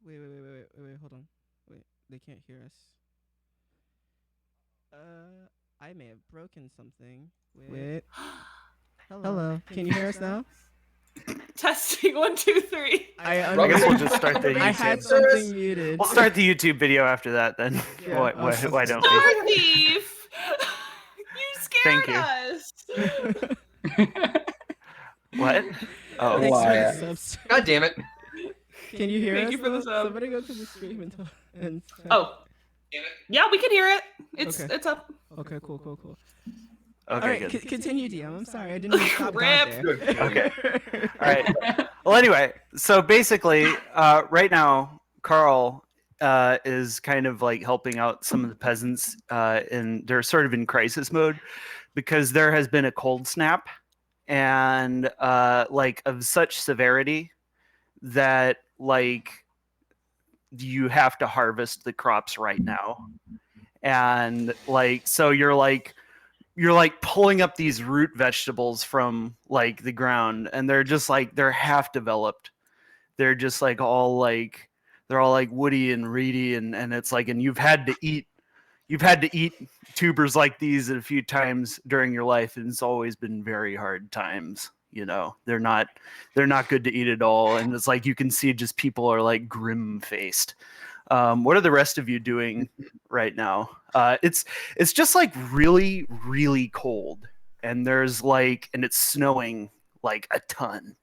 Wait, hold on. Wait, they can't hear us. I may have broken something. Wait. Hello. Can you hear us now? Testing 1, 2, 3. I guess we'll just start the I had YouTube. something muted. We'll start the YouTube video after that then. Yeah, Why don't we? Star thief! You scared Thank you. us. What? Oh, Thanks for the Liar. subs. God damn it. Can you hear Thank us? you for the sub. Somebody go to the stream and talk. Oh. Yeah, we can hear it. It's Okay. it's up. Okay, cool. okay, All right, good. continue, DM. I'm sorry, I didn't mean to stop Rip. God there. Okay. All right. Well, anyway, so basically, right now, Carl is kind of like helping out some of the peasants, and they're sort of in crisis mode because there has been a cold snap, and like of such severity that like you have to harvest the crops right now, and like so you're like pulling up these root vegetables from like the ground, and they're just like they're half developed. They're just like all like they're all like woody and reedy, and it's like, and you've had to eat tubers like these a few times during your life, and it's always been very hard times. You know, they're not good to eat at all, and it's like you can see just people are like grim faced. What are the rest of you doing right now? It's just like really, really cold, and there's like, and it's snowing like a ton.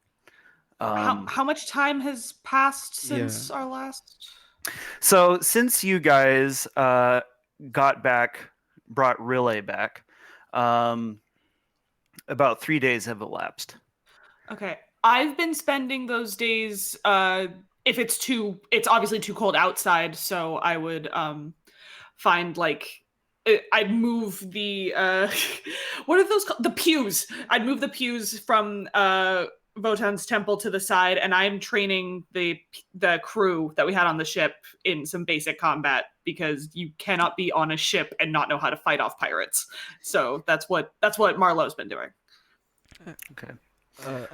How much time has passed since our last? So since you guys brought Relay back, about 3 days have elapsed. Okay, I've been spending those days. If it's obviously too cold outside, so I would find like I'd move the what are those called? The pews. I'd move the pews from Votan's temple to the side, and I'm training the crew that we had on the ship in some basic combat, because you cannot be on a ship and not know how to fight off pirates. So that's what Marlowe's been doing. Okay.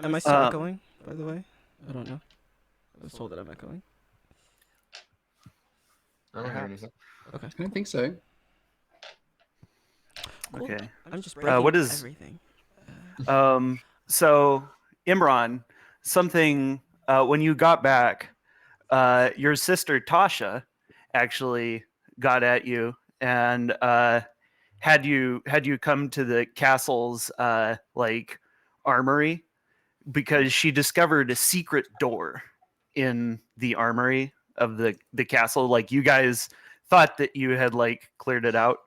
Am I still echoing, by the way? I don't know. I was told that I'm echoing. I don't hear anything. Okay. I don't think so. Cool. Okay. I'm just breaking what is everything. So Imran, something when you got back, your sister Tasha actually got at you and had you come to the castle's like armory, because she discovered a secret door in the armory of the castle. Like, you guys thought that you had like cleared it out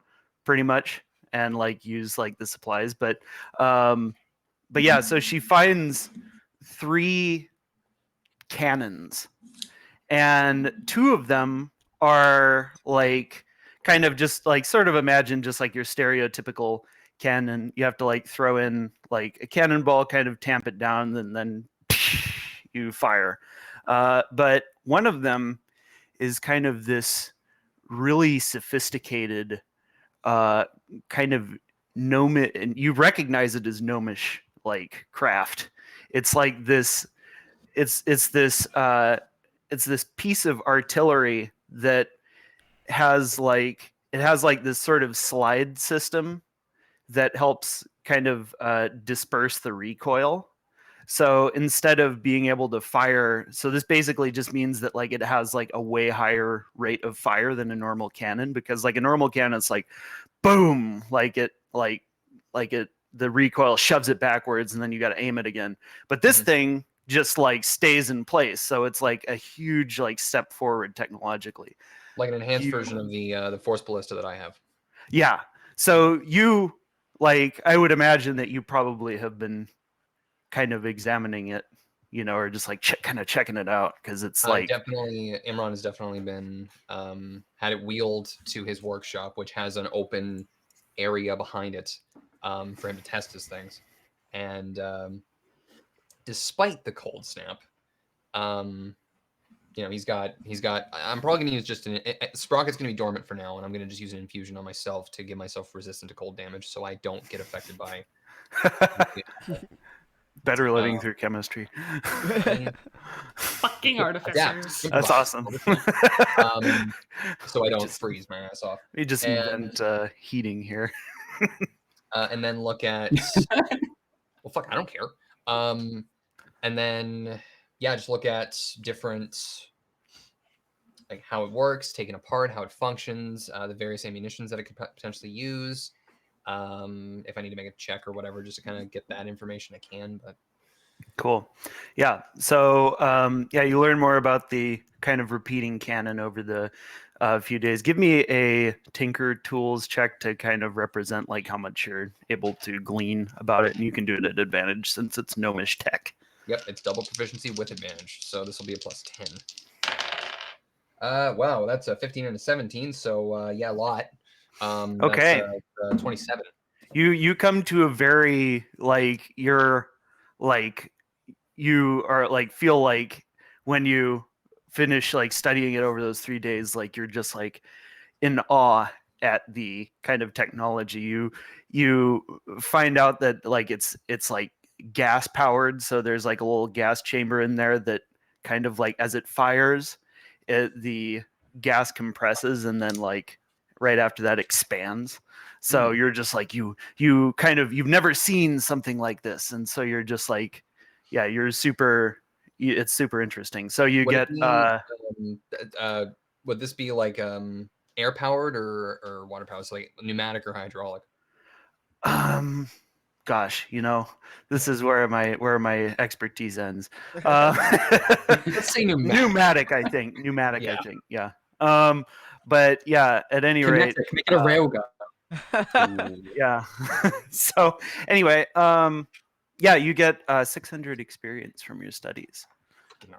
pretty much and like used like the supplies, but yeah, so she finds 3 cannons, and 2 of them are like kind of just like, sort of imagine just like your stereotypical cannon. You have to like throw in like a cannonball, kind of tamp it down, and then you fire. But one of them is kind of this really sophisticated kind of gnome, and you recognize it as gnomish like craft. It's like this it's this piece of artillery that has like this sort of slide system that helps kind of disperse the recoil. So instead of being able to fire, so this basically just means that like it has like a way higher rate of fire than a normal cannon, because like a normal cannon, it's like boom, like it the recoil shoves it backwards, and then you got to aim it again. But this thing just like stays in place, so it's like a huge like step forward technologically, like an enhanced version of the force ballista that I have. Yeah. So you, like, I would imagine that you probably have been kind of examining it, you know, or just like kind of checking it out, because it's like definitely Imran has definitely been had it wheeled to his workshop, which has an open area behind it for him to test his things. And despite the cold snap, you know, he's got. I'm probably gonna use just Sprocket's gonna be dormant for now, and I'm gonna just use an infusion on myself to give myself resistant to cold damage, so I don't get affected by. Better living through chemistry. Fucking Adapt, artificers. That's improvise. awesome. So I don't Just- freeze my ass off. We just And- invent heating here. And then look at well, fuck, I don't care. And then just look at different, like how it works, taken apart, how it functions, the various ammunitions that it could potentially use. If I need to make a check or whatever, just to kind of get that information, I can. But Cool. Yeah. So you learn more about the kind of repeating canon over the few days. Give me a Tinker Tools check to kind of represent like how much you're able to glean about it, and you can do it at advantage since it's gnomish tech. yep, it's double proficiency with advantage, so this will be a +10. Wow, that's a 15 and a 17, so a lot. Okay. That's 27. You come to a very like you're like you are like feel like when you finish like studying it over those 3 days, like you're just like in awe at the kind of technology. You find out that like it's like gas powered, so there's like a little gas chamber in there that kind of like as it fires, the gas compresses and then like right after that expands. So you're just like you kind of you've never seen something like this, and so you're just like you're super. It's super interesting. So you Would get it be, would this be like air powered or water powered, so like pneumatic or hydraulic? Gosh, this is where my expertise ends. Let's say pneumatic. I think. Pneumatic, Yeah. I think. Yeah. But yeah, at any rate, Kinetic, make it a railgun. yeah. So anyway, you get 600 experience from your studies.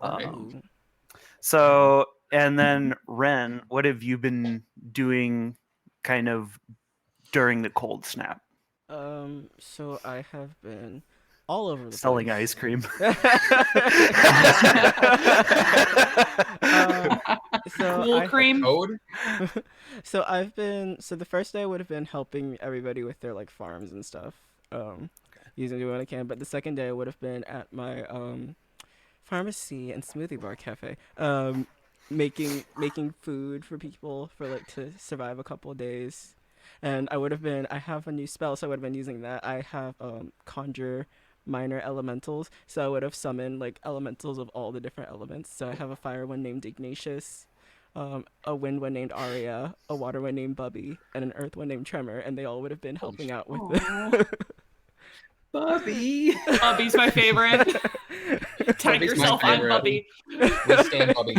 Alright. Ooh. So, and then Ren, what have you been doing kind of during the cold snap? So I have been all over the Selling place. ice cream. So Cool cream. Code? So the first day would have been helping everybody with their like farms and stuff. Using what I can. But the second day would have been at my pharmacy and smoothie bar cafe. Making food for people for like to survive a couple of days. And I have a new spell, so I would have been using that. I have conjure minor elementals, so I would have summoned like elementals of all the different elements. So I have a fire one named Ignatius, a wind one named Aria, a water one named Bubby, and an earth one named Tremor, and they all would have been helping out with it. Bubby. Bubby's my favorite. Tag Bubby's my yourself, I'm favorite. Bubby. We stand Bubby.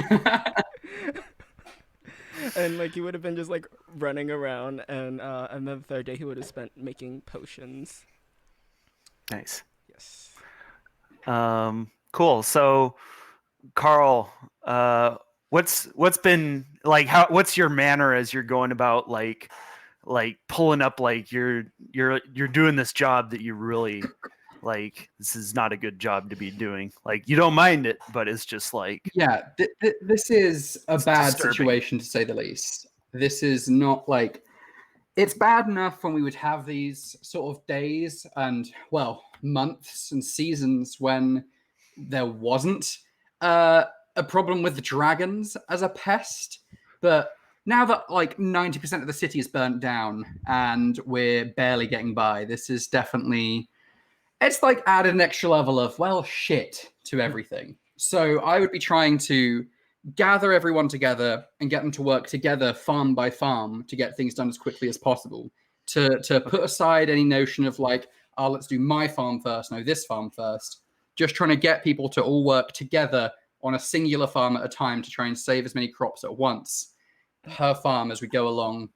And like he would have been just like running around, and then the third day he would have spent making potions. Nice. Yes. Cool. So, Carl, what's been like? What's your manner as you're going about like pulling up like you're doing this job that you really like? This is not a good job to be doing. Like you don't mind it, but it's just like Yeah, this is a bad disturbing. situation to say the least. This is not like it's bad enough when we would have these sort of days and months and seasons when there wasn't a problem with the dragons as a pest, but now that like 90% of the city is burnt down and we're barely getting by, this is definitely it's like added an extra level of shit to everything. So I would be trying to gather everyone together and get them to work together farm by farm to get things done as quickly as possible, to put aside any notion of like, oh, let's do my farm first, no, this farm first. Just trying to get people to all work together on a singular farm at a time to try and save as many crops at once per farm as we go along,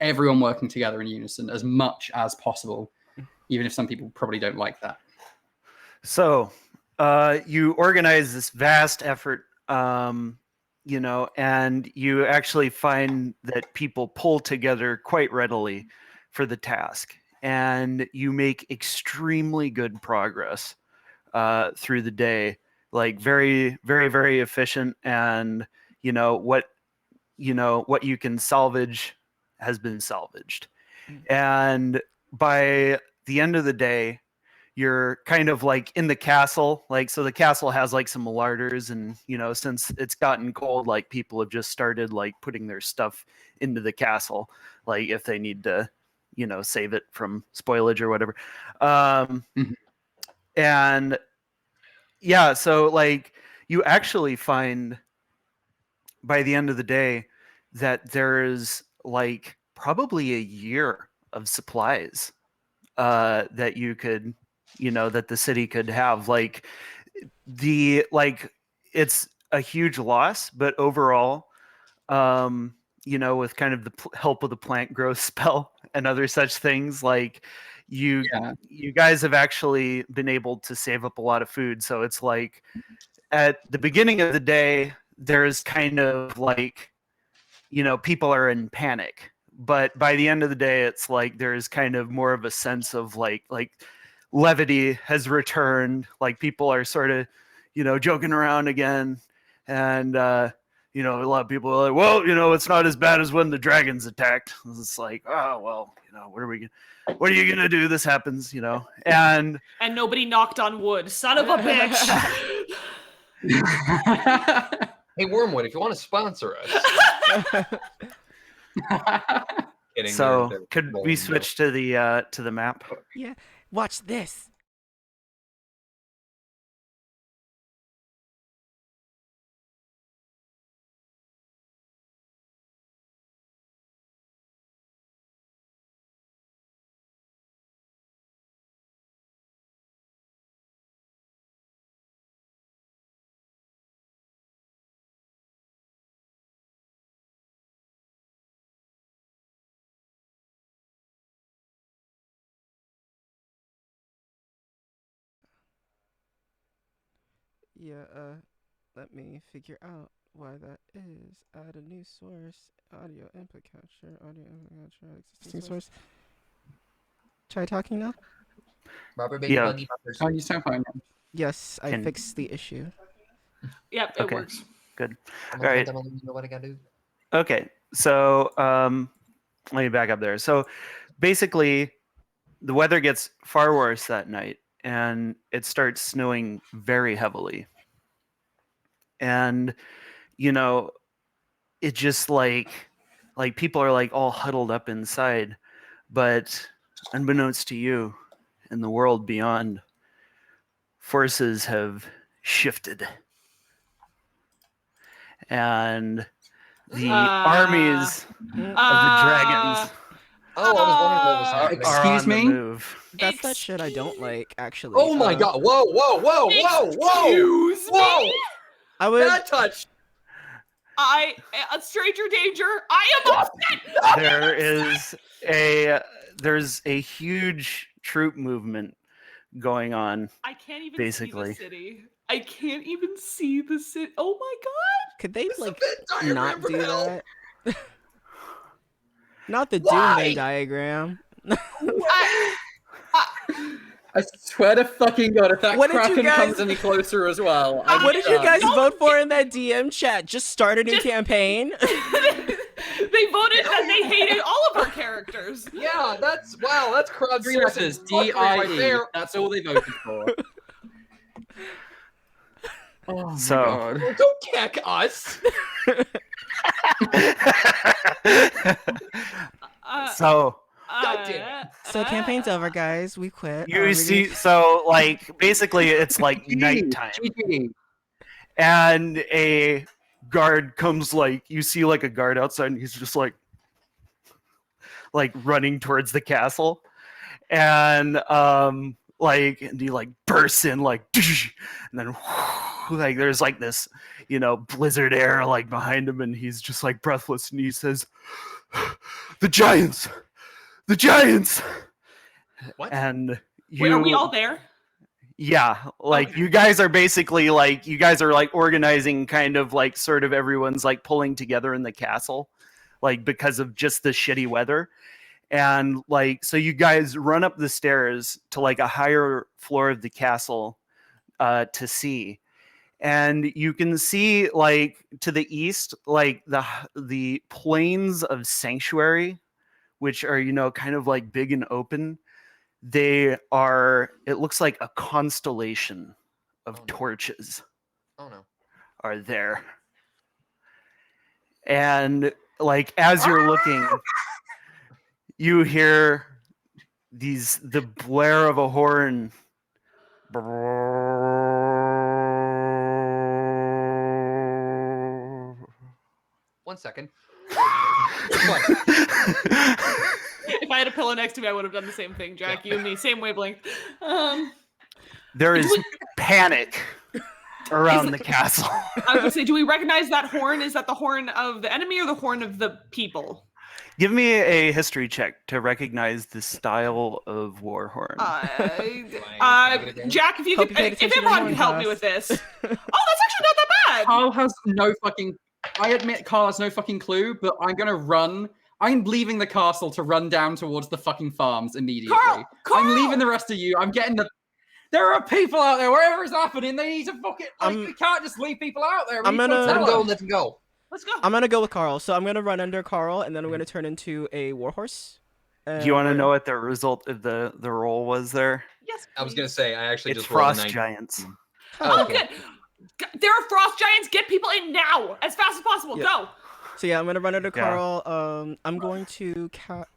everyone working together in unison as much as possible, even if some people probably don't like that. So, you organize this vast effort, and you actually find that people pull together quite readily for the task, and you make extremely good progress through the day, like very, very, very efficient, and what you can salvage has been salvaged. And by the end of the day, you're kind of like in the castle, like, so the castle has like some larders, and since it's gotten cold, like people have just started like putting their stuff into the castle, like if they need to save it from spoilage or whatever. And yeah, so like you actually find by the end of the day that there is like probably a year of supplies that you could that the city could have. Like it's a huge loss, but overall, with kind of the help of the plant growth spell and other such things, like you guys have actually been able to save up a lot of food. So it's like at the beginning of the day, there's kind of like, people are in panic, but by the end of the day, it's like there's kind of more of a sense of like levity has returned. Like people are sort of, joking around again. And, a lot of people are like, well, it's not as bad as when the dragons attacked. It's like, oh, well, what are you going to do? This happens, and nobody knocked on wood. Son of a bitch. Hey, Wormwood, if you want to sponsor us. So could we switch to the map? Yeah. Watch this. Yeah, let me figure out why that is. Add a new source. Audio input capture. Audio input capture. Existing source. Try talking now? Rubber baby buggy bumpers. Oh, you sound fine. Yes, I fixed the issue. Yep, it works. Good. All right. You know what I gotta do? Okay, so let me back up there. So basically, the weather gets far worse that night, and it starts snowing very heavily. And it just like people are like all huddled up inside, but unbeknownst to you, in the world beyond, forces have shifted, and the armies of the dragons Oh, I was wondering what was happening. Excuse me? Move. That's that shit I don't like, actually. Oh my god! Whoa! Whoa! Whoa! Whoa! Whoa! Excuse Whoa! me? I would. That touch. A stranger danger. I am upset. There's a huge troop movement going on. I can't even basically see the city. I can't even see the city. Oh my god! Could they like Venn not diagram do from hell. that? Not the Why? doom Venn diagram. I swear to fucking god, if that What did you Kraken guys- comes any closer as well. I'm What did you done. guys vote for in that DM chat? Just start a new campaign? They voted that they hated all of our characters. Yeah, that's That's crowd Three letters, fuckery right D-I-E. there. That's all they voted for. Oh my So- god. Well, don't keck us. So God damn So campaign's over, guys. We quit. you see, so like basically it's like nighttime, GG. and a guard comes, like you see like a guard outside, and he's just like running towards the castle, and and he like bursts in like, and then like there's like this blizzard air like behind him, and he's just like breathless, and he says, the giants. What? And Wait, are we all there? Yeah, like Okay. you guys are basically like organizing kind of like sort of everyone's like pulling together in the castle, like because of just the shitty weather. And like so you guys run up the stairs to like a higher floor of the castle to see. And you can see like to the east like the plains of Sanctuary, which are kind of like big and open. They are, it looks like a constellation of Oh, no. torches Oh no. are there. And like as you're looking, you hear the blare of a horn. 1 second. If I had a pillow next to me, I would have done the same thing, Jack. Yeah. You and me, same wavelength. There is panic around Is the castle. I was gonna say, do we recognize that horn? Is that the horn of the enemy or the horn of the people? Give me a history check to recognize the style of war horn. Jack, if you Hope could, you paid if attention in everyone horn could help me class. with this. Oh, that's actually not that bad. Carl has no fucking. I admit Carl has no fucking clue, but I'm gonna run. I'm leaving the castle to run down towards the fucking farms immediately. Carl! I'm leaving the rest of you. I'm getting the. There are people out there. Whatever is happening, they need to fucking. We can't just leave people out there. I'm gonna- Let him go. Let him go. Let's go. I'm gonna go with Carl. So I'm gonna run under Carl, and then I'm gonna turn into a warhorse. Do you want to know what the result of the roll was there? Yes. I was please. gonna say I actually It's just rolled a frost 19. giants. Oh, okay. good. There are frost giants. Get people in now, as fast as possible. Yeah. Go. So yeah, I'm gonna run under Yeah. Carl. I'm going to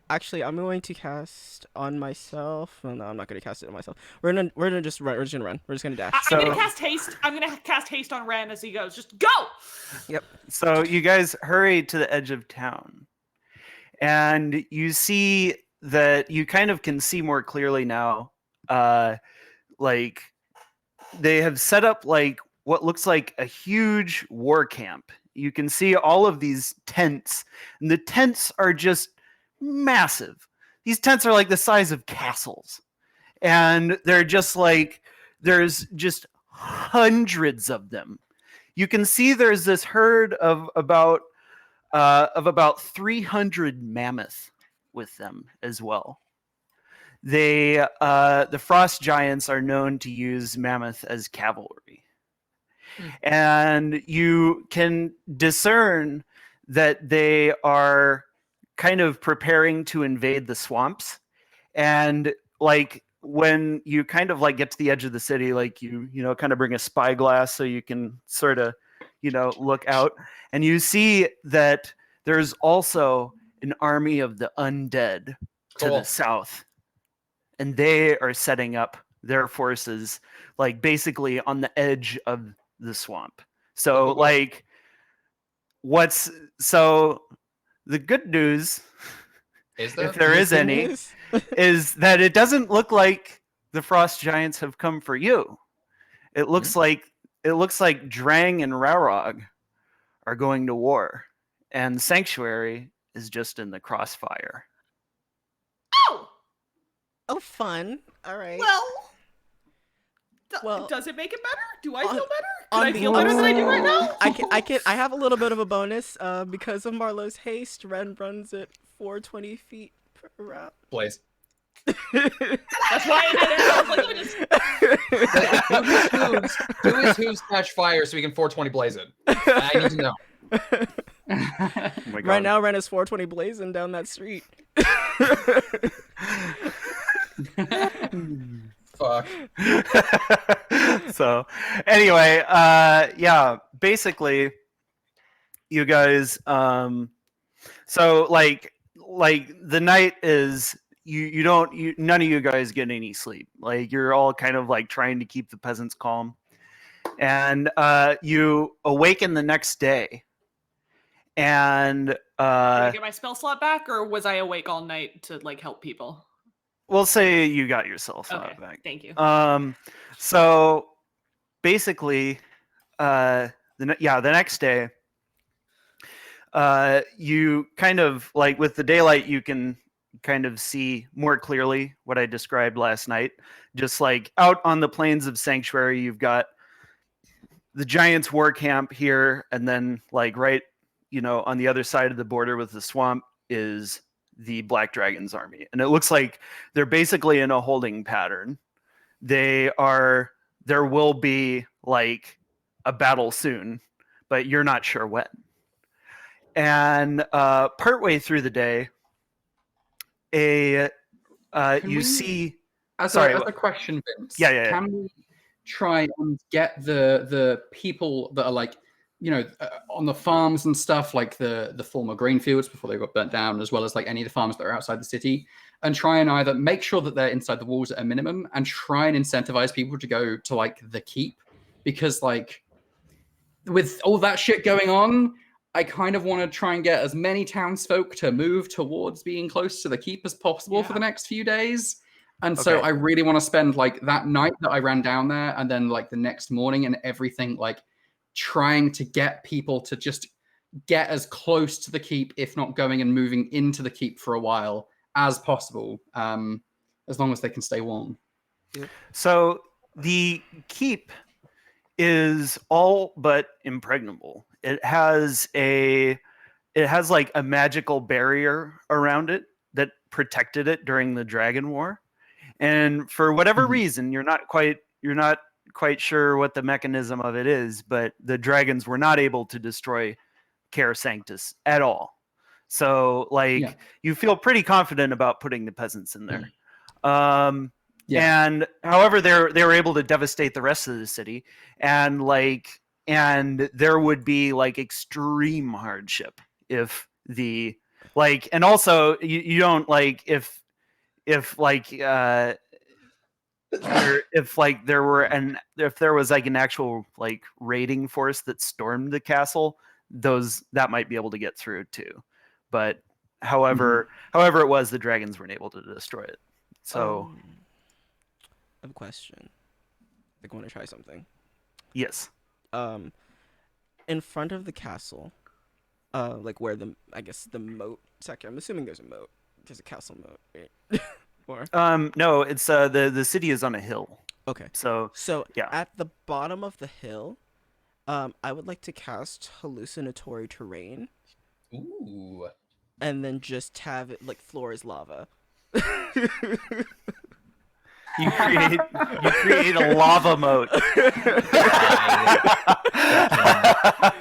Actually, I'm going to cast on myself. Well, no, I'm not gonna cast it on myself. We're gonna just run. We're just gonna run. We're just gonna dash. I'm gonna So- cast haste. I'm gonna cast haste on Ren as he goes. Just go. So you guys hurry to the edge of town, and you see that you kind of can see more clearly now. Like they have set up like what looks like a huge war camp. You can see all of these tents, and the tents are just massive. These tents are like the size of castles, and they're just like there's just hundreds of them. You can see there's this herd of about 300 mammoth with them as well. They the frost giants are known to use mammoth as cavalry. And you can discern that they are kind of preparing to invade the swamps. And like when you kind of like get to the edge of the city, like you know, kind of bring a spyglass so you can sort of, you know, look out, and you see that there's also an army of the undead to the Cool. south, and they are setting up their forces like basically on the edge of the swamp. So Cool. like the good news, Is there? if there is any, is that it doesn't look like the frost giants have come for you. It looks like Drang and Rarog are going to war, and Sanctuary is just in the crossfire. Oh. Oh, fun. All right. Well, does it make it better? Do I feel on- better? on Can I the feel better than I do right now? I have a little bit of a bonus. Because of Marlowe's haste, Ren runs at 420 feet per round. Blaze. That's why I did it. I was like, let me just... Do his hooves catch fire so we can 420 blaze it? I need to know. Oh my Right now, Ren is 420 blazing down that street. Fuck. So anyway, yeah, basically you guys so like the night is none of you guys get any sleep. Like you're all kind of like trying to keep the peasants calm, and you awaken the next day, and Did I get my spell slot back, or was I awake all night to like help people? we'll say you got yourself Okay, back. thank you. So basically, the next day, you kind of like with the daylight, you can kind of see more clearly what I described last night. Just like out on the plains of Sanctuary, you've got the Giants' war camp here, and then like right, you know, on the other side of the border with the swamp is the Black Dragon's army, and it looks like they're basically in a holding pattern. There will be like a battle soon, but you're not sure when. And partway through the day, you see As Sorry, a question, Vince. Yeah. Can we try and get the people that are like, on the farms and stuff, like the former grain fields before they got burnt down, as well as like any of the farms that are outside the city, and try and either make sure that they're inside the walls at a minimum, and try and incentivize people to go to like the keep, because like with all that shit going on, I kind of want to try and get as many townsfolk to move towards being close to the keep as possible for the next few days. And so I really want to spend like that night that I ran down there, and then like the next morning and everything, like trying to get people to just get as close to the keep, if not going and moving into the keep for a while, as possible, as long as they can stay warm. So the keep is all but impregnable. It has like a magical barrier around it that protected it during the Dragon War. And for whatever reason, you're not quite sure what the mechanism of it is, but the dragons were not able to destroy Care Sanctus at all. So like you feel pretty confident about putting the peasants in there. And however, they were able to devastate the rest of the city, and there would be like extreme hardship if and also you don't like if there was like an actual like raiding force that stormed the castle, that might be able to get through too. But however it was, the dragons weren't able to destroy it. So I have a question. I want to try something. Yes. In front of the castle, like where the moat section. I'm assuming there's a moat. There's a castle moat, right? Or no, it's the city is on a hill. Okay. So yeah. At the bottom of the hill, I would like to cast hallucinatory terrain. Ooh. And then just have it like floor is lava. You create a lava moat.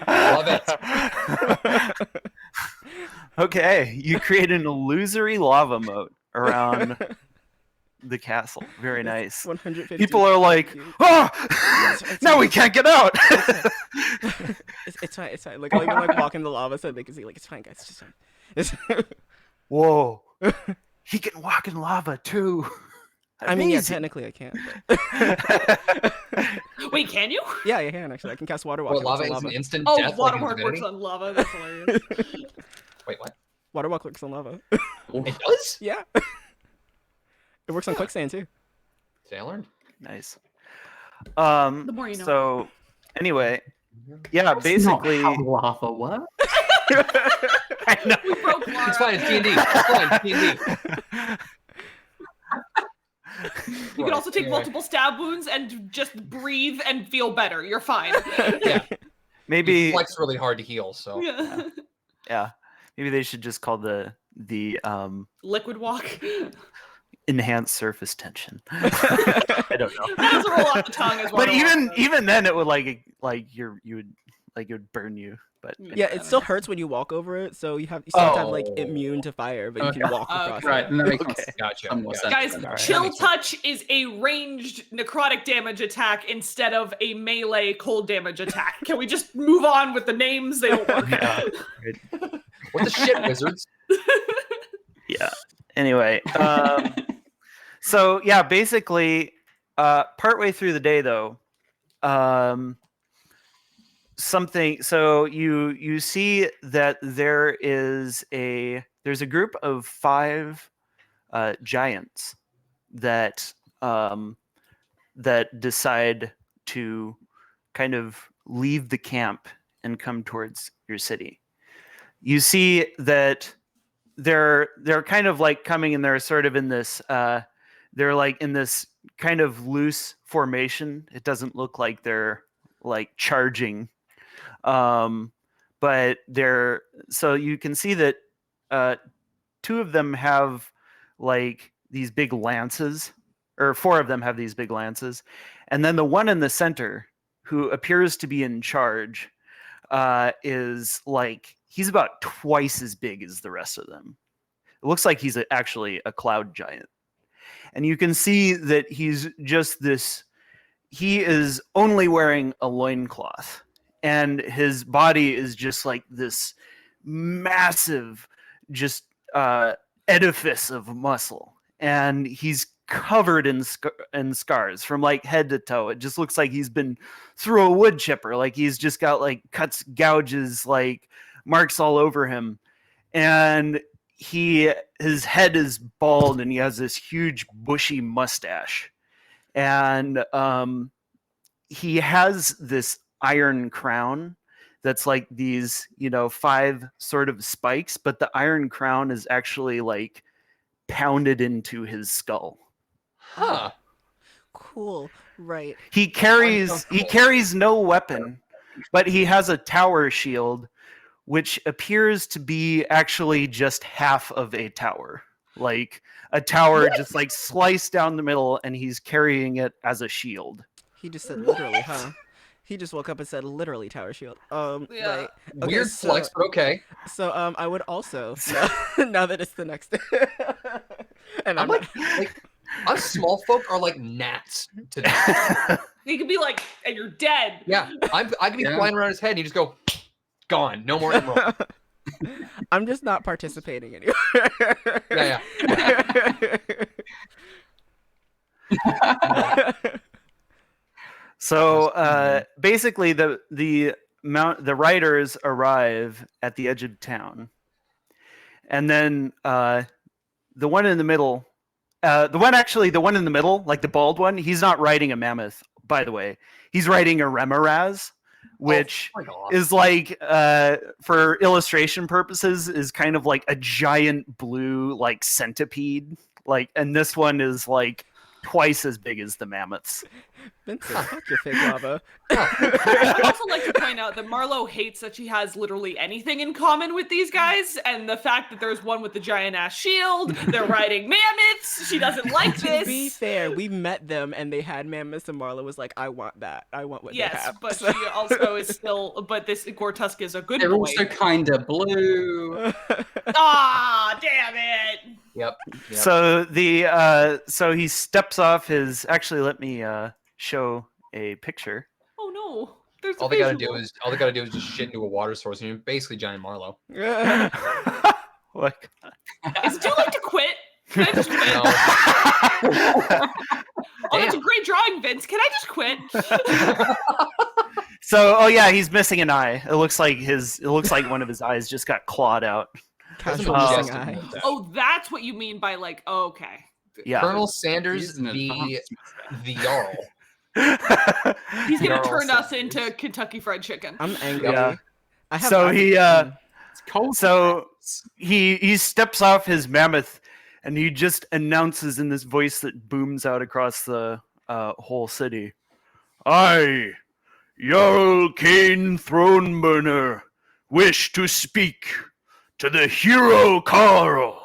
Love it. Okay, you create an illusory lava moat around the castle. Very nice. 150. People are like, "Oh, now we can't get out." It's fine. It's fine. Like I'll even like walk in the lava so they can see. Like it's fine, guys. It's just fine. Whoa, he can walk in lava too. I mean, yeah, technically I can. But... Wait, can you? Yeah, I can actually. I can cast water walk. Well, lava is an instant Oh, death. water like walk works on lava. That's hilarious. Wait, what? Water walk works on lava. It does? Yeah. It works on quicksand too. See, I learned. Nice. The more you know. So, anyway, yeah, basically. Not how lava works. I know. We broke Laura. It's fine. It's D&D. It's fine. It's D&D. You can also take multiple stab wounds and just breathe and feel better. You're fine. Yeah. Maybe You flex really hard to heal. So yeah. Maybe they should just call the Liquid walk. enhanced surface tension. I don't know. That doesn't roll off the tongue as well. But even then, it would it would burn you. But Yeah, it still hurts when you walk over it, so you still have to have like immune to fire, but you can walk across it. Right. That makes Okay. sense. Gotcha. Guys, Alright. chill touch is a ranged necrotic damage attack instead of a melee cold damage attack. Can we just move on with the names? They don't work. Yeah. What the shit, wizards? Yeah. Anyway, so yeah, basically, partway through the day though, so you see that there's a group of 5 giants that decide to kind of leave the camp and come towards your city. You see that they're kind of like coming, and they're sort of in this they're like in this kind of loose formation. It doesn't look like they're like charging, but so you can see that 2 of them have like these big lances, or 4 of them have these big lances, and then the one in the center who appears to be in charge is like, he's about twice as big as the rest of them. It looks like he's actually a cloud giant. and you can see that he's just this. He is only wearing a loincloth, and his body is just like this massive, just edifice of muscle, and he's covered in scars from like head to toe. It just looks like he's been through a wood chipper. Like he's just got like cuts, gouges, like marks all over him, and his head is bald, and he has this huge bushy mustache, and he has this iron crown that's like these 5 sort of spikes, but the iron crown is actually like pounded into his skull. Huh. Cool. Right. He carries no weapon, but he has a tower shield, which appears to be actually just half of a tower. Like a tower just like sliced down the middle, and he's carrying it as a shield. He just said literally, huh? He just woke up and said literally tower shield. Yeah. Right. Okay, Weird flex, but okay. So I would also now that it's the next day. And I'm like us small folk are like gnats to that. He could be like, and you're dead. Yeah, I could be flying around his head, and you just go, gone, no more emerald. I'm just not participating anymore. Yeah. So basically, the riders arrive at the edge of town, and then the one in the middle, the one in the middle, like the bald one, he's not riding a mammoth, by the way. He's riding a remoraz, which is like, for illustration purposes, is kind of like a giant blue like centipede. Like, and this one is like twice as big as the mammoths. Vincent, fuck your fake lava. I'd also like to point out that Marlo hates that she has literally anything in common with these guys, and the fact that there's one with the giant ass shield, they're riding mammoths, she doesn't like this. To be fair, we met them and they had mammoths, and Marlo was like, I want that. I want what they have. Yes, but she also is still, but this Gortusk is a good They're boy. also kind of blue. Ah, damn it. Yep. So so he steps off his. Actually, let me show a picture. Oh no, there's All they gotta do is just shit into a water source, and you're basically Giant Marlowe. What? Is it too late to quit? Can I just quit? No. Oh, that's a great drawing, Vince. Can I just quit? So, oh yeah, he's missing an eye. It looks like one of his eyes just got clawed out. Casual Um, missing eye. Oh, that's what you mean by like, oh, okay. Yeah. Colonel Sanders, He's an the advanced Jarl. He's gonna Jarl turn us Sanders. into Kentucky Fried Chicken. I'm angry. Yeah. I have So It's cold. So he steps off his mammoth, and he just announces in this voice that booms out across the whole city, "I, Jarl Kane Throneburner, wish to speak to the hero Carl."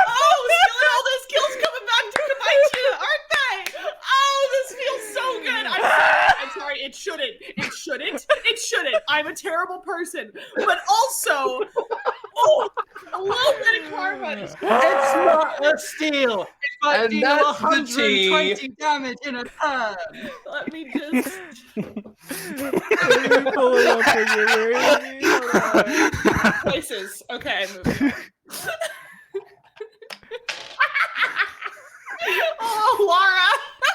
Oh, stealing all those kills coming back to bite you, aren't they? Oh, this feels so good. I'm sorry. It shouldn't. It shouldn't. It shouldn't. I'm a terrible person. But also, oh, a little bit of karma. It's not a steal. It might And deal that's the 120 tea. damage in a turn. Let me just. Pull it up for you, Ray. Hold on. Places. Okay, moving on. Oh, Laura.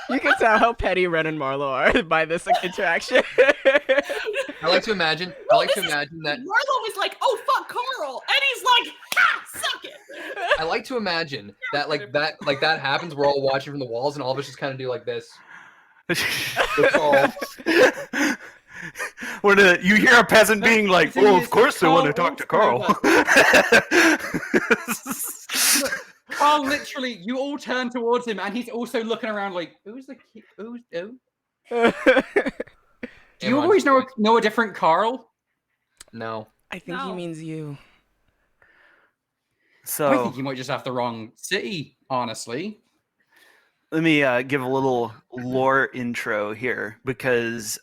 You can tell how petty Ren and Marlo are by this interaction. I like to imagine that. Marlo is like, oh fuck Carl, and he's like, ha, suck it. I like to imagine that that happens. We're all watching from the walls, and all of us just kind of do like this. It's all. You hear a peasant being like, The thing "Oh, is of course I that want to Carl talk to Carl." Carl, literally, you all turn towards him, and he's also looking around like, who's the kid? Who's who? Do you Everyone's always like, know a different Carl? No. I think he No. means you. I So think you might just have the wrong city, honestly. let me give a little lore intro here, because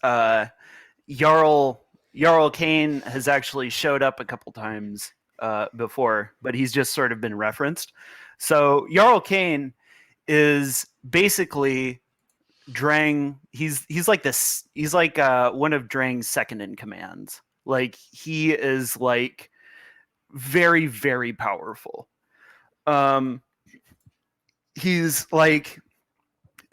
Jarl Jarl Kane has actually showed up a couple times before, but he's just sort of been referenced. So Jarl Kane is basically Drang. He's like this. He's like one of Drang's second in commands. Like he is like very, very powerful. He's like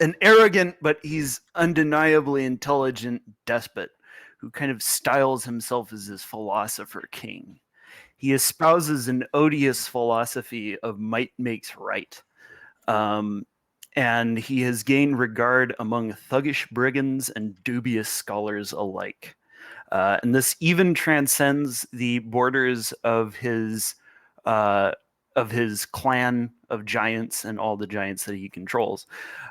an arrogant, but he's undeniably intelligent despot who kind of styles himself as this philosopher king. He espouses an odious philosophy of might makes right. And he has gained regard among thuggish brigands and dubious scholars alike. And this even transcends the borders of his clan of giants and all the giants that he controls.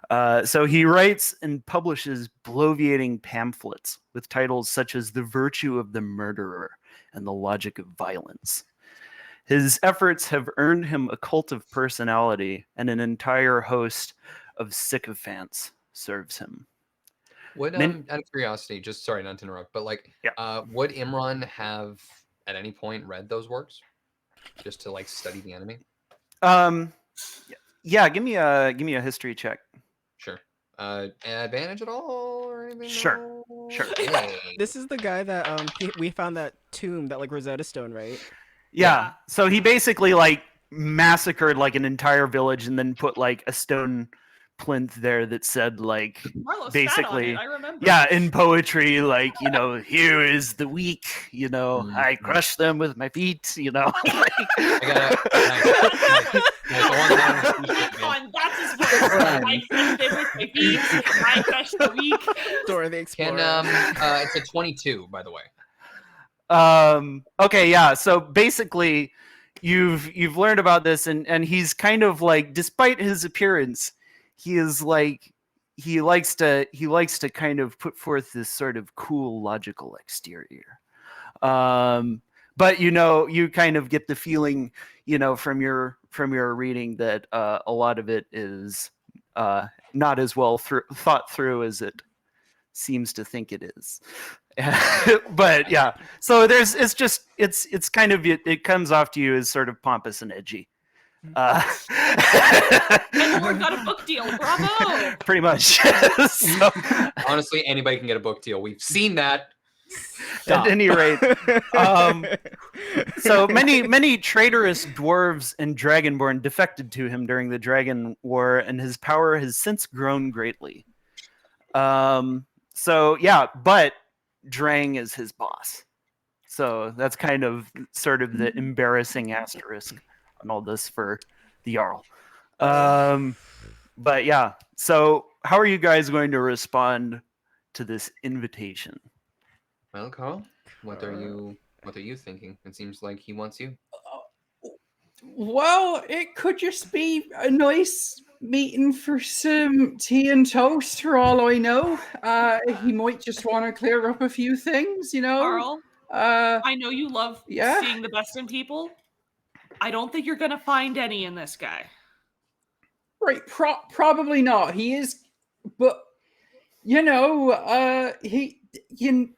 So he writes and publishes bloviating pamphlets with titles such as The Virtue of the Murderer and The Logic of Violence. His efforts have earned him a cult of personality, and an entire host of sycophants serves him. Would out of curiosity, just sorry not to interrupt, but like, would Imran have at any point read those works, just to like study the enemy? Yeah. Give me a history check. Sure. Advantage at all or anything? Sure. No? Sure. Hey. This is the guy that we found that tomb, that like Rosetta Stone, right? Yeah. So he basically like massacred like an entire village and then put like a stone plinth there that said like Marlo basically spat on it, I remember. yeah, in poetry, like, you know, here is the weak, you know, I crush them with my feet, you know. That's his word. I crush them with my feet. I crush the weak. Dora the Explorer. It's a 22, by the way. Okay, yeah. So basically, you've learned about this, and he's kind of like, despite his appearance, he is like he likes to kind of put forth this sort of cool, logical exterior. But you know, you kind of get the feeling, you know, from your reading that a lot of it is not as well thought through as it seems to think it is. But yeah, so it's kind of it comes off to you as sort of pompous and edgy. Edward got a book deal. Bravo. Pretty much. So, honestly, anybody can get a book deal. We've seen that. At any rate, so many traitorous dwarves and dragonborn defected to him during the Dragon War, and his power has since grown greatly. So yeah, but Drang is his boss. So that's kind of sort of the embarrassing asterisk on all this for the Jarl. But yeah, so how are you guys going to respond to this invitation? Well, Carl, what are you thinking? It seems like he wants you. Well, it could just be a nice meeting for some tea and toast, for all I know. He might just want to clear up a few things, you know. Carl, I know you love seeing the best in people. I don't think you're gonna find any in this guy. Right, probably not. He is, but you know, you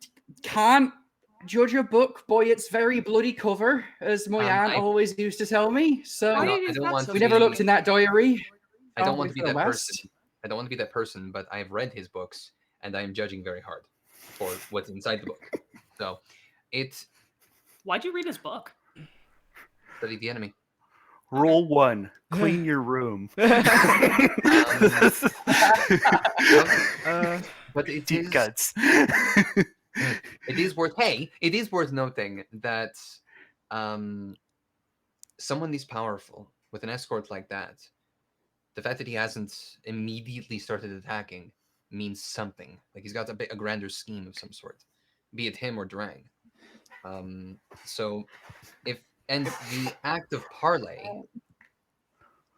can't judge a book by its very bloody cover, as my aunt always used to tell me. So we never looked in that diary. I don't want to be that person. I don't want to be that person, but I've read his books, and I am judging very hard for what's inside the book. So, why'd you read his book? Study the enemy. Rule 1: clean your room. But it Deep cuts. It is worth noting that someone this powerful with an escort like that, the fact that he hasn't immediately started attacking means something. Like he's got a grander scheme of some sort, be it him or Drang. So and the act of parley,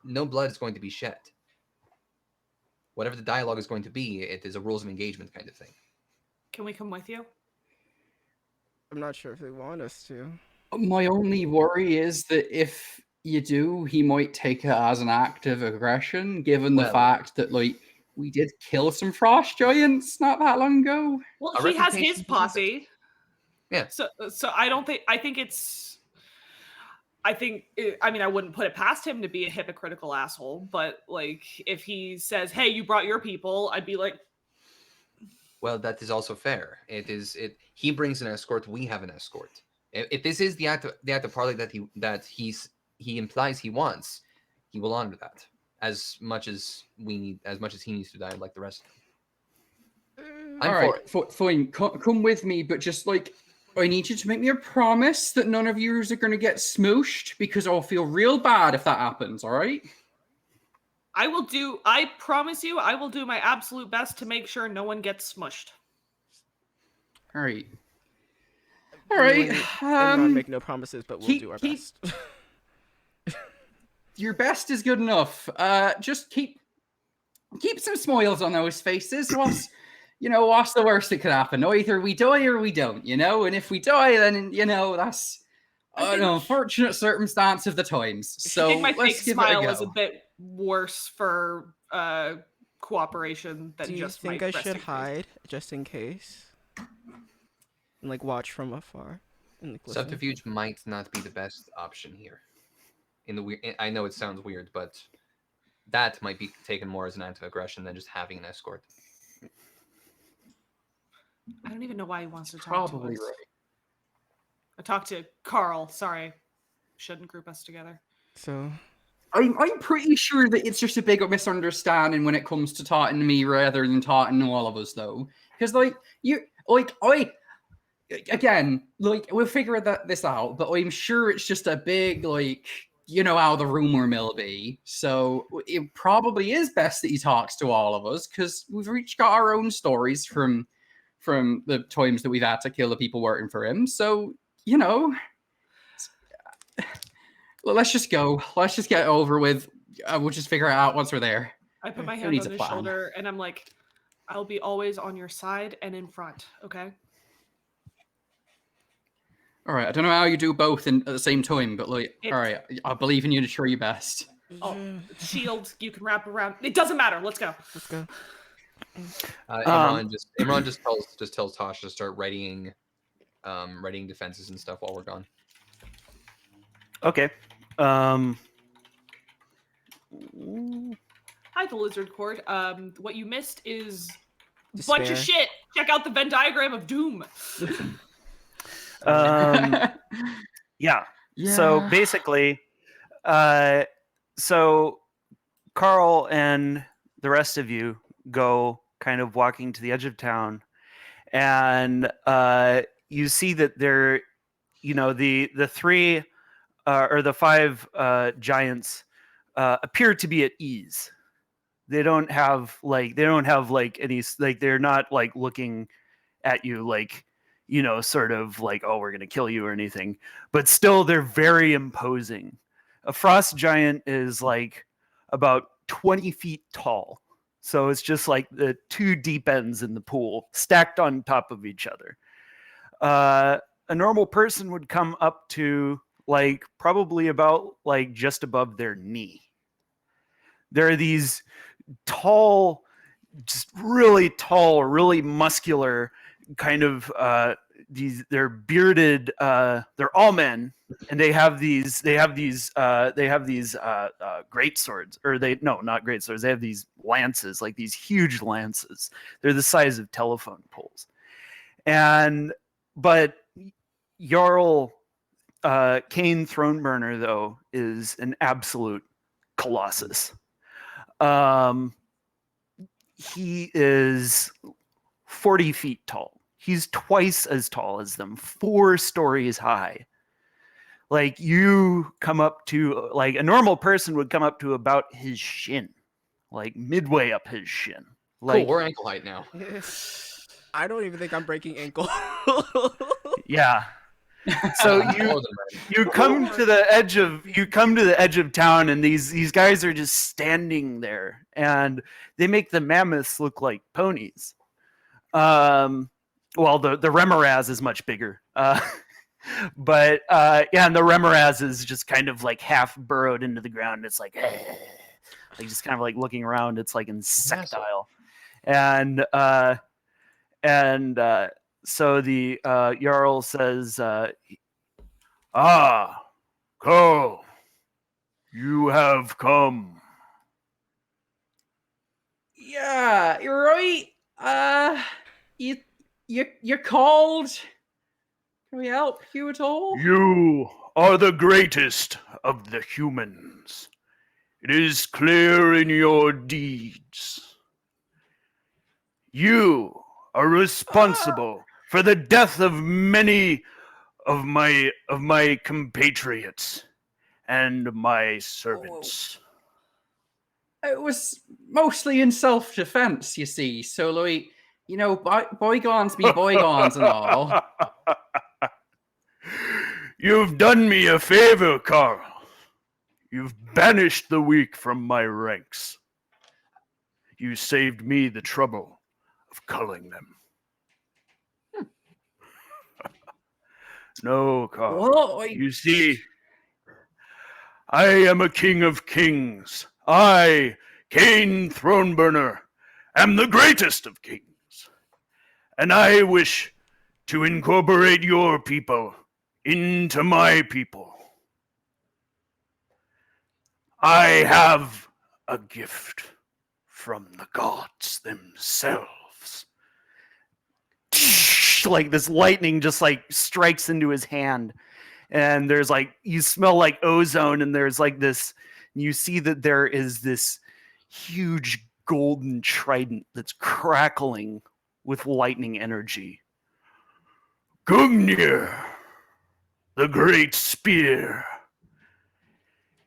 no blood is going to be shed. Whatever the dialogue is going to be, it is a rules of engagement kind of thing. Can we come with you? I'm not sure if they want us to. My only worry is that if you do, he might take it as an act of aggression, given the fact that, like, we did kill some frost giants not that long ago. Well, he has his posse. Yeah. So I think it's. I mean, I wouldn't put it past him to be a hypocritical asshole, but like, if he says, "Hey, you brought your people," I'd be like, Well, that is also fair. He brings an escort, we have an escort. If this is the act of parley he implies he wants, he will honor that as much as he needs to die like the rest of them. I'm All for right, it. fine. Come with me, but just like I need you to make me a promise that none of yours are going to get smooshed because I'll feel real bad if that happens. All right. I promise you, I will do my absolute best to make sure no one gets smushed. All right. All right. Imran, make no promises, but we'll do our keep- best. Your best is good enough. Just keep some smiles on those faces. What's the worst that could happen? Either we die or we don't, and if we die, then that's an unfortunate circumstance of the times. So I think my let's fake give smile it a is a go. bit worse for cooperation than Do you just think my I should resting face. hide just in case, and like watch from afar and like listen? Subterfuge might not be the best option here. I know it sounds weird, but that might be taken more as an act of aggression than just having an escort. I don't even know why he wants to talk to Probably us. right. I talked to Carl. Sorry, shouldn't group us together. So I'm pretty sure that it's just a big misunderstanding when it comes to talking to me rather than talking to all of us, though. Because again, we'll figure this out, but I'm sure it's just a big how the rumor mill be. So it probably is best that he talks to all of us because we've each got our own stories from the times that we've had to kill the people working for him. So well, let's just go. Let's just get it over with. We'll just figure it out once we're there. I put my Who hand needs on a his plan? shoulder and I'm like, I'll be always on your side and in front, okay? All right. I don't know how you do both at the same time, but all right. I believe in you to try your best. Oh, shield you can wrap around. It doesn't matter. Let's go. let's go. Imran just tells Tasha to start readying defenses and stuff while we're gone. Okay. Hi, the lizard court. What you missed is a bunch of Despair. shit. Check out the Venn diagram of doom. Yeah. So basically, so Carl and the rest of you go kind of walking to the edge of town, and you see that there, the three or the five giants appear to be at ease. They don't have any, they're not looking at you sort of oh, we're gonna kill you or anything, but still they're very imposing. A frost giant is about 20 feet tall, so it's just like the two deep ends in the pool stacked on top of each other. A normal person would come up to probably about just above their knee. There are these tall, just really tall, really muscular kind of they're bearded, they're all men, and they have these great swords, or not great swords, they have these lances, these huge lances. They're the size of telephone poles. But Jarl Kane Throneburner, though, is an absolute colossus. He is 40 feet tall. He's twice as tall as them, 4 stories high. You come up to, a normal person would come up to about his shin, midway up his shin. Cool, we're ankle height now. I don't even think I'm breaking ankle. Yeah. So you come to the edge of town, and these guys are just standing there, and they make the mammoths look like ponies. Well, the Remoraz is much bigger. But and the Remoraz is just kind of half burrowed into the ground. It's just kind of looking around. It's insectile. And So the Jarl says, "Ah, Carl, you have come." Yeah, you're right. You're called. Can we help you at all? You are the greatest of the humans. It is clear in your deeds. You are responsible for the death of many of my compatriots and my servants. It was mostly in self-defense, you see. So, like, you know, bygones be bygones and all. You've done me a favor, Carl. You've banished the weak from my ranks. You saved me the trouble of culling them. No, Carl. Well, You see, I am a king of kings. I, Cain Throneburner, am the greatest of kings. And I wish to incorporate your people into my people. I have a gift from the gods themselves. Like this lightning just like strikes into his hand, and there's like, you smell like ozone, and there's like this, you see that there is this huge golden trident that's crackling with lightning energy. Gungnir, the great spear.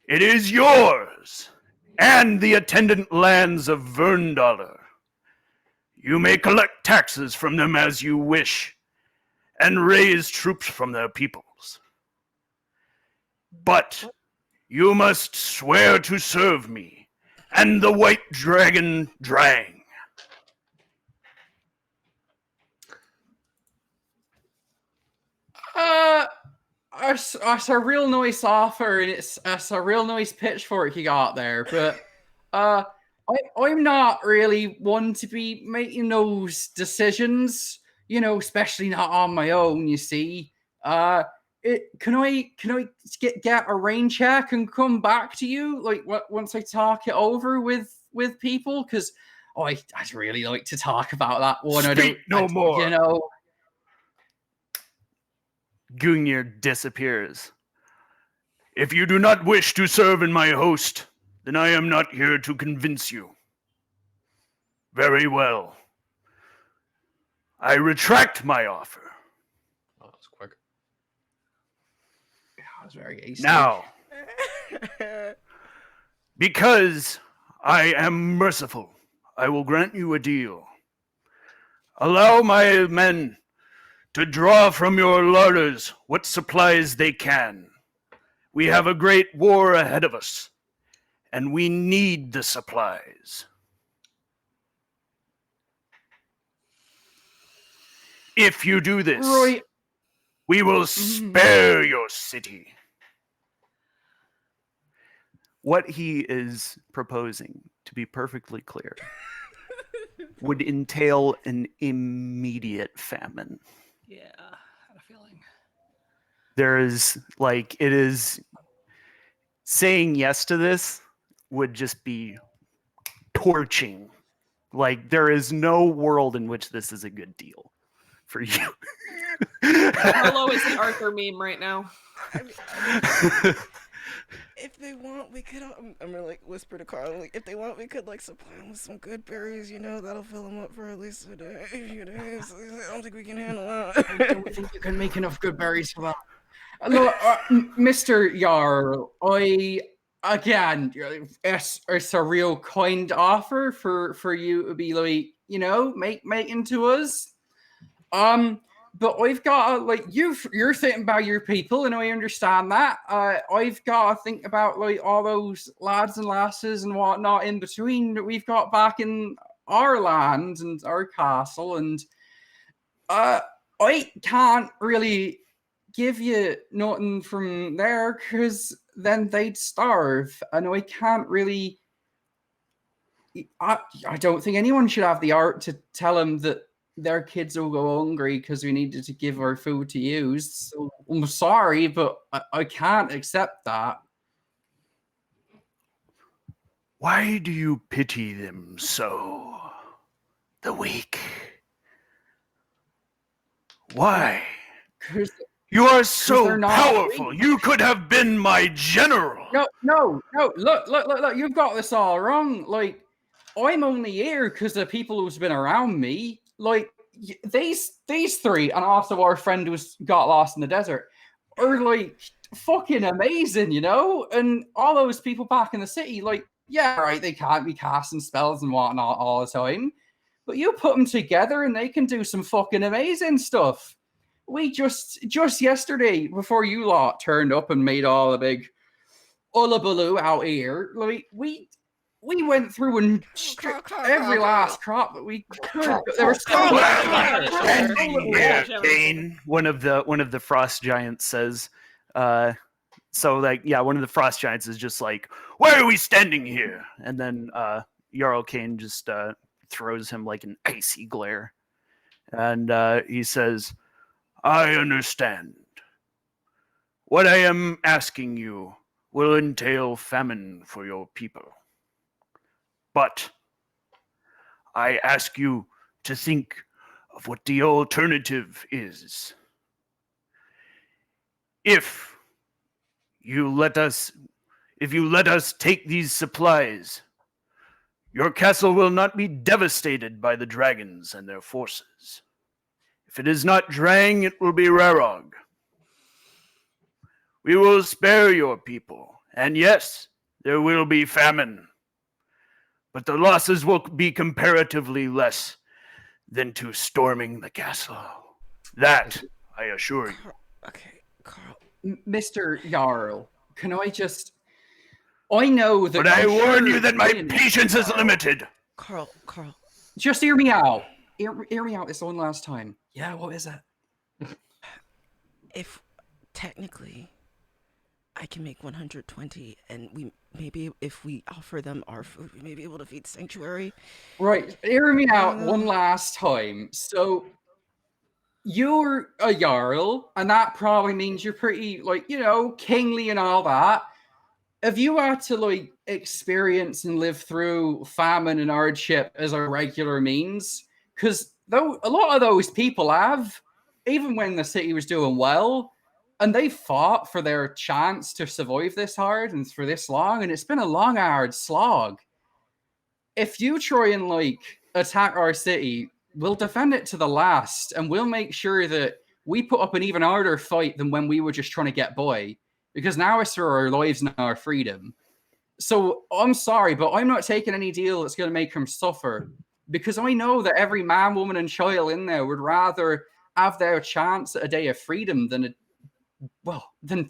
It is yours, and the attendant lands of Verndaller. You may collect taxes from them as you wish, and raise troops from their peoples. But you must swear to serve me and the white dragon Drang. It's a real nice offer, and it's a real nice pitchfork you got there. But I'm not really one to be making those decisions, you know, especially not on my own. You see, can I get a rain check and come back to you like once I talk it over with people? Because I'd really like to talk about that one. Speak no more. You know. Gungnir disappears. If you do not wish to serve in my host, then I am not here to convince you. Very well. I retract my offer. Oh, that was quick. That was very hasty. Now, because I am merciful, I will grant you a deal. Allow my men to draw from your larders what supplies they can. We have a great war ahead of us, and we need the supplies. If you do this, Right. we will spare your city. What he is proposing, to be perfectly clear, would entail an immediate famine. Yeah, I had a feeling. There is, like, it is, saying yes to this would just be torching. Like, there is no world in which this is a good deal for you. Carlo is the Arthur meme right now. I mean, if they want, we could. I'm gonna like whisper to Carl. Like, if they want, we could like supply them with some good berries. You know, that'll fill them up for at least a day. You know, I don't think we can handle that. I don't think you can make enough good berries for that. Look, Mr. Jarl, again, it's a real kind offer for you to be like, you know, making to us. But I've got like you're thinking about your people, and I understand that. I've got to think about like all those lads and lasses and whatnot in between that we've got back in our land and our castle, and I can't really give you nothing from there because then they'd starve, and I can't really. I don't think anyone should have the art to tell them that their kids will go hungry because we needed to give our food to use. So I'm sorry, but I can't accept that. Why do you pity them so? The weak. Why? Because You are they're so not powerful. weak. You could have been my general. No. Look. You've got this all wrong. Like, I'm only here because the people who's been around me. Like, these three, and also our friend who's got lost in the desert, are like fucking amazing, you know? And all those people back in the city, like, yeah, right, they can't be casting spells and whatnot all the time. But you put them together and they can do some fucking amazing stuff. We just yesterday, before you lot turned up and made all the big hullabaloo out here, like we went through and every last crop that we could. There were so many. Standing here, Kane. One of the frost giants says. So like, yeah, one of the frost giants is just like, "Why are we standing here?" And then Jarl Kane just throws him like an icy glare, and he says, "I understand. What I am asking you will entail famine for your people. But I ask you to think of what the alternative is. If you let us take these supplies, your castle will not be devastated by the dragons and their forces. If it is not Drang, it will be Rarog. We will spare your people, and yes, there will be famine, but the losses will be comparatively less than to storming the castle. That, I assure you." Okay, Carl. Mr. Jarl, can I just... I know that... But I warn you sure that my Ian, patience is limited. Carl. Just hear me out. Hear me out this one last time. Yeah, what is it? If technically I can make 120, and we maybe if we offer them our food, we may be able to feed Sanctuary. Right, hear me out one last time. So, you're a Jarl, and that probably means you're pretty, like, you know, kingly and all that. If you had to, like, experience and live through famine and hardship as a regular means, because though a lot of those people have, even when the city was doing well, and they fought for their chance to survive this hard and for this long, and it's been a long, hard slog. If you try and, like, attack our city, we'll defend it to the last, and we'll make sure that we put up an even harder fight than when we were just trying to get by, because now it's for our lives and our freedom. So I'm sorry, but I'm not taking any deal that's going to make him suffer, because I know that every man, woman, and child in there would rather have their chance at a day of freedom than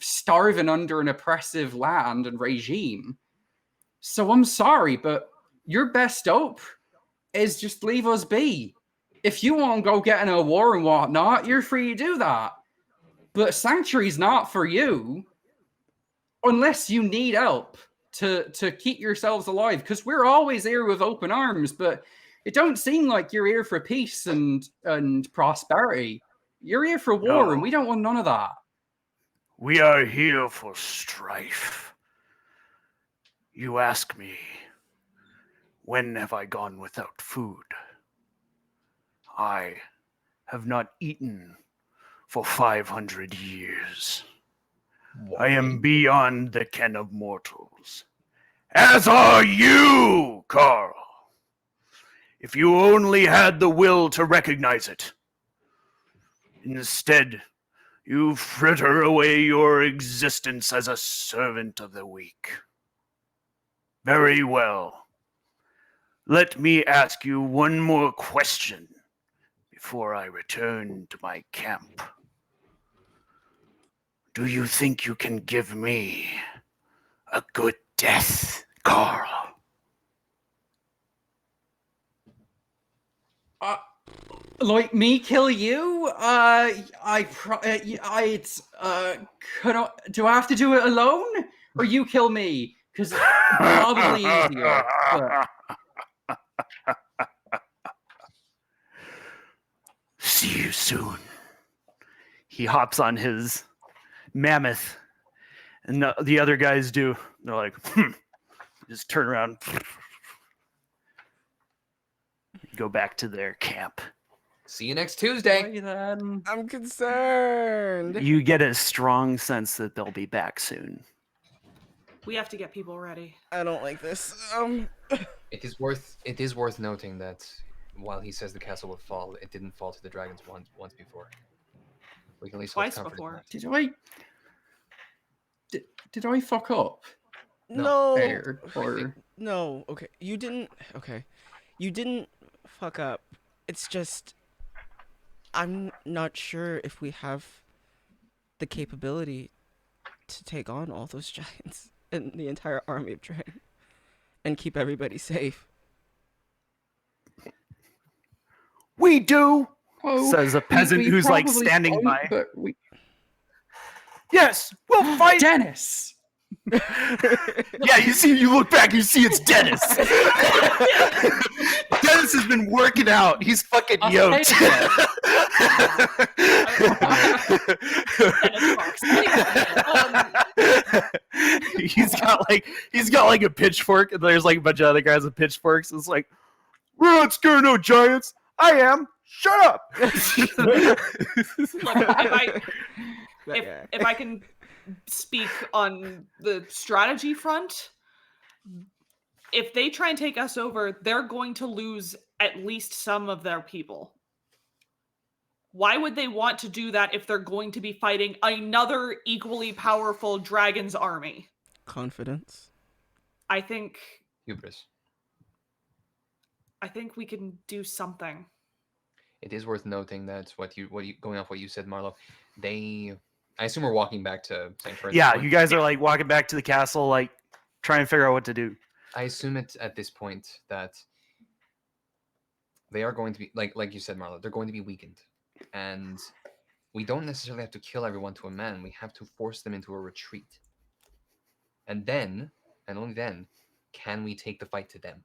starving under an oppressive land and regime. So I'm sorry, but your best hope is just leave us be. If you want to go get in a war and whatnot, you're free to do that. But Sanctuary's not for you unless you need help to keep yourselves alive, because we're always here with open arms, but it don't seem like you're here for peace and prosperity. You're here for war, No. and we don't want none of that. We are here for strife. You ask me, when have I gone without food? I have not eaten for 500 years. I am beyond the ken of mortals. As are you, Carl. If you only had the will to recognize it. Instead, you fritter away your existence as a servant of the weak. Very well. Let me ask you one more question before I return to my camp. Do you think you can give me a good death, Carl? Like me kill you? Do I have to do it alone, or you kill me? Because it's probably easier. But... see you soon. He hops on his mammoth, and the other guys do. They're like, just turn around, go back to their camp. See you next Tuesday. Bye then. I'm concerned. You get a strong sense that they'll be back soon. We have to get people ready. I don't like this. It is worth noting that while he says the castle will fall, it didn't fall to the dragons once before. We can at least hold Twice comfort in before. that. Did I fuck up? No. There, or No. Okay. You didn't. Okay. You didn't fuck up. It's just, I'm not sure if we have the capability to take on all those giants and the entire army of dragons and keep everybody safe. We do, oh, says a peasant we who's like probably standing don't, by. But we... Yes, we'll fight. Dennis. Yeah, you look back, you see it's Dennis. Dennis has been working out. He's fucking I'll yoked. take he's got like a pitchfork, and there's like a bunch of other guys with pitchforks. It's like, we're not scared of no giants. I am. Shut up. Look, if I can speak on the strategy front, if they try and take us over, they're going to lose at least some of their people. Why would they want to do that if they're going to be fighting another equally powerful dragon's army? Confidence. I think Hubris. we can do something. It is worth noting that going off what you said, Marlo, I assume we're walking back to Sanctuary. Yeah, you guys are like walking back to the castle, like trying to figure out what to do. I assume it's at this point that they are going to be like you said, Marlo. They're going to be weakened, and we don't necessarily have to kill everyone to a man. We have to force them into a retreat, and then, and only then, can we take the fight to them.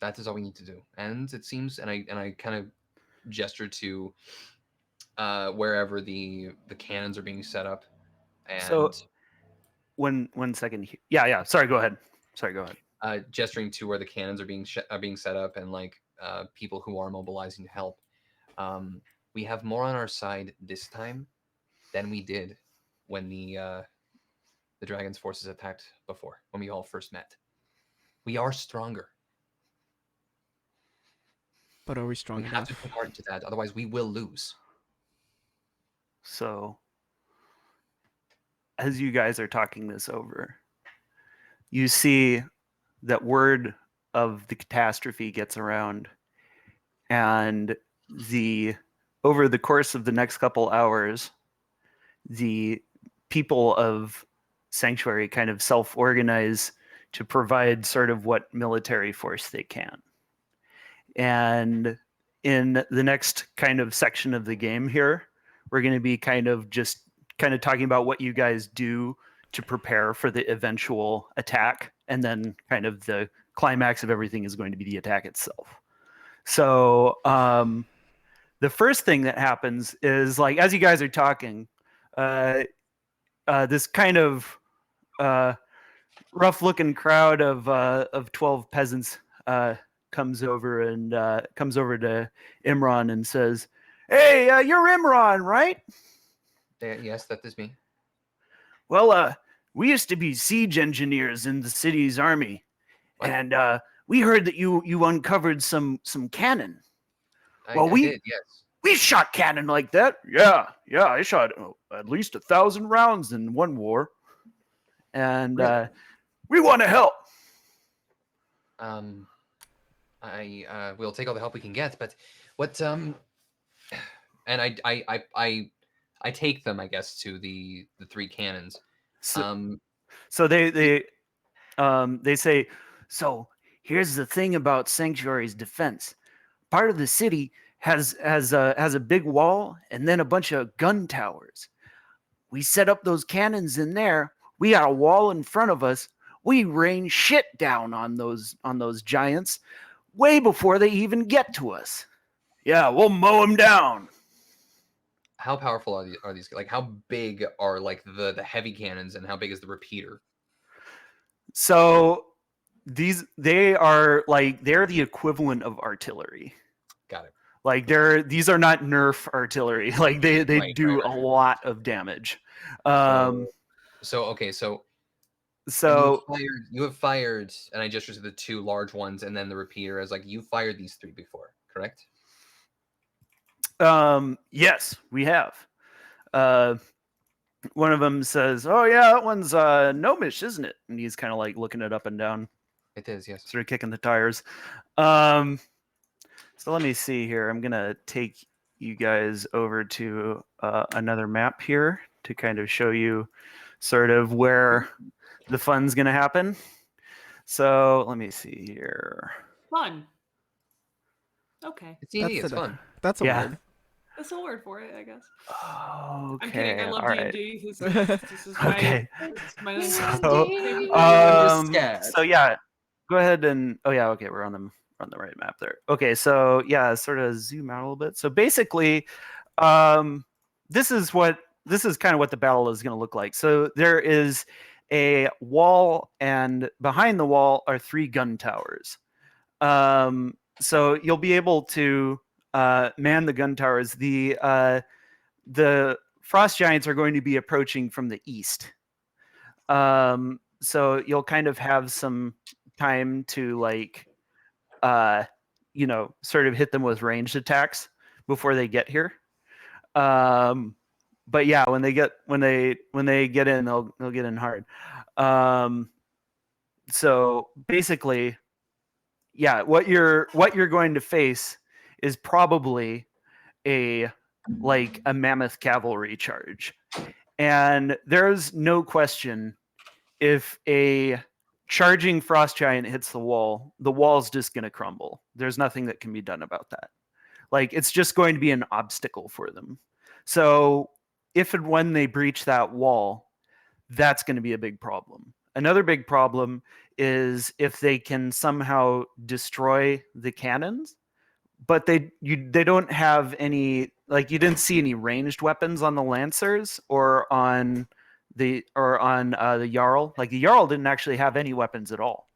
That is all we need to do. And it seems, and I kind of gesture to wherever the cannons are being set up. And So, one second. Yeah. Sorry, go ahead. Gesturing to where the cannons are being set up, and like people who are mobilizing to help. We have more on our side this time than we did when the Dragon's forces attacked before, when we all first met. We are stronger. But are we strong We enough? have to put heart into that, otherwise we will lose. So, as you guys are talking this over, you see that word of the catastrophe gets around, and over the course of the next couple hours, the people of Sanctuary kind of self-organize to provide sort of what military force they can. And in the next kind of section of the game here, we're going to be kind of talking about what you guys do to prepare for the eventual attack. And then kind of the climax of everything is going to be the attack itself. So the first thing that happens is, like, as you guys are talking, this kind of rough-looking crowd of 12 peasants comes over to Imran and says, "Hey, you're Imran, right?" Yes, that is me. Well, we used to be siege engineers in the city's army, What? and we heard that you uncovered some cannon. I did, yes. We shot cannon like that. Yeah, I shot at least 1,000 rounds in one war, and Really? we want to help. I will take all the help we can get, but what and I take them, I guess, to the three cannons. So they say, so here's the thing about Sanctuary's defense. Part of the city has a big wall and then a bunch of gun towers. We set up those cannons in there. We got a wall in front of us. We rain shit down on those giants way before they even get to us. Yeah, we'll mow them down. How powerful are these? Like, how big are like the heavy cannons, and how big is the repeater? So they are like they're the equivalent of artillery. Got it. Like these are not Nerf artillery. Like they do a lot of damage. So you have fired, and I just received the 2 large ones, and then the repeater as like you fired these 3 before, correct? Yes, we have. One of them says, "Oh yeah, that one's gnomish, isn't it?" And he's kind of like looking it up and down. It is, yes. Sort of kicking the tires. So let me see here. I'm gonna take you guys over to another map here to kind of show you sort of where the fun's gonna happen. So let me see here. Fun. Okay. It's easy. It's fun. That's a word. That's a word for it, I guess. Okay. I'm kidding. I love right. D&D. This is my, Okay. my So yeah, go ahead and okay, we're on the right map there. Okay, so yeah, sort of zoom out a little bit. So basically, this is kind of what the battle is going to look like. So there is a wall, and behind the wall are 3 gun towers. So you'll be able to man the gun towers. The frost giants are going to be approaching from the east. So you'll kind of have some time to like sort of hit them with ranged attacks before they get here. But yeah, when they get in, they'll get in hard. So basically, yeah, what you're going to face is probably a mammoth cavalry charge. And there's no question, if a charging frost giant hits the wall's just going to crumble. There's nothing that can be done about that. Like, it's just going to be an obstacle for them. So if and when they breach that wall, that's going to be a big problem. Another big problem is if they can somehow destroy the cannons, but they don't have any, like, you didn't see any ranged weapons on the lancers or on the Jarl. Like, the Jarl didn't actually have any weapons at all.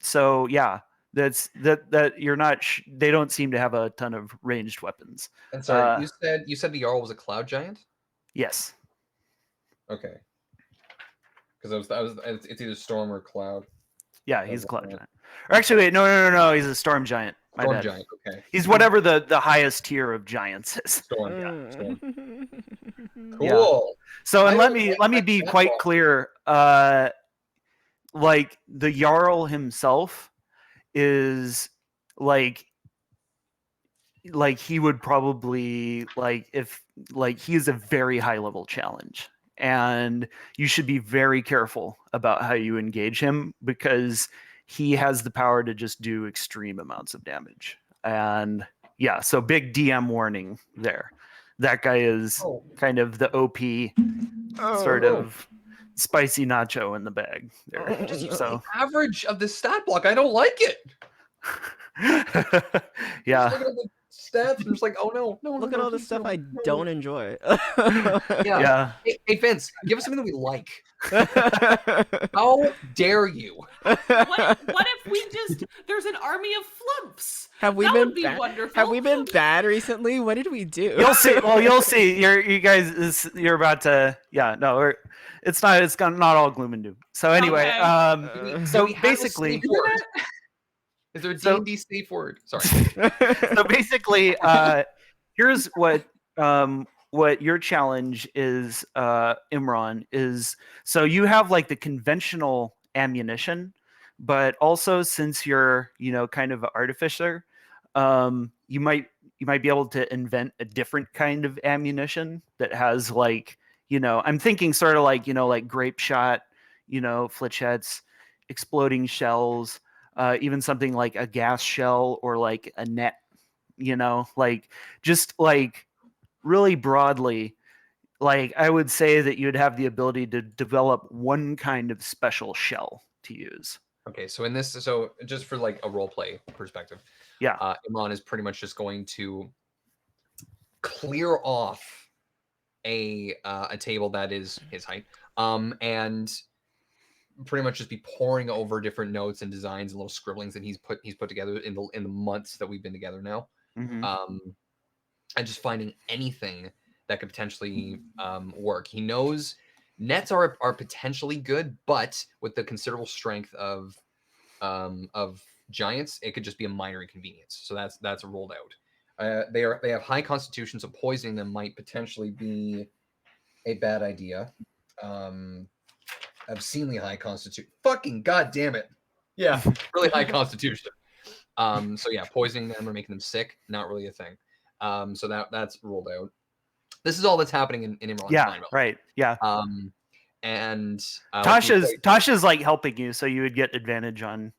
So yeah, that you're not. They don't seem to have a ton of ranged weapons. And sorry, you said the Jarl was a cloud giant. Yes. Okay. Because it's either storm or cloud. Yeah, he's a cloud giant. Or actually, wait, no, he's a storm giant. Storm giant. Okay. He's whatever the highest tier of giants is. Storm. Yeah. Storm. Cool. Yeah. So, and let me be quite clear. Like, the Jarl himself is like he would probably he's a very high level challenge, and you should be very careful about how you engage him, because he has the power to just do extreme amounts of damage. And yeah, so big DM warning there. That guy is kind of the OP sort of spicy nacho in the bag there. So the average of the stat block, I don't like it. Yeah. Just looking at the stats, I'm just like, oh no. Look at all the stuff I don't enjoy. Yeah. Hey, Vince, give us something that we like. How dare you? What if we just, there's an army of flumps? Have we That been would be bad? wonderful. Have we been bad recently? What did we do? You'll see. Well, you'll see. You guys, you're about to. Yeah, no, it's not all gloom and doom. So anyway, Okay. so basically, is there a D&D safe word? Sorry. So basically, here's what your challenge is, Imran, is, so you have like the conventional ammunition, but also, since you're, kind of an artificer, you might be able to invent a different kind of ammunition that has, like, I'm thinking sort of like, like grape shot, flechettes, exploding shells, even something like a gas shell or like a net, like, just like really broadly. Like, I would say that you'd have the ability to develop one kind of special shell to use. Okay, so in this, so just for like a role play perspective, Yeah. Imran is pretty much just going to clear off a table that is his height, and pretty much just be pouring over different notes and designs and little scribblings that he's put together in the months that we've been together now, and just finding anything that could potentially work. He knows nets are potentially good, but with the considerable strength of giants, it could just be a minor inconvenience. So that's ruled out. They have high constitution, so poisoning them might potentially be a bad idea. Obscenely high constitution. Fucking goddamn it! Yeah, really high constitution. So yeah, poisoning them or making them sick, not really a thing. So that's ruled out. This is all that's happening in Imran's mind. Right. Yeah. And Tasha's like helping you, so you would get advantage on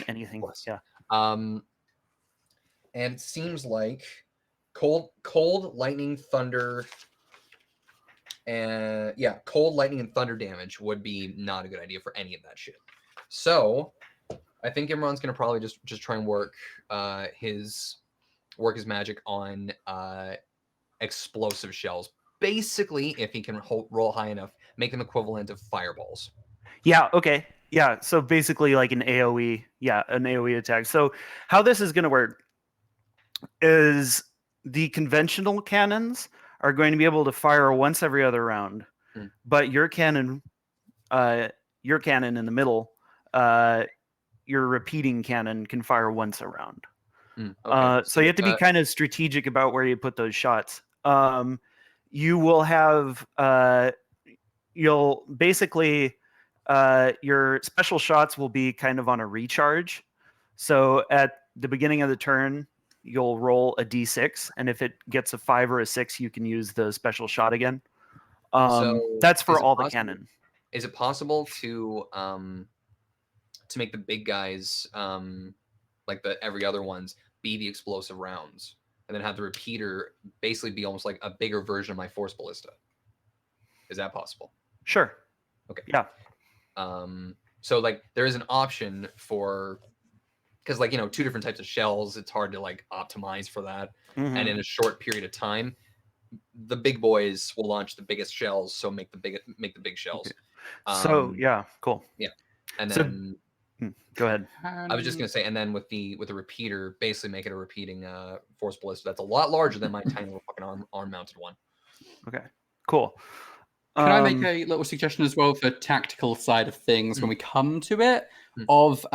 anything. Yeah. And it seems like cold, lightning, thunder, and cold, lightning, and thunder damage would be not a good idea for any of that shit. So I think Imran's gonna probably just try and work his magic on explosive shells. Basically, if he can roll high enough, make them equivalent of fireballs. Yeah. Okay. Yeah. So basically, like an AOE. Yeah, an AOE attack. So how this is going to work is the conventional cannons are going to be able to fire once every other round, but your cannon in the middle, your repeating cannon can fire once a round. Okay. So you have to be kind of strategic about where you put those shots. You will have you'll basically your special shots will be kind of on a recharge. So at the beginning of the turn, you'll roll a d6, and if it gets a 5 or a 6, you can use the special shot again. So that's for all the cannon. Is it possible to make the big guys like the every other ones be the explosive rounds, and then have the repeater basically be almost like a bigger version of my force ballista? Is that possible? Sure. Okay. Yeah. So like there is an option for, because like, two different types of shells, it's hard to like optimize for that. And in a short period of time, the big boys will launch the biggest shells, so make the big shells. Okay. So yeah, cool. Yeah. And then go ahead. I was just gonna say, and then with the repeater, basically make it a repeating force ballista that's a lot larger than my tiny little fucking arm mounted one. Okay. Cool. Can I make a little suggestion as well for tactical side of things when we come to it, of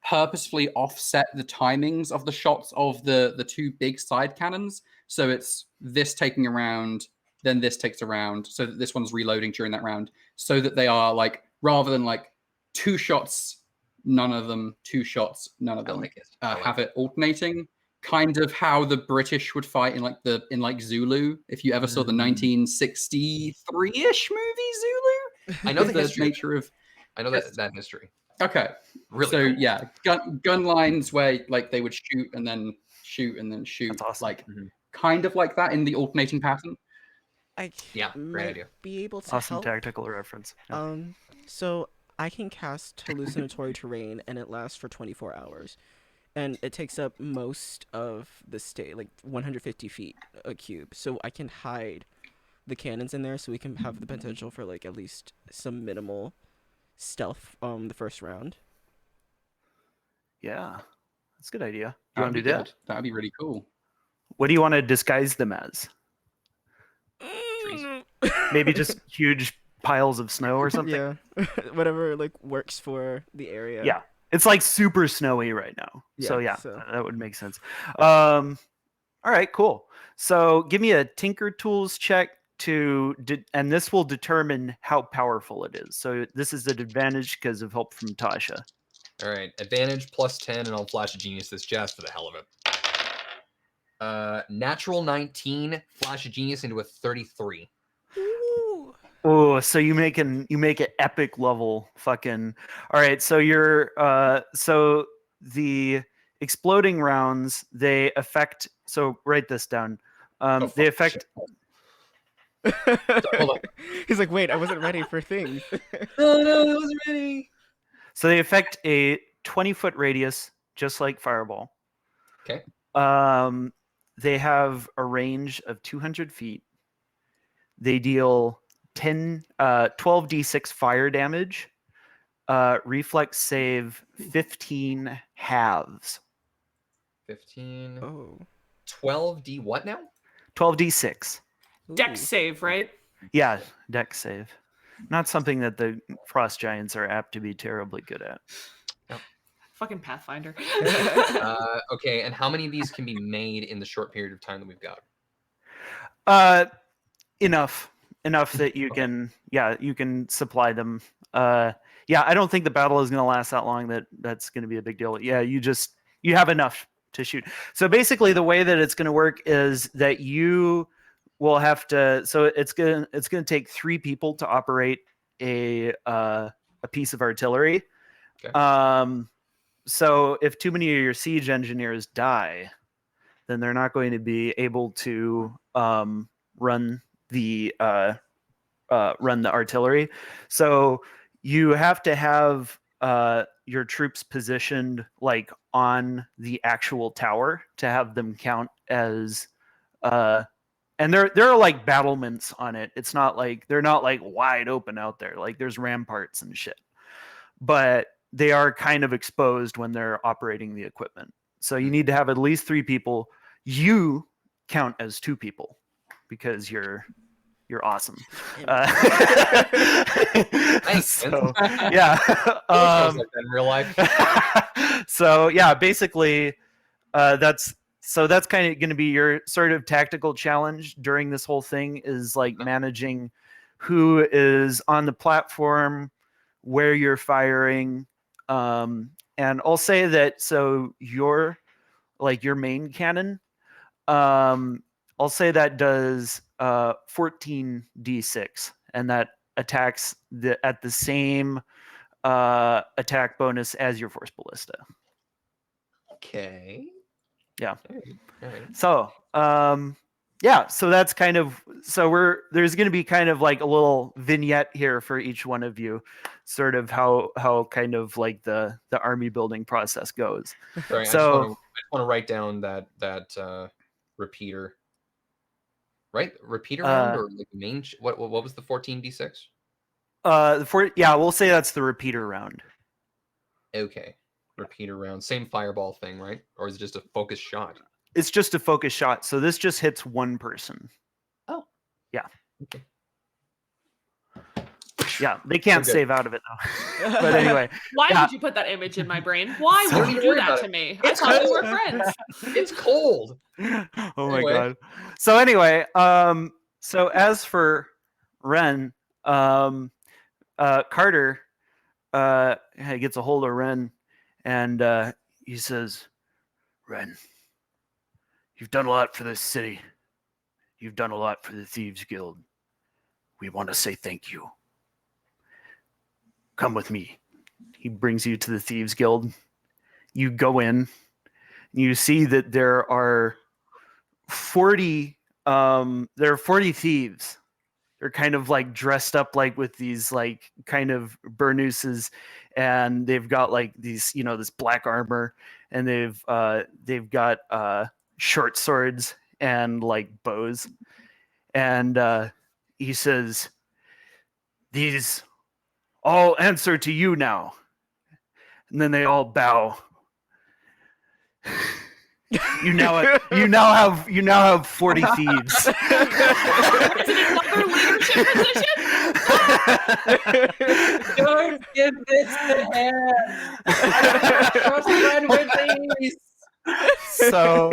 purposefully offset the timings of the shots of the two big side cannons? So it's this taking a round, then this takes a round, so that this one's reloading during that round, so that they are like, rather than like 2 shots, none of them, 2 shots, none of them, have it alternating. Kind of how the British would fight in like Zulu. If you ever saw the 1963-ish movie Zulu, I know the history. nature of. I know that history. Okay, really. So cool. Yeah, gun lines where like they would shoot and then shoot and then shoot. That's awesome. Like kind of like that in the alternating pattern. Great idea. Be able to Awesome help. tactical reference. Yeah. So I can cast hallucinatory terrain, and it lasts for 24 hours. And it takes up most of the state, like 150 feet a cube. So I can hide the cannons in there, so we can have the potential for like at least some minimal stealth the first round. Yeah, that's a good idea. You want to do that? That'd be really cool. What do you want to disguise them as? Trees. Maybe just huge piles of snow or something? Yeah, whatever like works for the area. Yeah. It's like super snowy right now. Yeah, so that would make sense. All right, cool. So give me a Tinker Tools check and this will determine how powerful it is. So this is an advantage because of help from Tasha. All right, advantage +10, and I'll flash a genius this just for the hell of it. Natural 19, flash a genius into a 33. Oh, so you make an epic level fucking. All right, so you're so the exploding rounds, they affect, so write this down. They affect. Hold on. He's like, wait, I wasn't ready for things. No, I wasn't ready. So they affect a 20-foot radius, just like Fireball. Okay. They have a range of 200 feet. They deal 12d6 fire damage. Reflex save 15 halves. 15. Oh. 12d what now? 12d6. Dex Ooh. save, right? Yeah, dex save. Not something that the frost giants are apt to be terribly good at. Fucking Pathfinder. Okay, and how many of these can be made in the short period of time that we've got? Enough that you can you can supply them. I don't think the battle is going to last that long. That's going to be a big deal. Yeah, you have enough to shoot. So basically the way that it's going to work is that you will have to, so it's going to take 3 people to operate a piece of artillery. Okay. So if too many of your siege engineers die, then they're not going to be able to run the artillery. So you have to have your troops positioned like on the actual tower to have them count as and there are like battlements on it. It's not like they're not like wide open out there. Like there's ramparts and shit. But they are kind of exposed when they're operating the equipment. So you need to have at least 3 people. You count as 2 people because you're awesome. Thanks, So, Vince. yeah. Sounds like that in real life. So yeah, basically, that's kind of going to be your sort of tactical challenge during this whole thing is like managing who is on the platform, where you're firing, and I'll say that so your main cannon, I'll say that does 14d6, and that attacks at the same attack bonus as your force ballista. Okay. Yeah. All right. So, so that's kind of there's going to be kind of like a little vignette here for each one of you, sort of how kind of like the army building process goes. Sorry, So I just want to write down that repeater. Right? Repeater round or like main what was the 14d6? We'll say that's the repeater round. Okay. Repeater round. Same fireball thing, right? Or is it just a focus shot? It's just a focus shot. So this just hits one person. Oh. Yeah. Okay. Yeah, they can't save out of it though. But anyway. Why would you put that image in my brain? Why would you do that to me? I thought we were friends. It's cold. Oh my god. So anyway, so as for Ren, Carter gets a hold of Ren and he says, Ren, you've done a lot for this city. You've done a lot for the Thieves Guild. We want to say thank you. Come with me. He brings you to the Thieves Guild. You go in. You see that there are 40 thieves. They're kind of like dressed up like with these like kind of burnouses, and they've got like these, this black armor, and they've got short swords and like bows. And he says, these all answer to you now. And then they all bow. You now have 40 thieves. Is it another leadership position? Don't give this to him. Trust Ren with these. So,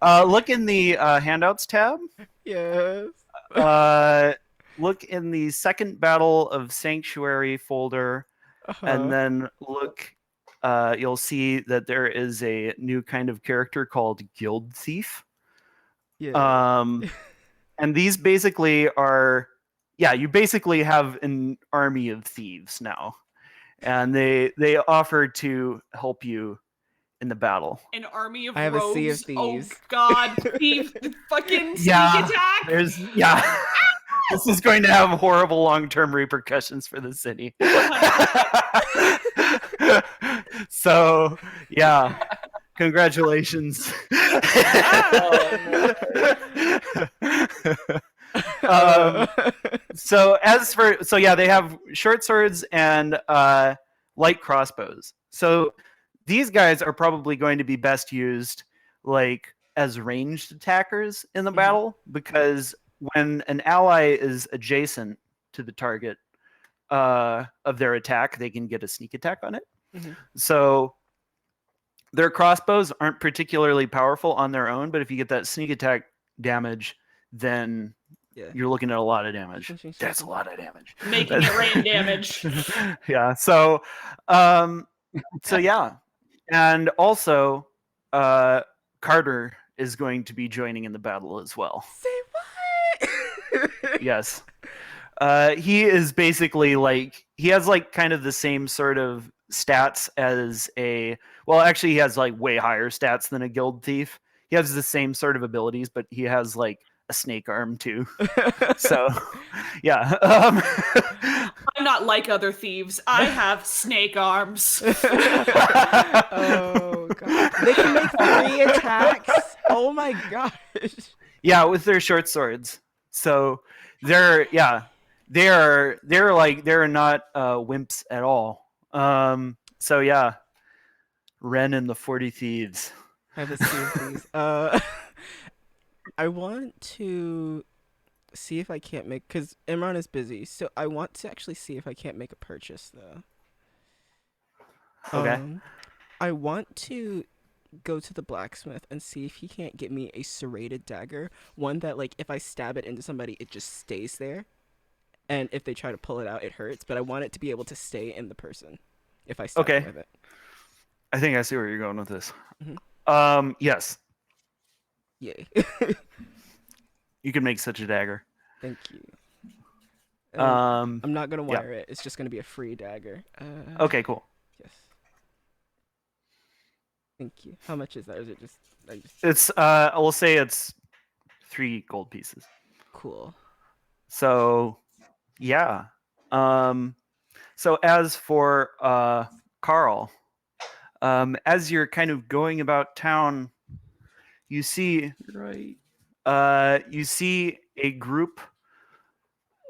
look in the handouts tab. Yes. Look in the second Battle of Sanctuary folder, and then look. You'll see that there is a new kind of character called Guild Thief. Yeah. And these basically are, you basically have an army of thieves now, and they offer to help you in the battle. An army of I have a rogues. sea of thieves. Oh god, thief fucking sneak attack. This is going to have horrible long-term repercussions for the city. So yeah, congratulations. um, so yeah, they have short swords and light crossbows. So these guys are probably going to be best used like as ranged attackers in the battle, because when an ally is adjacent to the target of their attack, they can get a sneak attack on it. So their crossbows aren't particularly powerful on their own, but if you get that sneak attack damage, then you're looking at a lot of damage. That's a lot of damage. Making it rain damage. Yeah. So, yeah, and also, Carter is going to be joining in the battle as well. Say what? Yes. He is basically like, he has like kind of the same sort of stats as actually he has like way higher stats than a guild thief. He has the same sort of abilities, but he has like a snake arm too. So yeah. I'm not like other thieves. I have snake arms. Oh god. They can make 3 attacks. Oh my gosh. Yeah, with their short swords. So they're not wimps at all. So yeah, Ren and the 40 Thieves. I have to see these. I want to see if I can't make, because Imran is busy, so I want to actually see if I can't make a purchase though. Okay. I want to go to the blacksmith and see if he can't get me a serrated dagger, one that like if I stab it into somebody, it just stays there. And if they try to pull it out, it hurts. But I want it to be able to stay in the person if I stab them with it. I think I see where you're going with this. Yes. Yay. You can make such a dagger. Thank you. I'm not going to wire it. It's just going to be a free dagger. Okay, cool. Yes. Thank you. How much is that? Is it just... It's, I will say it's 3 gold pieces. Cool. So... yeah. So as for Carl, as you're kind of going about town, you see a group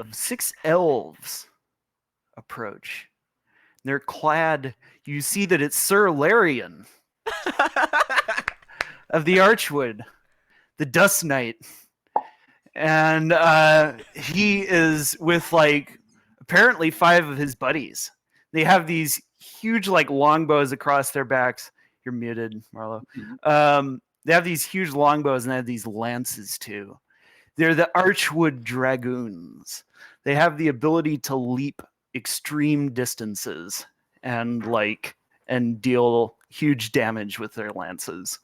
of 6 elves approach. They're clad. You see that it's Sir Larian of the Archwood, the Dust Knight. And he is with like apparently 5 of his buddies. They have these huge like longbows across their backs. You're muted, Marlo. They have these huge longbows and they have these lances too. They're the Archwood Dragoons. They have the ability to leap extreme distances and deal huge damage with their lances.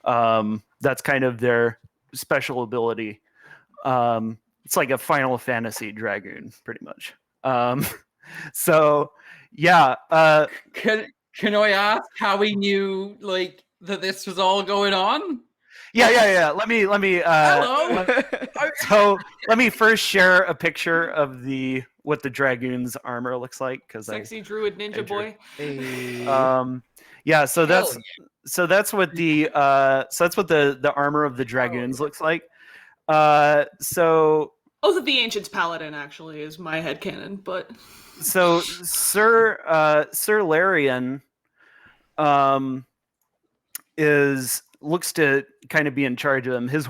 That's kind of their special ability. It's like a Final Fantasy Dragoon, pretty much. So yeah. Can I ask how we knew like that this was all going on? Yeah. Let me. Hello. So let me first share a picture of what the Dragoon's armor looks like, because Sexy druid ninja boy. Yeah. So that's what the armor of the Dragoons looks like. So Oath of the Ancients Paladin actually is my headcanon, but so Sir Larian looks to kind of be in charge of them. His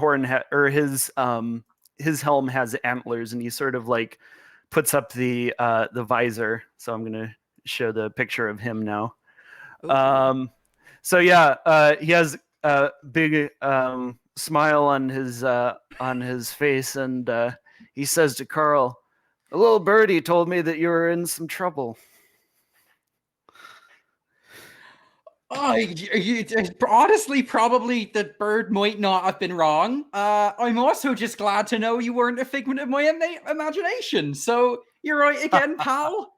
his helm has antlers, and he sort of like puts up the visor. So I'm gonna show the picture of him now. Okay. So yeah, he has a big smile on his face, and he says to Carl, "A little birdie told me that you were in some trouble." Honestly, probably the bird might not have been wrong. I'm also just glad to know you weren't a figment of my imagination. So you're right again, pal.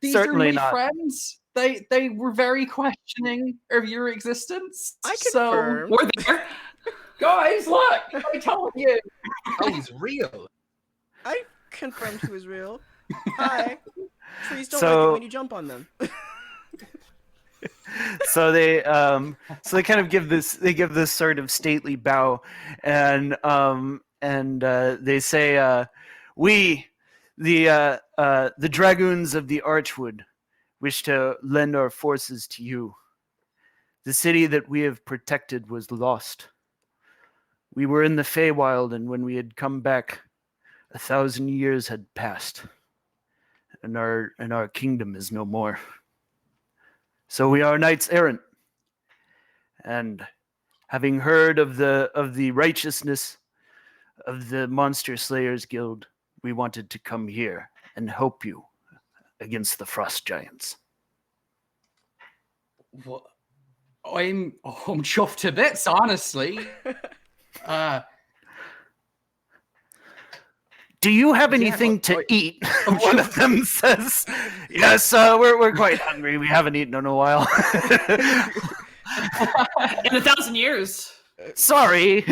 These Certainly are my not. friends. They were very questioning of your existence. I so confirm. we're there. guys, look, I told you. Oh, he's real. I confirmed he was real. Hi. Trees don't So- like it when you jump on them. So they kind of give this sort of stately bow, and they say, we, the dragoons of the Archwood, wish to lend our forces to you. The city that we have protected was lost. We were in the Feywild, and when we had come back, 1,000 years had passed, and our kingdom is no more. So we are knights errant, and having heard of the righteousness of the Monster Slayers Guild, we wanted to come here and help you against the frost giants. What? I'm chuffed to bits, honestly. Do you have anything Yeah, to eat? One of them says, yes, we're quite hungry. We haven't eaten in a while. In 1,000 years. Sorry.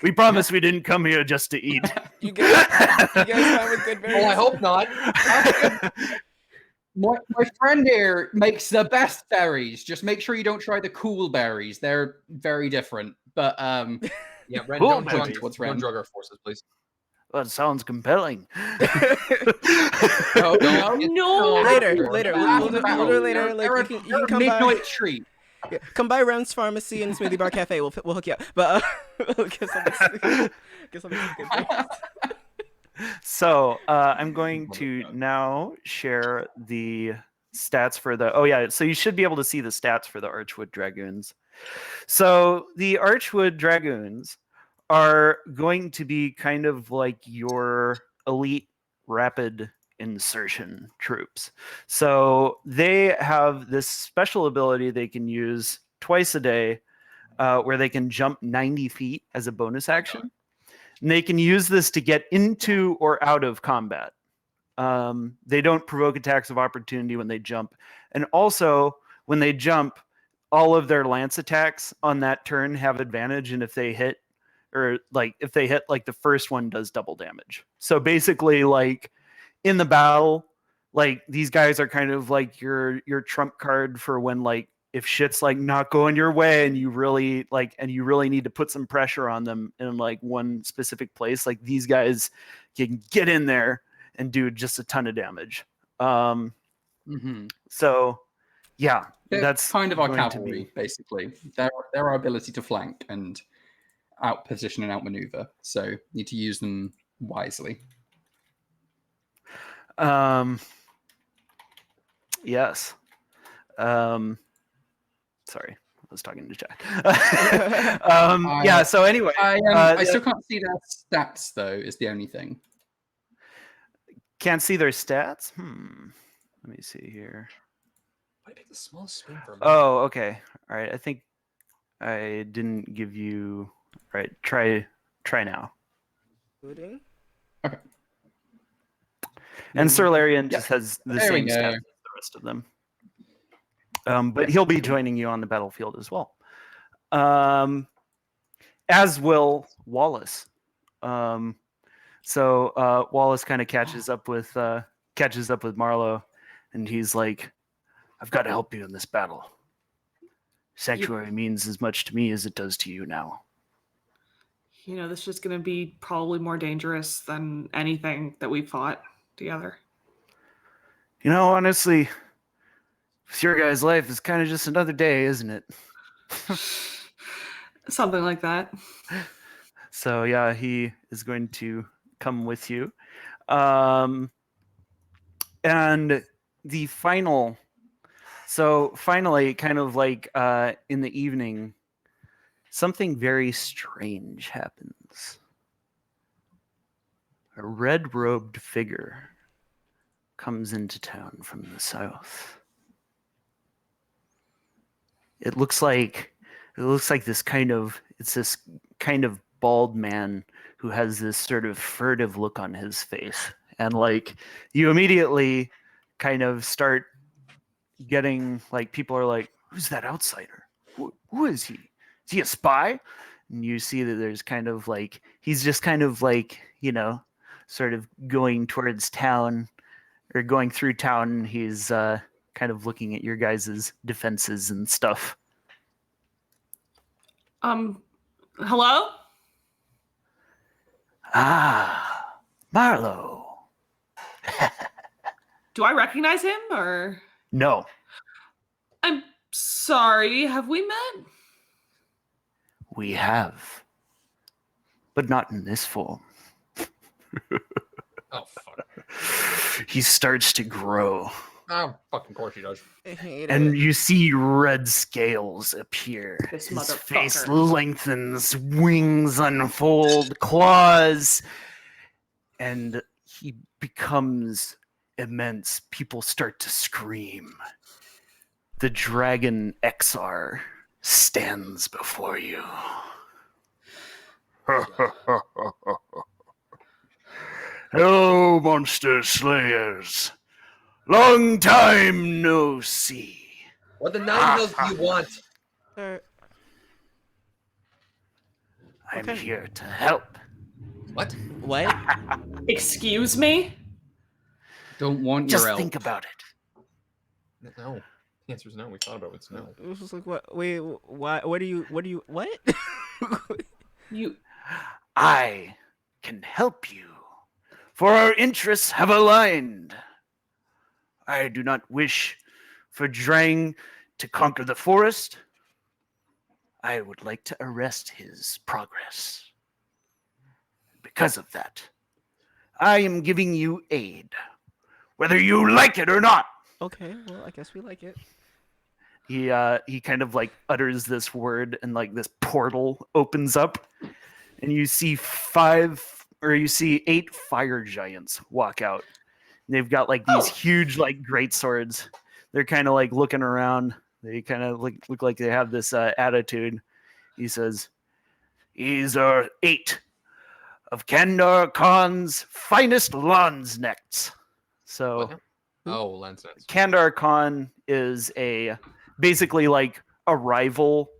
We promised we didn't come here just to eat. You guys have a good berries? Oh, I hope not. My friend here makes the best berries. Just make sure you don't try the cool berries. They're very different. But Yeah, Ren, Cool, don't buddy. What's don't Ren? drug our forces, please. Well, it sounds compelling. Oh, No. Later. We'll do it later. They're Like, you can come by. midnight treat. Yeah, come by Ren's Pharmacy and Smoothie Bar Cafe. We'll hook you up. But we'll get some good berries. So I'm going to now share the stats for the. Oh yeah, so you should be able to see the stats for the Archwood Dragoons. So the Archwood Dragoons are going to be kind of like your elite rapid insertion troops. So they have this special ability they can use twice a day, where they can jump 90 feet as a bonus action. And they can use this to get into or out of combat. They don't provoke attacks of opportunity when they jump. And also, when they jump, all of their lance attacks on that turn have advantage. And if they hit, like the first one does double damage. So basically, like in the battle, like these guys are kind of like your trump card for when like if shit's like not going your way and you really need to put some pressure on them in like one specific place, like these guys can get in there and do just a ton of damage. So yeah, that's kind of our going to cavalry, be- basically. They're our ability to flank and outposition and outmaneuver. So you need to use them wisely. Yes. Sorry, I was talking to chat. Yeah. So anyway, I still can't see their stats though. Is the only thing. can't see their stats. Let me see here. Why pick the smallest swing for a minute? Oh, okay. All right. I think I didn't give you. All right. Try now. Pudding? Okay. And Sir Larian just has the There we same go. stats as the rest of them. But he'll be joining you on the battlefield as well. As will Wallace. So Wallace kind of catches up with Marlowe, and he's like, "I've got to help you in this battle. Sanctuary means as much to me as it does to you now." You know, this is going to be probably more dangerous than anything that we've fought together. You know, honestly, with your guy's life is kind of just another day, isn't it? Something like that. So yeah, he is going to come with you. And the final, so finally, kind of like in the evening, something very strange happens. A red-robed figure comes into town from the south. It looks like this kind of bald man who has this sort of furtive look on his face, and like you immediately kind of start getting like people are like, "Who's that outsider? Who is he? Is he a spy?" And you see that there's kind of like he's just kind of like, you know, sort of going towards town or going through town. He's kind of looking at your guys' defenses and stuff. Hello? Ah, Marlowe. Do I recognize him or? No, I'm sorry, have we met? we have, but not in this form. Oh fuck. He starts to grow, Oh fucking course he does. I hate and it. you see red scales appear. This His face motherfucker. lengthens, wings unfold, claws, and he becomes immense. People start to scream. The dragon XR stands before you. Hello, monster slayers. Long time no see. What the nine hills do you want? Uh, I'm Okay. here to help. What? what? Excuse me? Don't want Just your help. think about it. No. The answer is no. We thought about it. It's no. It was just like, what? Wait, why? What do you? What? You I can help you, for our interests have aligned. I do not wish for Drang to conquer the forest. I would like to arrest his progress. Because of that, I am giving you aid, whether you like it or not. Okay, well, I guess we like it. He kind of like utters this word, and like this portal opens up, and you see 8 fire giants walk out. And they've got like these huge like great swords. They're kind of like looking around. They kind of look like they have this attitude. He says, "These are 8 of Kandar Khan's finest landsnecks." So What? Oh, lens nets. Kandar Khan is basically like a rival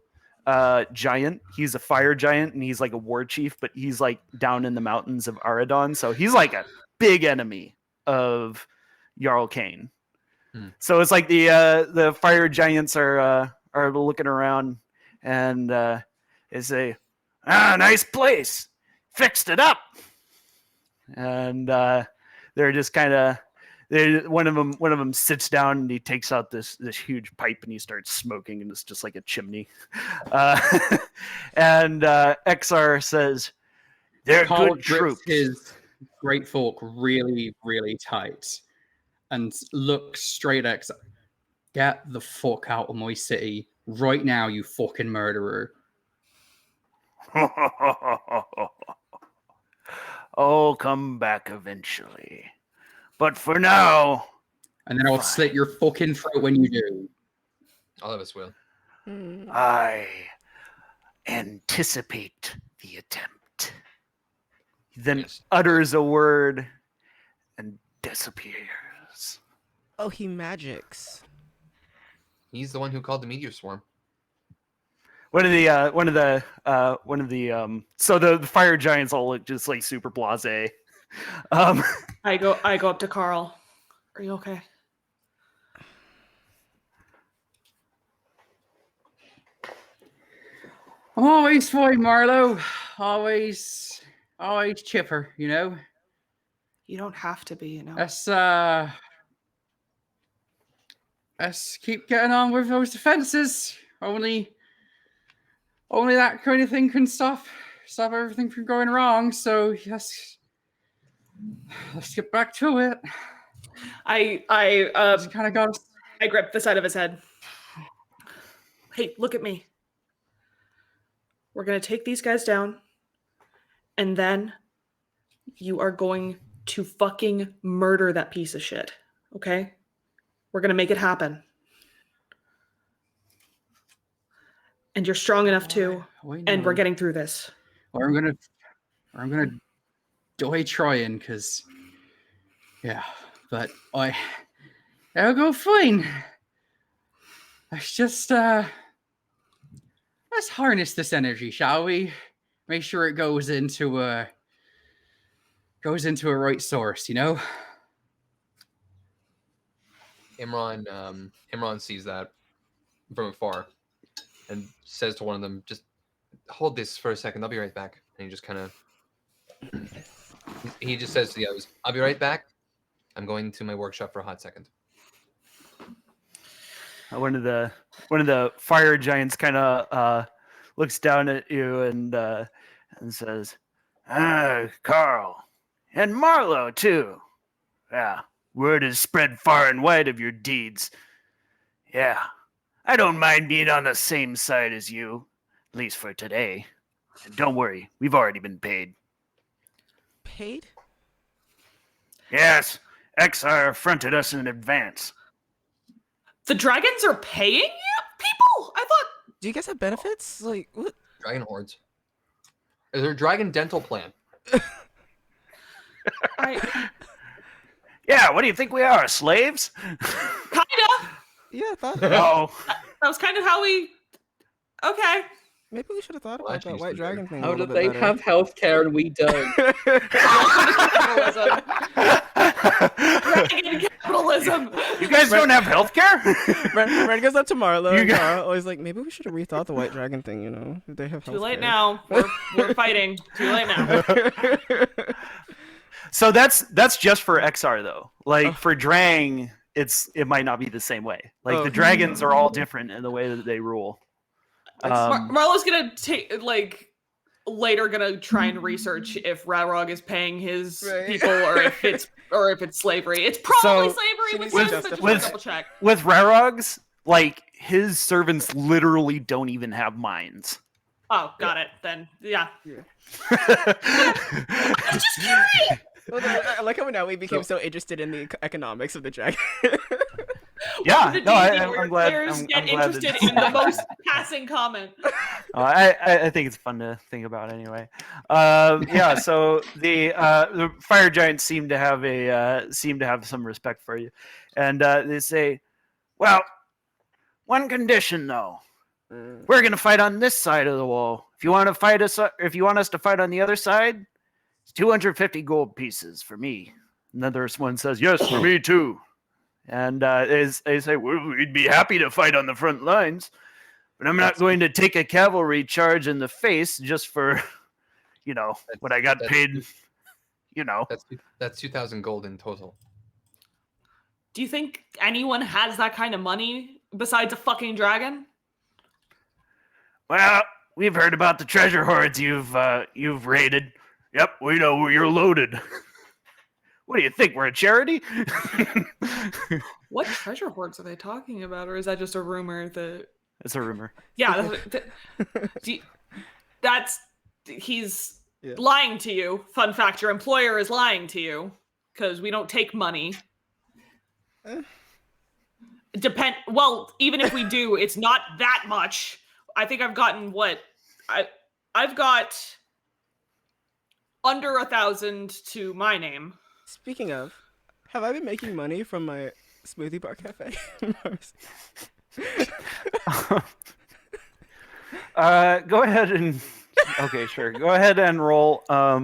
giant. He's a fire giant, and he's like a war chief, but he's like down in the mountains of Aradon. So he's like a big enemy of Jarl Kane. So it's like the fire giants are looking around, and they say, nice place, fixed it up. And they're just kind of one of them sits down, and he takes out this huge pipe, and he starts smoking, and it's just like a chimney. And XR says, "They're Carl good grips troops." his great fork really, really tight and looks straight at Xar. Get the fuck out of my city right now, you fucking murderer. I'll come back eventually, but for now, And then I'll Fine. slit your fucking throat when you do. All of us will. Hmm. I anticipate the attempt. Then Yes. utters a word and disappears. Oh, he magics. He's the one who called the meteor swarm. So the fire giants all look just like super blasé. I go up to Carl. Are you okay? I'm always fine, Marlowe. Always chipper, you know? You don't have to be, you know. Let's keep getting on with those defenses. Only that kind of thing can stop everything from going wrong. So yes, let's get back to it. I Just kind of got. I grip the side of his head. Hey, look at me. We're going to take these guys down, and then you are going to fucking murder that piece of shit, okay? We're going to make it happen. And you're strong enough to, and we're getting through this. Or I'm gonna die trying, because yeah. But I'll go fine. Let's harness this energy, shall we? Make sure it goes into a right source, you know? Imran sees that from afar and says to one of them, "Just hold this for a second. I'll be right back." And he just kind of he just says to the others, "I'll be right back. I'm going to my workshop for a hot second." One of the fire giants kind of looks down at you and says, Carl, and Marlowe too. Yeah, word is spread far and wide of your deeds. Yeah, I don't mind being on the same side as you, at least for today. And don't worry, we've already been paid. Paid? Yes, XR fronted us in advance. The dragons are paying you people? I thought. Do you guys have benefits? Like what? Dragon hordes. Is there a dragon dental plan? Yeah, what do you think we are, slaves? Kinda. Yeah, I thought No. That was kind of how we. Okay. maybe we should have thought Well, about that that white changed the dragon thing. How a little do bit they better. have healthcare and we don't? Capitalism. Dragon capitalism. You guys don't have healthcare? Ren goes up to Marlo. You And got- Carl always like, maybe we should have rethought the white dragon thing. You know, they have Too late healthcare. now. We're fighting. Too late now. So that's just for XR though. Like Oh. for Drang, it might not be the same way. Like Oh. the dragons are all different in the way that they rule. Marlo's gonna take later gonna try and research if Rarog is paying his Right. people or if it's slavery. It's probably So, slavery with she needs him, to but just justify- double check. With Rarog's, like his servants literally don't even have minds. Oh, got it. Then yeah. Well, I like how now we became so interested in the economics of the dragon. Yeah, The no, D&D I'm glad. players I'm get glad interested that- in the most passing comment. I think it's fun to think about anyway. Yeah, so the fire giants seem to have some respect for you, and they say, "Well, one condition though, we're gonna fight on this side of the wall. If you want us to fight on the other side, it's 250 gold pieces for me." Another one says, "Yes, for me too." And they say, we'd be happy to fight on the front lines, but I'm not going to take a cavalry charge in the face just for, what I got paid, That's 2,000 gold in total. Do you think anyone has that kind of money besides a fucking dragon? Well, we've heard about the treasure hoards you've raided. Yep, we know you're loaded. What do you think? We're a charity? What treasure hoards are they talking about, or is that just a rumor that? It's a rumor. Yeah, he's Yeah. lying to you. Fun fact: your employer is lying to you because we don't take money. Eh. Well, even if we do, it's not that much. I think I've gotten I've got under 1,000 to my name. Speaking of, have I been making money from my smoothie bar cafe? Go ahead and okay, sure. Go ahead and roll. I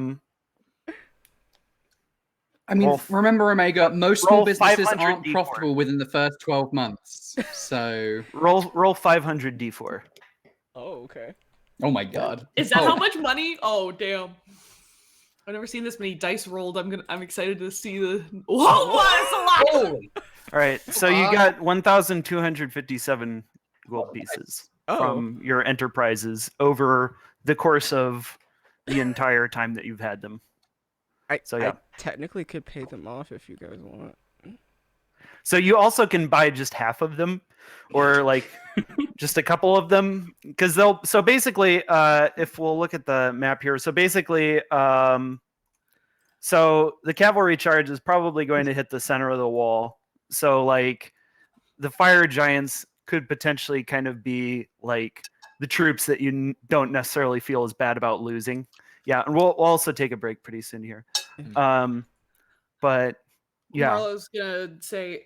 mean, Roll- remember, Omega, most roll small businesses 500 aren't D4. profitable within the first 12 months. So, Roll 500 d4. Oh, okay. oh my god. Is that Oh, how much money? Oh, damn. I've never seen this many dice rolled. I'm excited to see the. Whoa, that's a lot. Holy! All right, so you got 1,257 gold pieces Oh. from your enterprises over the course of the entire time that you've had them. I yeah. technically could pay them off if you guys want. So you also can buy just half of them, or like just a couple of them, because they'll. So basically, if we'll look at the map here, so basically, so the cavalry charge is probably going to hit the center of the wall. So like, the fire giants could potentially kind of be like the troops that you don't necessarily feel as bad about losing. Yeah, and we'll also take a break pretty soon here. But yeah. Marlo's gonna say,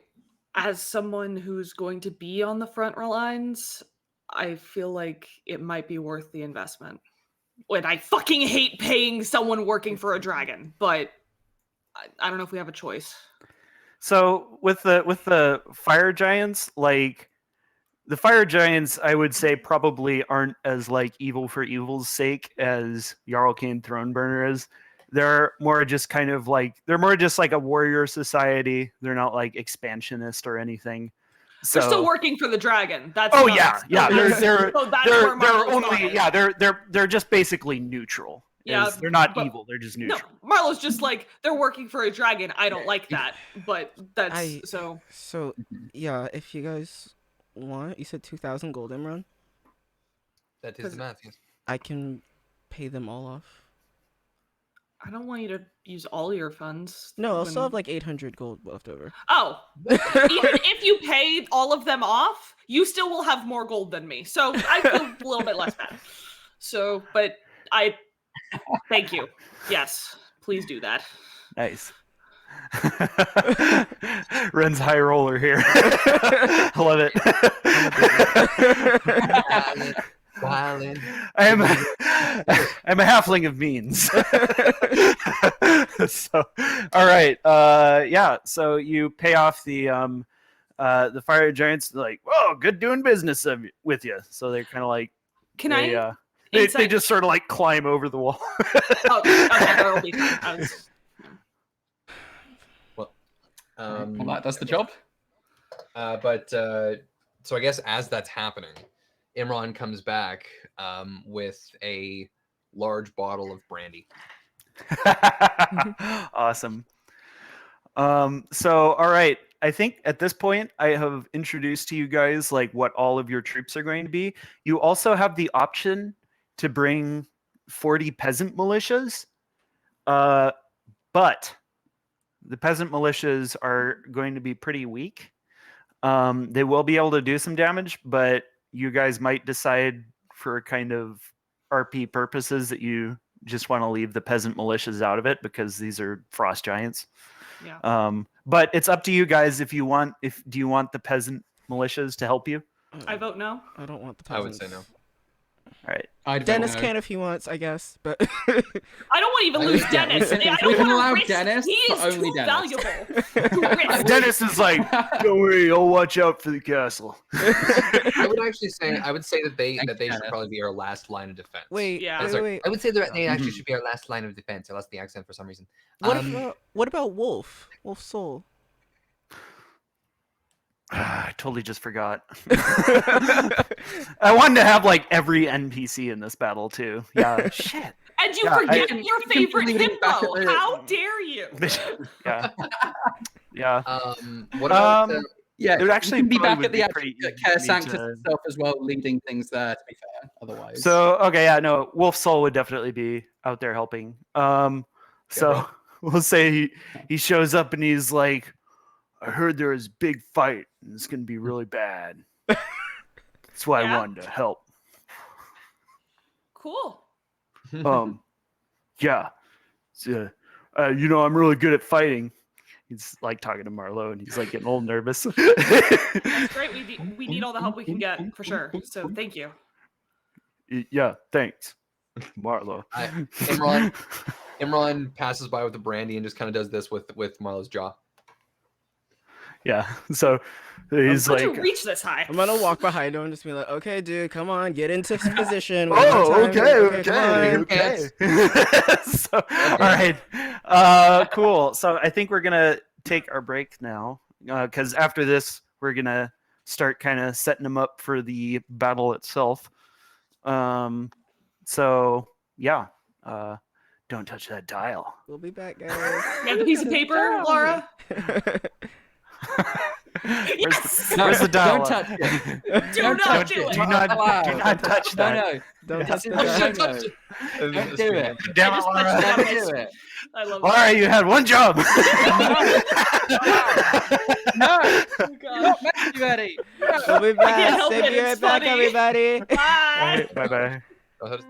as someone who's going to be on the front lines, I feel like it might be worth the investment. When I fucking hate paying someone working for a dragon, but I don't know if we have a choice. So with the fire giants, like the fire giants, I would say probably aren't as like evil for evil's sake as Jarlkane Throneburner is. They're more just kind of like they're more just like a warrior society. They're not like expansionist or anything. So, They're still working for the dragon. That's oh not- yeah. They're so that's where they're Marlowe's only got it. yeah they're just basically neutral. Yeah, They're not but- evil. They're just No, neutral. Marlowe's just like they're working for a dragon. I don't like that, but that's I- so. So yeah, if you guys want, you said 2,000 gold, Imran. That is the math. Yes. I can pay them all off. I don't want you to use all your funds. No, I'll when- still have like 800 gold left over. Oh, even if you pay all of them off, you still will have more gold than me. So I feel a little bit less bad. So, but I thank you. Yes, please do that. Nice. Ren's high roller here. I love it. Wildin'. I'm a halfling of means. So, all right. Yeah. So you pay off the fire giants. Like, whoa, good doing business with you. So they're kind of like, Can they, I? they insight- just sort of like climb over the wall. Oh, okay, that'll be fine. I was- Well, that does the job. So I guess as that's happening, Imran comes back with a large bottle of brandy. Awesome. So, all right. I think at this point, I have introduced to you guys like what all of your troops are going to be. You also have the option to bring 40 peasant militias, but the peasant militias are going to be pretty weak. They will be able to do some damage, but you guys might decide for kind of RP purposes that you just want to leave the peasant militias out of it because these are frost giants. Yeah. But it's up to you guys if you want. Do you want the peasant militias to help you? I vote no. I don't want the I would peasants. say no. All right. I'd vote Dennis no. can if he wants, I guess, but I don't want to even I lose think, yeah, Dennis. we can- I we don't can want allow to risk. Dennis, He is but only too Dennis. valuable. to risk. Dennis is like, don't worry, I'll watch out for the castle. I would actually say that they Thank you, should Dennis. probably be our last line of defense. wait, Yeah. wait, Sorry, wait. I would say that they actually Mhm. should be our last line of defense. I lost the accent for some reason. What about Wolf? Wolf Soul. I totally just forgot. I wanted to have like every NPC in this battle too. Yeah, shit. And you Yeah, forget I- your you favorite can leave it back himbo. at the- How dare you? Yeah, yeah. What about Yeah, It would actually you can be probably back would at be the actual pretty easy Care for me Sanctus to- itself as well, leading things there. To be fair, otherwise. So okay, yeah, no, Wolf Soul would definitely be out there helping. So bro. we'll say he shows up and he's like, I heard there was a big fight and it's gonna be really bad. That's why Yeah. I wanted to help. Cool. Yeah. So, I'm really good at fighting. He's like talking to Marlowe and he's like getting a little nervous. That's great. We need all the help we can get for sure. So thank you. Yeah, thanks, Marlowe. Imran passes by with the brandy and just kind of does this with Marlowe's jaw. Yeah, so he's How'd like, you reach this high? I'm gonna walk behind him and just be like, okay, dude, come on, get into position. one oh, more time. okay, come on." So, all right, cool. So I think we're gonna take our break now, because after this, we're gonna start kind of setting them up for the battle itself. So yeah, don't touch that dial. We'll be back, guys. You have the piece of paper, Laura? Where's the dial? Don't touch it. Do Don't not touch do it. it. Do not Allowed. touch No, that. no. Don't touch the No, dial. no. Don't do it. Damn I it, just Laura. touched Don't it. do it. I love All that. right, you had one job. No, Oh, you're God. not meant to, Eddie. We'll be back. help Say it, be right it's back, funny. everybody. Bye. Bye bye. Go ahead.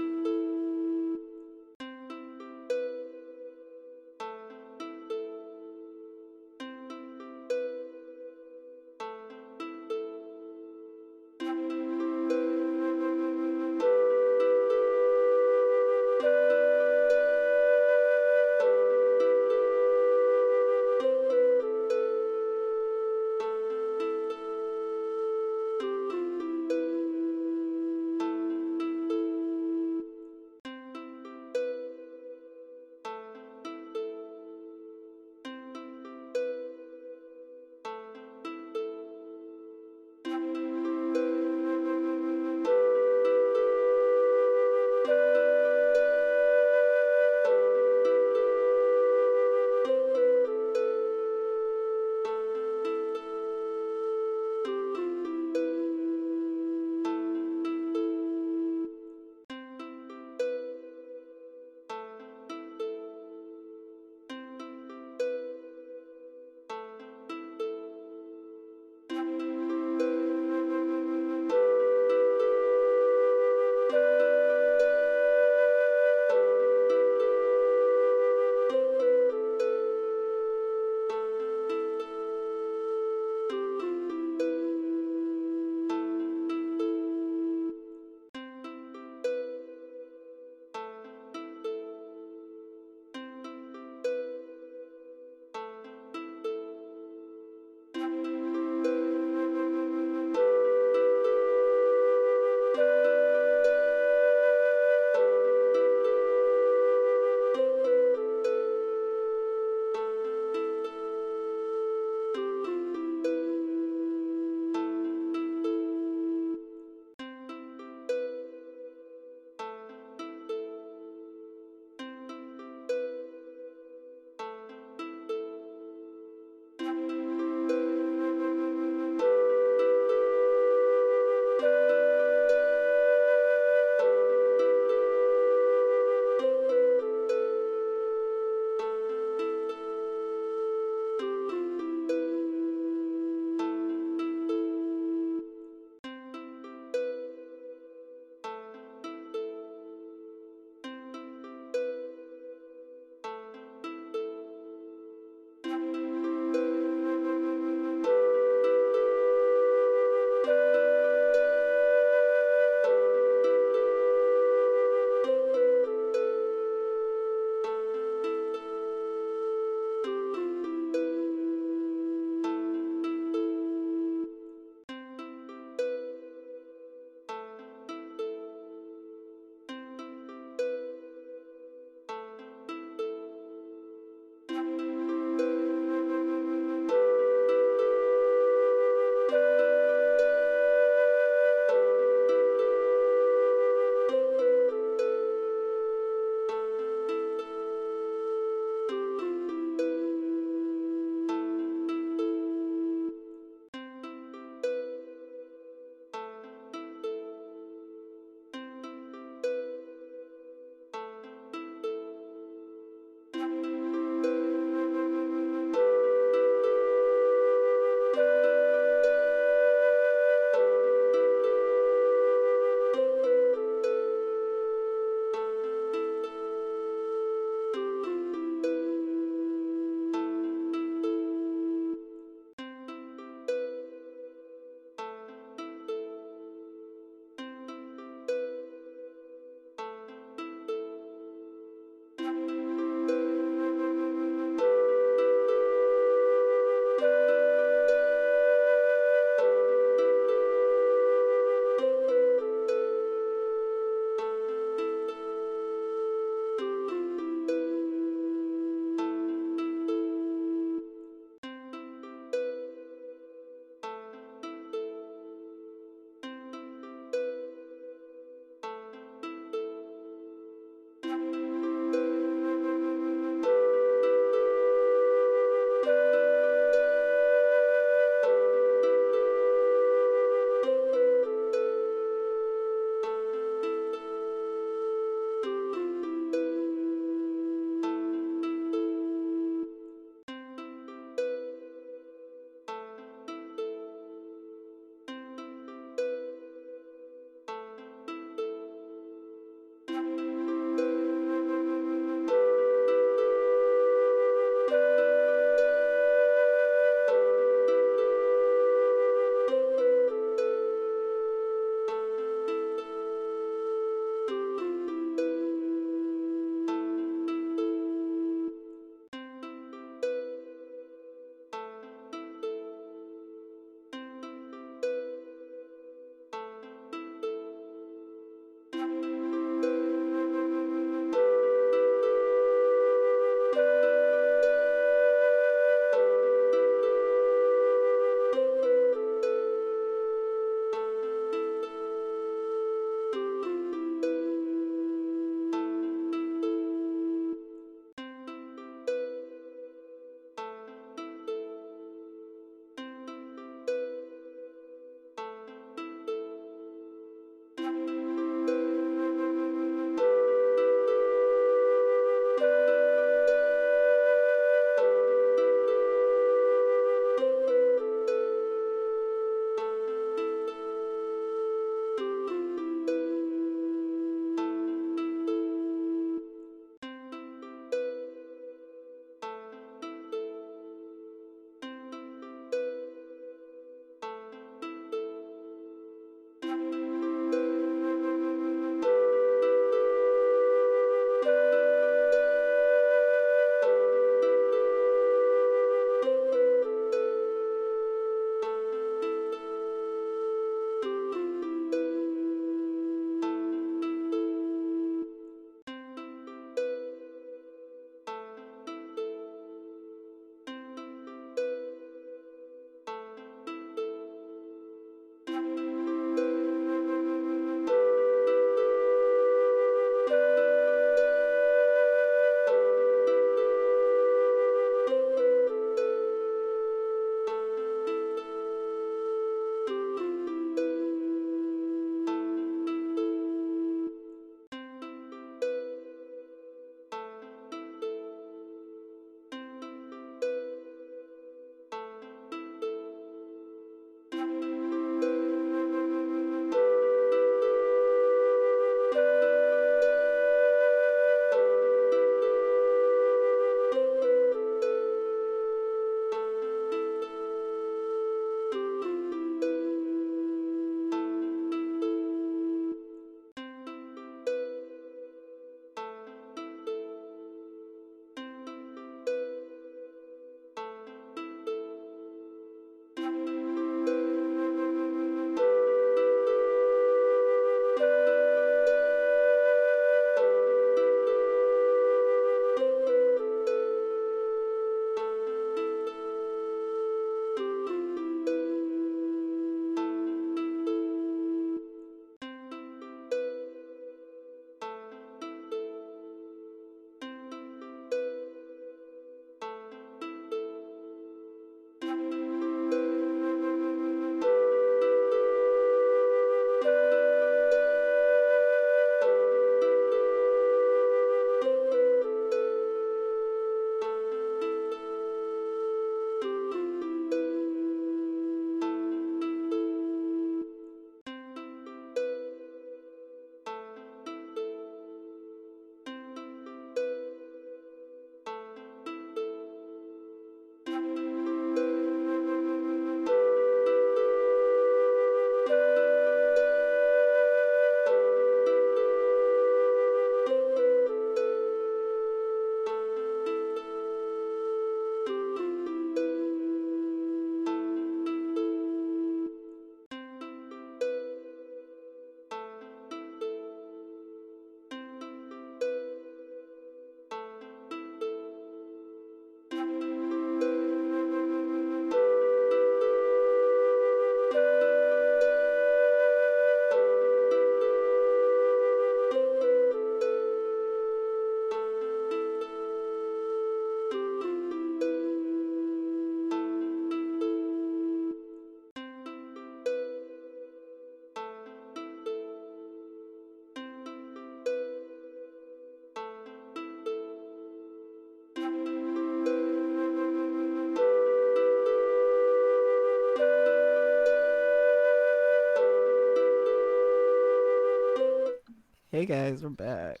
Hey guys, we're back.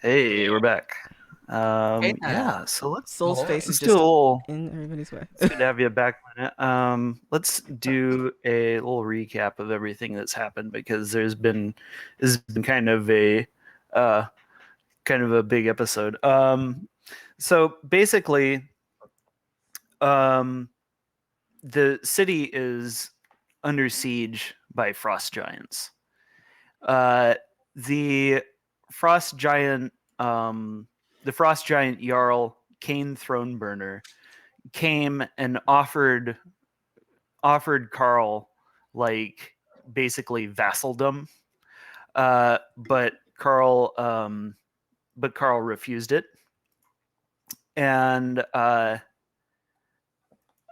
Hey, we're back. Hey, Yeah, so let's Soul's Alright. face is let's do just a little. in everybody's way. It's good to have you back, Lynette. Let's do a little recap of everything that's happened because this has been uh kind of a big episode. So basically, um, the city is under siege by frost giants. The frost giant, the frost giant Jarl Kane Throneburner came and offered Carl like basically vassaldom, but Carl refused it, and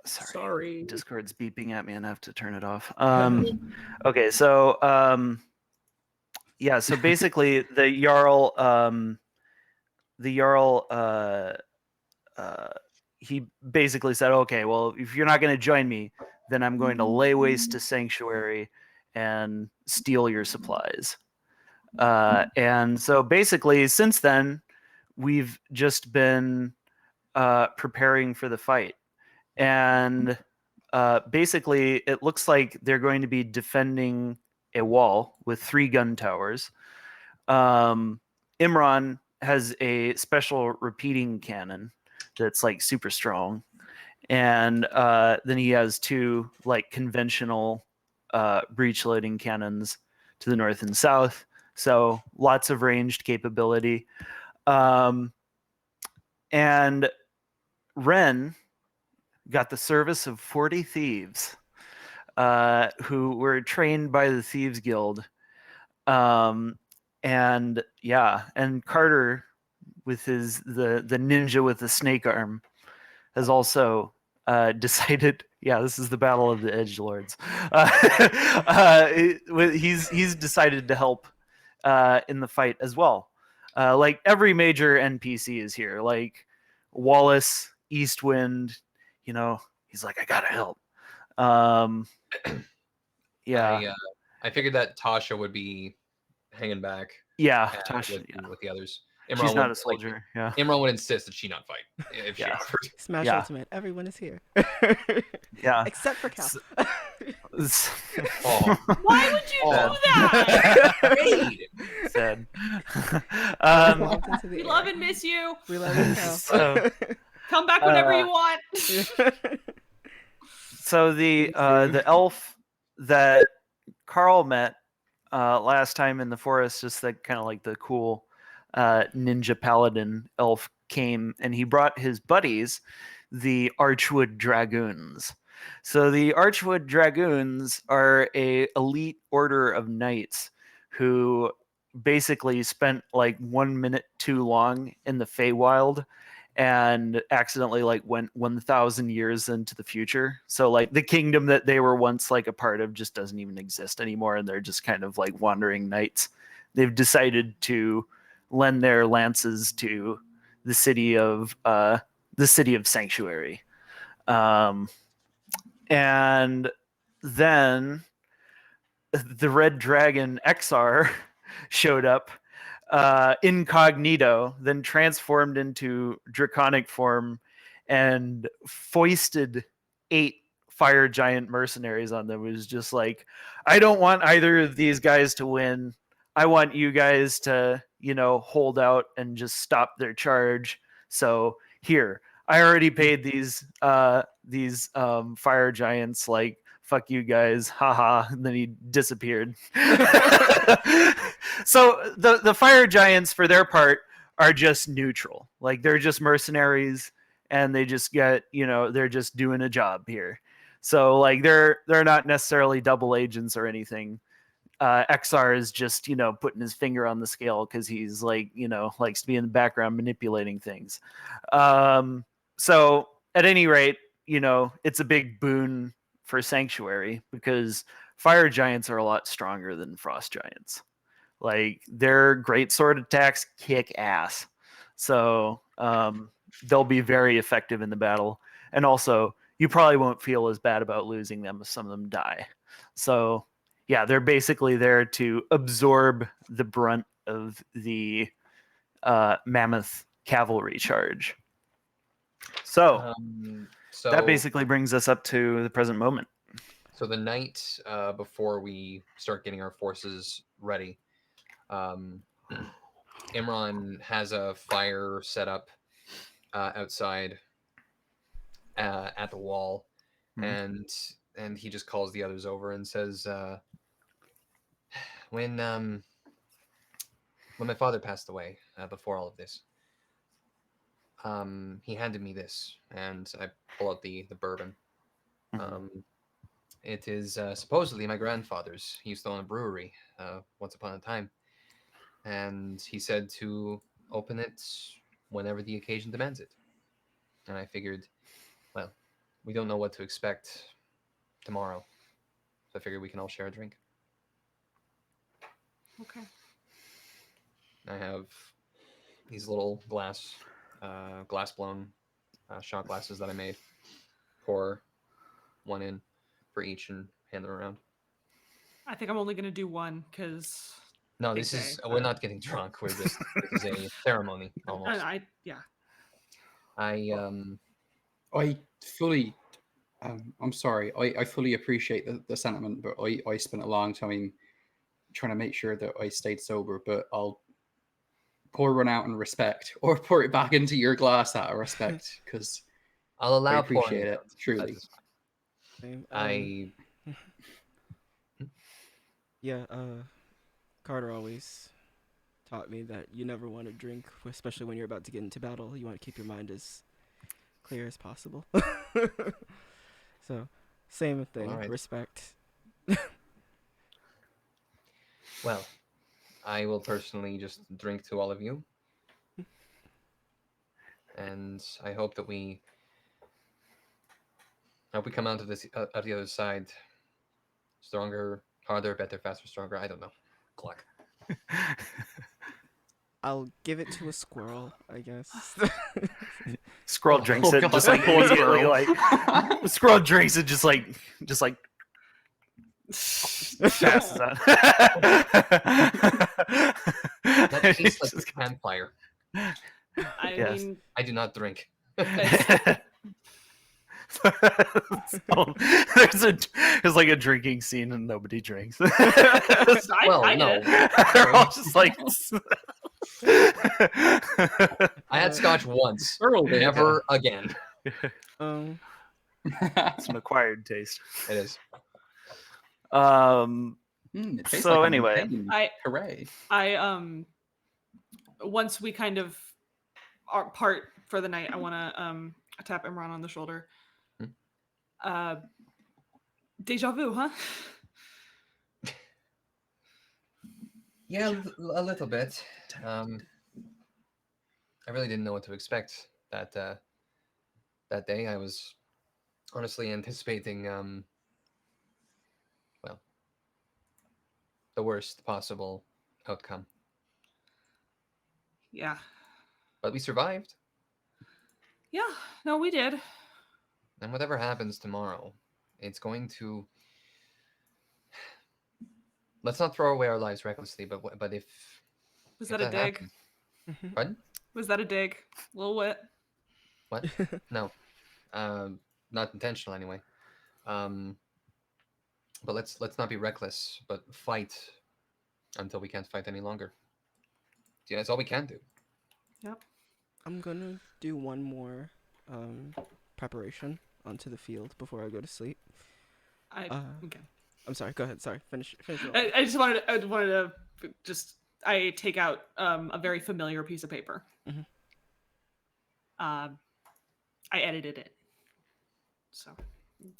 sorry, Discord's beeping at me, and I have to turn it off. Okay, so yeah, so basically the Jarl he basically said, okay, well, if you're not going to join me, then I'm going to lay waste to Sanctuary and steal your supplies. And so basically, since then, we've just been preparing for the fight. And basically, it looks like they're going to be defending a wall with 3 gun towers. Imran has a special repeating cannon that's like super strong, and then he has 2 like conventional breech loading cannons to the north and south, so lots of ranged capability. And Ren got the service of 40 thieves who were trained by the Thieves Guild. And yeah, and Carter with the ninja with the snake arm has also decided. Yeah, this is the battle of the edgelords. He's decided to help in the fight as well. Like every major NPC is here. Like Wallace, Eastwind. You know, he's like, I gotta help. Yeah, I figured that Tasha would be hanging back. yeah, Tasha, with the others. She's not a soldier. Yeah, Imran would insist that she not fight if she offered. Smash Yeah. Ultimate. Everyone is here. yeah. Except for Cal. Oh, Why would you Oh. do that? Raid. Sad. Vault into the We air. love and miss you. We love you, Cal. So- Come back whenever you want. So the elf that Carl met last time in the forest, just that kind of like the cool ninja paladin elf came, and he brought his buddies, the Archwood Dragoons. So the Archwood Dragoons are a elite order of knights who basically spent like 1 minute too long in the Feywild and accidentally like went 1,000 years into the future. So like the kingdom that they were once like a part of just doesn't even exist anymore, and they're just kind of like wandering knights. They've decided to lend their lances to the city of Sanctuary. And then the Red Dragon XR showed up incognito, then transformed into draconic form and foisted 8 fire giant mercenaries on them. It was just like, I don't want either of these guys to win. I want you guys to, hold out and just stop their charge. So here, I already paid these fire giants, like, fuck you guys, haha. And then he disappeared. So the fire giants, for their part, are just neutral. Like, they're just mercenaries, and they just get, they're just doing a job here. So like they're not necessarily double agents or anything. XR is just, putting his finger on the scale because he's like, likes to be in the background manipulating things. So at any rate, it's a big boon for Sanctuary because fire giants are a lot stronger than frost giants. Like, their great sword attacks kick ass. So they'll be very effective in the battle. And also, you probably won't feel as bad about losing them if some of them die. So yeah, they're basically there to absorb the brunt of the mammoth cavalry charge. So So that basically brings us up to the present moment. So the night before we start getting our forces ready, Imran has a fire set up outside at the wall, and he just calls the others over and says, "When my father passed away before all of this, he handed me this," and I pull out the bourbon. It is supposedly my grandfather's. He used to own a brewery once upon a time. And he said to open it whenever the occasion demands it. And I figured, well, we don't know what to expect tomorrow. So I figured we can all share a drink. Okay. I have these little glass blown shot glasses that I made. Pour one in for each and hand them around. I think I'm only gonna do one because. No, this is we're not getting drunk. We're just this is a ceremony almost. I fully I'm sorry. I fully appreciate the sentiment, but I spent a long time trying to make sure that I stayed sober, but I'll pour one out in respect or pour it back into your glass out of respect because I'll allow I appreciate pouring it truly. Carter always taught me that you never want to drink, especially when you're about to get into battle. You want to keep your mind as clear as possible. So, same thing, right. Respect. Well, I will personally just drink to all of you. And I hope that we come out of this out the other side stronger, harder, better, faster, stronger. I don't know. Cluck. I'll give it to a squirrel, I guess. Squirrel drinks it God. just like immediately, like squirrel drinks it just like passes out. That tastes like a campfire. I Yes. mean, I do not drink. So, there's like a drinking scene and nobody drinks. Well, I no. did it. They're all just like. I had scotch once. Earl did. Never again. It's an acquired taste. It is. It tastes So like anyway. Hooray. Once we kind of are part for the night, I want to tap Imran on the shoulder. Deja vu, huh? Yeah, a little bit. I really didn't know what to expect that day. I was honestly anticipating, well, the worst possible outcome. Yeah. But we survived. Yeah. No, we did. And whatever happens tomorrow, it's going to. Let's not throw away our lives recklessly, but if. Was if that a dig? happens- Pardon? Was that a dig? A little wet. What? No, not intentional anyway. But let's not be reckless, but fight until we can't fight any longer. Yeah, that's all we can do. Yep. I'm gonna do one more preparation onto the field before I go to sleep. Okay. I'm sorry. Go ahead. Sorry. Finish. I take out a very familiar piece of paper. Mm-hmm. I edited it, so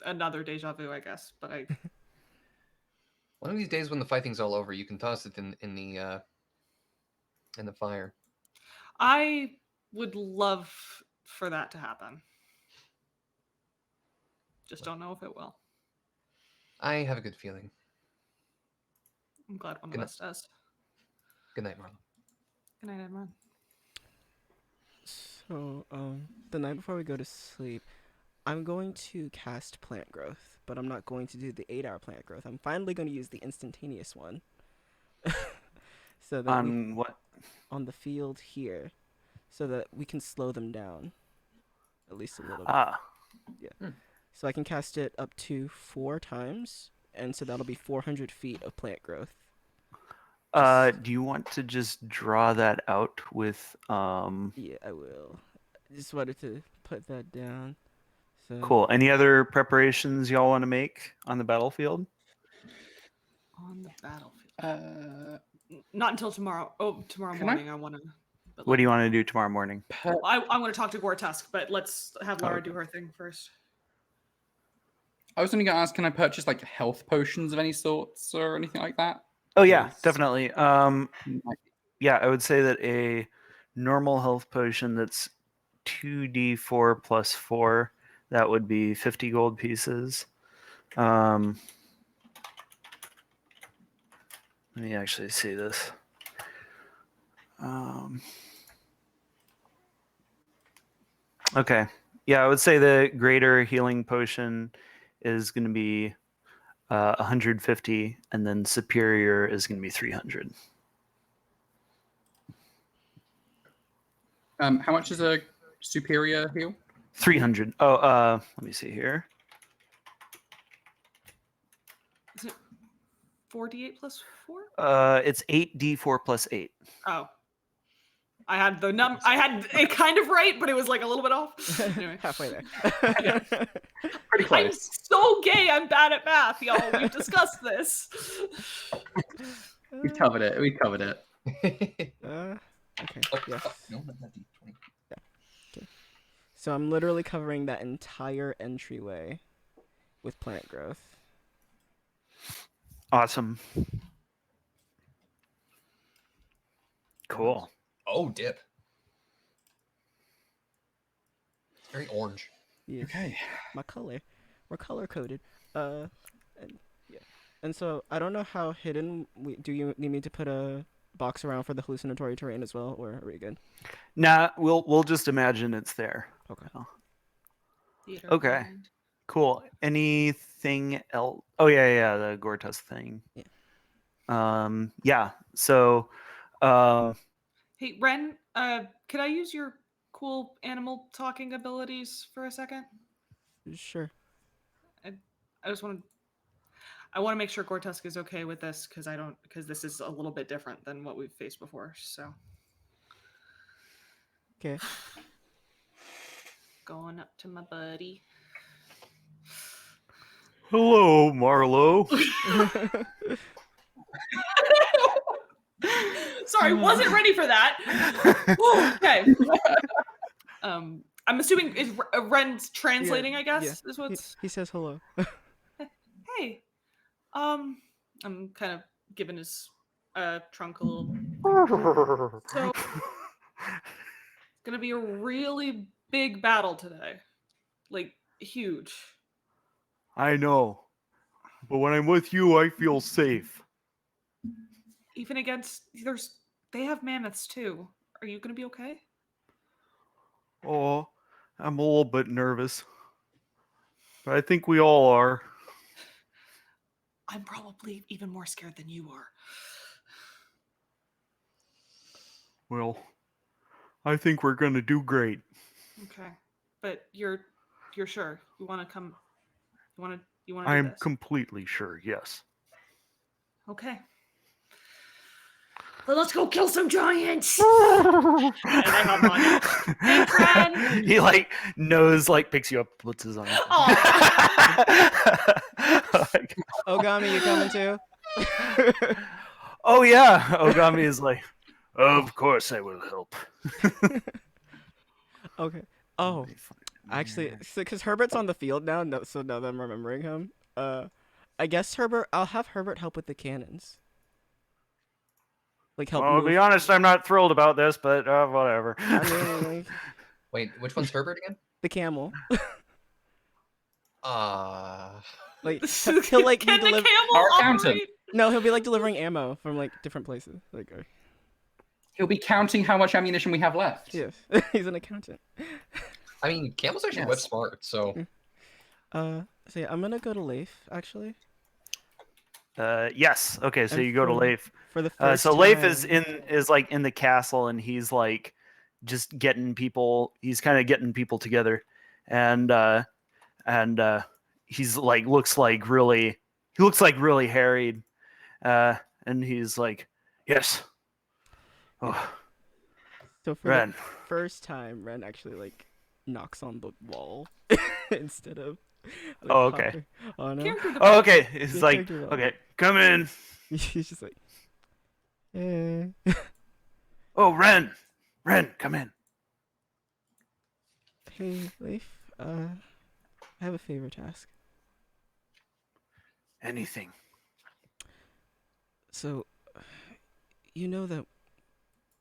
another deja vu, I guess. But I. One of these days, when the fighting's all over, you can toss it in the fire. I would love for that to happen. Just don't know if it will. I have a good feeling. I'm glad one of us does. Good night, Marla. Good night, Edmund. So, the night before we go to sleep, I'm going to cast plant growth, but I'm not going to do the 8-hour plant growth. I'm finally going to use the instantaneous one. so that On what? on the field here, so that we can slow them down at least a little bit. Ah, So I can cast it up to 4 times, and so that'll be 400 feet of plant growth. do you want to just draw that out with Yeah, I will. Just wanted to put that down. So Cool. Any other preparations y'all want to make on the battlefield? On the battlefield. Not until tomorrow. Oh, tomorrow Can morning. I want to. What do you want to do tomorrow morning? I want to talk to Gortusk, but let's have Laura Okay. do her thing first. I was only going to ask, can I purchase like health potions of any sorts or anything like that? Oh yeah, Yes. definitely. Yeah, I would say that a normal health potion that's 2d4 plus 4, that would be 50 gold pieces. Let me actually see this. Okay. Yeah, I would say the greater healing potion is going to be 150, and then superior is going to be 300. How much is a superior heal? 300. Oh, let me see here. Is it 48 plus 4? It's 8d4 plus 8. Oh. I had I had it kind of right, but it was like a little bit off. Anyway. halfway there. Yeah. Pretty I'm close. so gay. I'm bad at math, y'all. We've discussed this. We covered it. We covered it. Okay. Oh, Yes. fuck, no, not that D20. So I'm literally covering that entire entryway with plant growth. Awesome. Cool. Oh, dip. It's very orange. Yes. Okay. My color. We're color coded. And yeah. And so I don't know how hidden do you need me to put a box around for the hallucinatory terrain as well, or are we good? Nah, we'll just imagine it's there. Okay. Theater Okay. mind. Cool. Anything else? Oh yeah, the Gortusk thing. Yeah. Yeah. So, Hey, Ren, could I use your cool animal talking abilities for a second? Sure. I just want to. I want to make sure Gortusk is okay with this because this is a little bit different than what we've faced before. So. Okay. Going up to my buddy. hello, Marlo. Sorry, wasn't ready for that. Okay. I'm assuming is Ren's translating. I guess is what's. He says hello. Hey, I'm kind of giving his trunk a little. So it's gonna be a really big battle today, like huge. I know, but when I'm with you, I feel safe. Even against they have mammoths too. Are you gonna be okay? Oh, I'm a little bit nervous, but I think we all are. I'm probably even more scared than you are. Well, I think we're gonna do great. Okay, but you're sure you want to come? You want to? I do am this? completely sure. Yes. Okay. Well, let's go kill some giants. And I hop on. Hey, friend. He like nose like picks you up, puts his arm. Ogami, you coming too? Oh yeah, Ogami is like, of course I will help. Okay. Oh, actually, because Herbert's on the field now, so now that I'm remembering him, I guess I'll have Herbert help with the cannons. Like help Well, to move. be honest, I'm not thrilled about this, but whatever. I mean, like, Wait, which one's Herbert again? the camel. Like Can he'll like the camel Our accountant. operate? No, he'll be like delivering ammo from like different places. Like, He'll be counting how much ammunition we have left. yes, he's an accountant. I mean, camels actually Yes. whip smart, so So yeah, I'm gonna go to Leif actually. Yes. Okay, so And you go to Leif. for the first So Leif is time- like in the castle, and he's like just getting people. He's kind of getting people together, and he's like looks like really harried, and he's like, yes. Oh, So for Ren. the first time, Ren actually like knocks on the wall instead of like, Oh, okay. hopping on him. Character Oh, development. okay. It's Yeah, like, character development. okay, come in. He's just like, eh. Oh, Ren, come in. Hey, Leif. I have a favor to ask. Anything. So, you know that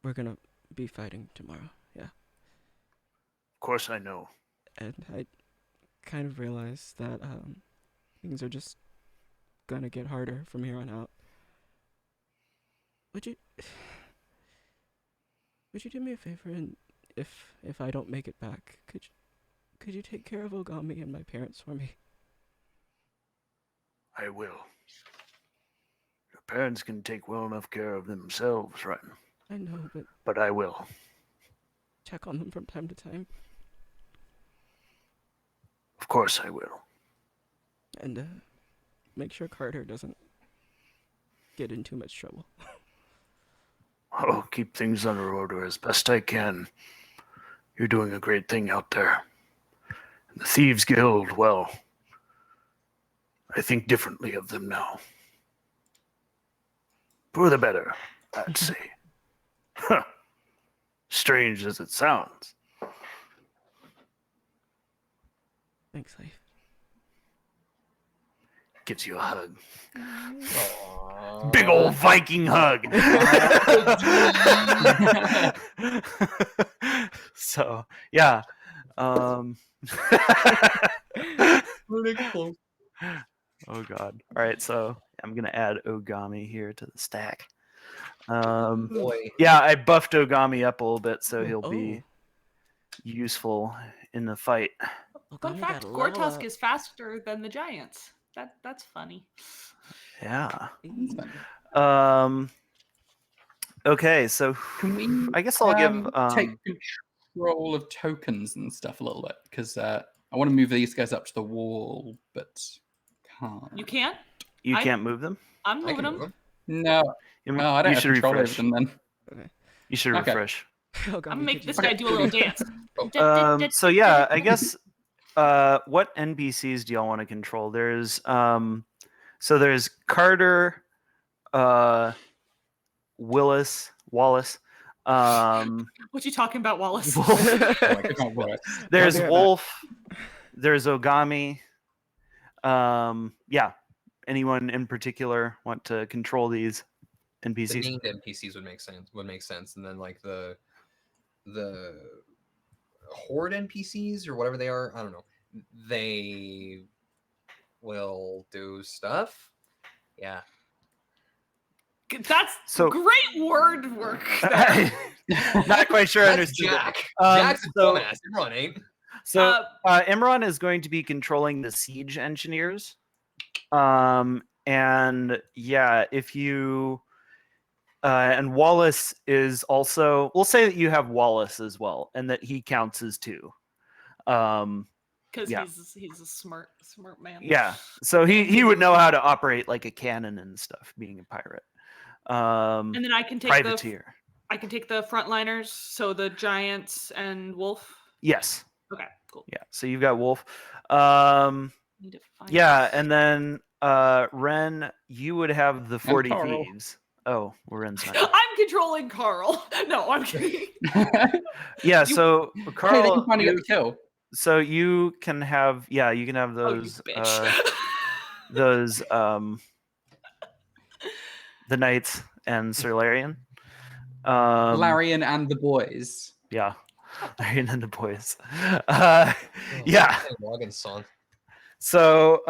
we're gonna be fighting tomorrow, yeah? Of course I know. And I kind of realized that things are just gonna get harder from here on out. Would you do me a favor, and if I don't make it back, could you take care of Ogami and my parents for me? I will. Your parents can take well enough care of themselves, right? I know, But I will. check on them from time to time. Of course I will. And make sure Carter doesn't get in too much trouble. I'll keep things under order as best I can. You're doing a great thing out there. And the Thieves Guild, well, I think differently of them now. For the better, I'd say. Huh. Strange as it sounds. Thanks, Leif. Gives you a hug. Aw. Big old Viking hug. So, yeah. Pretty close. Oh god. All right, so I'm gonna add Ogami here to the stack. Boy. Yeah, I buffed Ogami up a little bit, so he'll Oh. be useful in the fight. Fun Ogami fact: got a level Gortusk up. is faster than the giants. That's funny. Yeah. Eee. Okay, so Can we? I guess I'll give take control of tokens and stuff a little bit because I want to move these guys up to the wall, but can't. You can't. you I- can't move them. I'm I moving can them. move him. No, You, I don't you have should control refresh. over them then. You should Okay. refresh. I'm gonna make could this you- guy do a little dance. So yeah, I guess what NPCs do y'all want to control? There's there's Carter, Wallace. What you talking about, Wallace? Wolf. Oh, I can't work. There's I'll be right back. Wolf. There's Ogami. Yeah. Anyone in particular want to control these The NPCs? named NPCs would make sense, and then like the horde NPCs or whatever they are, I don't know. They will do stuff. Yeah. That's So- great word work. there. Not quite sure I That's understood. it. Jack. Um, Jack's a so- dumbass. Everyone ain't. So Imran is going to be controlling the siege engineers. And yeah, if you and Wallace is also, we'll say that you have Wallace as well, and that he counts as two. Because yeah. he's a smart man. Yeah, so he would know how to operate like a cannon and stuff, being a pirate. And then I can take Privateer. I can take the frontliners, so the giants and wolf. Yes. Okay, cool. Yeah. So you've got Wolf. Need to find Yeah, and then Ren, you would have the 40 Carl. thieves. Oh, Ren's not. here. I'm controlling Carl. No, I'm kidding. Yeah, You- so Hey, they Carl, can finally get you, the kill. so you can have you can have Oh, you those bitch. those the knights and Solarian. Larian and the boys. Yeah, Larian and the boys. Oh, Yeah. Login song. So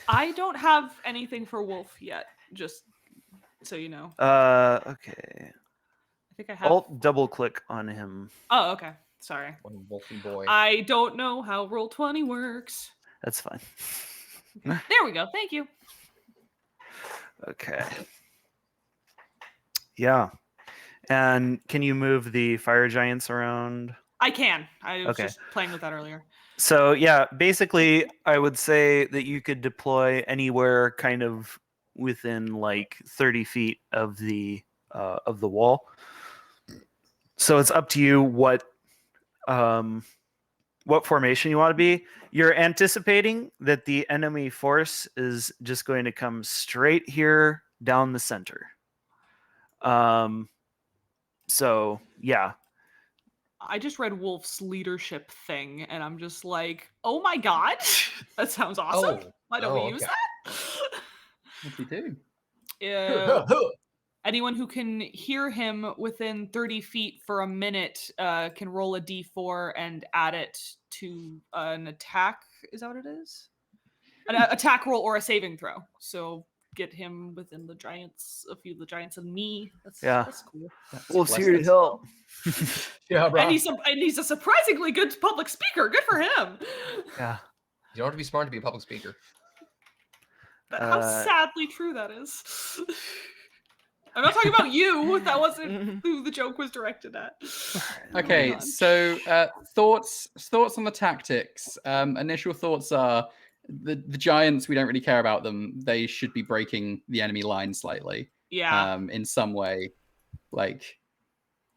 I don't have anything for wolf yet. Just so you know, okay. I think I have. Alt double click on him. Oh, okay. Sorry. One wolfy boy. I don't know how Roll20 works. That's fine. There we go. Thank you. Okay. Yeah. And can you move the fire giants around? I can. I was Okay. just playing with that earlier. So yeah, basically, I would say that you could deploy anywhere kind of within like 30 feet of the wall. So it's up to you what formation you want to be. You're anticipating that the enemy force is just going to come straight here down the center. So yeah. I just read Wolf's leadership thing, and I'm just like, oh my god, that sounds awesome. Oh. Why don't we use Okay. that? What do we do? Anyone who can hear him within 30 feet for a minute can roll a d4 and add it to an attack. Is that what it is? An attack roll or a saving throw. So get him within the giants, a few of the giants and me. That's cool. Wolf's here to help. Yeah, bro. And he's a surprisingly good public speaker. Good for him. Yeah. You don't have to be smart to be a public speaker. How sadly true that is. I'm not talking about you. That wasn't who the joke was directed at. Okay, so thoughts on the tactics. Initial thoughts are the giants. We don't really care about them. They should be breaking the enemy line slightly. Yeah. In some way, like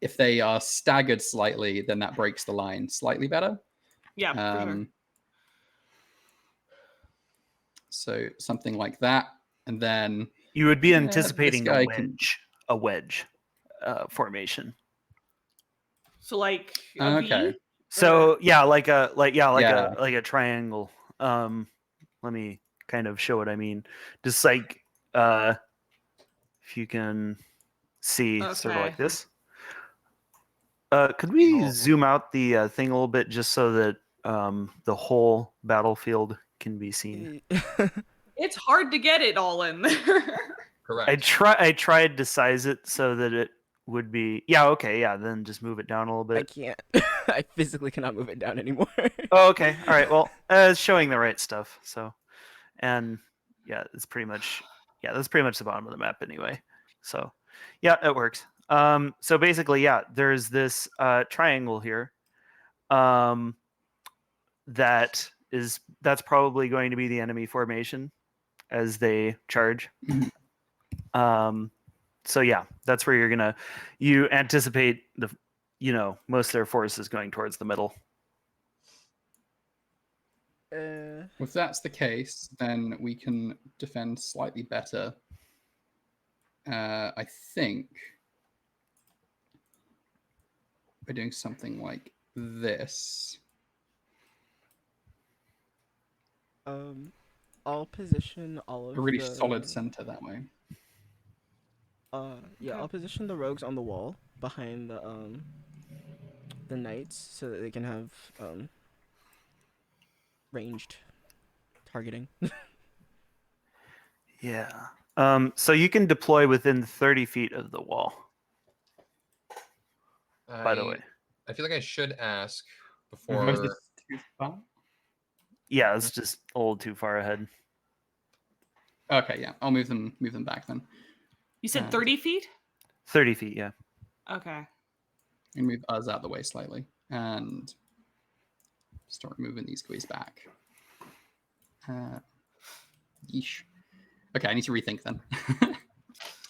if they are staggered slightly, then that breaks the line slightly better. Yeah, for sure. So something like that, and then You would be anticipating guy a wedge formation. So like a okay. V? So yeah, like a triangle. Let me kind of show what I mean. Just like if you can see sort of like this. Could we zoom out the thing a little bit just so that the whole battlefield can be seen? It's hard to get it all in there. Correct. I tried to size it so that it would be then just move it down a little bit. I can't. I physically cannot move it down anymore. Oh, okay. All right. Well, it's showing the right stuff. So, and yeah, it's pretty much that's pretty much the bottom of the map anyway. So, yeah, it works. So basically, yeah, there's this triangle here. That's probably going to be the enemy formation as they charge. So yeah, that's where you anticipate most of their forces going towards the middle. If that's the case, then we can defend slightly better. I think by doing something like this. I'll position all of A really the solid center that way. I'll position the rogues on the wall behind the knights so that they can have ranged targeting. Yeah. So you can deploy within 30 feet of the wall. By the way. I feel like I should ask before. Was this too far? Yeah, it's just a little too far ahead. Okay, yeah. I'll move them back then. You said 30 feet? 30 feet, yeah. Okay. And move us out of the way slightly. And start moving these guys back. Yeesh. Okay, I need to rethink then.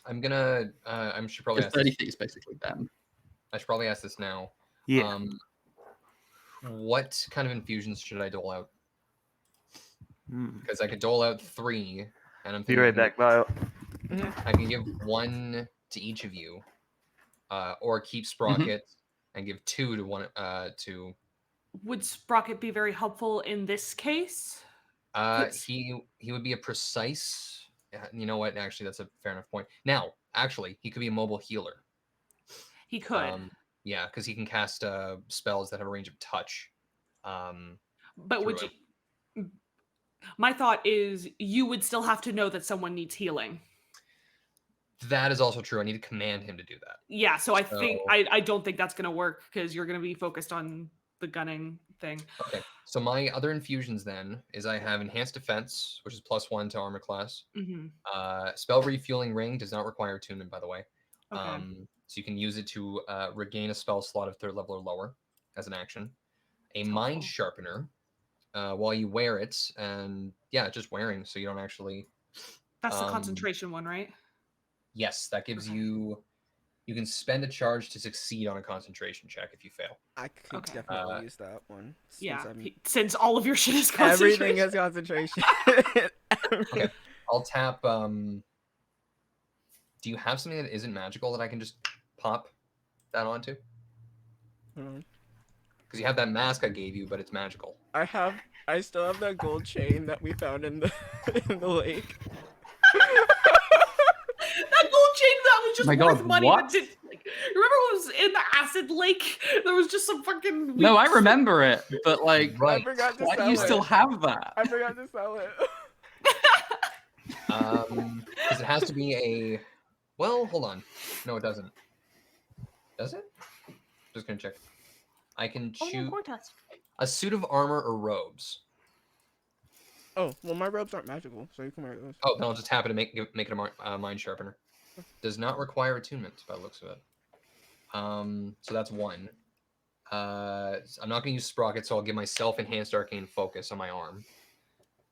I should probably ask 30 feet is basically them. I should probably ask this now. Yeah. What kind of infusions should I dole out? Mm. Because I could dole out 3, and I'm Be thinking right back, Bio. I can give 1 to each of you, or keep Sprocket and give 2 to one to. Would Sprocket be very helpful in this case? He would be a precise. You know what? Actually, that's a fair enough point. Now, actually, he could be a mobile healer. He could. Yeah, because he can cast spells that have a range of touch. But would you? My thought is you would still have to know that someone needs healing. That is also true. I need to command him to do that. Yeah, so I think I don't think that's going to work because you're going to be focused on the gunning thing. Okay. So my other infusions then is I have enhanced defense, which is +1 to armor class. Mm-hmm. Spell refueling ring does not require attunement, by the way. Okay. So you can use it to regain a spell slot of 3rd level or lower as an action. A mind sharpener while you wear it, and yeah, just wearing, so you don't actually. That's the concentration one, right? Yes, that gives you. You can spend a charge to succeed on a concentration check if you fail. I could Okay. definitely use that one. Yeah, I'm... since all of your shit is concentration. Everything has concentration. Okay, I'll tap. Do you have something that isn't magical that I can just pop that onto? Because you have that mask I gave you, but it's magical. I still have that gold chain that we found in the lake. That gold chain that was just My worth God, money. what? That did, like, remember when it was in the acid lake? There was just some fucking. No, I remember it, but like, Right. I forgot to why sell do you it. still have that? I forgot to sell it. Because it has to be a. Well, hold on. No, it doesn't. Does it? Just gonna check. I can choose a suit of armor or robes. Oh, well, my robes aren't magical, so you can wear those. Oh, then I'll just tap it and make it a mind sharpener. Does not require attunement by the looks of it. So that's 1. I'm not going to use Sprocket, so I'll give myself enhanced arcane focus on my arm.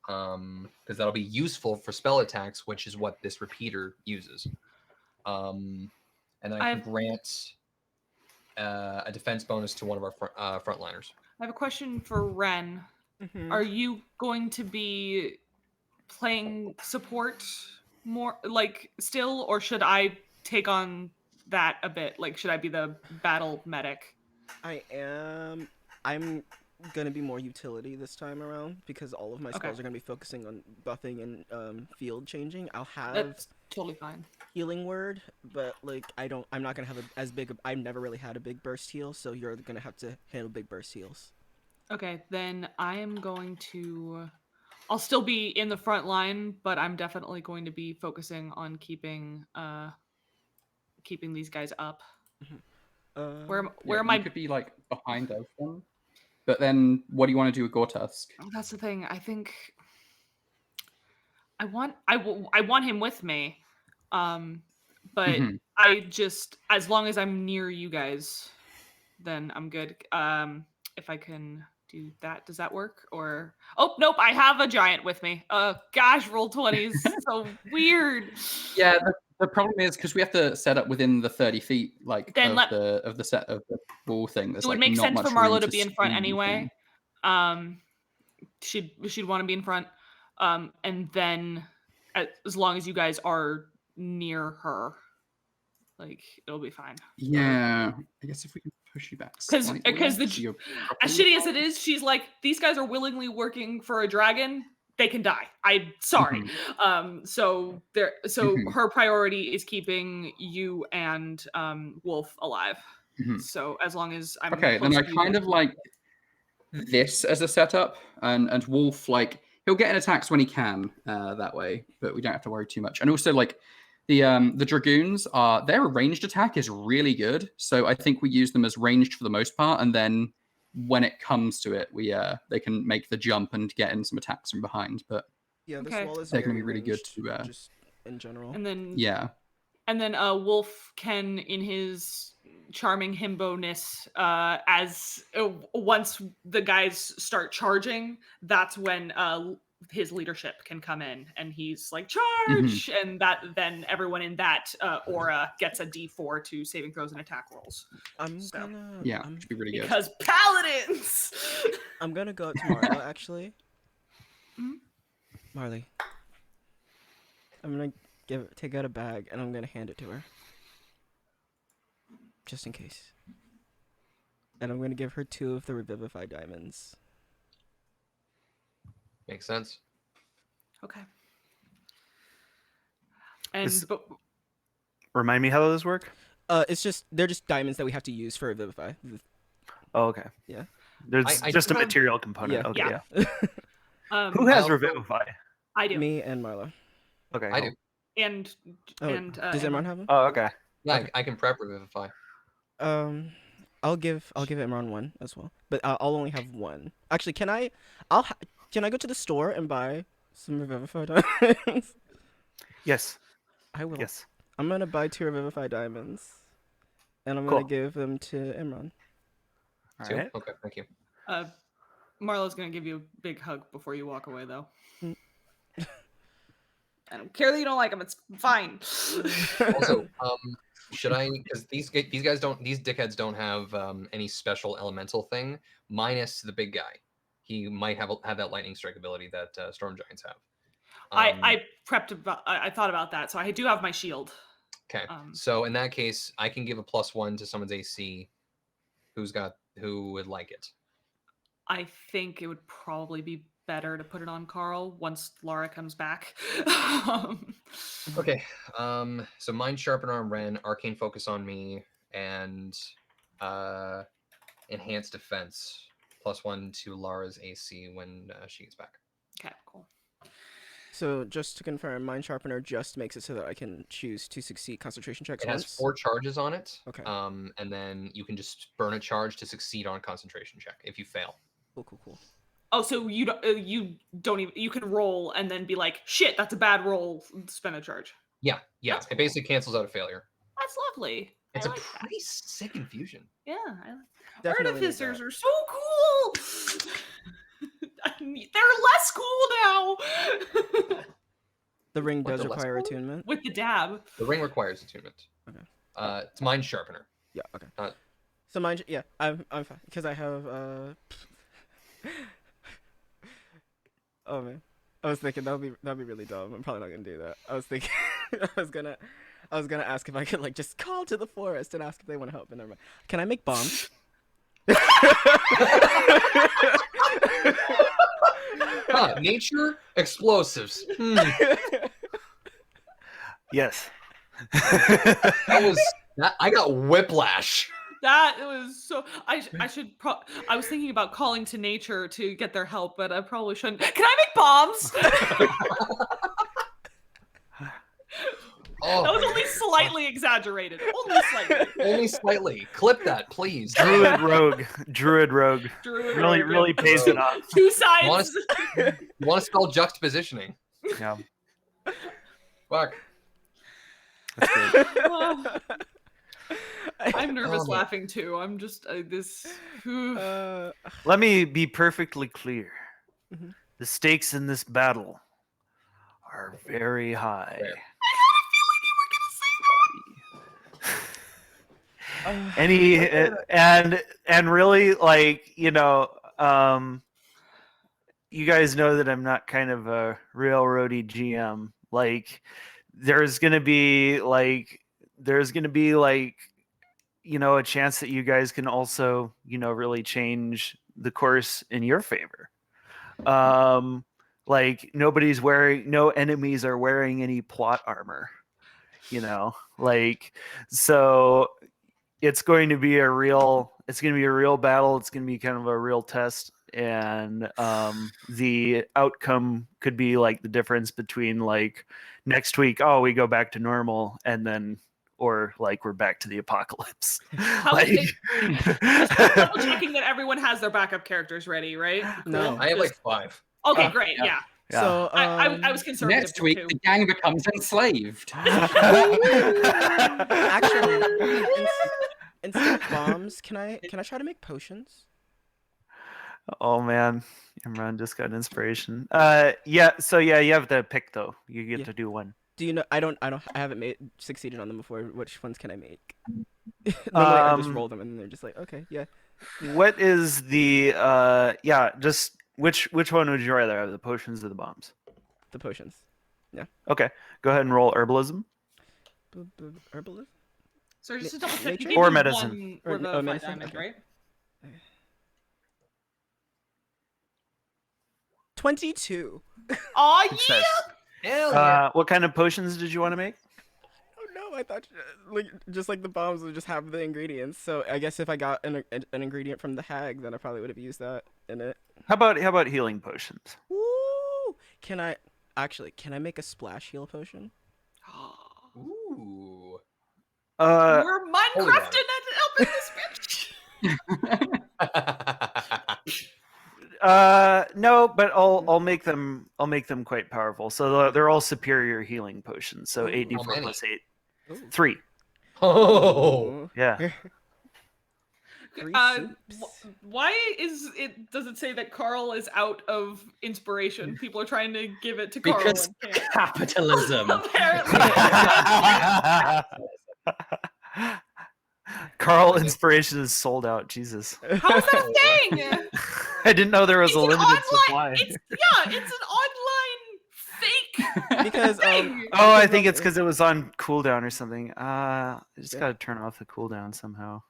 Because that'll be useful for spell attacks, which is what this repeater uses. And then I can grant a defense bonus to one of our frontliners. I have a question for Ren. Mm-hmm. Are you going to be playing support more, like, still, or should I take on that a bit? Like, should I be the battle medic? I'm gonna be more utility this time around because all of my spells are gonna be focusing on buffing and field changing. I'll have That's totally fine. healing word, but like I'm not gonna have I've never really had a big burst heal, so you're gonna have to handle big burst heals. Okay, then I am going to. I'll still be in the front line, but I'm definitely going to be focusing on keeping these guys up. Where am I? You could be like behind us, then. But then, what do you want to do with Gortusk? That's the thing. I think I want him with me, but I just, as long as I'm near you guys, then I'm good. If I can do that, does that work? Or nope, I have a giant with me. Gosh, roll 20s, so weird. Yeah, the problem is because we have to set up within the 30 feet, like Then of the set of the wall thing. There's it would like make not sense much for Marlo room to be in front squeeze anyway. in. She'd want to be in front. And then as long as you guys are near her, like, it'll be fine. Yeah, I guess if we can push you back slightly, Because so you're as shitty as it is, she's like, these guys are willingly working for a dragon. They can die. I'm sorry. So her priority is keeping you and Wolf alive. So as long as I'm okay, then I kind of like this as a setup, and Wolf, like, he'll get in attacks when he can that way, but we don't have to worry too much. And also, like, the dragoons their ranged attack is really good, so I think we use them as ranged for the most part, and then when it comes to it, they can make the jump and get in some attacks from behind. But yeah, this wall is they're going to be really good to just in general. And then and then Wolf can, in his charming himbo-ness, as once the guys start charging, that's when his leadership can come in, and he's like, charge, and that then everyone in that aura gets a D4 to saving throws and attack rolls. Should be really good. Because paladins. I'm gonna go up to Marla actually. Marley, I'm gonna take out a bag and I'm gonna hand it to her, just in case. And I'm gonna give her 2 of the Revivify diamonds. Makes sense. Okay. And Remind me how those work? They're just diamonds that we have to use for Revivify. Oh, okay. Yeah. There's just a material component. Yeah. Okay, yeah. Who has also- Revivify? I do. Me and Marla. Okay. I do. And does everyone have them? Oh, okay. Yeah, Okay. I can prep Revivify. I'll give Imran one as well, but I'll only have one. Actually, can I go to the store and buy some Revivify diamonds? Yes. I will. Yes. I'm gonna buy 2 Revivify diamonds, and I'm gonna give them to Imran. All 2? right. Okay, thank you. Marlo's gonna give you a big hug before you walk away, though. Mm. I don't care that you don't like him. It's fine. Also, should I? Because these dickheads don't have any special elemental thing, minus the big guy. He might have that lightning strike ability that storm giants have. I prepped about. I thought about that, so I do have my shield. Okay, so in that case, I can give a +1 to someone's AC. Who would like it? I think it would probably be better to put it on Carl once Laura comes back. Okay. So Mind Sharpener on Ren, Arcane Focus on me, and Enhanced Defense +1 to Lara's AC when she gets back. Okay, cool. So just to confirm, Mind Sharpener just makes it so that I can choose to succeed concentration checks It has once. 4 charges on it. Okay. And then you can just burn a charge to succeed on a concentration check if you fail. Cool. Oh, so you don't even, you can roll and then be like, shit, that's a bad roll, spend a charge. Yeah. That's It cool. basically cancels out a failure. That's lovely. It's I a like pretty sick infusion. that. Yeah, I like that. Definitely need Artificers that. are so cool. They're less cool now. The ring What, does the less require cool? attunement. With the dab. The ring requires attunement. Okay. It's Mind Sharpener. Yeah. Okay. Uh, So mind, yeah, I'm fine because I have Oh man, I was thinking that'd be really dumb. I'm probably not gonna do that. I was thinking I was gonna ask if I could like just call to the forest and ask if they want to help. But never mind. Can I make bombs? Nature explosives. Yes. I got whiplash. That was so. I was thinking about calling to nature to get their help, but I probably shouldn't. Can I make bombs? Oh, That was only slightly exaggerated. Only slightly. only slightly. Clip that, please. Druid rogue. Druid Really, rogue, really yeah. pays it off. Two sides. You want to spell juxtapositioning? Yeah. Fuck. That's great. I'm nervous Oh, man. laughing too. I'm just this. Let me be perfectly clear. Mhm. The stakes in this battle are very high. Fair. Any and really, like, you guys know that I'm not kind of a railroady GM. Like, there's gonna be like a chance that you guys can also really change the course in your favor. Like, no enemies are wearing any plot armor, like, so it's going to be a real battle. It's going to be kind of a real test, and the outcome could be like the difference between like next week, oh, we go back to normal, and then or like we're back to the apocalypse. Like, Just double checking that everyone has their backup characters ready, right? No. I have like 5. Okay, great. Yeah. yeah. So I was conservative. Next week, too. the gang becomes enslaved. actually, instead of bombs, can I try to make potions? Oh man, Imran just got inspiration. Yeah. So yeah, you have to pick though. You get Yeah. to do one. Do you know? I haven't succeeded on them before. Which ones can I make? Normally I just roll them and they're just like, okay, yeah. What is the just which one would you rather have, the potions or the bombs? The potions. Okay, go ahead and roll herbalism. Herbalism? So just to double check, Nature? you gave Or me medicine. one Revivify medicine? diamond, Okay. right? 22. Oh yeah. Success. Hell yeah. What kind of potions did you want to make? Oh no, I thought just like the bombs would just have the ingredients. So I guess if I got an ingredient from the hag, then I probably would have used that in it. How about healing potions? Woo! Can I make a splash heal potion? Ooh. We're Holy Minecrafting it up in this bitch. No, but I'll make them quite powerful. So they're all superior healing potions. So Ooh. 8d4 How many? plus 8. Ooh. 3. Oh, Yeah. Three Uh, soups. why does it say that Carl is out of inspiration? People are trying to give it to Carl Because and can't. capitalism. Apparently. Carl inspiration is sold out. Jesus. How's that thing? I didn't know there was It's a an limited online. supply. It's an online fake Because thing. Oh, I think it's because it was on cooldown or something. I just Yeah. gotta turn off the cooldown somehow.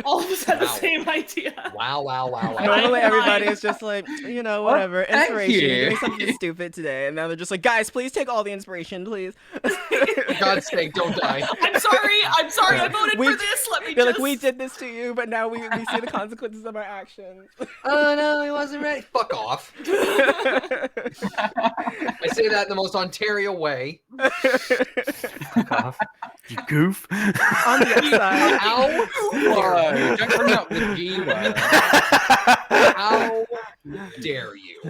All of us had the Wow. same idea. wow, wow, wow, wow. Normally I'm everybody fine. is just like, Well, whatever, thank inspiration. you. Give me something stupid today, and now they're just like, guys, please take all the inspiration, please. For God's sake, don't die. I'm sorry. I voted We- for this. Let me They're just. like, we did this to you, but now we see the consequences of our actions. Oh no, he wasn't ready. Fuck off. I say that in the most Ontario way. Fuck off. You goof. On the upside, How Whoa, don't bring up the G word. How dare you?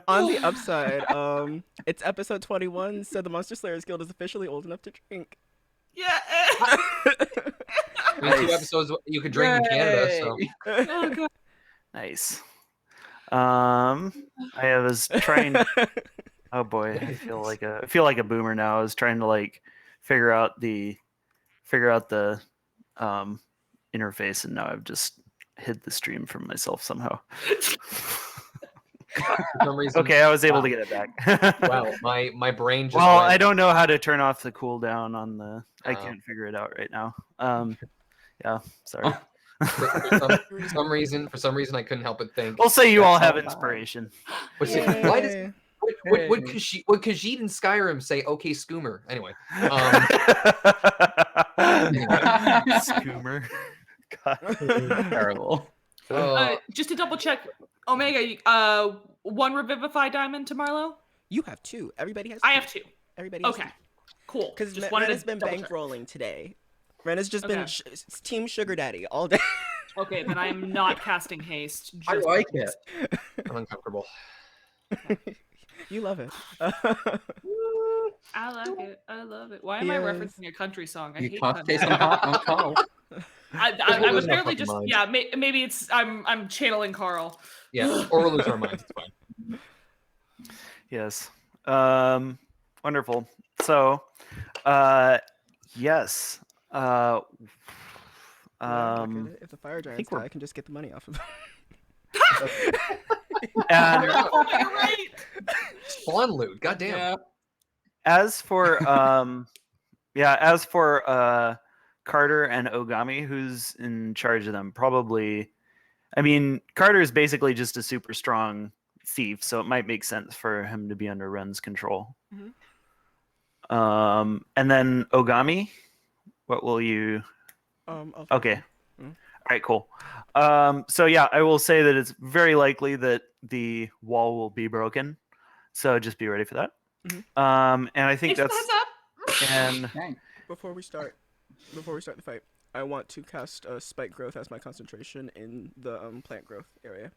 on the upside, it's episode 21, so the Monster Slayers Guild is officially old enough to drink. Yeah. I mean, 2 episodes you could drink in Canada, so Yay. Oh god. Nice. I was trying. Oh boy, I feel like a boomer now. I was trying to like figure out the interface, and now I've just hid the stream from myself somehow. for some reason. Okay, I was able to get it back. Wow, my brain just. Well, went, I don't know how to turn off the cooldown on the. I Oh. can't figure it out right now. Yeah, sorry. For some reason, I couldn't help but think. We'll say you That's all have all bad. inspiration. Why does Yay. would Khajiit in Skyrim say "Okay, Scoomer"? Anyway, Scoomer. God. Terrible. Just to double check, Omega, 1 Revivify diamond to Marlowe? You have 2. Everybody has 2. I have 2. Everybody has Okay. 2. Cool. Because Just Ren wanted has to been double check. bankrolling today. Ren has just been Okay. team sugar daddy all day. Okay, then I am not casting haste. I just like because. it. I'm uncomfortable. You love it. I like it. I love it. Why am I Yes. referencing a country song? I You hate cast country. taste on heart on Carl. I'm we're losing our apparently fucking just minds. yeah. Maybe it's I'm channeling Carl. Yeah, or we're losing our minds. It's fine. Yes. Wonderful. So, yes. Yeah, look at it. If the fire giants we're- die, I can just get the money off of them. And Oh, you're right. Spawn loot. Goddamn. Yeah. as for Carter and Ogami, who's in charge of them? Probably. I mean, Carter is basically just a super strong thief, so it might make sense for him to be under Ren's control. Mhm. And then Ogami, what will you? I'll Okay. Mhm. All right, cool. So yeah, I will say that it's very likely that the wall will be broken. So just be ready for that. Mhm. And I think Thanks for that's the heads up. and Dang. Before we start the fight, I want to cast spike growth as my concentration in the plant growth area.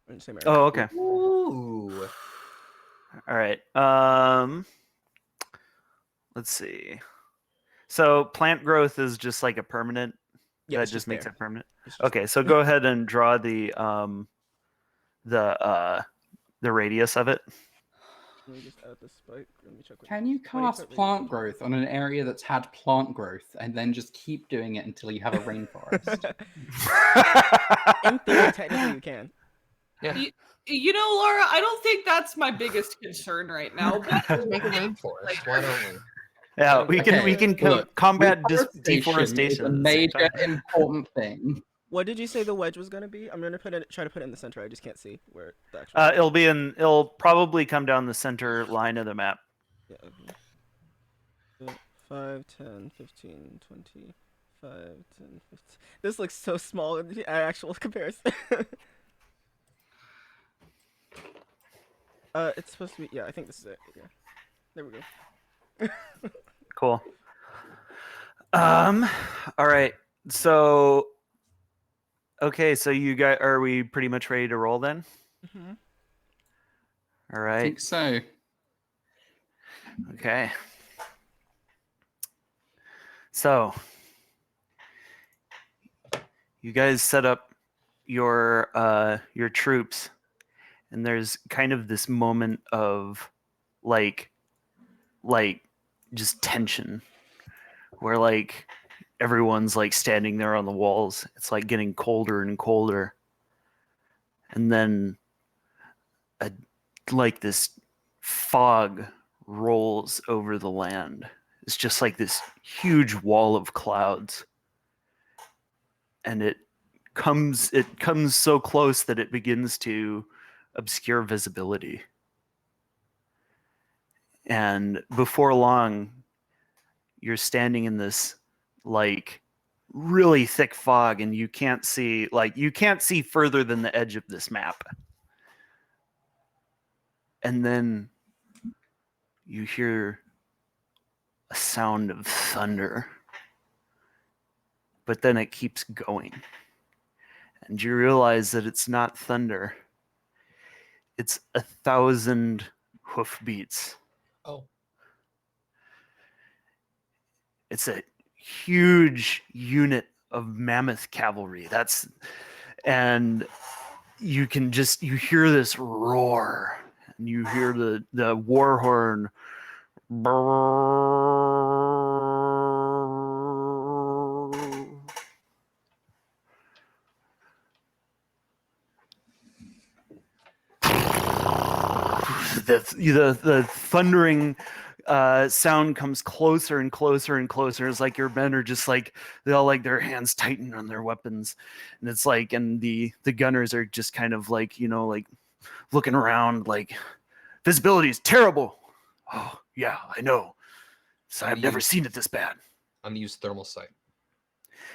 In the same area. oh, okay. Ooh. All right. Let's see. So plant growth is just like a permanent. Yeah, That it's just makes there. it permanent. It's just Okay, so go ahead and draw the radius of it. Let me just add the spike. Let me check. Can you What do you cast put plant radius? growth on an area that's had plant growth and then just keep doing it until you have a rainforest? In theory, technically you can. You know, Laura, I don't think that's my biggest concern right now. Let's make a rainforest. Why don't we? Yeah, we can Okay, look, combat Reforestation is deforestation. a at the same major time. important thing. What did you say the wedge was gonna be? I'm gonna try to put it in the center. I just can't see where the actual. It'll probably come down the center line of the map. Yeah, okay. 5, 10, 15, 20, 5, 10, 15. This looks so small in the actual comparison. It's supposed to be. Yeah, I think this is it. Yeah. There we go. Cool. All right. So okay, so you guys, are we pretty much ready to roll then? Mm-hmm. All I right. think so. Okay. So you guys set up your troops, and there's kind of this moment of like just tension where like everyone's like standing there on the walls. It's like getting colder and colder. And then like this fog rolls over the land. It's just like this huge wall of clouds. And it comes so close that it begins to obscure visibility. And before long, you're standing in this like really thick fog, and you can't see further than the edge of this map. And then you hear a sound of thunder, but then it keeps going, and you realize that it's not thunder. It's 1,000 hoofbeats. Oh. It's a huge unit of mammoth cavalry. And you hear this roar, and you hear the war horn. The thundering sound comes closer and closer and closer. It's like your men are just like, they all like their hands tighten on their weapons, and it's like, and the gunners are just kind of like, like looking around, like visibility is terrible. Oh yeah, I know. So I've never seen it this bad. I'm gonna use thermal sight.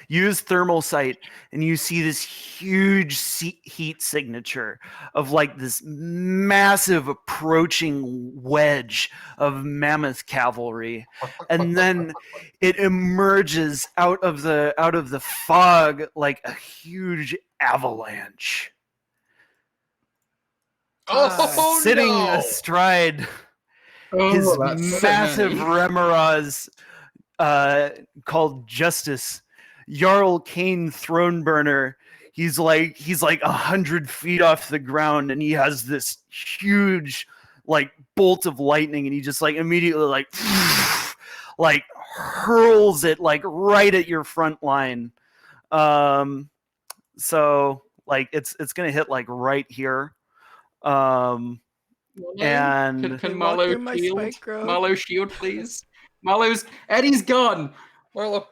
Use thermal sight, and you see this huge heat signature of like this massive approaching wedge of mammoth cavalry, and then it emerges out of the fog like a huge avalanche. Oh, Sitting no! astride his massive remoraz called Justice, Jarl Kane Throneburner. He's like 100 feet off the ground, and he has this huge like bolt of lightning, and he just like immediately like hurls it like right at your front line. So like it's gonna hit like right here. And can Marlo shield, please? Eddie's gone. Marlo,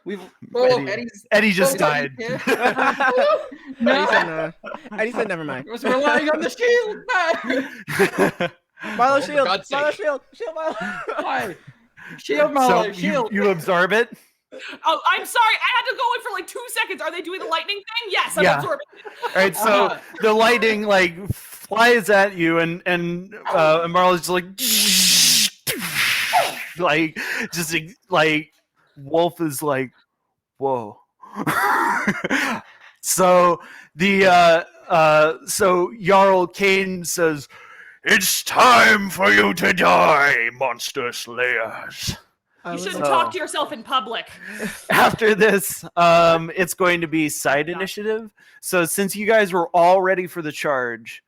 Eddie just died. No, Eddie said never mind. I was relying on the shield. No. Marlo, for shield! God's Marlo, sake. shield! Shield, Marlo! Why? Shield, Marlo, So shield. you absorb it. Oh, I'm sorry. I had to go in for like 2 seconds. Are they doing the lightning thing? Yes, I'm Yeah. absorbing it. All right, so the lightning like flies at you, and Marlo's just like just like Wolf is like, whoa. So so Jarl Kane says, "It's time for you to die, monster slayers." You shouldn't talk to yourself in public. After this, it's going to be side initiative. So since you guys were all ready for the charge,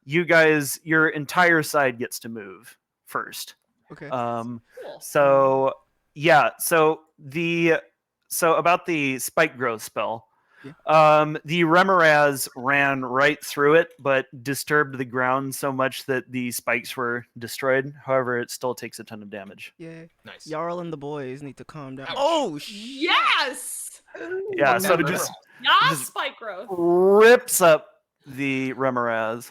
your entire side gets to move first. Okay. Cool. So yeah, so about the spike growth spell. Yeah. The Remoraz ran right through it, but disturbed the ground so much that the spikes were destroyed. However, it still takes a ton of damage. Yeah. Nice. Jarl and the boys need to calm down. Ouch. Oh, Yes! Yeah, Fuck so that just Yes, Just- spike growth. rips up the Remoraz.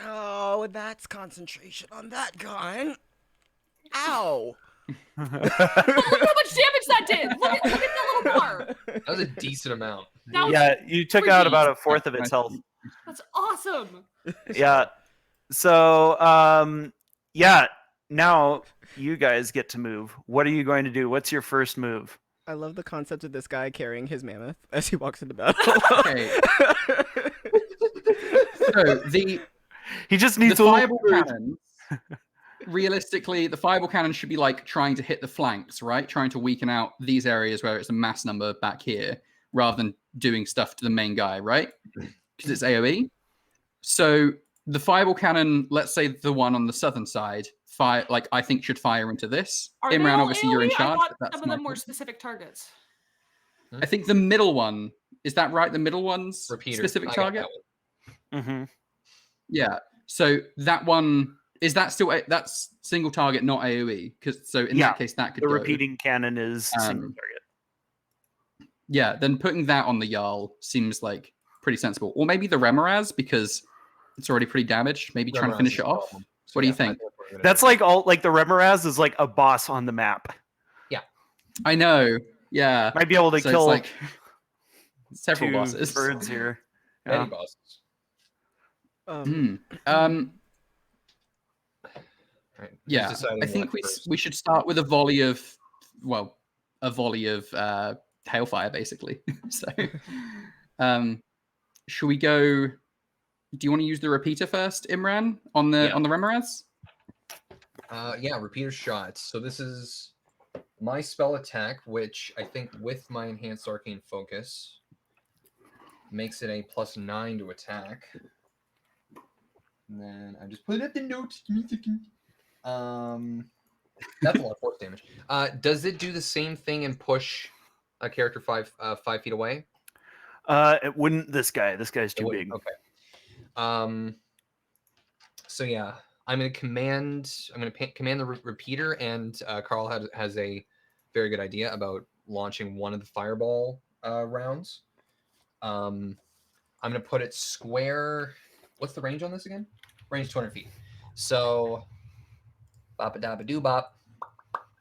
Oh, that's concentration on that gun. Ow. Look how much damage that did. Look at that little bar. That was a decent amount. That was, Yeah, you took out about a fourth of its health. That's awesome. Yeah. So yeah, now you guys get to move. What are you going to do? What's your first move? I love the concept of this guy carrying his mammoth as he walks into battle. Okay. So He just the needs a little fireball food. cannons. Realistically, the fireball cannon should be like trying to hit the flanks, right? Trying to weaken out these areas where it's a mass number back here, rather than doing stuff to the main guy, right? Because it's AoE. So the fireball cannon, let's say the one on the southern side, I think should fire into this. Are they Imran, all obviously you're in AoE? I charge. thought But that's some of my them were point. specific targets. I think the middle one, is that right? The middle one's Repeater. specific I got target? that one. Mm-hmm. Yeah. So that one, is that still that's single target, not AoE? Because so in Yeah, that case, that could The go. repeating cannon is single target. Yeah, then putting that on the Jarl seems like pretty sensible. Or maybe the Remoraz, because it's already pretty damaged. Maybe trying to Remoraz finish is it a off. problem. So, What do you I think? we're gonna That's do like the Remoraz is like a boss on the map. I know. Yeah. Might be able to So kill it's like several two bosses. birds here. many Yeah. bosses. Right. Who's Yeah. deciding I think what first? we should start with a volley of hailfire, basically. So should we go? Do you want to use the repeater first, Imran, on the Yeah. Remoraz? Yeah, repeater shots. So this is my spell attack, which I think with my enhanced arcane focus makes it a +9 to attack. And then I just put up the notes. Give me a second. That's a lot of force damage. Does it do the same thing and push a character 5 feet away? It wouldn't this guy. This guy's It too wouldn't. big. Okay. So yeah, I'm gonna command the repeater, and Carl has a very good idea about launching one of the fireball rounds. I'm gonna put it square. What's the range on this again? Range 200 feet. So, bop a dabba doo bop.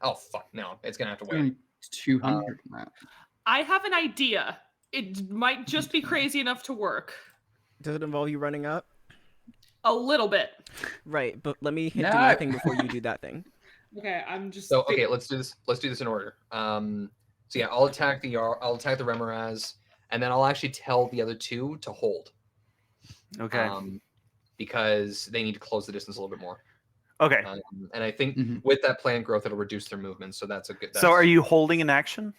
Oh fuck! No, it's gonna have to wait. Only 200 on that. I have an idea. It might just be crazy enough to work. Does it involve you running up? A little bit. Right, but let me do No. my thing before you do that thing. Okay, I'm just. So okay, let's do this. Let's do this in order. So yeah, I'll attack the Remoraz, and then I'll actually tell the other two to hold. Okay. Because they need to close the distance a little bit more. Okay. And I think Mhm. with that plant growth, it'll reduce their movement. So that's a good. So are you holding an action?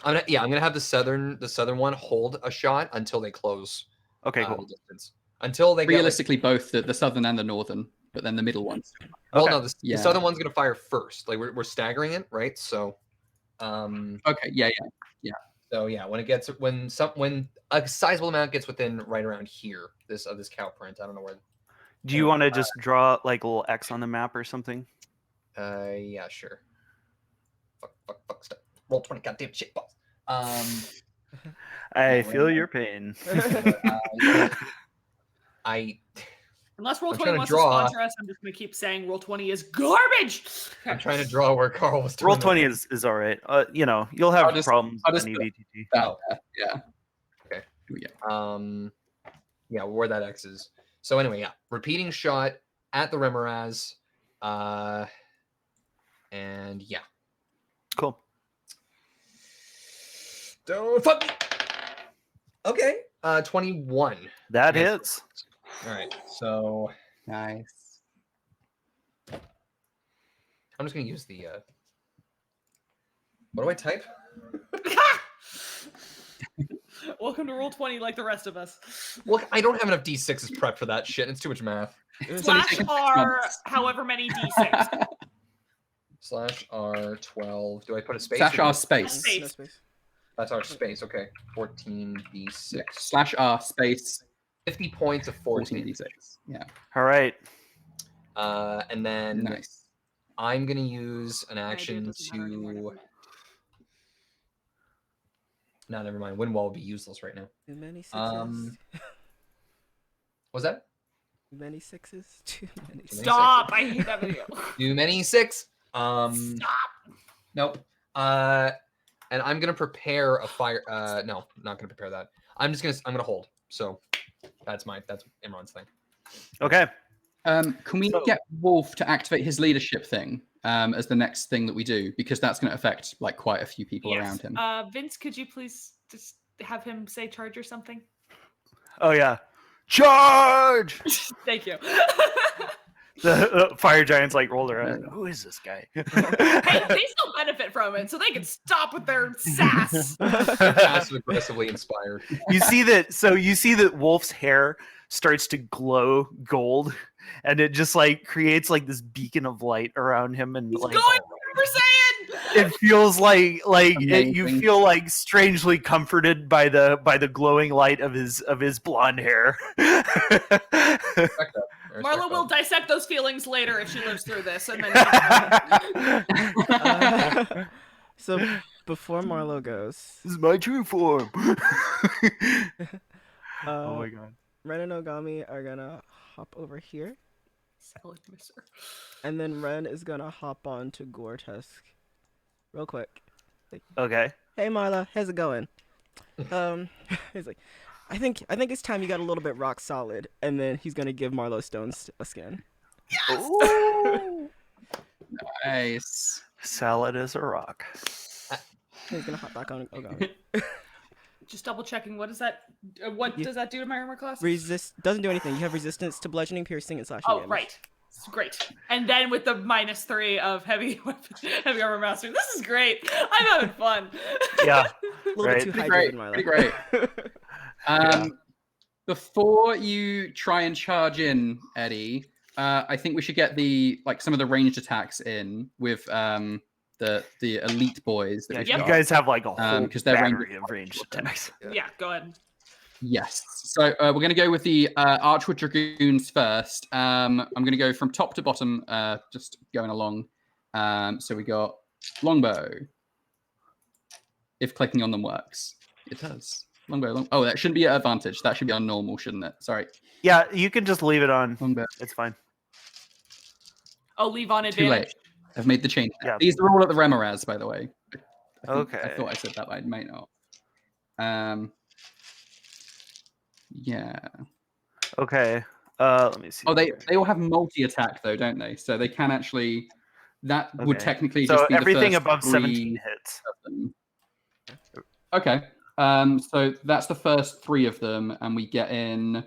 I'm gonna have the southern one hold a shot until they close. Okay, The cool. distance until they Realistically, both the southern and the northern, but then the middle ones. Well, Okay. no, the Yeah. southern one's gonna fire first. Like we're staggering it, right? So, Okay, yeah. so yeah, when a sizable amount gets within right around here, this cow print, I don't know where. Do you want to just draw like a little X on the map or something? Yeah, sure. Fuck, stop. Roll 20, goddamn shit balls. I feel your pain. Unless Roll20 I'm trying to wants draw. to sponsor us, I'm just gonna keep saying Roll20 is garbage. I'm trying to draw where Carl was. Roll doing 20 it. is all right. You'll have problems I'll with just any put VTT. That, yeah. Okay. Yeah. Yeah, where that X is. So anyway, yeah, repeating shot at the Remoraz, and yeah. Cool. Don't fuck me. Okay. 21. That Yes. hits. All right. So Nice. I'm just gonna use the. What do I type? Welcome to Roll20, like the rest of us. Look, I don't have enough D6s prepped for that shit. It's too much math. Slash R, however many D6. Slash R12. Do I put a space? Slash or- R space. Space. No space. That's our space. Okay. 14d6. Yeah. Slash R space 50 points of 14. 14d6. Yeah. All right. And then Nice. I'm gonna use an idea action doesn't matter anymore, to. does it? No, never mind. Wind wall would be useless right now. Too many sixes. Was that? Too many sixes. Too many sixes. Stop! I hate that video. Too many 6. Stop! Nope. And I'm gonna prepare a fire. No, I'm not gonna prepare that. I'm gonna hold. So that's Imran's thing. Okay. Can we So- get Wolf to activate his leadership thing? as the next thing that we do, because that's going to affect like quite a few people around him. Vince, could you please just have him say charge or something? Oh yeah, charge! Thank you. The fire giants like roll their eyes. Who is this guy? Hey, they still benefit from it, so they can stop with their sass. Passive aggressively inspired. You see that Wolf's hair starts to glow gold, and it just like creates like this beacon of light around him, and He's like going Super Saiyan. it feels like you Amazing. feel like strangely comforted by the glowing light of his blonde hair. Respect that. I respect Marla will that. dissect those feelings later if she lives through this, and then. So before Marlo goes, This is my true form. Oh uh, my god. Ren and Ogami are gonna hop over here, Salad misser. and then Ren is gonna hop on to Gore-Tusk real quick. Okay. Hey Marla, how's it going? He's like, I think it's time you got a little bit rock solid, and then he's gonna give Marlo Stones a skin. Ooh. Nice. Salad is a rock. He's gonna hop back on Ogami. Just double checking. What is that? What You- does that do to my armor class? Doesn't do anything. You have resistance to bludgeoning, piercing, and slashing Oh, damage. right. It's great. And then with the -3 of heavy armor master, this is great. I'm having fun. Yeah. A little Right. bit too Pretty high great. Marla. Pretty great. Before you try and charge in, Eddie, I think we should get some of the ranged attacks in with the elite boys that Yeah, we've you Yep. got. guys have like a whole 'cause they're battery ranged of ranged attacks. Yeah, go ahead. Yes. So we're going to go with the Archwood Dragoons first. I'm going to go from top to bottom, just going along. So we got longbow. If clicking on them works, it does. Longbow. Oh, that shouldn't be an advantage. That should be on normal, shouldn't it? Sorry. Yeah, you can just leave it on. Longbow. It's fine. Oh, leave on Too advantage. late. I've made the change. Yeah. These are all at the Remoraz, by the way. I Okay. thought I said that, but I may not. Yeah. Okay. Let me see. Oh, they here. all have multi-attack though, don't they? So they can actually. That would Okay. technically So just be everything the first above 17 three hits. of them. Okay. So that's the first 3 of them, and we get in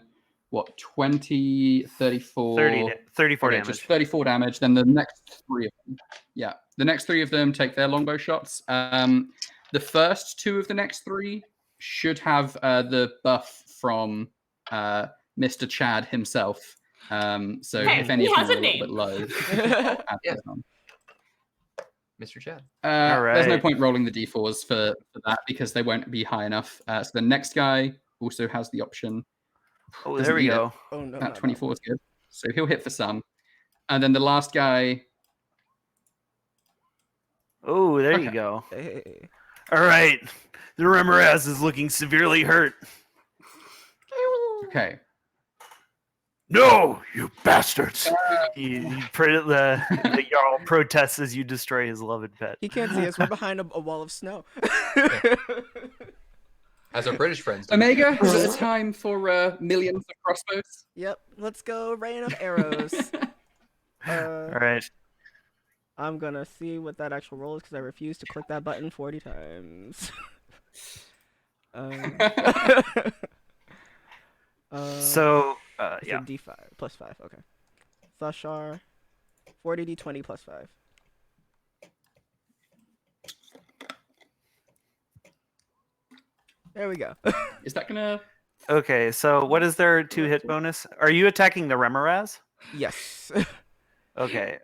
what 20, 34, 34 okay, damage. just 34 damage. Then the next 3 of them, yeah, the next 3 of them take their longbow shots. The first 2 of the next 3 should have the buff from Mr. Chad himself. So Hey, if any he of them has are a a little bit low, I'll add Yeah. those on. Mr. Chad. There's no right. point rolling the d4s for that because they won't be high enough. So the next guy also has the option. Oh, doesn't there we need it. go. Oh no. That not 24 is good. So he'll hit for some. And then the last guy. Oh, there you Okay. go. that. Hey. All right. The Remoraz is looking severely hurt. Okay. No, you bastards! The Jarl protests as you destroy his loved pet. He can't see us. We're behind a wall of snow. As our British friends do. Omega, is it a time for millions of crossbows? Yep. Let's go. Rain of arrows. All right. I'm gonna see what that actual roll is because I refuse to click that button 40 times. So, it's yeah. a D5 plus 5. Okay. Thashar, 40 D20 plus 5. There we go. Is that gonna? Okay, so what is their 2-hit bonus? Are you attacking the Remoraz? Yes. Okay.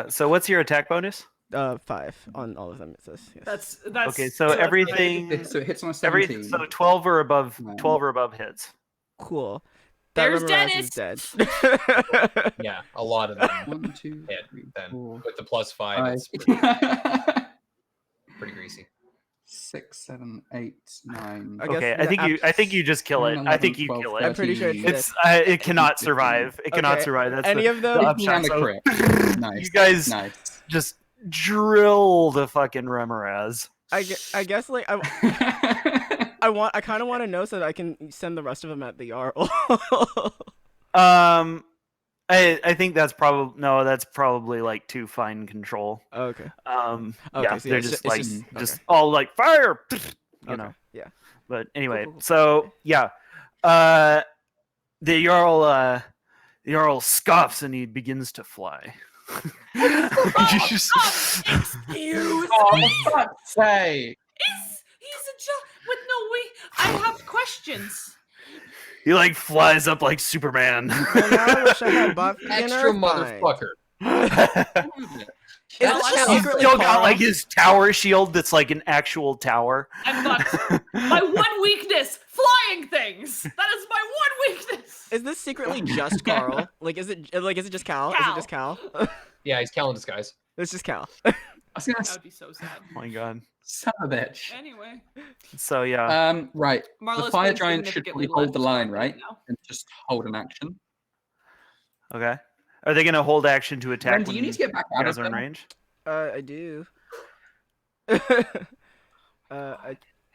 So what's your attack bonus? 5 on all of them. It says yes. That's Okay, so everything, So it hits on a 17. everything, so 12 or above, No. 12 or above hits. Cool. There's Remoraz is dead. Yeah, a lot of them 1, 2, hit 3, then. 4, With the +5, 5, it's pretty greasy. 6, 7, 8, 9. I guess Okay, the I think you just kill it. 10, I think 11, you 12, kill I'm it. pretty sure it's 13. It's it cannot survive. It cannot Okay, survive. That's any the, of them- the 15 and upshot. a So crit. Nice. you guys Nice. just drill the fucking Remoraz. I guess like I kind of want to know so that I can send the rest of them at the Jarl. I think that's probably like too fine control. Okay. Yeah, Okay, so they're it's just ju- it's like just- okay. all like fire, you Okay. know. Yeah. But anyway, cool. so yeah, the Jarl scoffs and he begins to fly. Excuse Oh, me. for fuck's sake. He's a with no we. I have questions. He like flies up like Superman. Well, now I wish I had Buffy and Extra Earthbind. motherfucker. Is Well, this I just know. He's secretly still got Carl? like his tower shield that's like an actual tower. I'm fucked. My one weakness: flying things. That is my one weakness. Is this secretly just Carl? Is it just Cal? Is it just Cal? Yeah, he's Cal in disguise. It's just Cal. I was gonna That say, would be so sad. Oh my god. son of a bitch. Anyway, So yeah. Right. Marlo's The fire been giant should significantly probably hold the less line, right right? now. And just hold an action. Okay. Are they gonna hold action to attack? Ren, do you need to get back out guys of are in there? range? I do.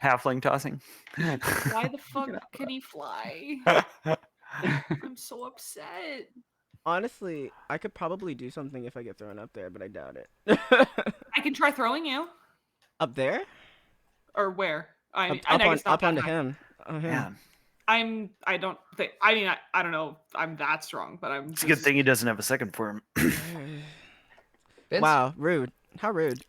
Halfling tossing. Why the fuck can he fly? I'm so upset. Honestly, I could probably do something if I get thrown up there, but I doubt it. I can try throwing you. Up there? Or where? I Up, mean, I up, know on, it's not up that onto high. him. Man, I don't think. I don't know. If I'm that strong, but I'm. it's a good thing he doesn't have a second form. Vince? Wow, rude. How rude.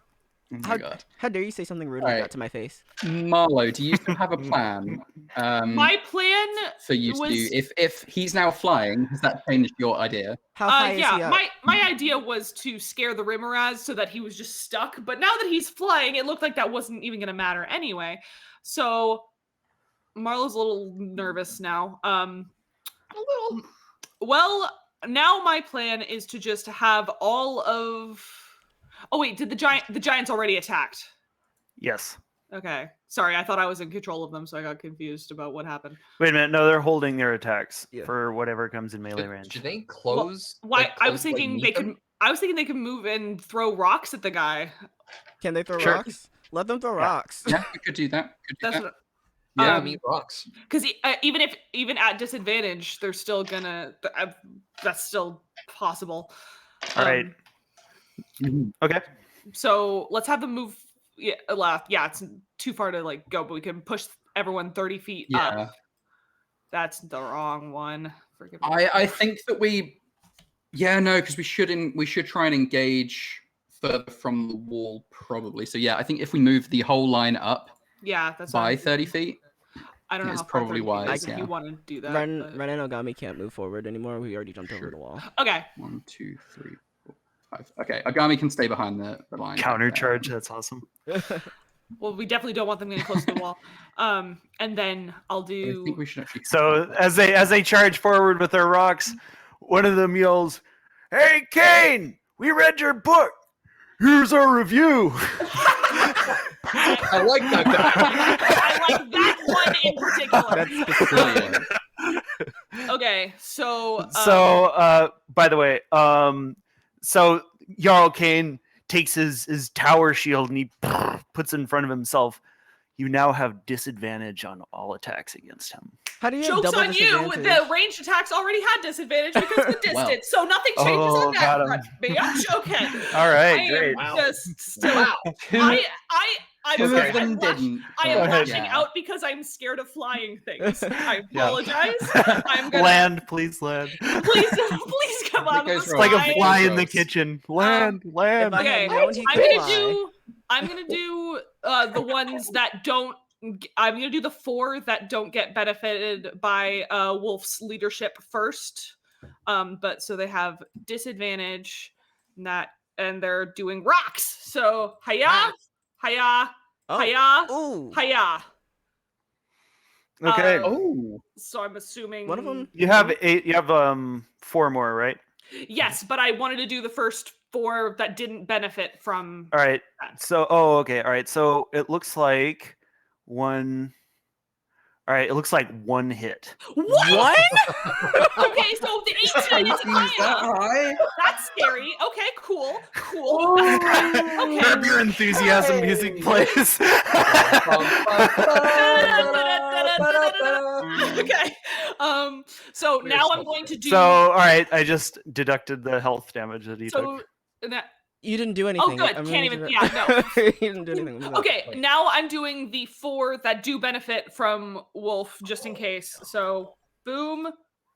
Oh my How, god. how dare you say something rude like Alright. that to my face? Marlo, do you still have a plan? My plan For you to was- do if he's now flying, has that changed your idea? How high is he yeah, up? my idea was to scare the Rimmeraz so that he was just stuck. But now that he's flying, it looked like that wasn't even going to matter anyway. So Marlo's a little nervous now. A little. Well, now my plan is to just have all of. Oh wait, did the giants already attacked? Yes. Okay, sorry, I thought I was in control of them, so I got confused about what happened. Wait a minute. No, they're holding their attacks Yeah. for whatever comes in melee range. Should they close? Why? like, I was close, like, thinking meet they them? could. I was thinking they could move and throw rocks at the guy. Can they throw Sure. rocks? Let them throw Yeah. rocks. Yeah, we could do that. Could do That's that. what. Yeah. Meet rocks. Because even at disadvantage, they're still gonna. That's still possible. All right. Mhm. Okay. So let's have them move. Yeah, left. Yeah, it's too far to like go, but we can push everyone 30 feet Yeah. up. That's the wrong one. Forgive me. I think that no, because we should try and engage further from the wall probably. So yeah, I think if we move the whole line up Yeah, that's what by I'm 30 thinking. feet, I don't know it's how far probably 30 feet is wise, if yeah. you want to do that. Ren but- and Ogami can't move forward anymore. We already jumped over the wall. Okay. 1, 2, 3, 4, 5. Okay, Agami can stay behind the line. Counter charge. That's awesome. Well, we definitely don't want them getting close to the wall. And then I'll I do. think we should actually. So as they charge forward with their rocks, one of them yells, "Hey, Kane! We read your book. Here's our review." I like that guy. I like that one in particular. That's specific. Okay, so. So, by the way, so Jarl Kane takes his tower shield and he puts it in front of himself. You now have disadvantage on all attacks against him. How do you have Joke's double on you! disadvantage? The ranged attacks already had disadvantage because of the Well. distance, so nothing changes Oh, on that got him. front, bitch. Okay. All right, I great. am just still. Wow. I'm Two sorry, of them I'm lash- didn't. I am Go ahead. lashing out because I'm scared of flying things. I Yeah. apologize. I'm gonna Land, please land. please come on. goes Let's wrong. Like a fly. fly in the Gross. kitchen. Land, land. I Okay, had known he I'm could gonna fly. do. I'm gonna do the ones that don't. I'm gonna do the 4 that don't get benefited by Wolf's leadership first. But so they have disadvantage, and they're doing rocks. So hiya, hiya, Oh. hiya, Ooh. hiya. Okay. Oh, So I'm assuming One of them. You have 8. You have 4 more, right? Yes, but I wanted to do the first 4 that didn't benefit from. All right. that. So, okay. All right. So it looks like one. All right. It looks like one hit. What? Okay, so the 18 is is that higher. high? That's scary. Okay, cool. That's good. Okay. Curb Your Enthusiasm music plays. Okay. So We are now I'm so going to do. So, all right, I just deducted the health damage that he took. So that. You didn't do Oh, anything. good. I'm Can't gonna even. do Yeah, that. no. You didn't do anything. Look at that. Okay, Wait. now I'm doing the 4 that do benefit from Wolf, just in case. So boom,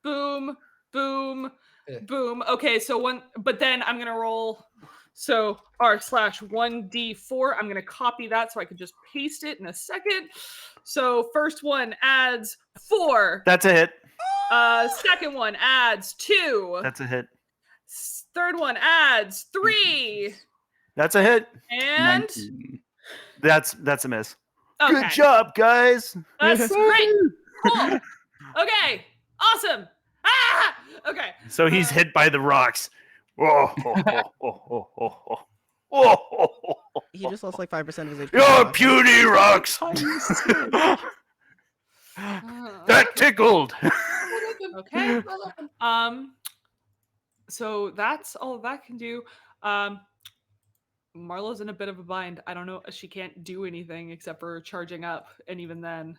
boom, boom, Eh. boom. Okay, so one, but then I'm gonna roll. So r/1d4. I'm gonna copy that so I can just paste it in a second. So first one adds 4. That's a hit. Second one adds 2. That's a hit. Third one adds 3. That's a hit. And 19. That's a miss. okay. Good job, guys. That's great. Cool. Okay. Awesome. Ah! Okay. So he's hit by the rocks. Oh, oh. He just lost like 5% of his HP. Your puny rocks. That tickled. Okay. So that's all that can do. Marlo's in a bit of a bind. I don't know. She can't do anything except for charging up, and even then.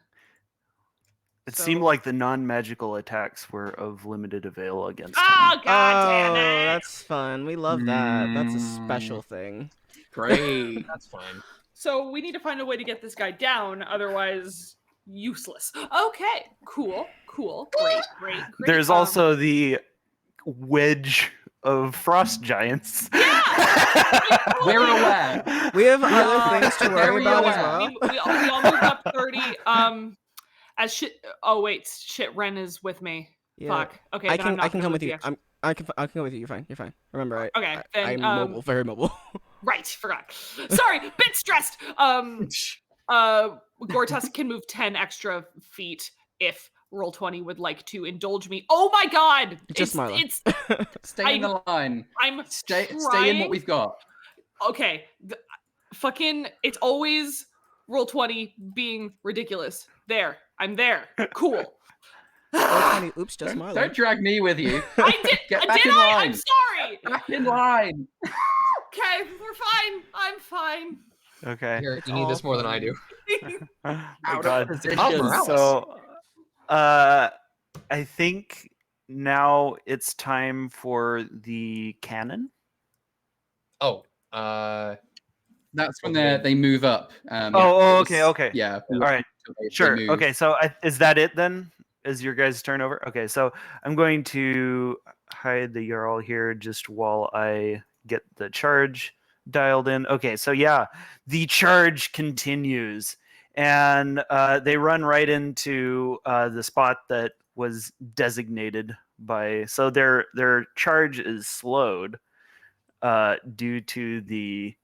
It So- seemed like the non-magical attacks were of limited avail against Oh him. god damn Oh, it! that's fun. We love that. That's a special thing. Great. That's fine. So we need to find a way to get this guy down, otherwise useless. Okay, cool, great. There's also the wedge of frost giants. We're aware. We have other things to worry Very about as aware. well. we all moved up 30. As shit. Oh wait, shit. Ren is with me. Yeah. Fuck. Okay, I then I'm can not I can gonna come move with the you. extra- I can come with you. You're fine. You're fine. Remember, Okay, then, I'm mobile, very mobile. Right, forgot. Sorry, bit stressed. Gortus can move 10 extra feet if Roll20 would like to indulge me. Oh my god! Just Marla. It's Stay in the line. I'm Stay in trying. what we've got. Okay. Fucking it's always Roll20 being ridiculous. There. I'm there. Cool. Oh, 20. Oops, just Don't Marla. drag me with you. I did. Get back Did in I? line. I'm sorry. Back in line. Okay, we're fine. I'm fine. Okay. Here, you need this more than I do. Oh my Out God. of position. Morales. So, I think now it's time for the cannon. Oh, That's when they move up. Okay. Yeah. All right. They Sure. move. Okay. So is that it then? Is your guys' turn over? Okay. So I'm going to hide the Jarl here just while I get the charge dialed in. Okay. So yeah, the charge continues, and they run right into the spot that was designated by. So their charge is slowed due to the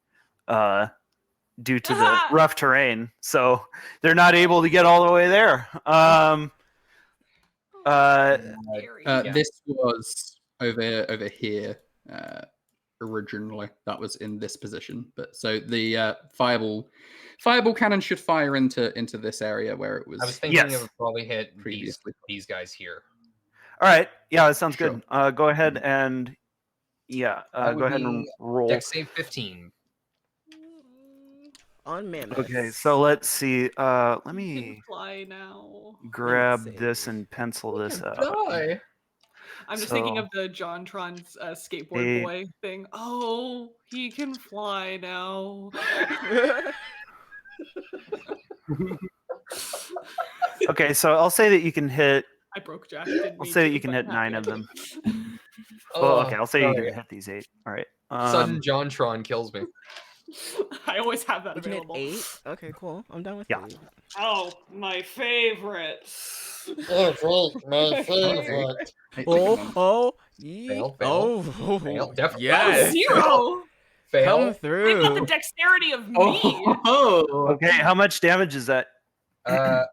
rough terrain, so they're not able to get all the way there. Yeah. This was over here originally. That was in this position, but so the fireball cannon should fire into this area where it was. I was thinking Yes. it would probably hit Previously. these guys here. All right, yeah, that sounds Sure. good. Go ahead and That go would ahead and be roll. Dex save 15. On Mammoth. Okay, so let's see. Let You can me fly now. grab save. this and pencil this out. Die. I'm just thinking So- of the JonTron's skateboard Eight. boy thing. Oh, he can fly now. Okay, so I'll say that you can hit. I broke Jack. Didn't I'll mean say that to, you can but hit 9 happy of I them. did. Well, okay, I'll say you sorry. can hit these 8. All right. Sudden JonTron kills me. I always have that You can hit available. 8? Okay, cool. I'm done with Yeah. 8. Oh, my favorite. My favorite. Oh, yee. Fail, oh, fail, definitely. yes. Zero. Come Fail. They've got the through. dexterity of me. Oh. Okay, how much damage is that?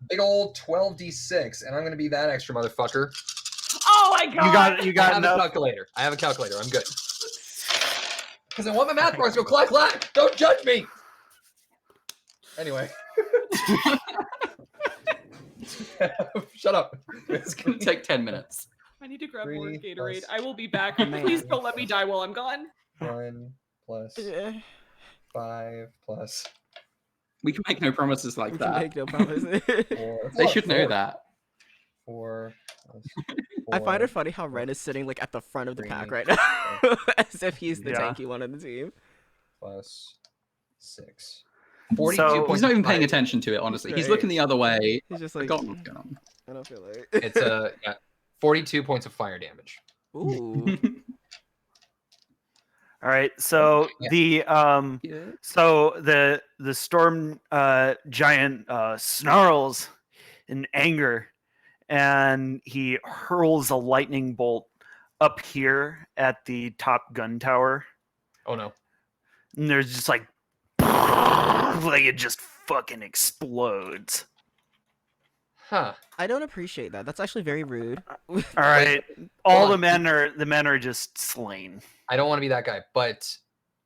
Big old 12d6, and I'm gonna be that extra motherfucker. Oh my god. You I got have a enough. calculator. I'm good. Because I want my math marks to go clack clack. Don't judge me. Anyway. Shut up. It's gonna take 10 minutes. I need to grab more 3 Gatorade. plus- I will be back. Man. Please don't let me die while I'm gone. 1 plus Eh, 5 plus We can make no promises like We can that. make no promises. They should know that. 4 plus I find 4 it funny how Ren is sitting like at the front of the pack 3, right now, as if he's the Yeah. tanky one on the team. plus 6. So- 42 He's points not of even paying fire. attention to it, honestly. He's Right. looking the other way. He's just I like, got what's going on. I don't feel like. It's 42 points of fire damage. Ooh. All right. So Yeah. Yeah. the storm giant snarls in anger, and he hurls a lightning bolt up here at the top gun tower, Oh no. and there's just like it just fucking explodes. Huh. I don't appreciate that. That's actually very rude. All right, all hold the on. men are just slain. I don't want to be that guy, but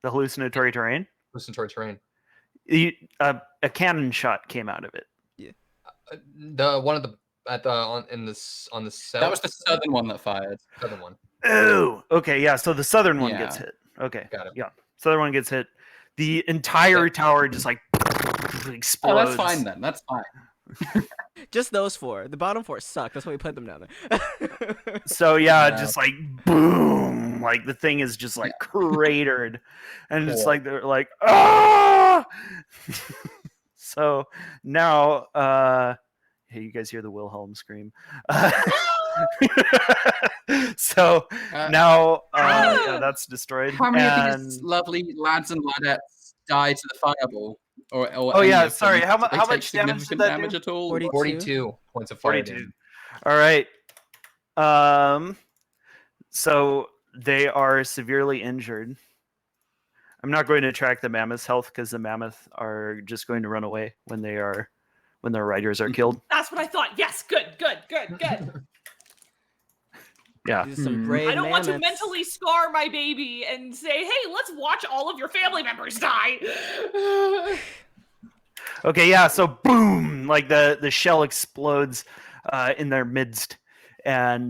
The hallucinatory terrain. hallucinatory terrain. A cannon shot came out of it. The one at the on the south. That was the southern one that fired. southern one. Oh, okay, yeah. So the southern one gets Yeah. hit. Okay, Got it. yeah. Southern one gets hit. The entire tower just like explodes. Oh, that's fine then. That's fine. Just those 4. The bottom 4 suck. That's why we put them down there. So yeah, Yeah. just like boom, like the thing is just like cratered, and it's Cool. like they're like ah. So now, hey, you guys hear the Wilhelm scream? So Uh, now, yeah, that's destroyed. How many of and... these lovely lads and ladettes died to the fireball? Or Oh, any yeah, of them? sorry, how Did they much take damage did significant that damage do? at all? 42. 42 points of fire 42. damage. All right. So they are severely injured. I'm not going to track the mammoth's health because the mammoth are just going to run away when their riders are killed. That's what I thought. Yes, good. Yeah. These are some Hmm. brave I don't want to mammoths. mentally scar my baby and say, hey, let's watch all of your family members die. Okay, yeah, so boom, like the shell explodes in their midst and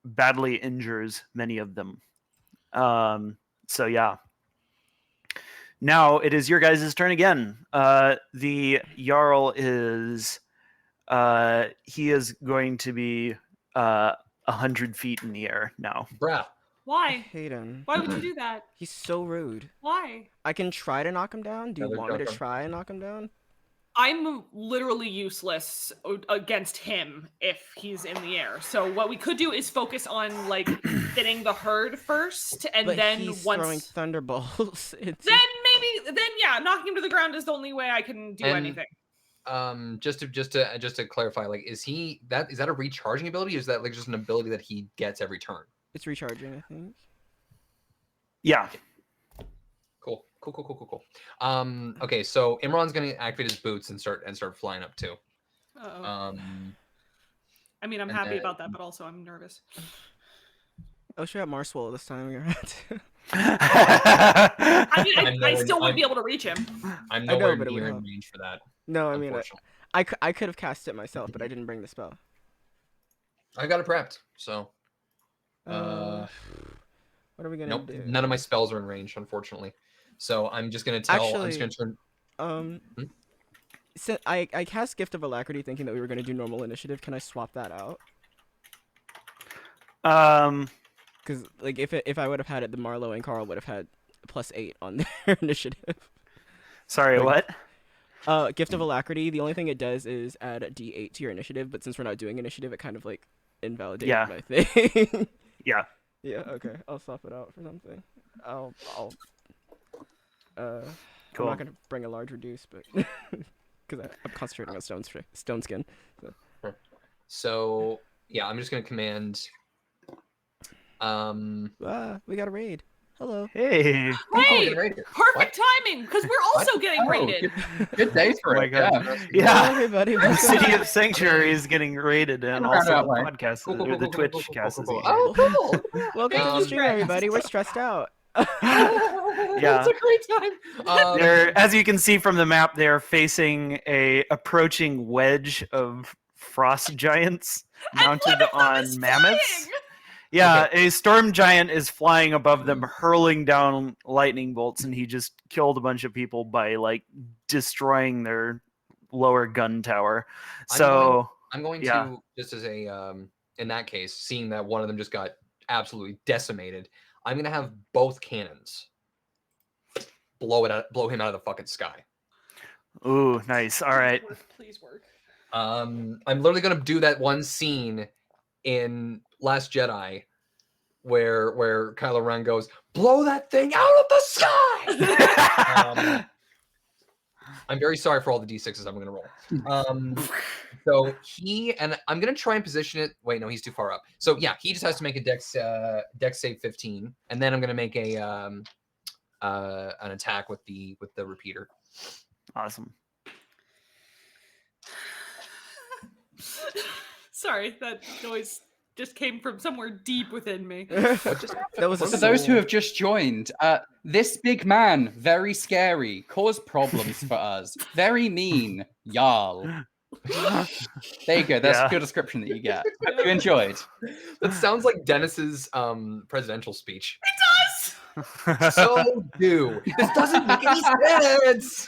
badly injures many of them. So yeah. Now it is your guys' turn again. The Jarl is he is going to be 100 feet in the air now. Bruh. I Why? hate him. Why would you do that? He's so rude. Why? I can try to knock him down. Do you Another want me to joker. try and knock him down? I'm literally useless against him if he's in the air. So what we could do is focus on like thinning the herd first, and But then he's once throwing thunderbolts. It's then yeah, knocking him to the ground is the only way I can do And- anything. Just to clarify, like, is that a recharging ability, or is that like just an ability that he gets every turn? it's recharging, I think. Yeah. Cool. Okay, so Imran's gonna activate his boots and start flying up too. Uh-oh. I mean, I'm and happy then- about that, but also I'm nervous. Oh, sure, at Marswell this time. You're right. I mean, I'm I nowhere- still wouldn't I'm- be able to reach him. I'm I know, nowhere but it would near in help. range for that. No, I mean, Unfortunately, I could have cast it myself, but I didn't bring the spell. I got it prepped, so What are we gonna nope, do? none of my spells are in range, unfortunately. So I'm just gonna I'm just gonna turn. Hmm? So I cast Gift of Alacrity thinking that we were gonna do normal initiative. Can I swap that out? Because like if I would have had it, the Marlowe and Carl would have had +8 on their initiative. Sorry, Like- what? Gift of Alacrity. The only thing it does is add a D8 to your initiative, but since we're not doing initiative, it kind of like invalidated Yeah. my thing. Yeah. Yeah. Okay. I'll swap it out for something. I'm Cool. not gonna bring a large reduce, but because I'm concentrating on stone skin. So yeah, I'm just gonna command. We got a raid. Hello. Hey. Oh, we're Hey, getting raided. perfect timing, because we're also getting Oh, raided. Good day for Oh my it. God. Yeah. Hello, Yeah. everybody. The Welcome. City of Sanctuary is getting raided, and Round also out the way. podcast, Cool, cool, or the cool, cool, Twitch cool, cool, cast cool, is cool. getting Oh, cool. Welcome to the Um, stream, everybody. We're stressed out. Yeah. It's a great time. They're, as you can see from the map, they're facing a approaching wedge of frost giants And one mounted of them on is mammoths. flying! Yeah, a storm giant is flying above them, hurling down lightning bolts, and he just killed a bunch of people by like destroying their lower gun tower. So I'm going yeah. to, just as a in that case, seeing that one of them just got absolutely decimated, I'm gonna have both cannons blow him out of the fucking sky. Ooh, nice. All right. Please work. I'm literally gonna do that one scene in Last Jedi where Kylo Ren goes, "Blow that thing out of the sky." I'm very sorry for all the d6s I'm gonna roll. So I'm gonna try and position it. Wait, no, he's too far up. So yeah, he just has to make a dex save 15, and then I'm gonna make a an attack with the repeater. Awesome. Sorry, that noise just came from somewhere deep within me. That was For those who have just joined, this big man, very scary, caused problems for us. Very mean, y'all. There you go. That's a good description that you get. Hope you enjoyed. That sounds like Dennis's presidential speech. It does. So do. This doesn't make any sense.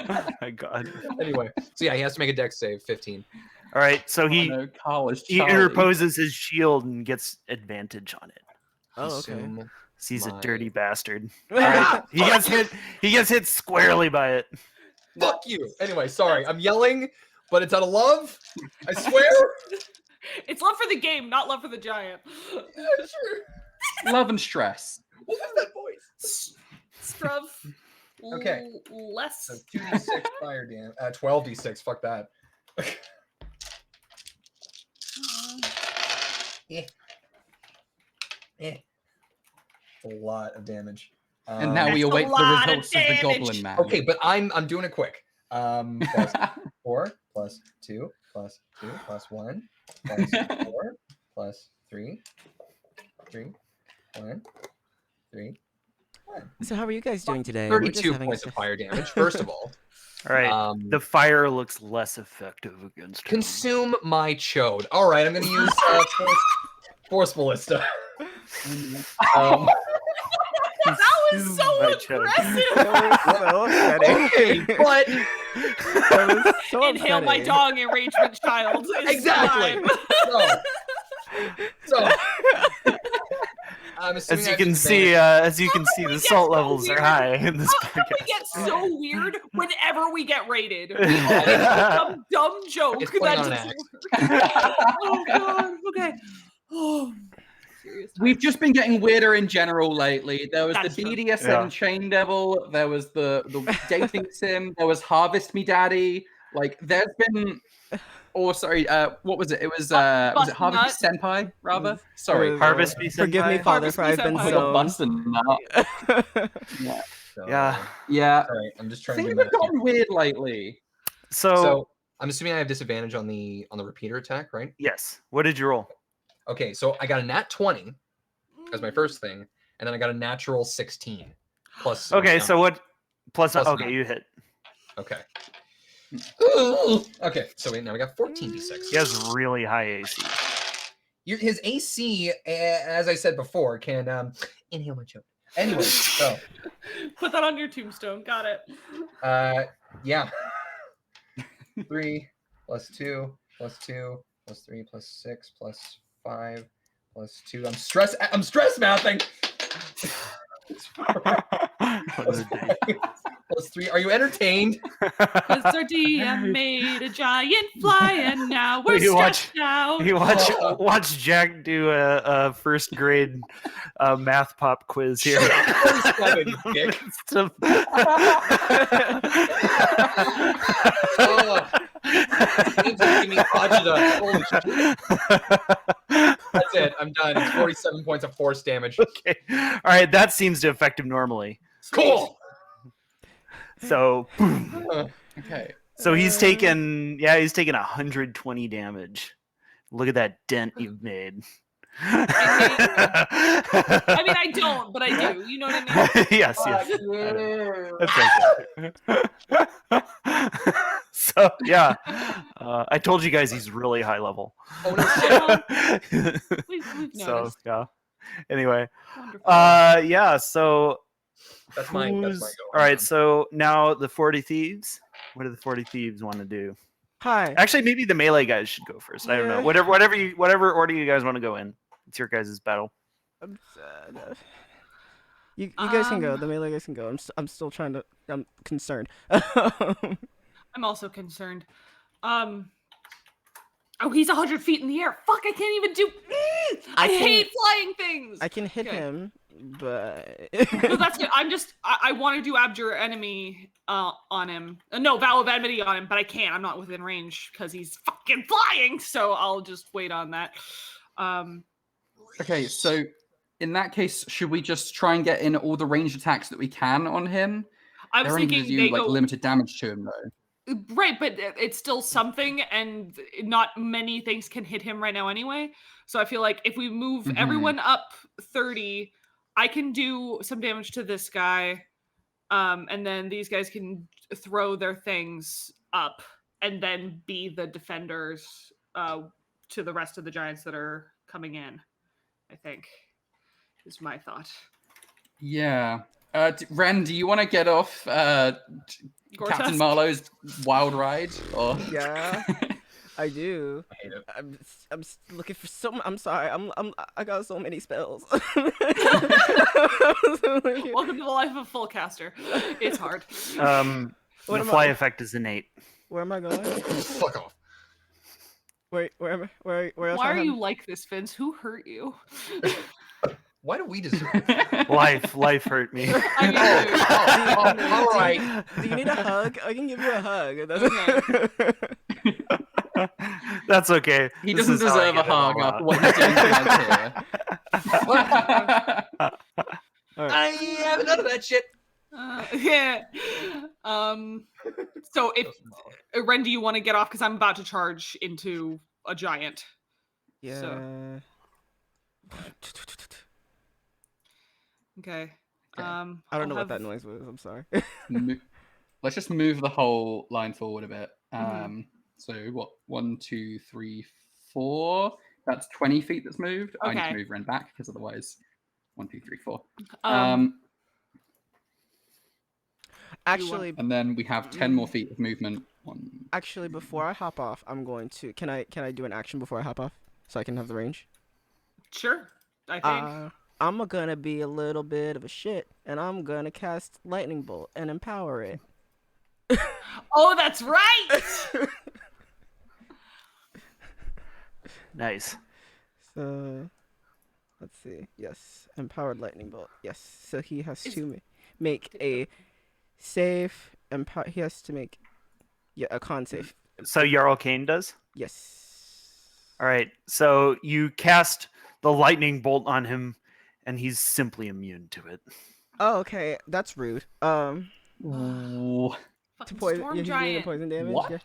Oh my god. Anyway, so yeah, he has to make a dex save 15. All right, so he interposes his shield and gets advantage on it. Oh, okay. He's a dirty bastard. All right, he gets hit squarely by it. Fuck you. Anyway, sorry, I'm yelling, but it's out of love. I swear. It's love for the game, not love for the giant. Yeah, sure. Love and stress. What was that voice? Scrub. Okay. Less. So 2d6 fire damage. 12d6. Fuck that. It's a lot of damage. And now we That's a await the lot of results of the damage. Goblin Man. Okay, but I'm doing it quick. Plus 4 plus 2 plus 2 plus 1 plus 4 plus 3 1 3 1. So how are you guys doing today? We're just 32 having points of fire damage. First of all, All right, the fire looks less effective against him. consume my chode. All right, I'm going to use force ballista. That was so my chode. aggressive. That was so upsetting. Okay, but That was so Inhale my upsetting. dog enragement child. It's exactly. fine. So I'm assuming As you I have can see, the get salt so levels are weird? high in this How come we podcast. get so weird whenever we get rated? We always have some dumb joke It's putting on an that act. just. Oh god. Okay. Oh. Serious. We've just been getting weirder in general lately. There was That's the true. BDSM Yeah. Chain Devil. There was the dating sim. There was Harvest Me Daddy. Like, there's been. Oh, sorry. What was it? It was it Bust Harvest Me Senpai, rather? Sorry. Harvest Me Forgive me, Senpai? Father, for Harvest I've me, been I got busted now. so. Yeah. So, Yeah. Yeah. Sorry, I'm just trying to Things do have math. gotten weird lately. So I'm assuming I have disadvantage on the repeater attack, right? yes. What did you roll? Okay, so I got a nat 20 as my first thing, and then I got a natural 16 plus. Okay, so what? Plus, Plus okay, nine. you hit. Okay. Okay, so wait, now we got 14d6. He has really high AC. His AC, as I said before, can inhale my choke. Anyway, so Put that on your tombstone. Got it. yeah. 3 plus 2 plus 2 plus 3 plus 6 plus 5 plus 2. I'm stress mathing. Plus 3. Are you entertained? Because our DM made a giant fly, and now we're You watch- stressed out. You watch Jack do a first grade math pop quiz here. 47, dick. Oh. Give me agita. Holy shit. That's it. I'm done. It's 47 points of force damage. Okay. All right, that seems to affect him normally. Cool. So, Okay. so he's taken 120 damage. Look at that dent you've made. I mean, I don't, but I do. You know what I mean? yes, yes. I know. That's okay. So yeah, I told you guys he's really high level. Oh no shit! We've So noticed. yeah. Anyway, Wonderful. yeah. So That's my go. all right. So now the 40 thieves. What do the 40 thieves want to do? Hi. Actually, maybe the melee guys should go first. I don't know. Yeah. Whatever order you guys want to go in. It's your guys' battle. I'm sad. You guys can go. The melee guys can go. I'm still trying to. I'm concerned. I'm also concerned. Oh, he's 100 feet in the air. Fuck, I can't even do. I hate flying things. I can hit Okay. him, but No, that's good. I want to do abjure enemy on him. No, vow of enmity on him, but I can't. I'm not within range because he's fucking flying. So I'll just wait on that. Okay, so in that case, should we just try and get in all the ranged attacks that we can on him? I was They're only thinking going to they do like go limited damage to him, though. right, but it's still something, and not many things can hit him right now anyway. So I feel like if we move everyone up 30, I can do some damage to this guy, and then these guys can throw their things up, and then be the defenders to the rest of the giants that are coming in. I think is my thought. Yeah. Ren, do you want to get off Captain Gortusk? Marlowe's wild ride? Or yeah, I do. I hate it. I'm looking for so. I'm sorry. I got so many spells. Welcome to the life of a full caster. It's hard. The fly effect is innate. Where am I going? Fuck off. Where else? Why are you like this, Vince? Who hurt you? Why do we deserve it? Life hurt me. All right. Do you need a hug? I can give you a hug. That's okay. he This doesn't is how I deserve a get it all hug out. after what he's doing to us here. I have none of that shit. Yeah. So if Ren, do you want to get off? Because I'm about to charge into a giant. Yeah. So. Okay. I don't know what that noise was. I'm sorry. Let's just move the whole line forward a bit. So what? 1, 2, 3, 4. That's 20 feet that's moved. I need Okay. to move Ren back because otherwise, 1, 2, 3, 4. Actually, And then we have 10 more feet of movement. actually, before I hop off, I'm going to. Can I do an action before I hop off so I can have the range? Sure. I think. I'm gonna be a little bit of a shit, and I'm gonna cast lightning bolt and empower it. Oh, that's right. Nice. So, let's see. Yes, empowered lightning bolt. Yes. So he has to make a save. He has to make a con save. So Jarl Kane does? Yes. All right. So you cast the lightning bolt on him, and he's simply immune to it. Oh, okay. That's rude. To Fucking poison. storm Yeah, he's giant. doing poison damage. What? Yeah.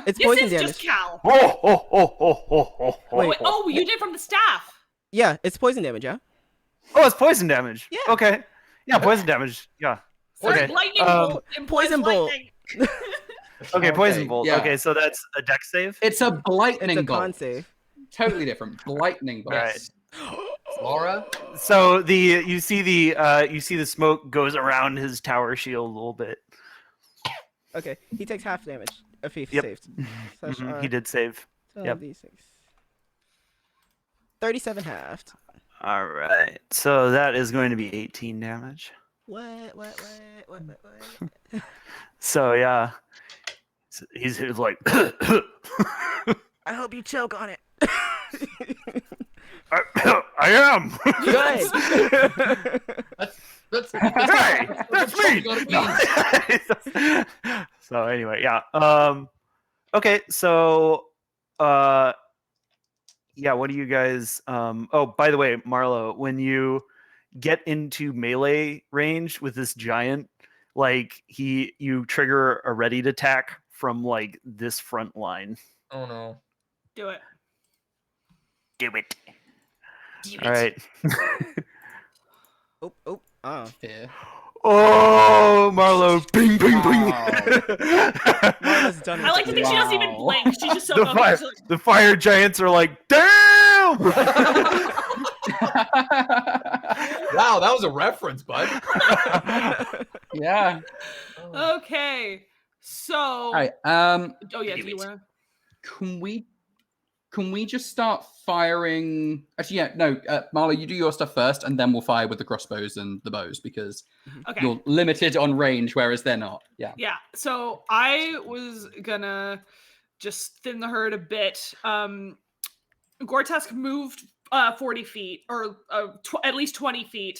It's This poison is damage. just Cal. Wait. Oh, you did from the staff. Yeah, it's poison damage. Yeah. Oh, it's poison damage. Yeah. Okay. Yeah, poison damage. Yeah. Sorry, Okay. lightning bolt. implies poison bolt. lightning. Okay, poison Okay, bolt. yeah. Okay, so that's a dex save. It's a lightning It's a bolt. con save. Totally different. Lightning bolt. Yes. Laura? So you see the smoke goes around his tower shield a little bit. Okay, he takes half damage if he Yep. saved. Slash, He did save. Yep. D6. 37 halved. All right. So that is going to be 18 damage. What? So yeah, he's like, I hope you choke on it. I am. Good. Hey, that's me. No. So anyway, yeah. Okay, so yeah, what do you guys oh, by the way, Marlo, when you get into melee range with this giant, like you trigger a ready to attack from like this front line. Oh no. Do it. Do it. All right. Oh. Here. Oh, Marlo! Bing, bing, bing! Marla's done I like to think she doesn't even Wow. blink. She's just so the, focused. fire, She's like, the fire giants are like, damn! Wow, that was a reference, bud. Yeah. okay, so. All right. Oh yeah, do you want to? Can we just start firing? Actually, yeah. No, Marlo, you do your stuff first, and then we'll fire with the crossbows and the bows because Okay. you're limited on range, whereas they're not. Yeah. Yeah. So I was gonna just thin the herd a bit. Gortask moved 40 feet, or at least 20 feet.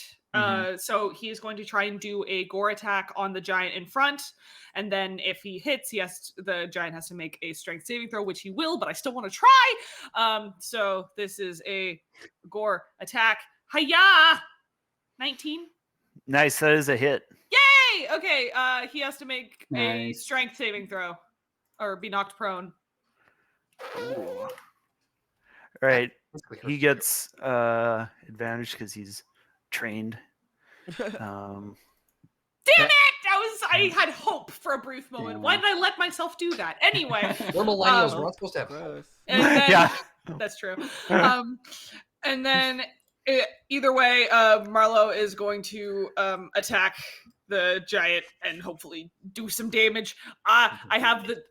So he is going to try and do a gore attack on the giant in front, and then if he hits, the giant has to make a strength saving throw, which he will. But I still want to try. So this is a gore attack. Hiya! 19. Nice, that is a hit. Yay! Okay. He has to make a Nice. strength saving throw, or be knocked prone. All right, he gets advantage because he's trained. Damn it! I had hope for a brief moment. Why did I let myself do that? Anyway, We're millennials. We're not supposed to have. Gross. and then, Yeah. that's true. And then either way, Marlo is going to attack the giant and hopefully do some damage. I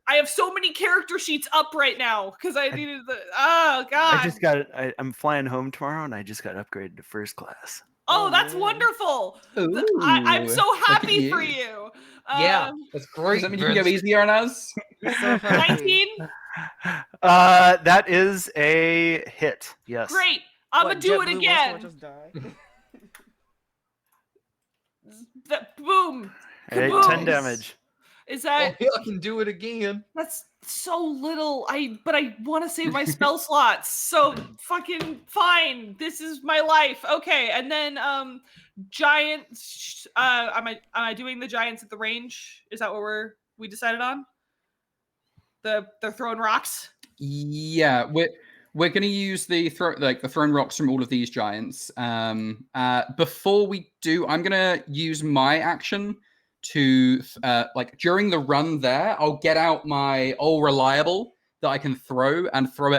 have so many character sheets up right now because I needed the. Oh god! I'm flying home tomorrow, and I just got upgraded to first class. Oh, that's man. wonderful! Ooh, I'm so look at happy for you. Yeah, that's great. Does that mean you can go Vince. easier on us? So happy. 19. That is a hit. Yes. Great. I'm gonna What, do it JetBlue again. wants to just die? Boom. All right, Kaboom. 10 damage. Is Oh, that yeah, I can do it again. that's so little. But I want to save my spell slots. So fucking fine. This is my life. Okay, and then giants. Am I doing the giants at the range? Is that what we decided on? They're throwing rocks. Yeah, we're going to use the thrown rocks from all of these giants. Before we do, I'm going to use my action to during the run there, I'll get out my all reliable that I can throw it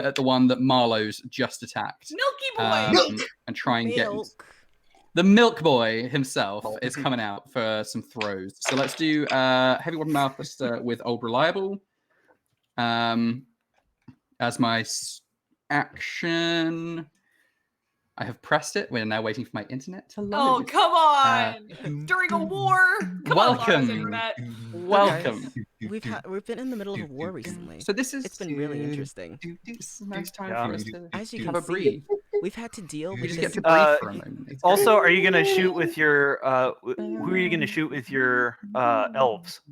at the one that Marlo's just attacked. Milky boy. And try and get Milk. the milk boy himself is coming out for some throws. So let's do heavy weapon mouth with old reliable. As my action, I have pressed it. We're now waiting for my internet to load. Oh come on! During a war. Come on, Lars, welcome. internet. Welcome. We've been in the middle of a war recently. So this is It's been really interesting. This is a nice time Yeah. for us to As you have can a breathe. see, we've had to deal We with just this. get to breathe for a moment. It's Also, are you gonna shoot with your who are you gonna shoot with your elves?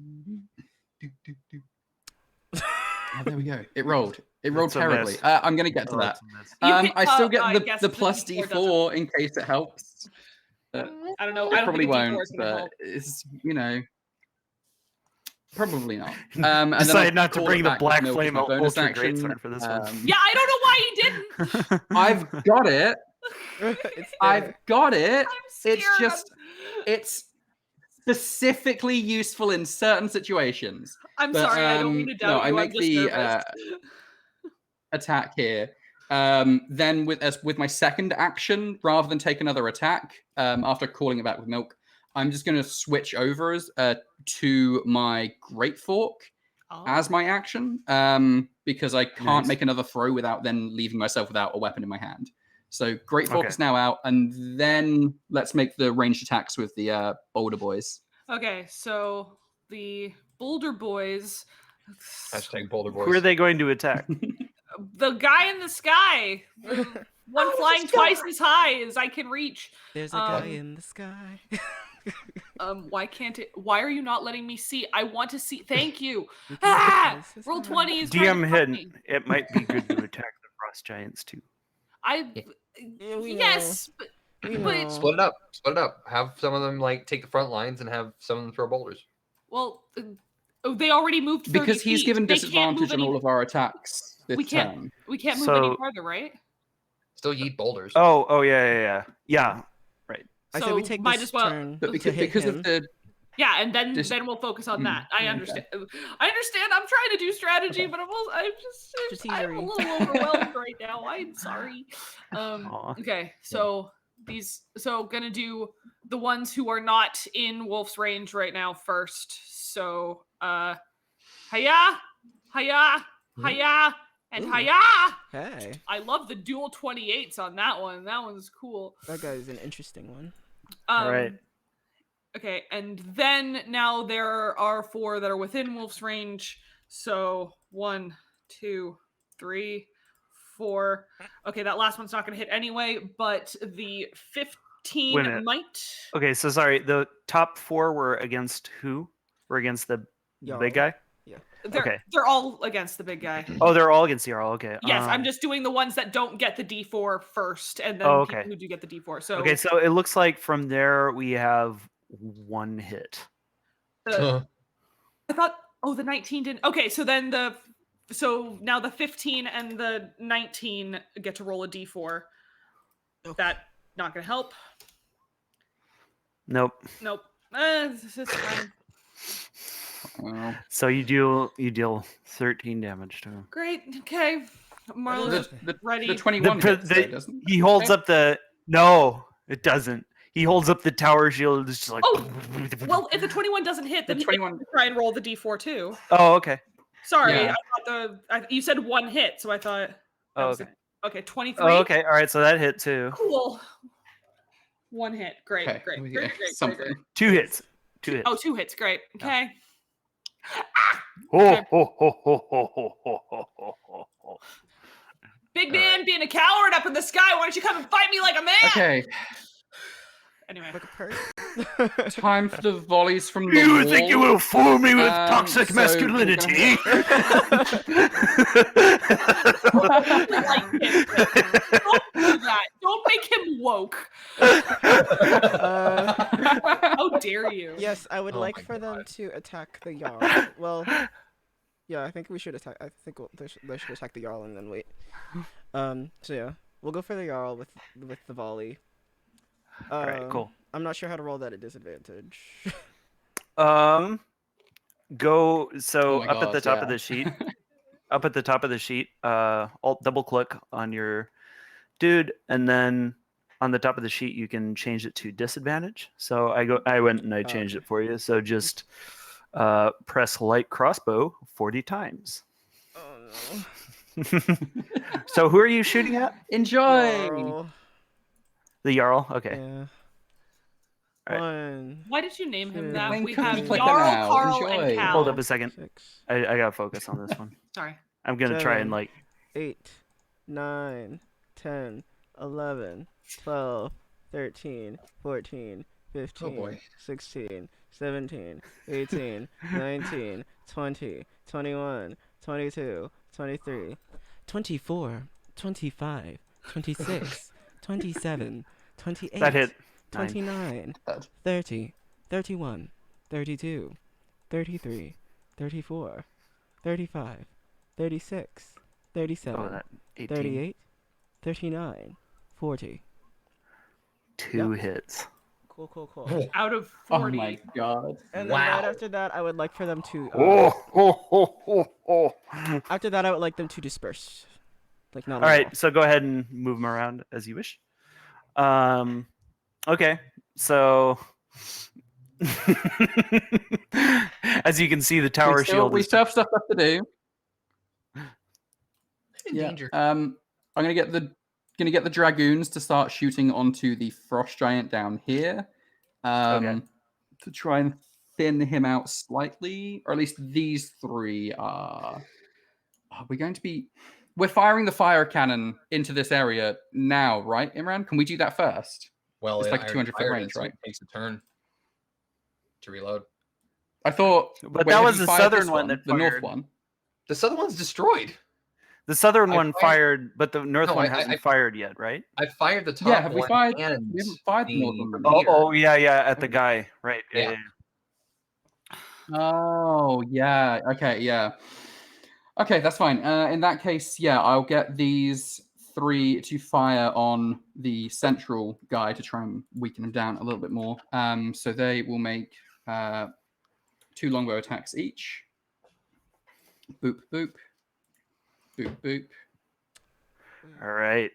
Oh, there we go. It rolled. It rolled That's a terribly. miss. I'm going to get to that. You can- I still I get guess the the plus D4 D4 in case it helps. I don't know. It I don't probably think a D4 won't, is gonna but help. it's, probably not. And then Decided I'll not to call bring it the back black with milk as flame my bonus ultra action. greatsword for this one. Yeah, I don't know why you didn't. I've got it. It's I've there. got it. I'm scared. It's just, it's specifically useful in certain situations. I'm but, sorry. I don't mean to doubt no, you. I make I'm just the, nervous. attack here. Then with my second action, rather than take another attack, after calling it back with milk, I'm just going to switch over to my great fork as my action, because I can't Nice. make another throw without then leaving myself without a weapon in my hand. So great fork Okay. is now out, and then let's make the ranged attacks with the boulder boys. Okay, so the Boulder Boys. Hashtag Boulder Boys. Who are they going to attack? The guy in the sky. The one flying twice as high as I can reach. There's a guy in the sky. Why can't it? Why are you not letting me see? I want to see. Thank you. We can Ah! get this. Roll 20 is trying DM to fuck hidden. me. It might be good to attack the frost giants too. Yeah, we Yes, but We but- know. Split it up. Split it up. Have some of them like take the front lines and have some of them throw boulders. well, they already moved 30 Because he's feet. given They can't move disadvantage on all of our attacks this We can't- turn. We can't move any So- farther, right? Still yeet boulders. Oh, yeah. Yeah. I So said we take might this as well. turn But to because, hit because him. of the Yeah, and then Just- we'll focus on that. I okay. understand. I understand. I'm trying to do strategy, but I'm Strategery. a little overwhelmed right now. I'm sorry. Aw. Okay, so gonna do the ones who are not in Wolf's range right now first. So hiya, hiya, hiya, and Ooh. hiya. Hey, I love the dual 28s on that one. That one's cool. that guy's an interesting one. All right. Okay, and then now there are 4 that are within Wolf's range. So 1, 2, 3, 4. Okay, that last one's not going to hit anyway, but the Wait a 15 minute. might. Okay, so sorry. The top 4 were against who? Were against the Jarl. big guy? They're, they're all against the big guy. Oh, they're all against the Jarl. Okay. Yes, I'm just doing the ones that don't get the D4 first, and then Oh, people okay. who do get the D4. So, Okay, so it looks like from there we have 1 hit. I thought, the 19 didn't. Okay, so then so now the 15 and the 19 get to roll a D4. Okay. That not gonna help. Nope. Nope. This is fine. well, So you deal 13 damage to him. Great. Okay. Marla's the ready. the 21 The- hits, the- though, doesn't it? He holds up the No, it doesn't. He holds up the tower shield. It's just like. Oh, well, if the 21 doesn't hit, The then 21 try and roll the D4 too. Oh, okay. Sorry, Yeah. I thought you said 1 hit, so I thought. that Oh, was okay. Okay, 23. Oh, okay. All right. So that hit too. Cool. 1 hit. Great. Okay, Great. we Great. get Great. something. Great. 2 hits. 2 hits. Oh, 2 hits. Great. Okay. Oh, okay. ho, ho, ho, ho, ho, ho, ho, ho, ho, ho. Big man being a coward up in the sky. Why don't you come and fight me like a man? Okay, Anyway. Like a purse. time for the volleys from the You wall. think you will fool me with Um, toxic so we're masculinity? Like him. Don't do that. Don't make him woke. How dare you? Yes, I would Oh like my for them God. to attack the Jarl. Well, yeah, I think we should attack. I think they should attack the Jarl and then wait. So yeah, we'll go for the Jarl with the volley. All right, cool. I'm not sure how to roll that at disadvantage. Go so Oh my up at God, the top of yeah. the sheet. Up at the top of the sheet, alt double click on your dude, and then on the top of the sheet you can change it to disadvantage. So I went and I changed okay. it for you. So just press light crossbow 40 times. Oh So who are you shooting at? Enjoy. no. The Jarl? Okay. Yeah. Alright. 1, Why did you name him Two. that? When We can have we click it Jarl, now? Carl, Enjoy. and Cal. Hold up a second. 6, I gotta focus on this one. Sorry. I'm gonna try and 7, like 8, 9, 10, 11, 12, 13, 14, 15, boy. 16, 17, 18, 19, 20, 21, 22, 23, 24, 25, 26, 27, 28, that hit. 9. 29, Bad. 30, 31, 32, 33, 34, 35, 36, 37, Oh, that 18. 38, 39, 40. 2 hits. Cool. Out of Oh 40. my God. And then right Wow. after that, I would like for them to. Oh. After that, I would like them to disperse. Like not. All right, so go ahead and move them around as you wish. Okay, so as you can see, the tower shield We is still have stuff left to do. In Yeah. danger. I'm gonna get the dragoons to start shooting onto the frost giant down here. Okay. To try and thin him out slightly, or at least these 3 are. We're going to be. We're firing the fire cannon into this area now, right, Imran? Can we do that first? Well, It's like I a already 200 foot fired range, it, so right? It takes a turn to reload. I thought. But wait, that have was you the fired southern this one that the north fired. one. The southern one's destroyed. The southern I one fired, but the north No, one I- hasn't I- fired yet, right? I fired the top Yeah, have we one fired? and We haven't fired the north one. Oh, rapier. yeah, at the guy, right? Yeah. Oh, yeah. Okay, yeah. Okay, that's fine. In that case, yeah, I'll get these 3 to fire on the central guy to try and weaken him down a little bit more. So they will make 2 longbow attacks each. Boop, boop. Boop, boop. All right.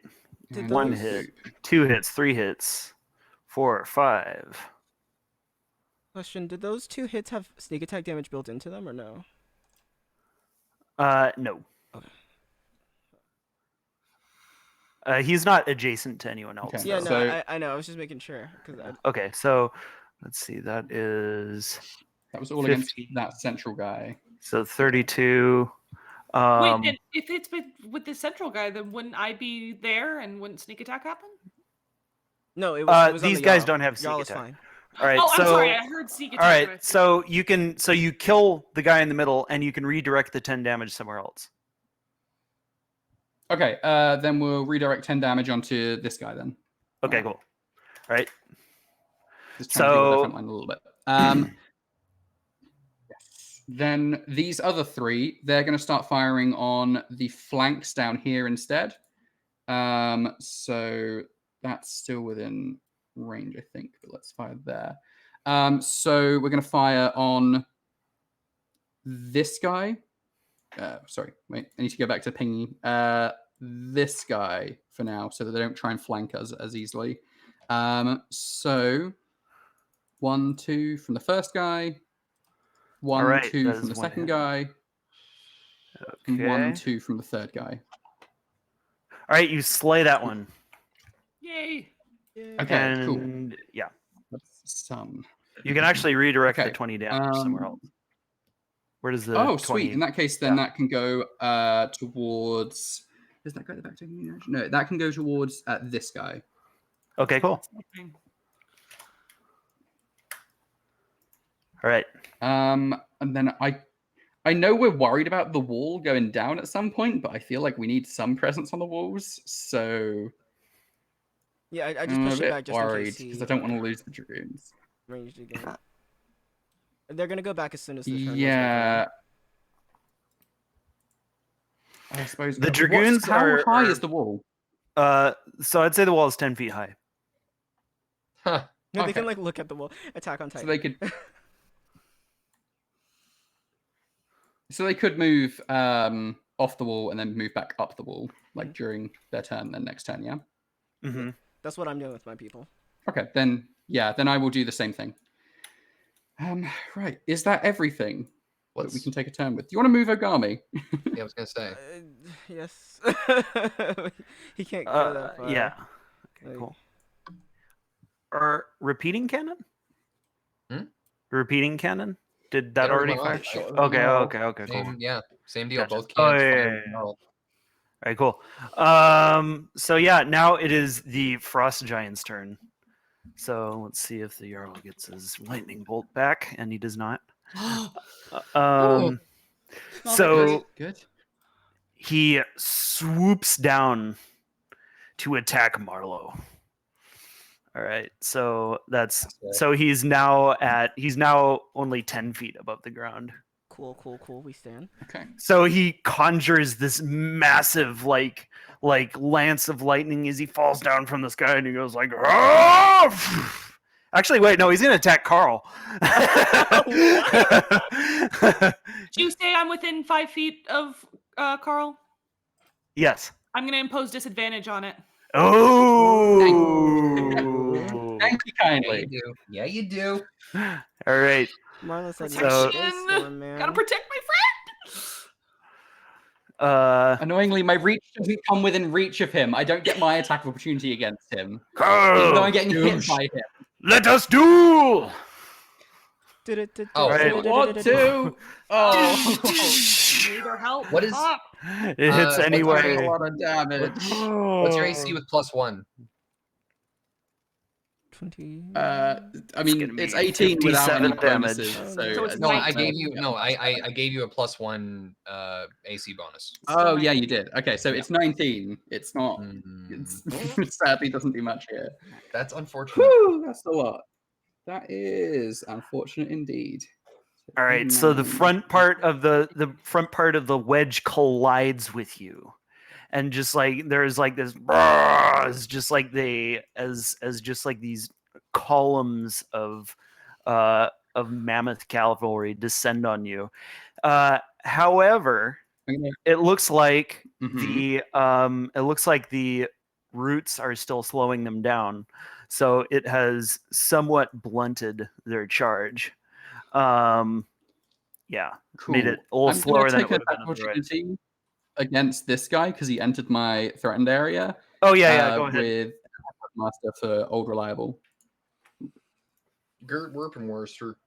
Did And One those- hit, 2 hits, 3 hits, 4, 5. Question: did those 2 hits have sneak attack damage built into them or no? No. Okay. He's not adjacent to anyone else. Okay. Yeah, though. no, So- I know. I was just making sure because Okay, so let's see. That is That was all against 50. that central guy. so 32. Wait, then if it's with the central guy, then wouldn't I be there and wouldn't sneak attack happen? no, it was on these the guys Jarl. don't have sneak Jarl is attack. fine. All right. Oh, so I'm sorry. I heard sneak attack. all and I right. thought- So you kill the guy in the middle, and you can redirect the 10 damage somewhere else. Okay, then we'll redirect 10 damage onto this guy then. Okay, cool. All right. Just trying to deal with their So- front line a little bit. Yes. Then these other 3, they're going to start firing on the flanks down here instead. So that's still within range, I think, but let's fire there. So we're going to fire on this guy. Sorry, wait, I need to go back to pinging. This guy for now, so that they don't try and flank us as easily. So 1, 2 from the first guy, 1, right, 2 that from is the one second hit. guy, and 1, Okay. 2 from the third guy. All right, you slay that one. Yay! Okay, cool. And yeah, That's some. you can actually redirect Okay, the 20 damage somewhere else. Where does the Oh, 20... sweet. In that case, then that can go towards. Does that go back to No, that can go towards this guy. Okay, cool. All right. And then I know we're worried about the wall going down at some point, but I feel like we need some presence on the walls. So Yeah, I just I'm a pushed it bit back just in worried case because I don't want to lose the dragoons. ranged again. They're gonna go back as soon as the turn goes back Yeah. around. I suppose The dragoons how high are- is the wall? So I'd say the wall is 10 feet high. Huh. No, they Okay. can like look at the wall. Attack on So Titan. they could. So they could move off the wall and then move back up the wall, like during their turn, then next turn, yeah? Mm-hmm. That's what I'm doing with my people. Okay, then then I will do the same thing. Right. Is that everything that we can take a turn with? Do you want to move Ogami? Yeah, I was gonna say. Yes. He can't go that far. Yeah. Okay, Like- cool. Or repeating cannon? Hmm? Repeating cannon? Did that It already already went fire? off. Okay, No. okay, cool. Same, yeah, same deal. Gotcha. Both Oh, cannons yeah, fire yeah, as yeah. well. All right, cool. So yeah, now it is the Frost Giant's turn. So let's see if the Jarl gets his lightning bolt back, and he does not. So Good. he swoops down to attack Marlowe. All right, so That's good. so he's now only 10 feet above the ground. Cool. We stand. Okay. So he conjures this massive like lance of lightning as he falls down from the sky, and he goes like, "Ah!" Actually, wait, no, he's gonna attack Carl. Did you say I'm within 5 feet of Carl? Yes. I'm going to impose disadvantage on it. Oh. Thank you Yeah, kindly. you do. Yeah, you do. All right. Marlon said, So- Storm, man. Gotta protect my Annoyingly, my reach doesn't come within reach of him. I don't get my attack of opportunity against him. Even though Carl, I'm getting hit by him. let us duel. Oh, Right. Want to? Oh. friend. Need their help. What is- Up. It hits what's a anyway. lot of damage. What's your AC with +1? 20. I It's mean, gonna it's be 18 without any 57 damage. bonuses. So So it's No, I 19. gave you I gave you a +1 AC bonus. Oh yeah, you did. Okay, so it's 19. It's not. Mm, It sadly doesn't do much here. that's unfortunate. Whew, that's a lot. That is unfortunate indeed. All right, so the 89. front part of the front part of the wedge collides with you, and just like there's like this, it's just like as just like these columns of mammoth cavalry descend on you. However, it looks like the roots are still slowing them down, so it has somewhat blunted their charge. Yeah, Cool. made it a little I'm slower gonna than it take would an have been otherwise. opportunity against this guy because he entered my threatened area. Oh yeah, go ahead. With Master for Old Reliable. Gert Werp and Worcester.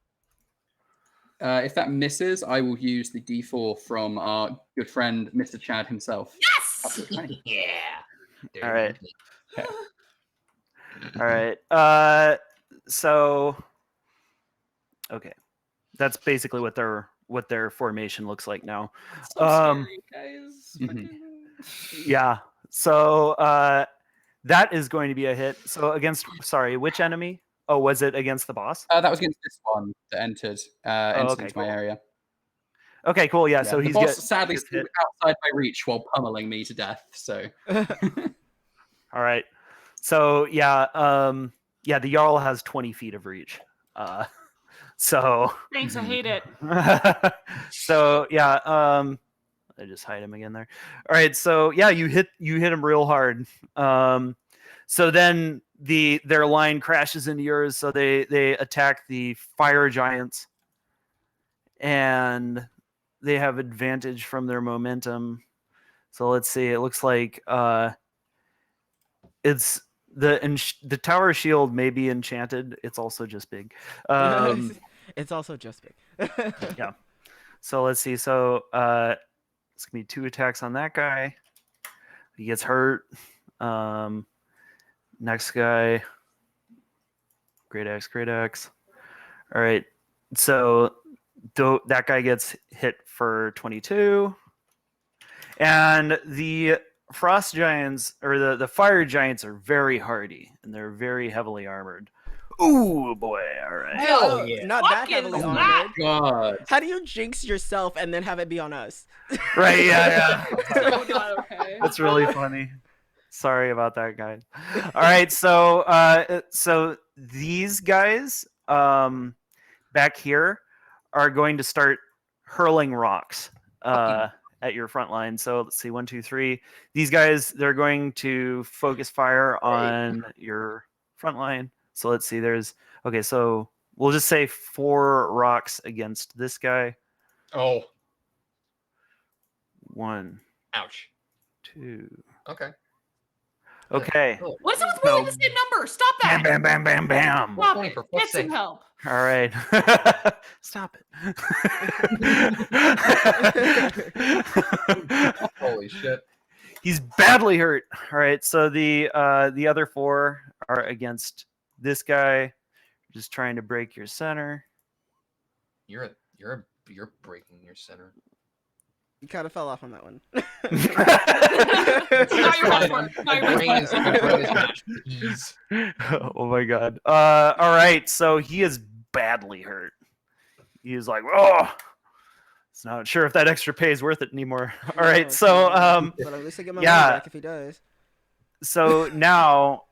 If that misses, I will use the D4 from our good friend Mr. Chad himself. Yes. Yeah. All right. Okay. All right. So okay, that's basically what their formation looks like now. So scary, guys. Mhm. Yeah. So that is going to be a hit. So against, sorry, which enemy? Oh, was it against the boss? That was against this one that entered okay, into cool. my area. Okay, cool. Yeah. So the he's boss sadly gets still hit. outside my reach while pummeling me to death. So All right. So yeah, the Jarl has 20 feet of reach. So Thanks, I hate it. so yeah, I just hide him again there. All right, so yeah, you hit him real hard. So then their line crashes into yours, so they attack the fire giants, and they have advantage from their momentum. So let's see. It looks like it's the tower shield may be enchanted. It's also just big. It's also just big. Yeah. So let's see. So it's gonna be 2 attacks on that guy. He gets hurt. Next guy. Great axe. All right. So that guy gets hit for 22. And the frost giants, or the fire giants, are very hardy and they're very heavily armored. Ooh boy! All right. Hell yeah. Not that Fucking heavily slap. armored. God. How do you jinx yourself and then have it be on us? Right? Yeah. So not okay. That's really funny. Sorry about that, guys. All right, so these guys back here are going to start hurling rocks at your front line. So let's see, 1, 2, 3. These guys, they're going to focus fire on your front line. So let's see, so we'll just say 4 rocks against this guy. Oh, 1, ouch. 2. Okay. Okay. Oh, What is it with more than the same number? Stop Bam, that. bam, bam, bam, bam. Well, Stop 20 it. for Get fuck's some sake. help. All right. Stop it. Holy shit. He's badly hurt. All right. So the other 4 are against this guy, just trying to break your center. You're breaking your center. You kind of fell off on that one. Not your best work. Not My your best brain work. is my brain is mashed with ease. Oh my god. All right. So he is badly hurt. He is like, oh, it's not sure if that extra pay is worth it anymore. All right. No, So but at least I get my yeah. money back if he does. So now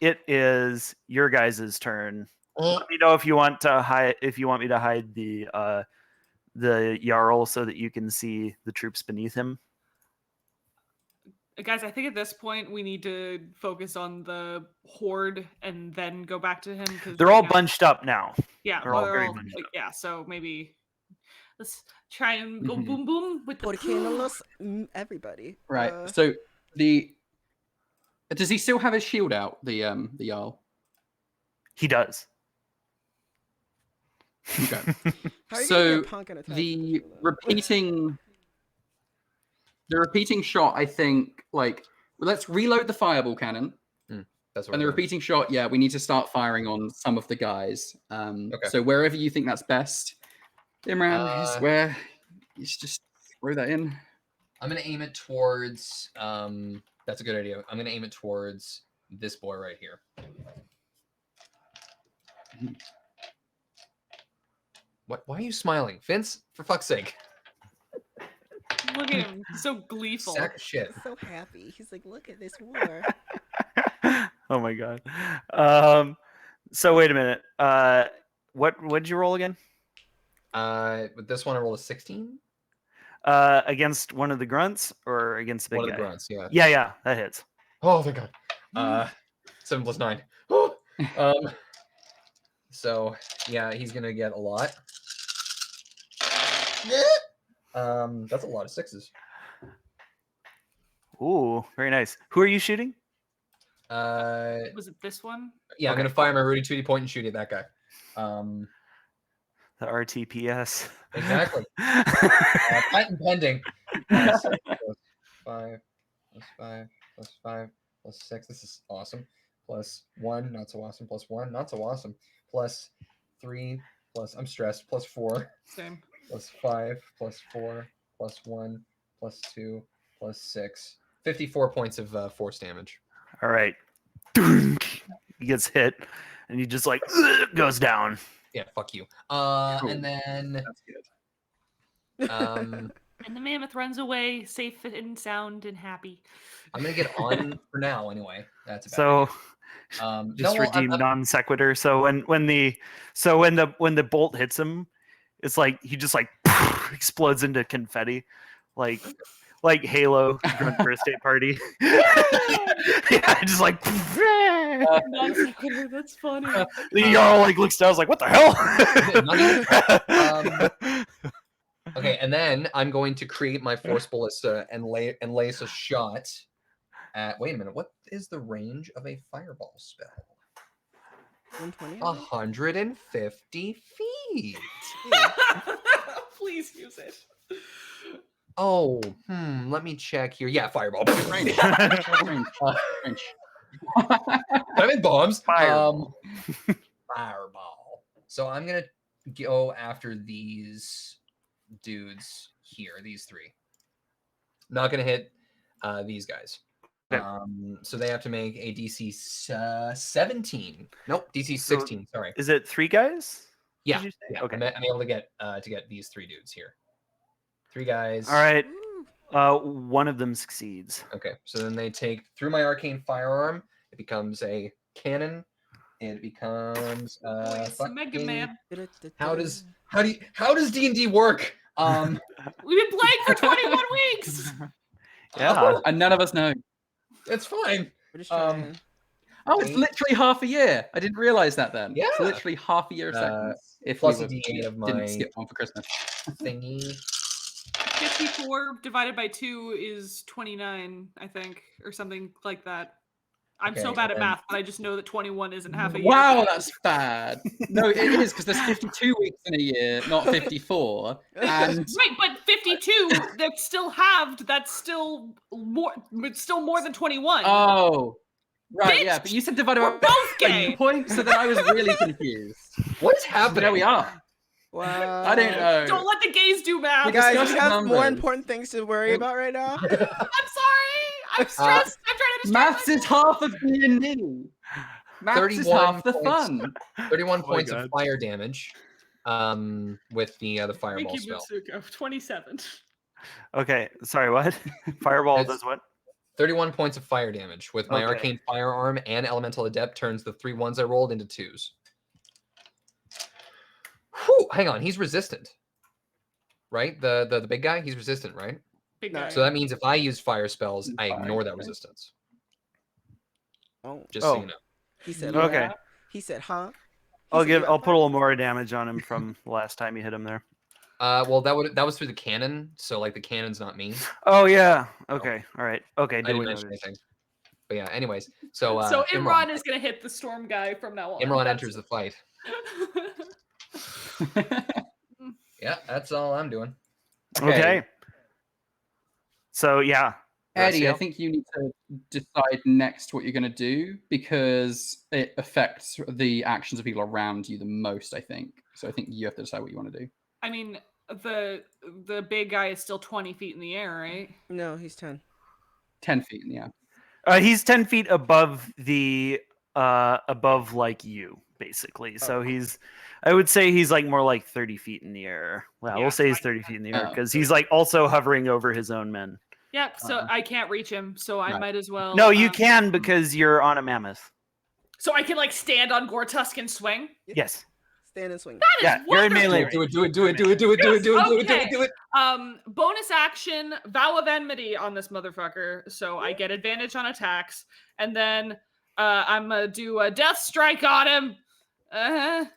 it is your guys' turn. Let me know if you want to hide. If you want me to hide the Jarl so that you can see the troops beneath him. Guys, I think at this point we need to focus on the horde and then go back to him. They're all bunched up now. Yeah, they're all very bunched up. yeah. So maybe let's try and go Mhm. boom boom with the. ¿Por qué no los everybody? Right. So does he still have his shield out? The Jarl. He does. Okay. How are you So, gonna get punk and attack the people, though? repeating shot, I think, let's reload the fireball cannon. That's what And the repeating shot, yeah, we need to start firing on some of the guys. Okay. So wherever you think that's best, Imran, is where you should just throw that in. I'm gonna aim it towards that's a good idea. I'm gonna aim it towards this boy right here. What? Why are you smiling, Vince? For fuck's sake! Look at him, he's so gleeful. Sack of shit. He's so happy. He's like, look at this war. Oh my god. So wait a minute. What did you roll again? With this one, I rolled a 16. Against one of the grunts or against the big One of guy? the grunts, yeah. Yeah, that hits. Oh, thank God. 7 plus 9. So yeah, he's gonna get a lot. That's a lot of 6s. Ooh, very nice. Who are you shooting? Was it this one? Yeah, I'm Okay. gonna fire my Rudy Tooty point and shoot at that guy. The RTPS. Exactly. Patent pending. 5 plus 5 plus 5 plus 6. This is awesome. Plus 1, not so awesome. Plus 1, not so awesome. Plus 3, plus I'm stressed. Plus 4, Same. plus 5, plus 4, plus 1, plus 2, plus 6. 54 points of force damage. All right. He gets hit, and he just like goes down. Yeah, fuck you. Cool. And then That's good. And the mammoth runs away, safe and sound and happy. I'm gonna get on for now anyway. That's about So it. just No, well, redeem non sequitur. So when the bolt hits him, it's like he just like explodes into confetti, like Halo grunt birthday party. Yeah, just like Non-sequitur, that's funny. the Jarl like looks down, like, what the hell? Okay, and then I'm going to create my force ballista and lace a shot at. Wait a minute, what is the range of a fireball spell? 120. 150 feet. Please use it. Oh, let me check here. Yeah, fireball. Range. I'm in bombs. Fireball. Fireball. So I'm gonna go after these dudes here. These 3. Not gonna hit these guys. Okay. So they have to make a DC 17. Nope, DC 16. Sorry. Is it 3 guys? Yeah. Did you say? Yeah. Okay. I'm able to get these 3 dudes here. 3 guys. All right. One of them succeeds. Okay, so then they take through my arcane firearm. It becomes a cannon. It becomes It's a Mega fucking- Man. How does D&D work? We've been playing for 21 weeks. Yeah. And none of us know. It's fine. We're just Um, trying. Oh, it's literally half a year. I didn't realize that then. Yeah. It's literally half a year of seconds. If plus we a D8 of didn't my skip one for Christmas. thingy. 54 divided by 2 is 29, I think, or something like that. I'm so Okay, bad at and- math, but I just know that 21 isn't half a year. Wow, that's bad. No, it is because there's 52 weeks in a year, not 54. And Right, but 52, that's still halved. That's still more. It's still more than 21. oh, right, yeah. Bitch! But you said divided We're by both gay. point, so then I was really confused. What is But happening? there we are. Wow. I don't know. Don't let the gays do math. You Guys, discussed we have more numbers. important things to worry about right now. I'm sorry. I'm stressed. I'm trying to distract Maths is myself. half of D&D. Maths is 31 half the points. fun. 31 my points God. of fire damage. With the fireball Thank you, spell. Mutsuko. 27. Okay. Sorry, what? Fireball It's- does what? 31 points of fire damage with my Okay. arcane firearm and elemental adept turns the 3 ones I rolled into 2s. Whew, hang on, he's resistant. Right? The big guy, he's resistant, right? Big No. guy. So that means if I use fire spells, I Fine. ignore that resistance. Oh, Just so Oh. you know. he said. Okay. He said, huh? He I'll said, "You I'll got put a little more damage on him from the last time you hit him there. Well, that was through the cannon, so like the cannon's not me. Oh yeah. Okay. All right. Okay. I Do didn't we mention notice? anything. But yeah, anyways. So So Imran is going to hit the storm guy from now on. Imran That's- enters the fight. Yeah, that's all I'm doing. Okay. So yeah. Eddie, I Raciel? think you need to decide next what you're going to do because it affects the actions of people around you the most, I think. So I think you have to decide what you want to do. I mean, the big guy is still 20 feet in the air, right? No, he's 10. 10 feet in the air. He's 10 feet above the above like you. basically. So I would say he's like more like 30 feet in the air. Well, we'll say he's 30 feet in the air because he's like also hovering over his own men. Yep. So I can't reach him, so I might as well. No, you can because you're on a mammoth. So I can like stand on Gortusk and swing. Yes. Stand and swing. That is you're in melee. Do it. Bonus action, vow of enmity on this motherfucker. So I get advantage on attacks, and then I'm gonna do a death strike on him. I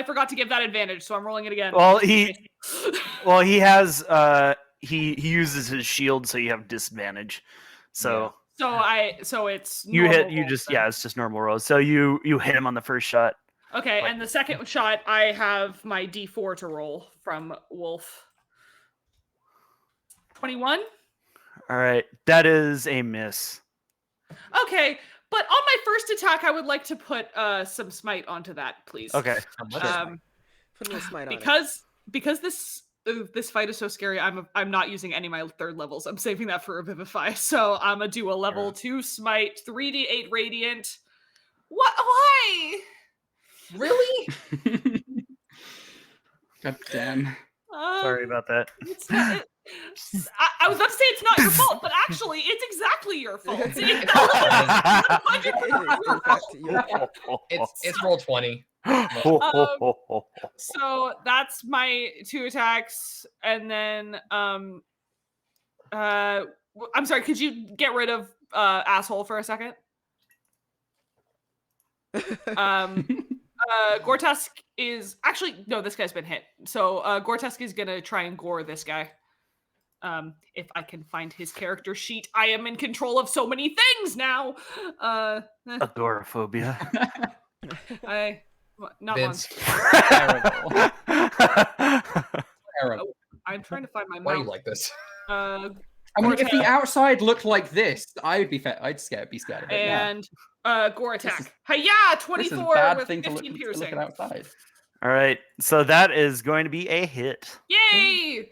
forgot to give that advantage, so I'm rolling it again. Well, he has he uses his shield, so you have disadvantage. So it's you normal hit you rolls just then. it's just normal rolls. So you hit him on the first shot. Okay, and the second shot, I have my D4 to roll from Wolf. 21? All right, that is a miss. Okay, but on my first attack, I would like to put some smite onto that, please. Okay. Put a little smite on it. Because this fight is so scary, I'm not using any of my third levels. I'm saving that for Revivify. So I'm gonna do a level 2 smite, 3d8 radiant. What? Why? Really? God damn. Sorry about that. It's not, I was about to say it's not your fault, but actually, it's exactly your fault. It is, in fact, your fault. It's roll 20. So that's my 2 attacks, and then I'm sorry. Could you get rid of asshole for a second? Gortusk is actually no. This guy's been hit, so Gortusk is gonna try and gore this guy. If I can find his character sheet, I am in control of so many things now. Agoraphobia. Not Vince. monster. Terrible. I'm trying to find my Why do you mouth. like this? I mean, if the outside looked like this, I'd be scared of it. And gore attack. Hiya! This is a 24 bad with thing to 15 look piercing. at outside. All right, so that is going to be a hit. Yay!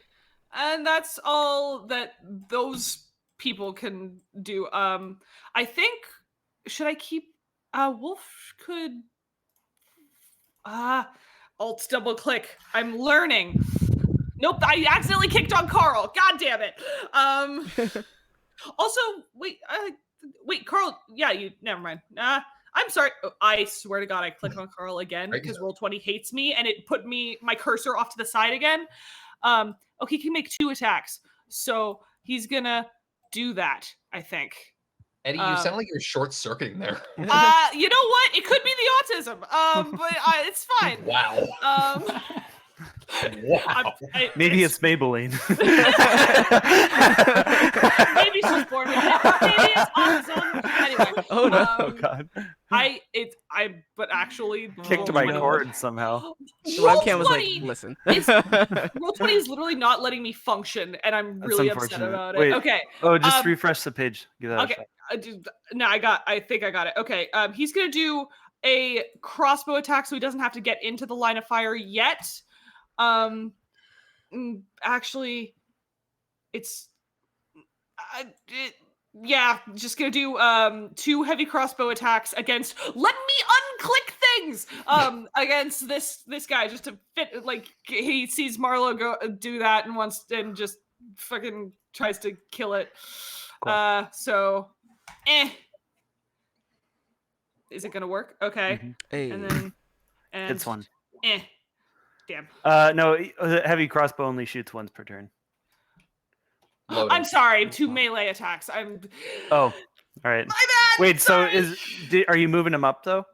And that's all that those people can do. I think should I keep Wolf could alt double click. I'm learning. Nope, I accidentally kicked on Carl. God damn it. Also, wait, Carl. Yeah, you. Never mind. I'm sorry. Oh, I swear to God, I clicked on Carl again because Roll20 hates me, and it put my cursor off to the side again. Okay, he can make 2 attacks, so he's gonna do that. I think. Eddie, you sound like you're short-circuiting there. You know what? It could be the autism. But it's fine. Wow. Wow. Maybe it's Maybelline. Maybe she's born with it. Maybe it's autism. Anyway. Oh no! Oh God. But actually Kicked my cord somehow. The webcam was like, listen. Roll20 is literally not letting me function, and I'm really upset about it. Wait. Okay. Oh, just refresh the page. Give that okay. a shot. I think I got it. Okay. He's gonna do a crossbow attack, so he doesn't have to get into the line of fire yet. Actually, it's just gonna do 2 heavy crossbow attacks against. Let me unclick things. Against this guy just to fit. Like he sees Marlo go do that and just fucking tries to kill it. Cool. So, is it gonna work? Okay, Hey. and It's one. Damn. No, heavy crossbow only shoots once per turn. Loading. I'm sorry, 2 melee attacks. I'm. Oh, all right. My bad. Wait, sorry. so are you moving him up though?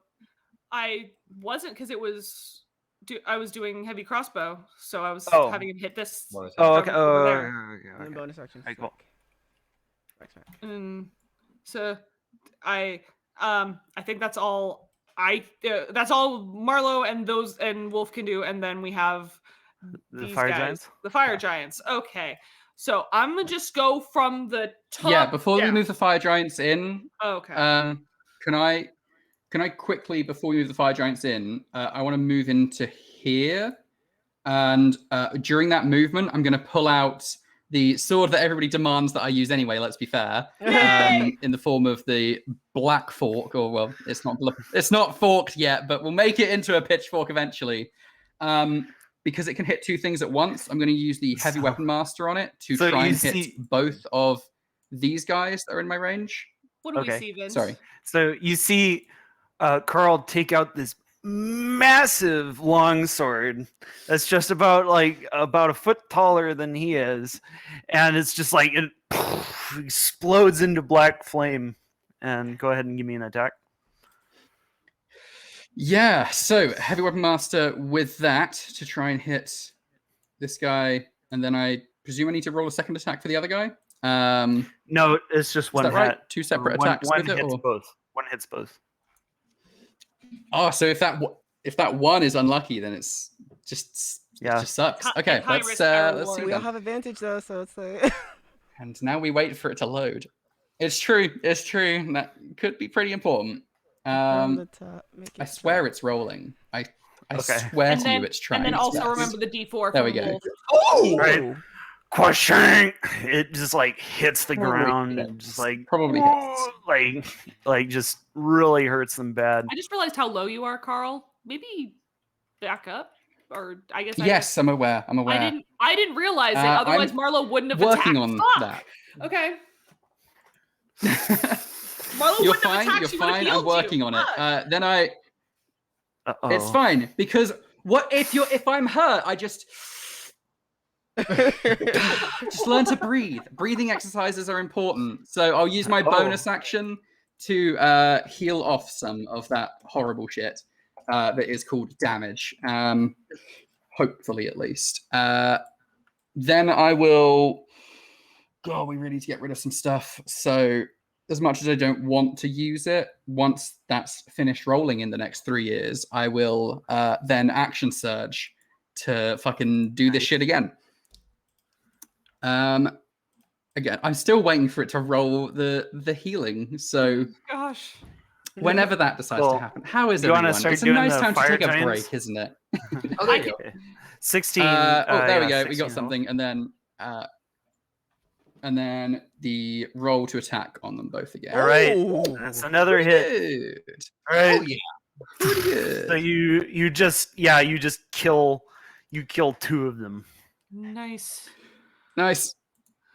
I wasn't because it was. I was doing heavy crossbow, so I was Oh. having him hit this. Oh, okay. over there. And then bonus action. Alright, cool. So I think that's all. That's all Marlo and Wolf can do, and then we have The these fire guys, giants? the fire giants. Okay, so I'm gonna just go from the top. Yeah, before we down. move the fire giants in, Okay. can I quickly, before we move the fire giants in, I want to move into here, and during that movement, I'm going to pull out the sword that everybody demands that I use anyway. Let's be fair, in the form of the black fork, or well, it's not forked yet, but we'll make it into a pitchfork eventually. Because it can hit two things at once, I'm going to use the heavy weapon master on it to try and hit both of these guys that are in my range. What do we see, Vince? Sorry. So you see Carl take out this massive long sword that's just about a foot taller than he is, and it's just like it explodes into black flame. And go ahead and give me an attack. Yeah, so heavy weapon master with that to try and hit this guy, and then I presume I need to roll a second attack for the other guy. No, it's just one is that hit. right? Two separate One attacks with it, hits or? both. One hits both. Oh, so if that one is unlucky, then it's just sucks. Okay, high let's risk, high see. reward. We Then. all have advantage though, so it's like. And now we wait for it to load. It's true. That could be pretty important. From the top, I swear it's rolling. I Okay. swear to you it's trying. And then also Yes. remember the D4 There we from go. Wolf. Oh! Right. Quashing! It just like hits the Probably ground hits. and just like Probably hits. like just really hurts them bad. I just realized how low you are, Carl. Maybe back up, or I guess. Yes, I'm aware. I didn't realize it. I'm Otherwise, Marlo wouldn't have working attacked. on Fuck! that. Okay. Marlo You're wouldn't have fine. attacked, You're she would've fine. I'm healed working you. on Fuck. it. Then I. Uh-oh. It's fine because what if I'm hurt? I just learn to breathe. Breathing exercises are important. So I'll use my bonus action to heal off some of that horrible shit that is called damage. Hopefully, at least. Then I will. God, we really need to get rid of some stuff. So, as much as I don't want to use it, once that's finished rolling in the next 3 years, I will then action surge to fucking do this shit again. Again, I'm still waiting for it to roll the healing. So, Gosh. whenever that decides to happen, how is you wanna everyone? start It's a doing nice the time to fire take a giants? break, isn't it? Oh, there you go. 16. There we go. We 16 got roll. something, and then the roll to attack on them both again. All right, Ooh. that's another hit. Good. All right, Oh yeah. Pretty good. so you just kill 2 of them. Nice. Nice.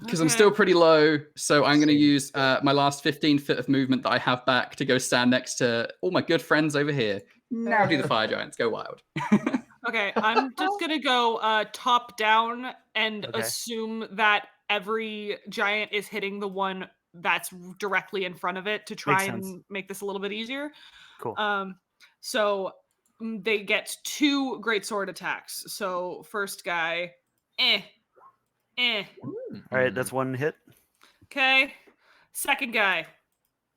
Because I'm Okay. still pretty low, so I'm going to use my last 15 foot of movement that I have back to go stand next to all my good friends over here. Now do the fire giants. Go wild. Okay, I'm just gonna go top down and Okay. assume that every giant is hitting the one that's directly in front of it to try Makes and sense. make this a little bit easier. Cool. So they get 2 great sword attacks. So first guy, eh. All right, that's 1 hit. Okay. Second guy,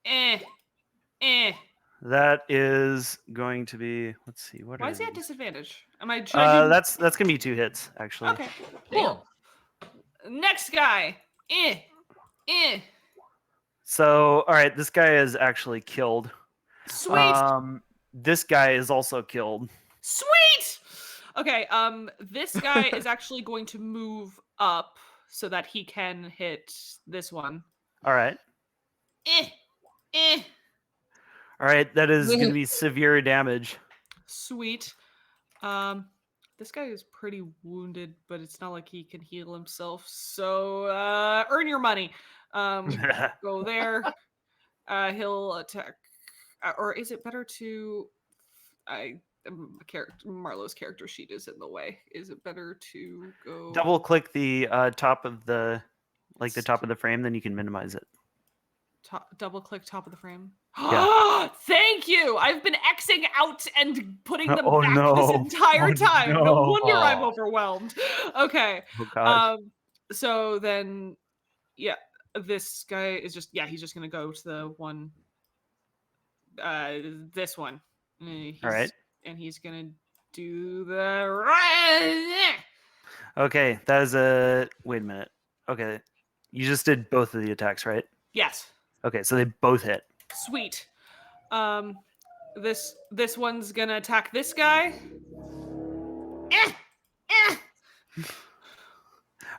eh. That is going to be. Let's see. What Why are is he at these? disadvantage? Should I do... That's gonna be 2 hits actually. Okay, cool. Next guy, eh. So all right, this guy is actually killed. Sweet. This guy is also killed. Sweet. Okay, this guy is actually going to move up so that he can hit this one. All right. Eh. All right, that is going to be severe damage. Sweet. This guy is pretty wounded, but it's not like he can heal himself. So, earn your money. Go there. He'll attack. Or is it better to... Marlo's character sheet is in the way. Is it better to go... Double click the top of the top of the frame, then you can minimize it. Double click top of the frame. Yeah. Thank you. I've been Xing out and putting them Oh, back no. this entire Oh, time. No no. wonder I'm Oh. overwhelmed. Okay. Oh god. So then, yeah, this guy is just he's just gonna go to the one. This one. All right. And he's gonna do the. Okay, that is a. Wait a minute. Okay, you just did both of the attacks, right? Yes. Okay, so they both hit. Sweet. This one's gonna attack this guy.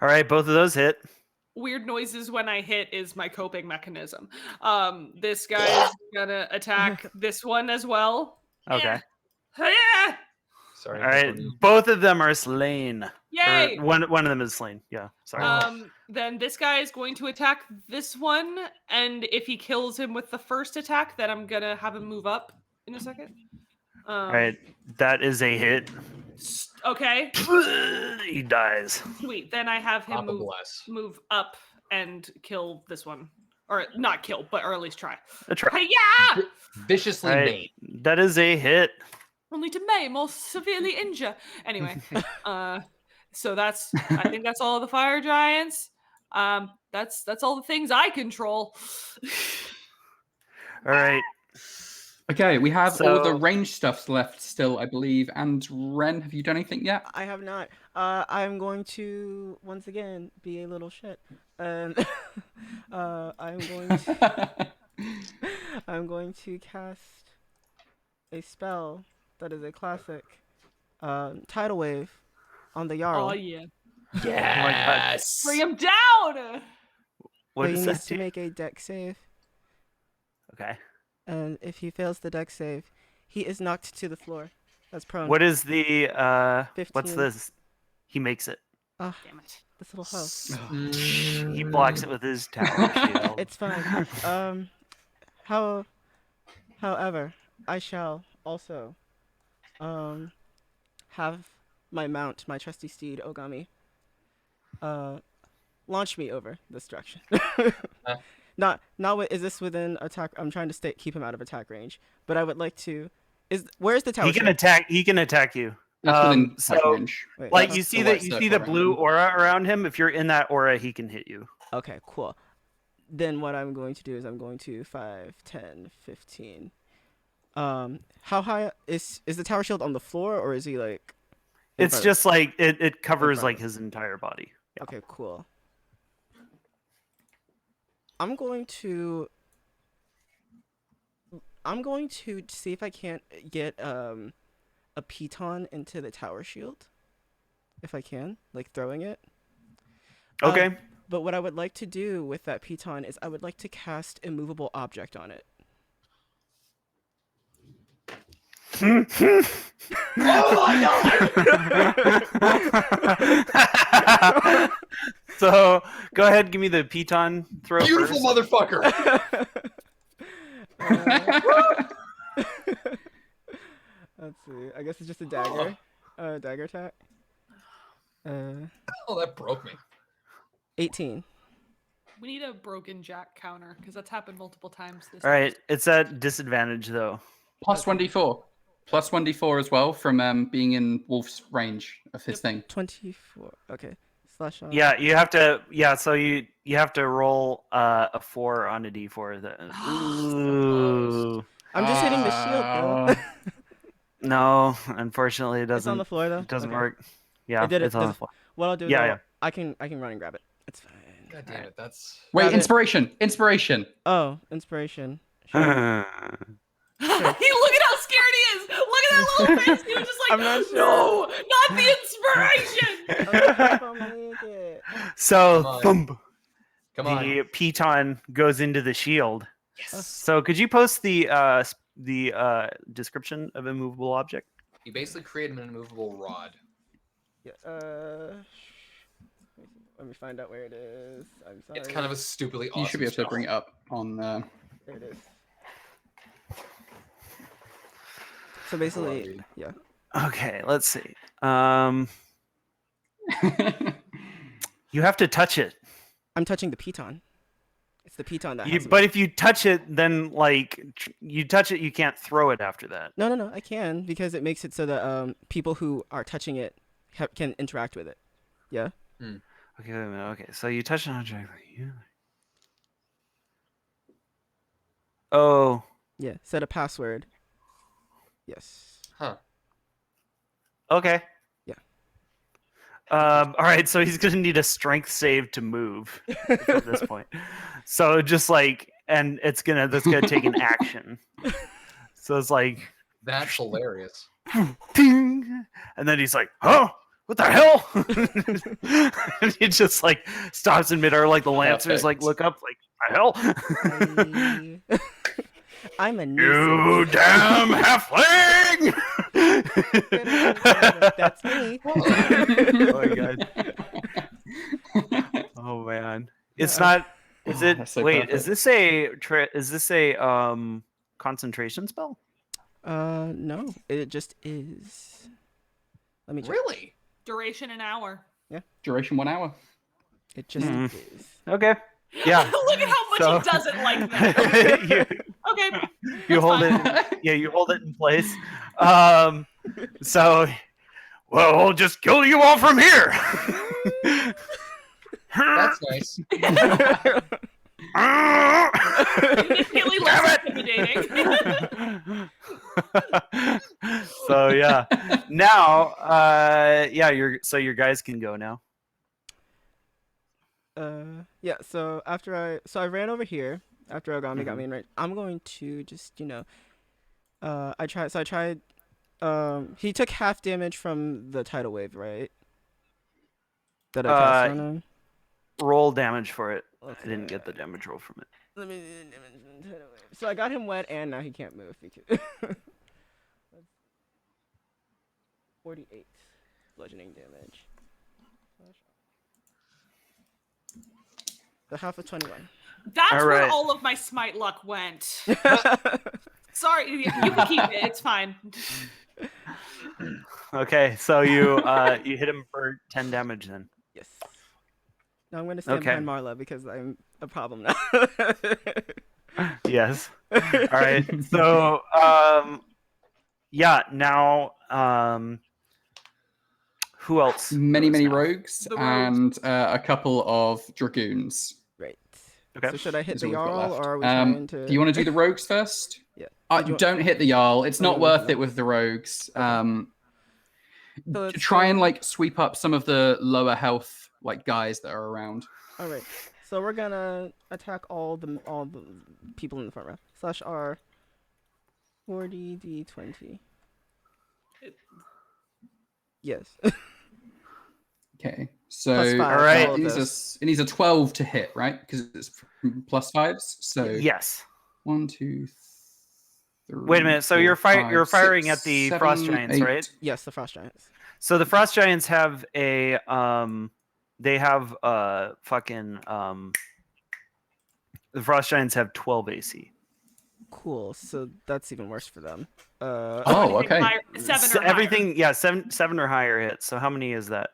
All right, both of those hit. Weird noises when I hit is my coping mechanism. This guy's gonna attack this one as well. Okay. Yeah. Sorry. All right, both of them are slain. Yay! Or one of them is slain. Yeah, sorry. Then this guy is going to attack this one, and if he kills him with the first attack, then I'm gonna have him move up in a second. All right, that is a hit. Okay. He dies. Sweet. Then I have him Papa bless. move up and kill this one, or not kill, or at least try. A try. Hi-ya! Viciously All right, maim. that is a hit. Only to maim or severely injure. Anyway, so that's I think that's all the fire giants. That's all the things I control. All right. Okay, we have all the So- range stuffs left still, I believe. And Ren, have you done anything yet? I have not. I'm going to once again be a little shit, and I'm going to cast a spell that is a classic, tidal wave, on the Jarl. Oh yeah. Yes. Bring him down. What But he does needs that to do? make a deck save, Okay. and if he fails the deck save, he is knocked to the floor. That's prone. What is the what's 15. this? He makes it. Ah, Damn it. this little house. He blocks it with his tower shield. It's fine. However, I shall also have my mount, my trusty steed, Ogami, launch me over this direction. Not is this within attack? I'm trying to keep him out of attack range, but I would like to. Where's the tower? He can shield? attack. He can attack you. That's within so, attack range. Wait, Like That's you the see white you see circle the around blue him. aura around him. If you're in that aura, he can hit you. Okay, cool. Then what I'm going to do is I'm going to 5, 10, 15. How high is the tower shield on the floor, or is he like? in It's front of- just like it covers front like of his entire body. Yeah. Okay, cool. I'm going to see if I can't get a piton into the tower shield. If I can, like throwing it. Okay. But what I would like to do with that piton is I would like to cast immovable object on it. So go ahead, give me the piton throw. Beautiful first. motherfucker. Let's see. I guess it's just a dagger. Dagger attack. Oh, that broke me. 18. We need a broken jack counter because that's happened multiple times. This All right, it's at disadvantage though. Plus 1d4. Plus 1d4 as well from being in Wolf's range of his thing. 24. Okay. Slash on. Yeah, you have to. Yeah, so you have to roll a 4 on a d4. Ooh. I'm just hitting the shield, bro. No, unfortunately, it It's on the doesn't. floor though. It doesn't Okay. work. Yeah, I did it. it's on the Does- floor. What I'll do is Yeah, I'll- yeah. I can run and grab it. It's fine. God damn it. That's. Wait, Grab it. inspiration! Inspiration! Oh, inspiration. Sure. Look at how scared he is. Look at that little face. He was just like, I'm not sure. no, not the inspiration. I'll make it. So, Come on. thump, Come on. the piton goes into the shield. Yes. So, could you post the description of immovable object? You basically create an immovable rod. Yeah, let me find out where it is. I'm sorry. It's kind of a stupidly awesome You should be able to spell. bring it up on There it is. So Hold on, basically, dude. yeah. Okay, let's see. You have to touch it. I'm touching the piton. It's the piton that You, has but if you touch it, then like you touch it, you can't throw it after that. No, I can because it makes it so that people who are touching it can interact with it. Yeah. Okay, wait a minute. Okay, so you touch an object. Oh, Yeah. Set a password. Yes. Huh. okay. Yeah. All right, so he's gonna need a strength save to move at this point. So just like, and that's gonna take an action. So it's like, That's hilarious. ding, and then he's like, oh, what the hell? And he just like stops in midair, like the lancers like look up, like what the hell? I'm a You nuisance. damn halfling! That's me. Oh my god. Oh man. It's not. Is it? That's so Wait. perfect. Is this a concentration spell? No, it just is. Let me check. Really? Duration an hour. Duration 1 hour. It just Hmm. is. Okay. Yeah. Look at how much So- he doesn't like that. you, Okay. you hold fine. it. Yeah, you hold it in place. So, well, we'll just kill you all from here. That's nice. Immediately less intimidating. So yeah, now your guys can go now. Yeah. So after I ran over here after Ogami got me in right. I'm going to just I tried. He took half damage from the tidal wave, right? That I cast on him. Roll damage for it. Okay. I didn't get the damage roll from it. Let me So I got him wet, and now he can't move because 48 bludgeoning damage. The half of 21. That's All where right. all of my smite luck went. Sorry, you can keep it. It's fine. Okay, so you you hit him for 10 damage then. Yes. Now I'm gonna stand Okay. behind Marla because I'm a problem now. Yes. All right. So yeah, now who else? Many goes now? rogues The rogues. and a couple of dragoons. Right. Okay. So should I hit Is the all we've got Jarl, left. or are we trying to? Do you want to do the rogues first? Yeah. Did you want- Don't hit the Jarl. It's not Okay, worth no. it with the rogues. So let's Try and go- like sweep up some of the lower health like guys that are around. All right. So we're gonna attack all the people in the front row. Slash R. 40 D20. Yes. Okay, so Plus five, all right. all of it those. needs a 12 to hit, right? Because it's plus fives. So Yes. 1, 2, 3. Wait a minute. So 4, you're 5, you're firing 6, at the 7, frost giants, 8. right? Yes, the frost giants. So the frost giants have a they have fucking the frost giants have 12 AC. Cool. So that's even worse for them. Oh, okay. Seven or Everything, yeah, seven or higher hits. So how many is that?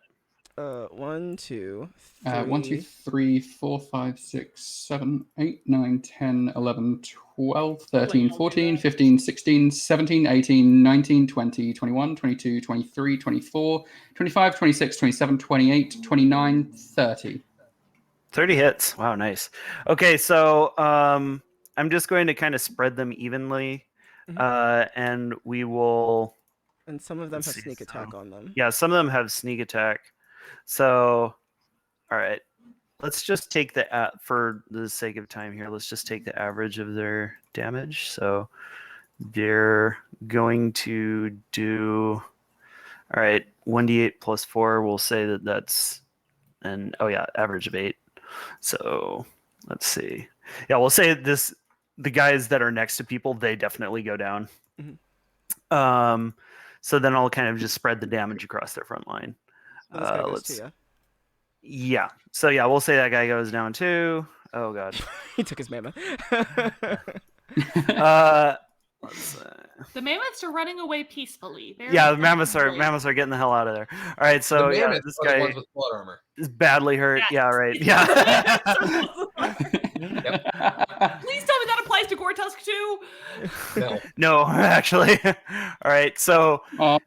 1, 2, 3. 1, 2, 3, 4, 5, 6, 7, 8, 9, 10, 11, 12, 13, 14, 15, 16, 17, 18, 19, 20, 21, 22, 23, 24, 25, 26, 27, 28, 29, 30. 30 hits. Wow, nice. Okay, so I'm just going to kind of spread them evenly, and we will. And some of them Let's have see, sneak attack so- on them. Yeah, some of them have sneak attack. So, all right, let's just take the for the sake of time here. Let's just take the average of their damage. So they're going to do. All right, 1d8 plus 4. We'll say that's average of 8. So let's see. Yeah, we'll say the guys that are next to people, they definitely go down. So then I'll kind of just spread the damage across their front line. This guy goes let's too, yeah. Yeah. So yeah, we'll say that guy goes down too. Oh god. He took his mammoth. Let's, The mammoths are running away peacefully. yeah, the mammoths are getting the hell out of there. All right, so The yeah, mammoths this are the guy ones with blood armor. is badly hurt. Yes. Yeah, right. Yeah. Please tell me that applies to Gore-Tusk too. No. No, actually. All right, so Oh,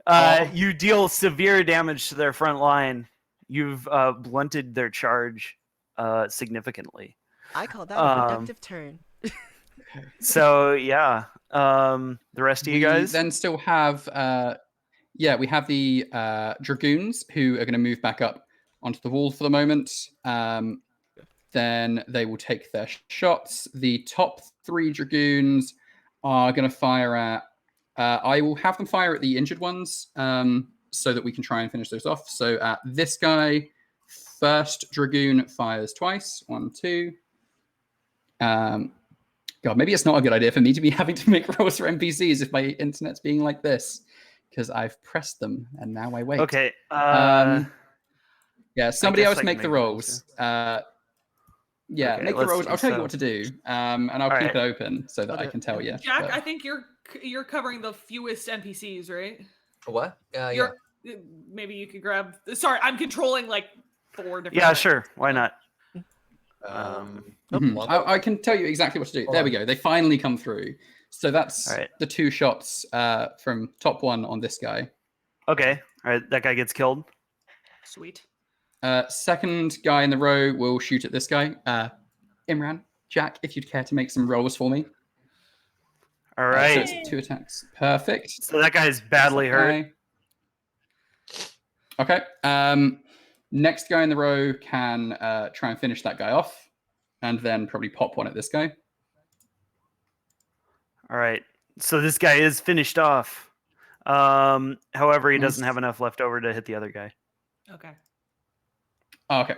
you deal severe damage to their front line. You've blunted their charge significantly. I call that a productive turn. So yeah, the rest of you guys. then still have we have the dragoons who are going to move back up onto the wall for the moment. Then they will take their shots. The top 3 dragoons are going to fire at. I will have them fire at the injured ones. so that we can try and finish those off. So at this guy, first Dragoon fires twice. 1, 2. God, maybe it's not a good idea for me to be having to make rolls for NPCs if my internet's being like this, because I've pressed them and now I wait. Okay. Yeah, somebody guess else I can make the make rolls. Yeah, Okay, make the let's rolls. see, I'll tell you so- what to do, and I'll All keep right. it open so that I'll I do can it, tell yeah. you. Jack, but- I think you're covering the fewest NPCs, right? What? Yeah. You're maybe you could grab. Sorry, I'm controlling like 4 different. Yeah, sure. Why not? Mhm. Well, I can tell you exactly what to do. Hold There we on. go. They finally come through. So that's All right. the 2 shots from top 1 on this guy. Okay. All right. That guy gets killed. Sweet. Second guy in the row will shoot at this guy. Imran, Jack, if you'd care to make some rolls for me. All So right. it's 2 attacks. Perfect. So that guy's badly hurt. Okay. Next guy in the row can try and finish that guy off, and then probably pop 1 at this guy. All right. So this guy is finished off. However, he doesn't Nice. have enough left over to hit the other guy. Okay. Okay,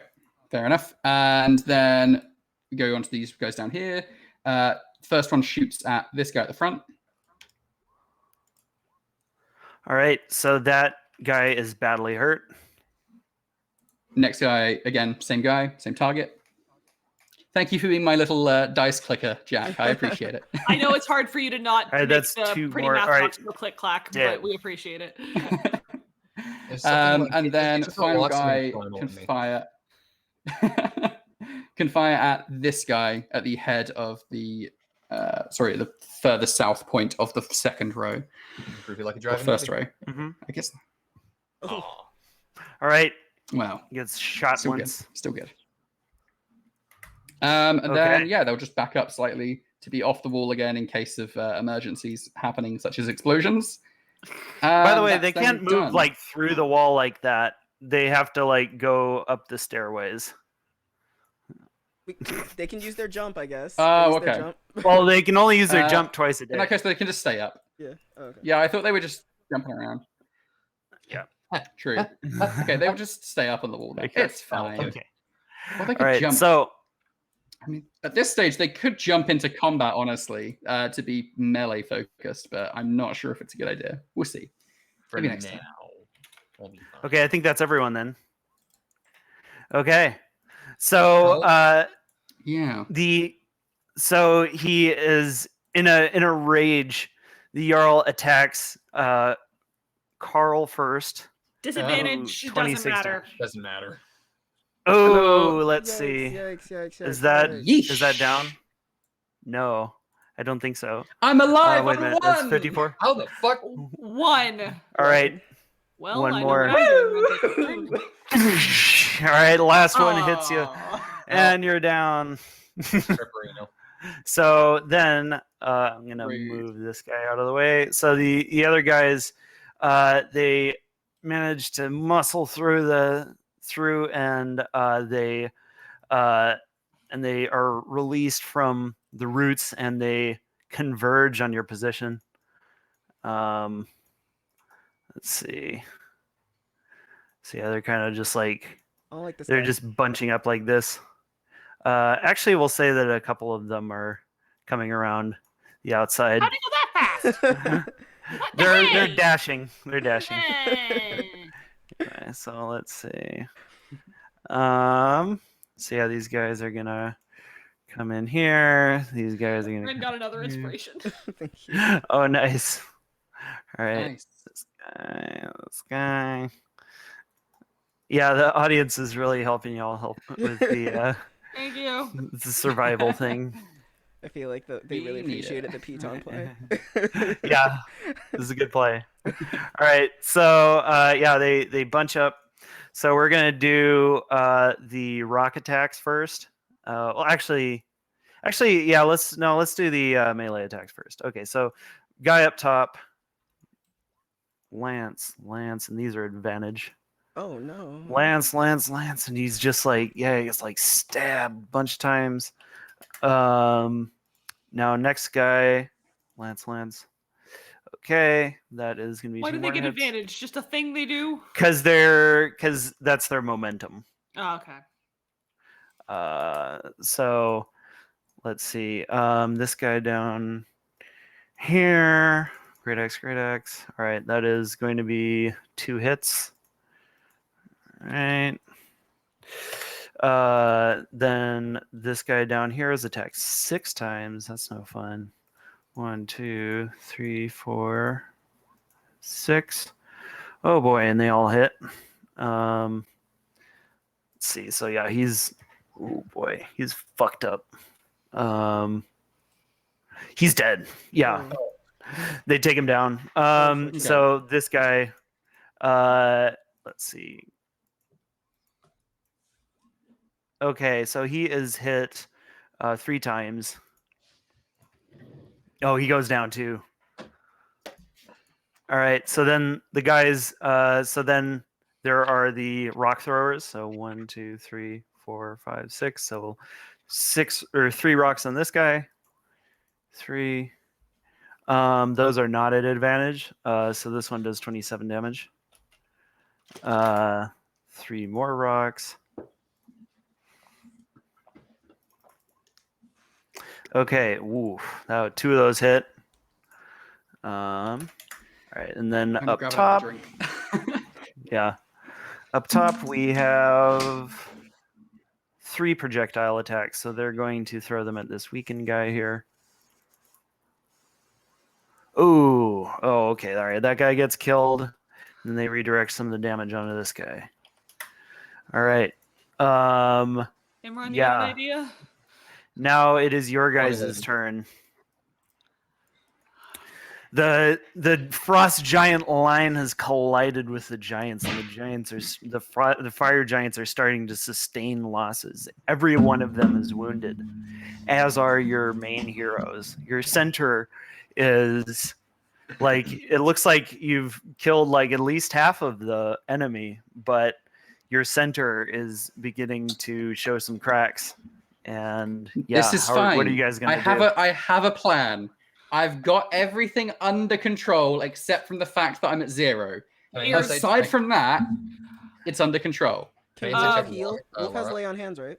fair enough. And then we go on to these guys down here. First one shoots at this guy at the front. All right. So that guy is badly hurt. Next guy, again, same guy, same target. Thank you for being my little dice clicker, Jack. I appreciate it. I know it's hard for you to not All right, make that's the 2 pretty more. All right. mathematical click clack, Yeah. but we appreciate it. There's something like- And it's then just a final locksmith guy going can on me. fire can fire at this guy at the head of the the further south point of the second row, Groovy like a or driving first movie. row. Mm-hmm. I guess. Aw. All right. Wow, Gets shot still once. good. Still good. And Okay. then they'll just back up slightly to be off the wall again in case of emergencies happening, such as explosions. By the And way, that's they then can't move done. like through the wall like that. They have to like go up the stairways. They can use their jump, I guess. Oh, They use their okay. jump. Well, they can only use their Uh, jump twice a day. In that case, they can just stay up. Yeah. Oh, okay. Yeah, I thought they were just jumping around. Yeah. True. Okay, they'll just stay up on the wall. Then. Okay. It's fine. Okay. Well, they All could right. jump. So I mean, at this stage, they could jump into combat, honestly, to be melee focused, but I'm not sure if it's a good idea. We'll see. For Maybe next now. time. We'll be fine. okay, I think that's everyone then. Okay. So Yeah. so he is in a rage. The Jarl attacks Carl first. Disadvantage doesn't 26 matter. Doesn't matter. Oh, let's Yikes, see. Yikes! Is that yikes. is that down? No, I don't think so. I'm alive. Wait a minute. That's 54. How the fuck? 1. All right. Well, One I more. know what I'm doing. All right. Last one hits you, Aw. and you're down. Ripperino. So then I'm gonna Rude. move this guy out of the way. So the other guys, they managed to muscle through, and they are released from the roots, and they converge on your position. Let's see. So yeah, they're kind of just like I don't like this. they're guy. just bunching up like this. Actually, we'll say that a couple of them are coming around the outside. How do you go that fast? What the They're heck? dashing. They're dashing. Eh. Okay, so let's see. See how these guys are gonna come in here. These guys are Ren gonna. got another inspiration. Thank you. Oh, nice. All right, Nice. this guy. Yeah, the audience is really helping y'all help with the Thank you. the survival thing. I feel like they really We need appreciated it. the Piton play. Yeah, this is a good play. All right, so yeah, they bunch up. So we're gonna do the rock attacks first. Well, actually, yeah. Let's do the melee attacks first. Okay, so guy up top, Lance, and these are advantage. Oh no. Lance, and he's just like, yeah, he gets like stabbed a bunch of times. Now next guy, Lance. Okay, that is going to be Why two do they more get hits. advantage? Just a thing they do? Because that's their momentum. Oh, okay. So let's see. This guy down here. Great X, Great X. All right, that is going to be 2 hits. All right. Then this guy down here is attacked 6 times. That's no fun. 1, 2, 3, 4, 6. Oh boy, and they all hit. Let's see. So yeah, he's fucked up. He's dead. Yeah. They take him down. So this guy, let's see. Okay, so he is hit 3 times. Oh, he goes down too. All right, so then the guys, so then there are the rock throwers. So 1, 2, 3, 4, 5, 6. So 6 or 3 rocks on this guy. 3. Those are not at advantage. So this one does 27 damage. 3 more rocks. Okay, woof. 2 of those hit. All right, and then I'm up grabbing top, a drink. yeah, up top we have 3 projectile attacks. So they're going to throw them at this weakened guy here. Oh, okay, all right. That guy gets killed, and then they redirect some of the damage onto this guy. All right. Imran, you have Yeah. an idea? Now it is your guys' ahead. turn. The frost giant line has collided with the giants, and the giants are the fire giants are starting to sustain losses. Every one of them is wounded, as are your main heroes. Your center is like, it looks like you've killed like at least half of the enemy, but your center is beginning to show some cracks. And yeah, This is fine. what are you guys gonna do? I have a plan. I've got everything under control except from the fact that I'm at 0. Can I Here's- insight Aside check- from that, it's under control. Can Can I we insight check heal? Laura- Wolf has Laura? lay on hands, right?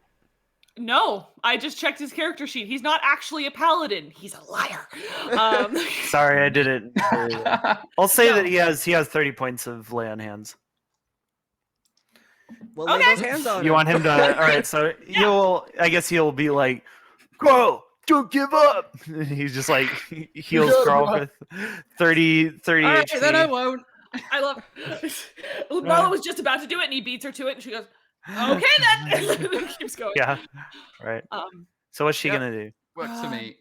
No, I just checked his character sheet. He's not actually a paladin. He's a liar. Sorry, I did it. I'll say No. that he has 30 points of lay on hands. Well, lay Okay. those hands on You him. want him to? All right, so I guess he'll be like, "Go, don't give up." He's just like heals Don't Carl give with 30 All right, HP. then I won't. I love Marla was just about to do it and he beats her to it and she goes, okay then. Keeps going. Yeah. All right. So what's she Yep. gonna do? Works for me.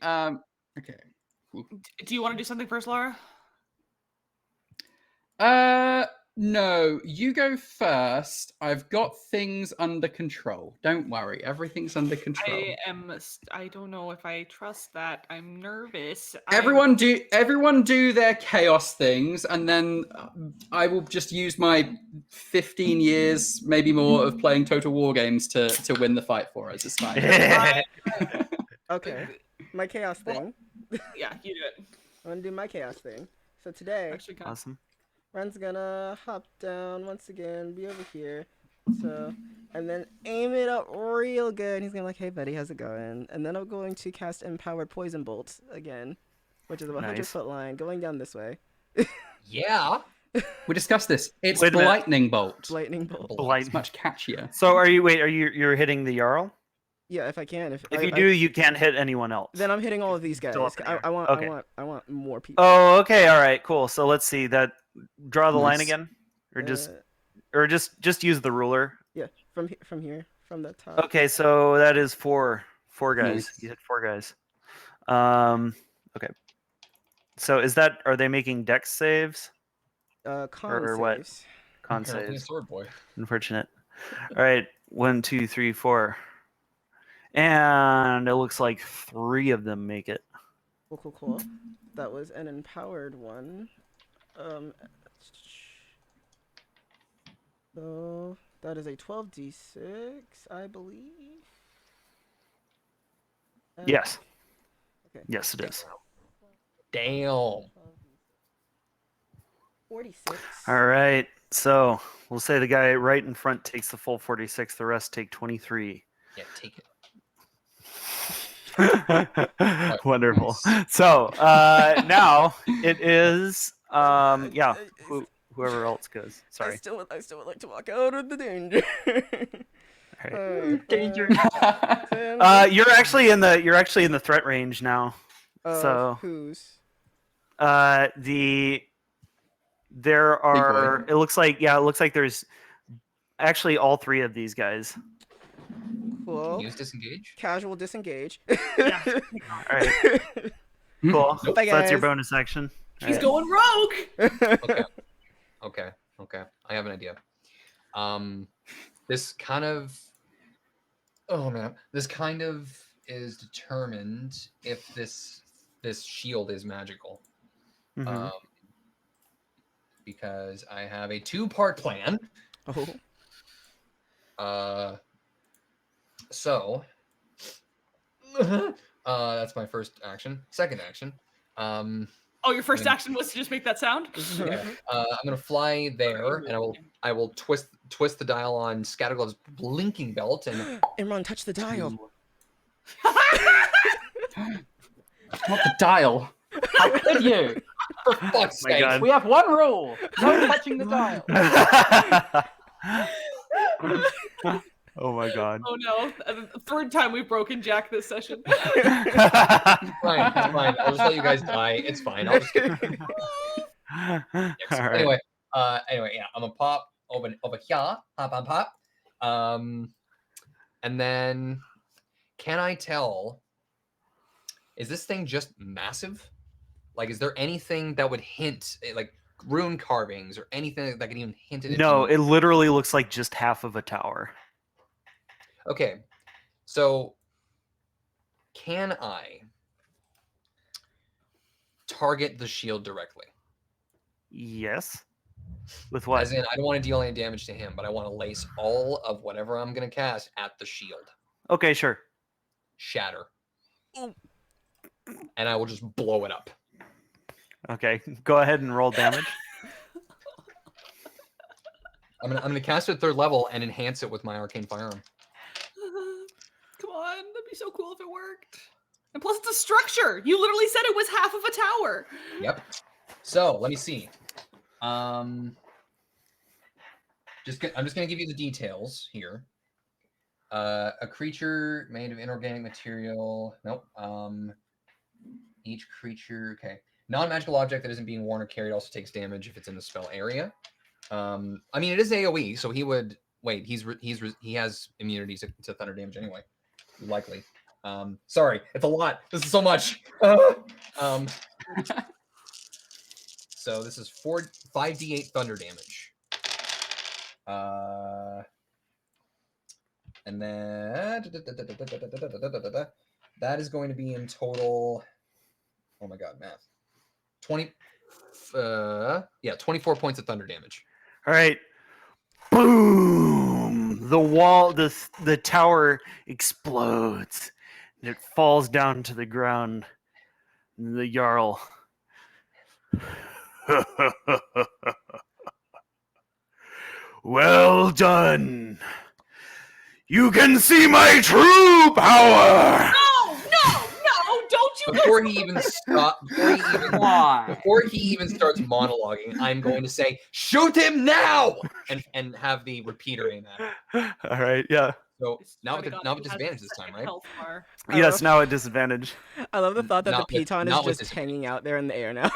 Okay. Do you want to do something first, Laura? No, you go first. I've got things under control. Don't worry, everything's under control. I don't know if I trust that. I'm nervous. Everyone do their chaos things, and then I will just use my 15 years, maybe more, of playing Total War games to win the fight for us. It's fine. Okay, my chaos thing. Yeah, you do it. I'm gonna do my chaos thing. So today, Actually, kind of. Awesome. Ren's gonna hop down once again, be over here. So, and then aim it up real good. He's gonna be like, "Hey, buddy, how's it going?" And then I'm going to cast Empowered Poison Bolt again, which is a 100-foot line going down this way. Yeah. We discussed this. It's Wait a minute. lightning bolt. Lightning Bolt. It's much catchier. So you're hitting the Jarl? Yeah, if I can. If If you do, you can't hit anyone else. then I'm hitting all of these guys. Still up in the air. Okay. I want more people. Oh, okay, all right, cool. So let's see that. Draw the line Nice. again, or just Uh, use the ruler. yeah, from here, from the top. Okay, so that is four guys. Nice. You hit 4 guys. Okay. So are they making dex saves? Con or what? saves. Con Apparently a saves. sword boy. Unfortunate. All right, 1, 2, 3, 4, and it looks like 3 of them make it. Cool. That was an empowered one. So that is a 12d6, I believe. Yes. Okay. Yes, it is. Damn. 46. All right. So we'll say the guy right in front takes the full 46. The rest take 23. Yeah, take it. Wonderful. Nice. So now it is whoever else goes. I Sorry. still would like to walk out of the danger. Danger. You're actually in the threat range now. So who's? There are. boy. It looks like there's actually all three of these guys. Cool. Use disengage. Casual disengage. Yeah. All right. Cool. So Bye, that's your guys. bonus action. All He's right. going rogue. Okay. I have an idea. This kind of. Oh man, this kind of is determined if this shield is magical. Mhm. Because I have a 2-part plan. Oh. So that's my first action. Second action. Oh, your first action was to just make that sound? Yeah, I'm gonna fly there, and I will twist the dial on Scatterglove's blinking belt, and Imran, touch the dial. Not the dial. How could you? for fuck's My sake, God. We have one rule: no touching the dial. Oh my god. Oh no. The third time we've broken Jack this session. it's fine. I'll just let you guys die. It's fine. I'll just get. All right. Anyway, yeah, I'm gonna pop over here, pop. And then, can I tell? Is this thing just massive? Like, is there anything that would hint, like rune carvings or anything that can even hint at it? No, it literally looks like just half of a tower. Okay, so can I target the shield directly? Yes. With what? As in, I don't want to deal any damage to him, but I want to lace all of whatever I'm going to cast at the shield. Okay, sure. Shatter. And I will just blow it up. Okay, go ahead and roll damage. I'm gonna cast it at 3rd level and enhance it with my arcane firearm. Come on, that'd be so cool if it worked. And plus, it's a structure. You literally said it was half of a tower. Yep. So let me see. I'm just gonna give you the details here. A creature made of inorganic material. Nope. Each creature. Okay. Non-magical object that isn't being worn or carried also takes damage if it's in the spell area. I mean, it is AOE, so he would wait. He has immunity to thunder damage anyway, likely. Sorry, it's a lot. This is so much. So this is 5d8 thunder damage. And then that is going to be in total. Oh my god, math. 24 points of thunder damage. All right. Boom! The tower explodes. And it falls down to the ground. And the Jarl. Well done. You can see my true power. No, don't you Before he even starts monologuing, I'm going to say, "Shoot him now!" and have the repeater aim at him. All right, yeah. So now with disadvantage this time, right? Yes, now at disadvantage. I love the thought that Not the with- piton not is with just hanging out there in the air now.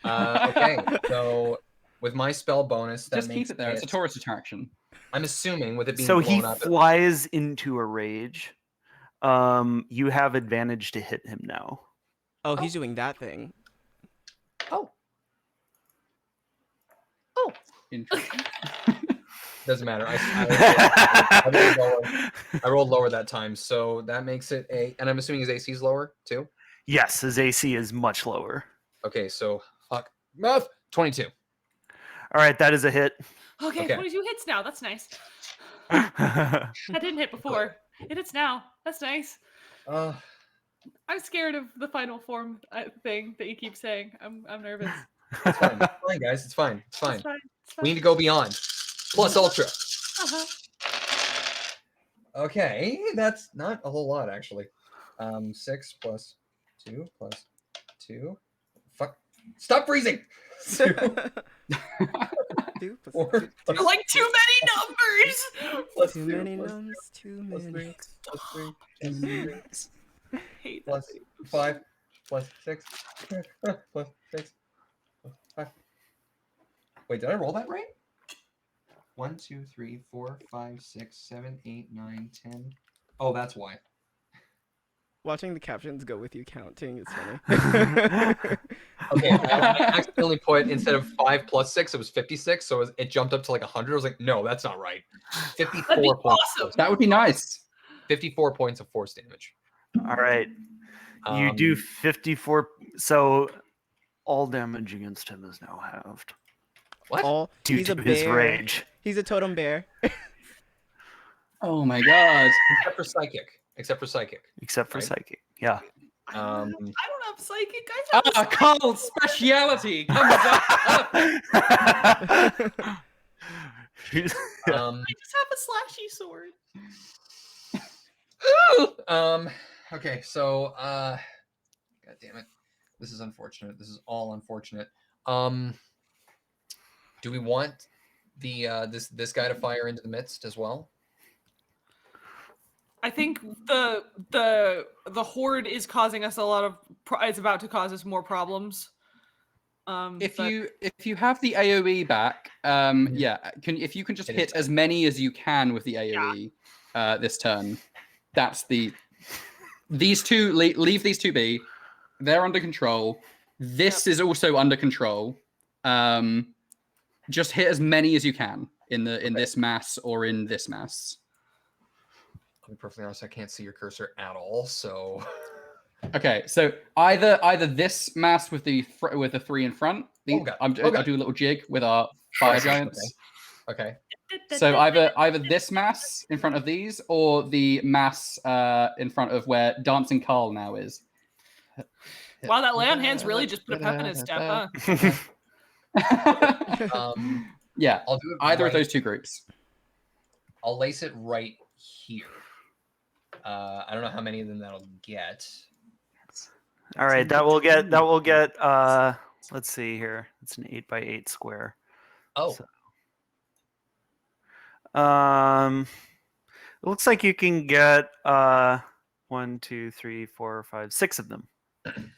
Okay, so with my spell bonus, that Just makes keep it there. It's a tourist attraction. I'm assuming with it being So blown he up. flies into a rage. You have advantage to hit him now. Oh, he's doing that thing. Interesting. Doesn't matter. I rolled lower that time, so that makes it and I'm assuming his AC is lower too. Yes, his AC is much lower. Okay, so math 22. All right, that is a hit. Okay, Okay. 22 hits now. That's nice. That didn't hit before. It hits now. That's nice. I'm scared of the final form thing that you keep saying. I'm nervous. It's fine. It's fine, guys. It's fine. It's fine. It's fine. It's We need fine. to go beyond. Plus ultra. Uh-huh. Okay, that's not a whole lot actually. 6 plus 2 plus 2. Fuck. Stop freezing. 2, 4 plus, Like too many numbers. plus Too 2 many plus numbers, too plus many. 3 plus 3 plus 3 I hate that. plus 5 plus 6 plus 6 plus 5. Wait, did I roll that right? 1, 2, 3, 4, 5, 6, 7, 8, 9, 10. Oh, that's why. Watching the captions go with you counting is funny. Okay, I accidentally put, instead of 5 plus 6, it was 56, so it jumped up to like 100. I was like, no, that's not right. 54 That'd be points. awesome. That would be nice. 54 points of force damage. All right. You do 54. So all damage against him is now halved What? due He's a to his bear. rage. He's a totem bear. Oh my god. Except for psychic. Except for psychic. Except for Right. psychic. Yeah. I don't have psychic. I just have a Carl's speciality comes up. I just have a slashy sword. Okay, so god damn it. This is unfortunate. This is all unfortunate. Do we want the this guy to fire into the midst as well? I think the horde is causing us a lot of. It's about to cause us more problems. If but- you have the AOE back, if you can just It hit is. as many as you can with the AOE this turn, that's these two leave these two be. They're under control. This is also under control. Just hit as many as you can in this mass or in this mass. I'll be perfectly honest, I can't see your cursor at all, so Okay, so either this mass with the 3 in front. I'll do a little jig with our fire giants. okay. So either this mass in front of these, or the mass in front of where Dancing Carl now is. Wow, that lay on hands really just put a pep in his step, huh? Yeah, I'll do it either right, of those two groups. I'll lace it right here. I don't know how many of them that'll get. All right, that will get let's see here. It's an 8x8 square. Oh, So- it looks like you can get 1, 2, 3, 4, 5, 6 of them.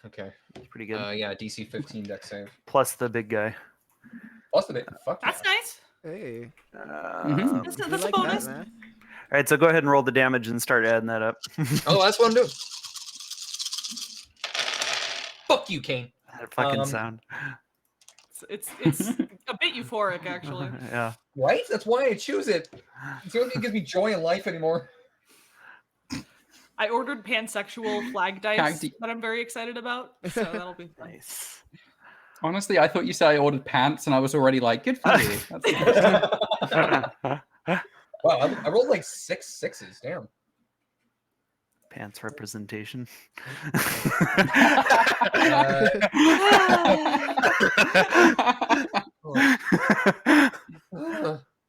okay. It's pretty good. Yeah, DC 15 deck save. Plus the big guy. Plus the bit. Fuck That's yeah. nice. Hey, That's we a like bonus. that, man. All right, so go ahead and roll the damage and start adding that up. Oh, that's what I'm doing. Fuck you, Kane. That fucking sound. It's a bit euphoric, actually. Yeah. Right? That's why I choose it. It's the only thing that gives me joy in life anymore. I ordered pansexual flag dice that I'm very excited about, so that'll be fun. Nice. Honestly, I thought you said I ordered pants, and I was already like, good for you. That's nice. Wow, I rolled like 6 6s. Damn. Pants representation.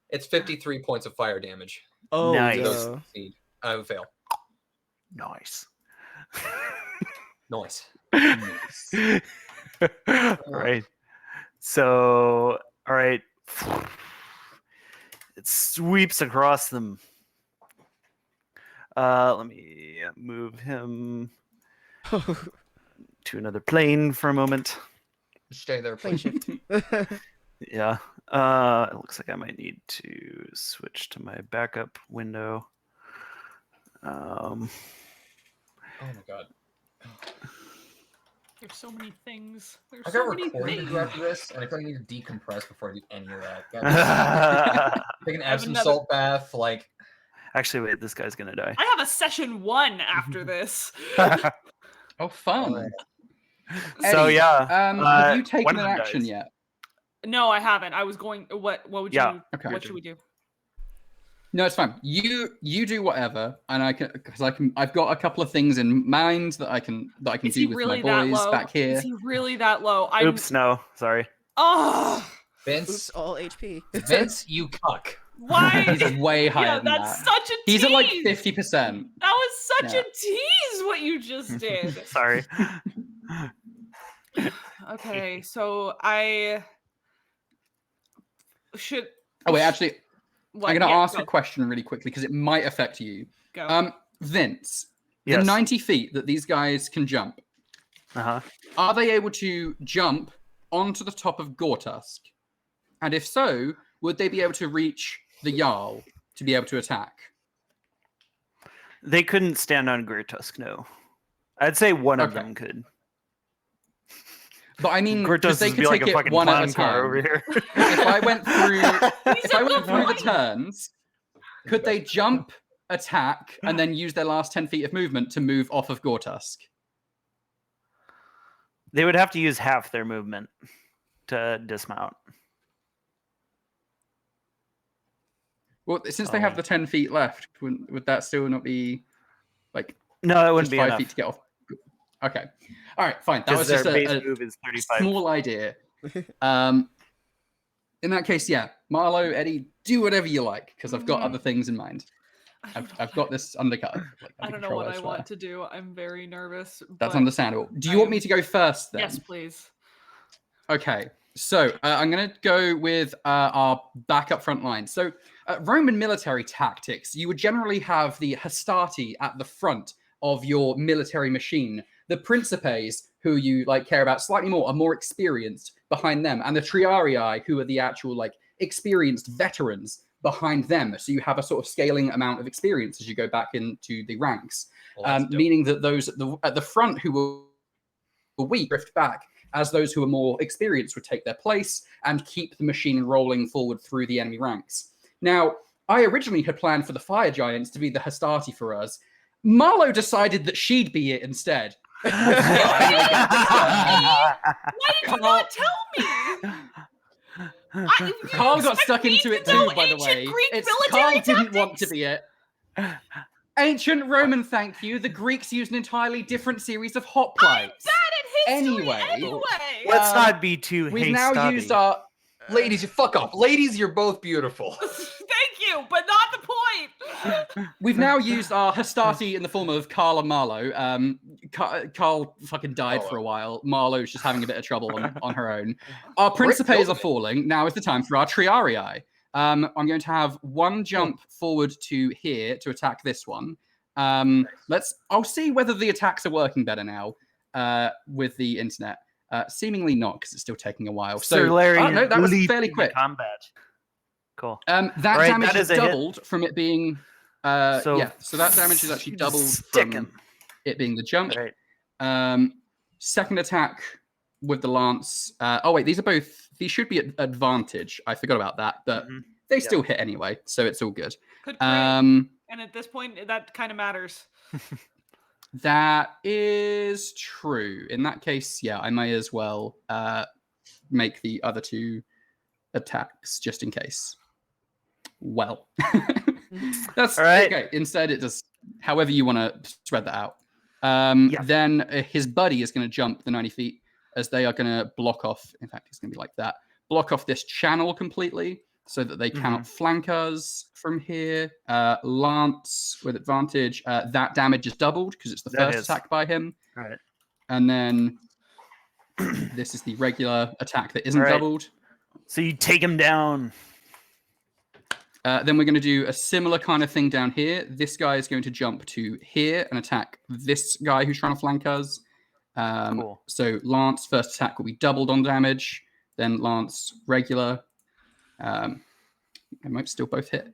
It's 53 points of fire damage. Oh, Nice. Those yo. succeed. I would fail. Nice. Nice. All right. So, all right. It sweeps across them. Let me move him to another plane for a moment. Stay there, Plane please. shift. Yeah. It looks like I might need to switch to my backup window. Oh my god. There's so many things. There's I so got many recording to things. do after this, and I feel like I need to decompress before I do any of that. God. Take an Epsom another- salt bath, like Actually, wait, this guy's gonna die. I have a session 1 after this. Oh, fun. So Eddie, yeah, have you one taken of an them action dies. yet? No, I haven't. I was going. What would you? Yeah. Okay. What should we do? No, it's fine. You do whatever, and I've got a couple of things in mind that I can Is he do with really my that boys low? back here. Is he really that low? Oops, no, sorry. Oh, Vince, Oops, all HP. Vince, you cuck. why? He's way higher Yeah, than that's that. such a tease. He's at like 50%. That was such Yeah. a tease. What you just did. Sorry. Okay, so I should. Oh wait, actually, What? I'm going to Yeah, ask go. a question really quickly because it might affect you. Go. Vince, the Yes. 90 feet that these guys can jump, Uh-huh. are they able to jump onto the top of Gortusk? And if so, would they be able to reach the Jarl to be able to attack? They couldn't stand on Gurtusk, no. I'd say one of Okay. them could. But I mean, because Gurtusk they would could be like take a it fucking one at clown a car time. over here. If I went through, if I went through the He's turns, could they jump, attack, and then use their last 10 feet of movement to move off of Gortusk? They would have to use half their movement to dismount. Well, since they have the 10 feet left, would that still not be like No, that wouldn't just be 5 enough. feet to get off? Okay. All right, fine. That Because was their just base a move is 35. small idea. In that case, yeah, Marlo, Eddie, do whatever you like because I've got other things in mind. I've got this undercut. I don't know what I want to do. I'm very nervous. That's but understandable. Do you want me to go first then? Yes, please. Okay, so I'm going to go with our backup front line. So Roman military tactics, you would generally have the Hastati at the front of your military machine. The Principes, who you care about slightly more, are more experienced behind them, and the Triarii, who are the actual experienced veterans behind them. So you have a sort of scaling amount of experience as you go back into the ranks, meaning that those at the front who were weak drift back, as those who are more experienced would take their place and keep the machine rolling forward through the enemy ranks. Now, I originally had planned for the Fire Giants to be the Hastati for us. Marlo decided that she'd be it instead. Why did you not tell me? Carl got stuck into it too, by the way. Carl didn't want to be it. Ancient Roman, thank you. The Greeks used an entirely different series of hot plates. Anyway, Let's not be too we've now used our... Ladies, you fuck off. Ladies, you're both beautiful. Thank you, but not the point. We've now used our Hastati in the form of Carl and Marlo. Carl fucking died for a while. Marlo's just having a bit of trouble on her own. Our Principes are falling. Now is the time for our Triarii. I'm going to have one jump forward to here to attack this one. I'll see whether the attacks are working better now with the internet. Seemingly not, because it's still taking a while. Sir Larry, no, that was fairly quick. Combat. Cool. That right, damage that is doubled from it being. So that damage is actually doubled from it being the jump. Right. Second attack with the lance. These should be at advantage. I forgot about that, but they still hit anyway, so it's all good. Good and at this point, that kind of matters. That is true. In that case, yeah, I may as well make the other two attacks just in case. Well, that's all right. Okay. Instead, it does however you want to spread that out. Then his buddy is going to jump the 90 feet as they are going to block off. In fact, it's going to be like that. Block off this channel completely so that they cannot flank us from here. Lance with advantage. That damage is doubled because it's the first attack by him. All right. And then this is the regular attack that isn't doubled. So you take him down. Then we're going to do a similar kind of thing down here. This guy is going to jump to here and attack this guy who's trying to flank us. Cool. So Lance, first attack will be doubled on damage. Then Lance, regular. They might still both hit.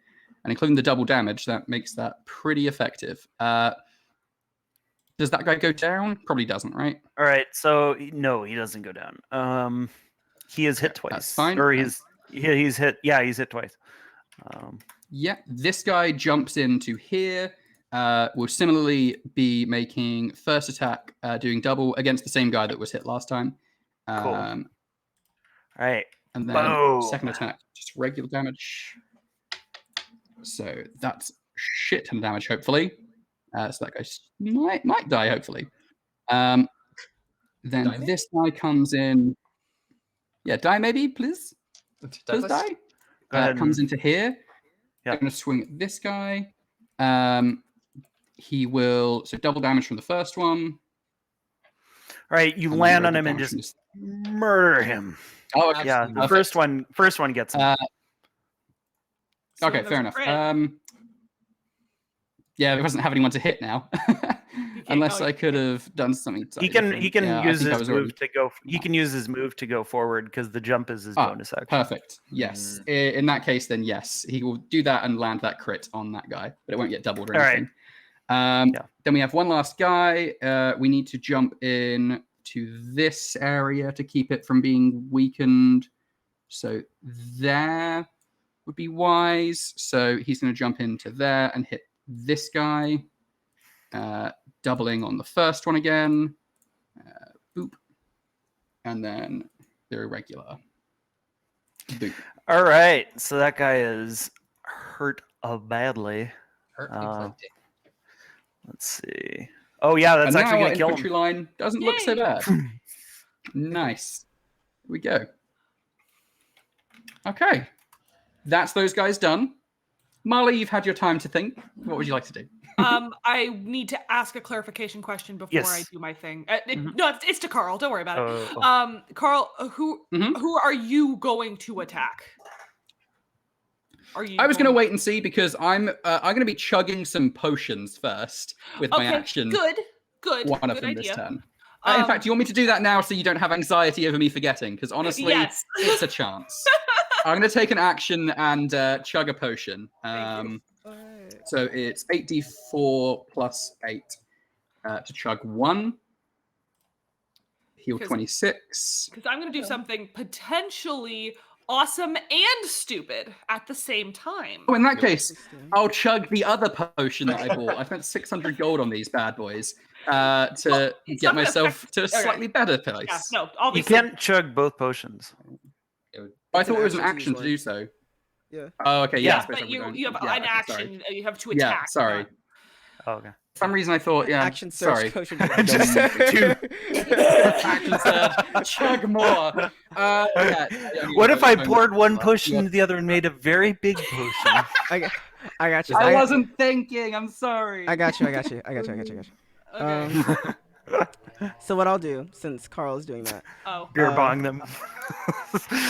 And including the double damage, that makes that pretty effective. Does that guy go down? Probably doesn't, right? All right. So, no, he doesn't go down. He is hit twice. That's fine. Or he's hit. Yeah, he's hit twice. This guy jumps into here. Will similarly be making first attack, doing double against the same guy that was hit last time. Cool. All right. And then second attack, just regular damage. So that's shit ton of damage, hopefully. So that guy might die, hopefully. Then Die maybe? this guy comes in. Yeah, die maybe, please. Please Douglas? die. Go ahead Comes and- into here. Yeah. I'm going to swing at this guy. He will, so double damage from the first one. All right, you and land then on him and regular just damage murder him. Oh, okay. Yeah, Absolutely the first one gets him. Swing Okay, as fair a enough. crit. Yeah, he doesn't have anyone to hit now. Unless I could have done something. He can use his move to go. He No. can use his move to go forward because the jump is his bonus action. Perfect. Yes. In that case, then yes, he will do that and land that crit on that guy, but it won't get doubled or All right. anything. Yeah. Then we have one last guy. We need to jump in to this area to keep it from being weakened. So there would be wise. So he's going to jump into there and hit this guy. Doubling on the first one again. Boop. And then the irregular. Boop. All right, so that guy is hurt badly. Hurt me plenty. Let's see. Oh yeah, that's And actually now going our to kill infantry him. line doesn't look so Yay. bad. Nice. Here we go. Okay. That's those guys done. Marley, you've had your time to think. What would you like to do? I need to ask a clarification question before Yes. I do my thing. Mhm. No, it's to Carl. Don't worry about it. Oh. Carl, who Mhm. are you going to attack? Are you? I was going to wait and see because I'm going to be chugging some potions first with my Okay, action. good. One of good them idea. this turn. In fact, do you want me to do that now so you don't have anxiety over me forgetting? Because honestly, yes. it's a chance. I'm going to take an action and chug a potion. Thank you. So it's 8d4 plus 8 to chug 1. Heal 'Cause- 26. Because I'm going to do something potentially awesome and stupid at the same time. Oh, in that case, I'll chug the other potion that I bought. I spent 600 gold on these bad boys to it's get not gonna myself affect- to a okay. slightly better place. Yeah, no, You obviously. can't chug both potions. I It's thought an it was an action action to to use do so. Yeah. Oh, okay. Yeah, I suppose but I'm you going- have yeah, an okay, action. sorry. You have to Yeah, attack. sorry. Oh, okay. For some reason, I thought, yeah. Action search sorry. potion. Just two. Action surge. Chug more. Yeah, What if I poured one Yeah. potion into the other and made a very big potion? I got you. I wasn't thinking. I'm sorry. I got you. Okay. So what I'll do, since Carl is doing that, Oh. Beer bong them.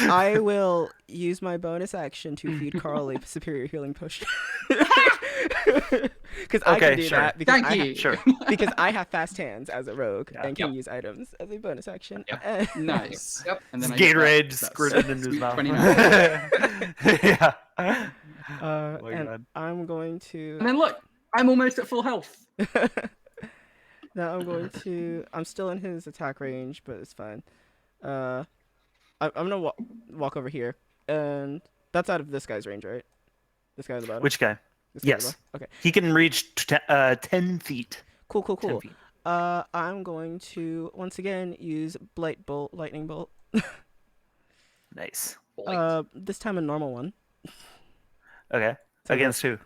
I will use my bonus action to feed Carl a superior healing potion. Because I Okay, can do sure. that. Because Thank I you. Sure. Because I have fast hands as a rogue Yeah. and can use items as a bonus action. Yep. Nice. Yep. And then I get Gatorade that- squirted that's into his sweet mouth. 29. Yeah. my and God. I'm going to. And then look, I'm almost at full health. Now I'm going to. I'm still in his attack range, but it's fine. I'm gonna walk over here, and that's out of this guy's range, right? This guy at the bottom. Which guy? This guy at the Yes. bottom? Okay. He can reach 10 feet. Cool. 10 feet. I'm going to once again use Blight Bolt, Lightning Bolt. Nice. This time a normal one. Okay. So Against who?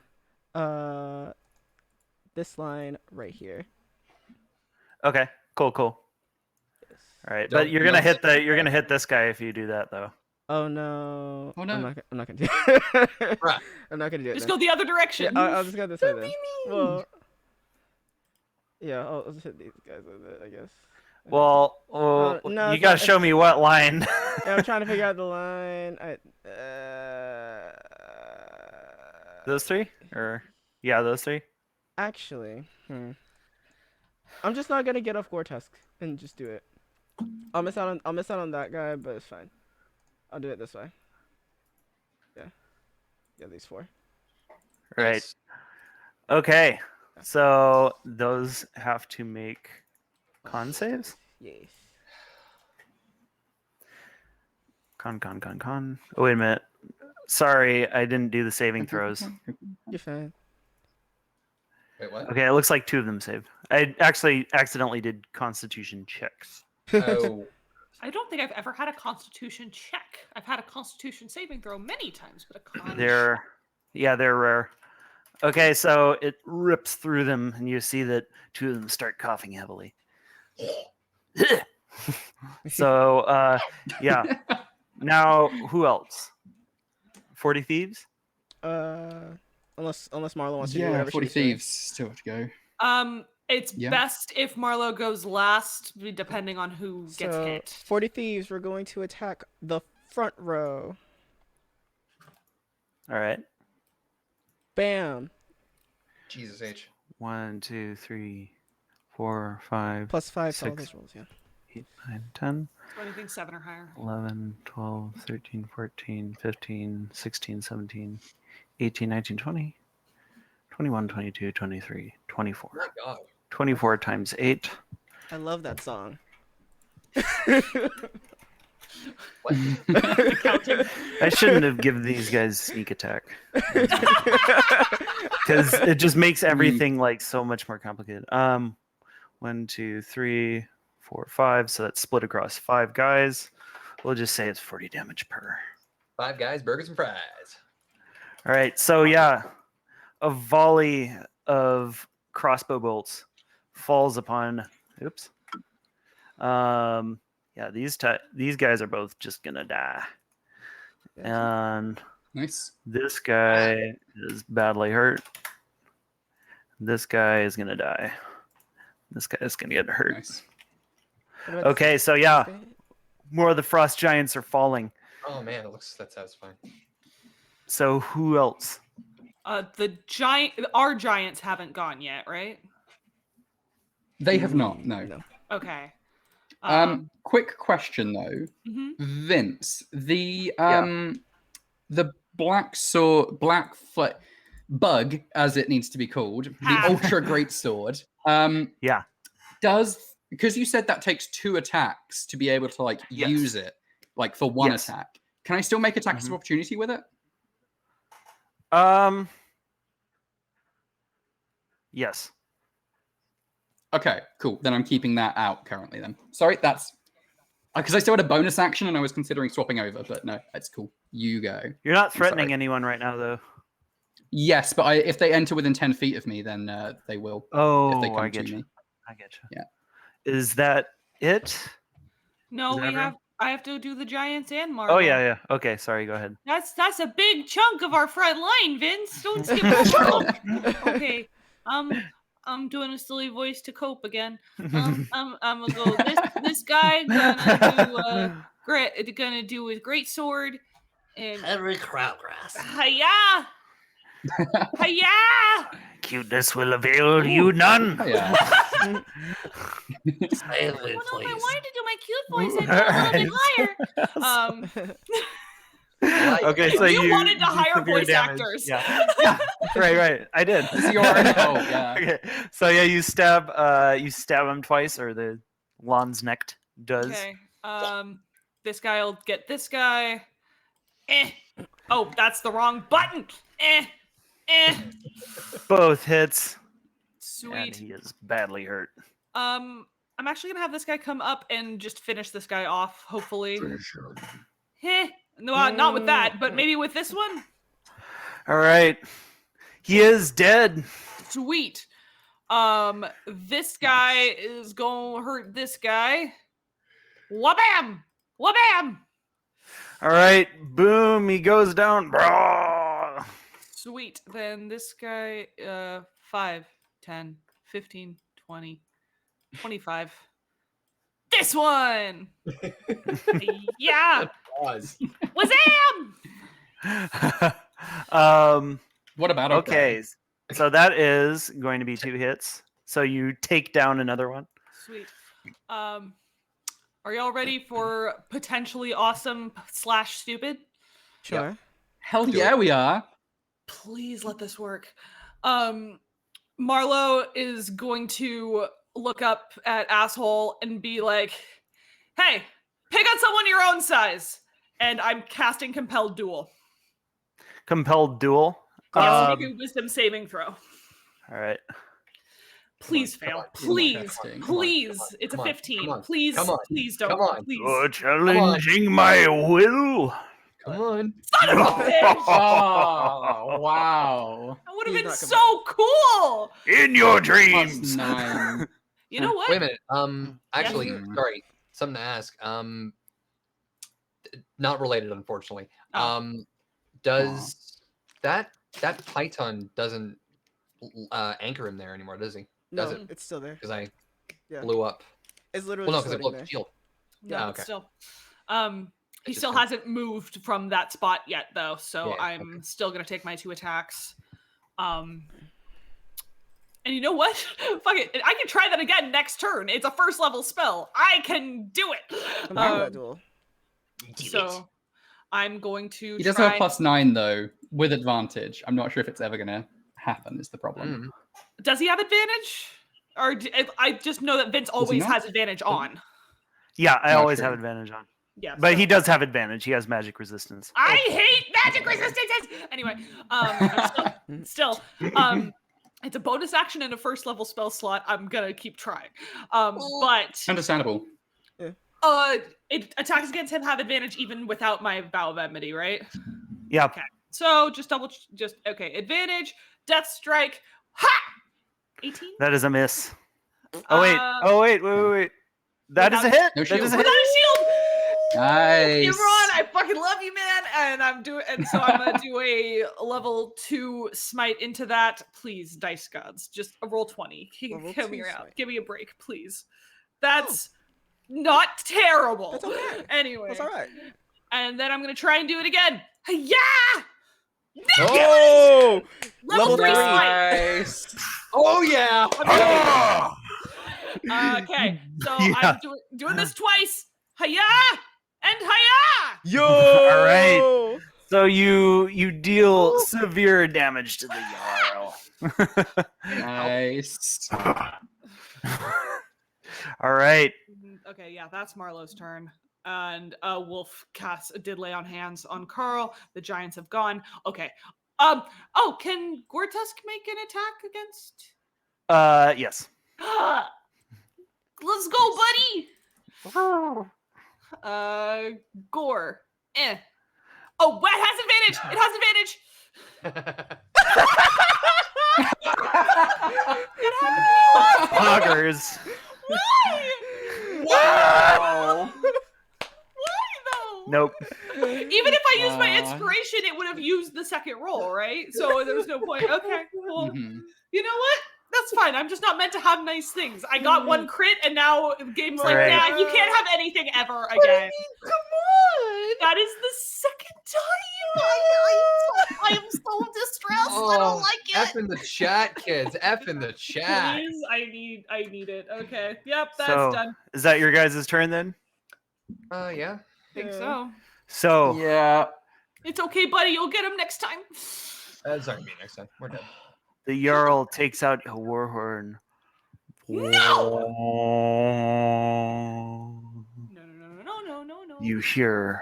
This line right here. Okay. Cool. All right, but Don't- you're gonna don't- hit this guy if you do that though. Oh no. Oh, no. I'm not gonna do it. Right. I'm not gonna do it. Just then. go the other Yeah, direction. I'll just go this way Don't then. be mean. Well, yeah, I'll just hit these guys with it, I guess. Well, no, you it's gotta not- show me what line. Yeah, I'm trying to figure out the line. Those three, or yeah, those three. Actually, I'm just not gonna get off Gore-Tusk and just do it. I'll miss out on that guy, but it's fine. I'll do it this way. Yeah, these four. Right. Nice. Okay. So those have to make con saves. Yes. Con. Oh, wait a minute. Sorry, I didn't do the saving throws. You're fine. Wait, what? Okay, it looks like 2 of them saved. I actually accidentally did Constitution checks. Oh, I don't think I've ever had a Constitution check. I've had a Constitution saving throw many times, but a con. They're Yeah, they're rare. Okay, so it rips through them, and you see that 2 of them start coughing heavily. So, yeah. Now, who else? 40 Thieves? Unless Marlo wants to do Yeah, whatever 40 she's doing. Thieves still have to go. It's Yeah. best if Marlo goes last, depending on who gets So, hit. 40 Thieves, we're going to attack the front row. All right. Bam. Jesus H. 1, 2, 3, 4, 5, +5 to all 6, those rolls, yeah. 8, 9, 10, So anything 7 or higher. 11, 12, 13, 14, 15, 16, 17, 18, 19, 20, 21, 22, 23, 24. Oh my God. 24 times 8. I love that song. What? I shouldn't have given these guys sneak attack. Because it just makes everything like so much more complicated. 1, 2, 3, 4, 5. So that's split across 5 guys. We'll just say it's 40 damage per. 5 guys, burgers and fries. All right. So yeah, a volley of crossbow bolts falls upon. Oops. Yeah, these guys are both just gonna die. And Nice. this guy is badly hurt. This guy is gonna die. This guy is gonna get hurt. Nice. What about Okay, so yeah, more of the frost giants are falling. Oh man, it looks that satisfying. So who else? Our giants haven't gone yet, right? They have not, no. Okay. Quick question though. Mhm. Vince, the black sword, bug, as it needs to be called, the ultra great sword. Yeah. Because you said that takes 2 attacks to be able to like Yes. use it, like for 1 Yes. attack. Can I still make attacks of opportunity with it? Yes. Okay, cool. Then I'm keeping that out currently. Then sorry, that's because I still had a bonus action and I was considering swapping over, but no, it's cool. You go. You're not threatening sorry. anyone right now, though. Yes, but if they enter within 10 feet of me, then they will. If they Oh, come I to get you. me. I get you. Yeah. Is that it? No, Is that everyone? I have to do the giants and Marlo. Oh yeah, yeah. Okay, sorry. Go ahead. That's a big chunk of our front line, Vince. Don't skip over them. Okay. I'm doing a silly voice to cope again. I'm gonna go. This guy gonna do a great sword and Henry Crowgrass. hiya, hiya. Cuteness will avail you none. Yeah. Silent, Well, no, if I please. wanted to do my cute voice, I'd go a little bit higher. Okay, so you wanted to hire severe voice damage. actors. Yeah. Yeah. Right. I did. It's your own fault, yeah. Okay. So yeah, you stab him twice, or the Lon's necked does. Okay. This guy will get this guy. Oh, that's the wrong button. Both hits. And Sweet. he is badly hurt. I'm actually gonna have this guy come up and just finish this guy off, hopefully. No, not with that, but maybe with this one. All right. He is dead. Sweet. This guy is gonna hurt this guy. Wabam! Wabam! All right. Boom. He goes down. Bro. Sweet. Then this guy, 5, 10, 15, 20, 25. This one! Yeah! Pause. Wazam! What about Okay. So that is going to be 2 hits. So you take down another one. Sweet. Are y'all ready for potentially awesome / stupid? Sure. Hell yeah, we are. Please let this work. Marlo is going to look up at Asshole and be like, hey, pick on someone your own size. And I'm casting Compelled Duel. Compelled duel. Yes, make a wisdom saving throw. All right. Please Come fail. on. Please. Come on. Please. It's a Come on. 15. Come on. Please. Come on. Please don't. Come on. Please. You're challenging my will. Come on. Son of a bitch! Oh, wow. That would have He's been not so cool. In your Plus dreams. 9. You know what? Wait a minute. Actually, Yes. sorry. Something to ask. Not related, unfortunately. Oh. Does that python doesn't anchor him there anymore, does he? Does No, it? it's still there. Because I Yeah. blew up. It's literally Well, no, just because I blew floating up the there. shield. No, Yeah, but okay. still. He just still kinda- hasn't moved from that spot yet, though. So Yeah, I'm okay. still gonna take my 2 attacks. And you know what? Fuck it. I can try that again next turn. It's a 1st level spell. I can do it. I'm doing that duel. So I'm going to. He does try... have a plus 9 though, with advantage. I'm not sure if it's ever gonna happen. Is the problem? Does he have advantage? Or I just know that Vince always not? has advantage on. Yeah, I Not always true. have advantage on. Yeah, But so- he does have advantage. He has magic resistance. I hate magic resistances. Anyway, still, it's a bonus action and a 1st level spell slot. I'm gonna keep trying. But Understandable. it attacks against him have advantage even without my vow of enmity, right? Yeah. Okay. So just okay. Advantage, death strike. Ha! 18. That is a miss. Wait. That is a hit. No That shield. is a Without hit. a shield. Nice. Imran, I fucking love you, man. And so I'm gonna do a level 2 smite into that. Please, dice gods, just a roll 20. Level Hear 2 me out. smite. Give me a break, please. That's not terrible. That's okay. Anyway, That's all right. and then I'm gonna try and do it again. Yeah. Oh! Level 3 smite. Nice. Oh yeah. Okay, so Yeah. I'm doing this twice. Hiya and hiya. Yo! All right. So you deal severe damage to the Jarl. Nice. All right. Okay, yeah, that's Marlowe's turn. And Wolf did lay on hands on Carl. The giants have gone. Okay. Oh, can Gortusk make an attack against? Yes. Let's go, buddy. Gore. Oh, what has advantage? It has advantage. It has Poggers. Why? Wow. Why though? Nope. Even if I used my Aw. inspiration, it would have used the 2nd roll, right? So there was no point. Okay, well, Mhm. you know what? That's fine. I'm just not meant to have nice things. I got 1 crit, and now the game's like, Right. nah, you can't have anything ever again. Come on! That is the 2nd time. I am so distressed. I don't like F it. in the chat, kids. F in the chat. Please, I need it. Okay. Yep, that's So- done. Is that your guys' turn then? Yeah. I think Yeah. so. So Yeah. It's okay, buddy. You'll get him next time. That's not gonna be next time. We're dead. the Jarl takes out a war horn. No! No. You hear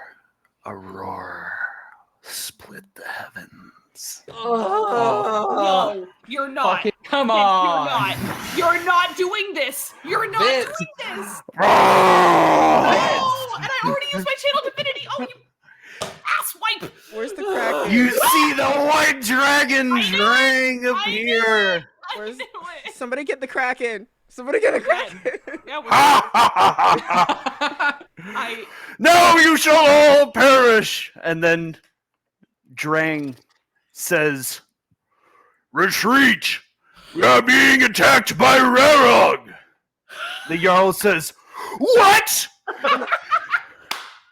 a roar split the heavens. No, you're not. Fucking come Vince, on. You're not doing this. You're not Vince. doing this. Roar! Oh, and I already used my channel divinity. Oh, you ass wipe. Where's the Kraken? You see the white dragon I knew drang I knew appear. I Where's- knew it. Somebody get the Kraken! Somebody get the Kraken! Yeah, we're Ah! I No, you shall all perish. And then Drang says, retreat. We are being attacked by Rarog. The Jarl says, what?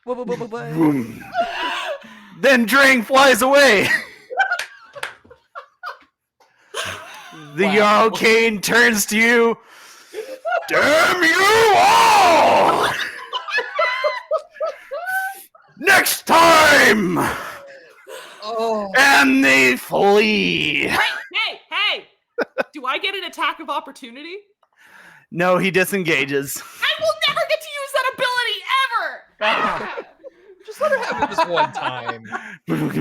What? Boom. Then Drang flies away. The Wow. Jarl Kane turns to you. Damn you all! Next time! Oh. And they flee. hey. Do I get an attack of opportunity? No, he disengages. I will never get to use that ability ever. Just let her have it this one time. No, it's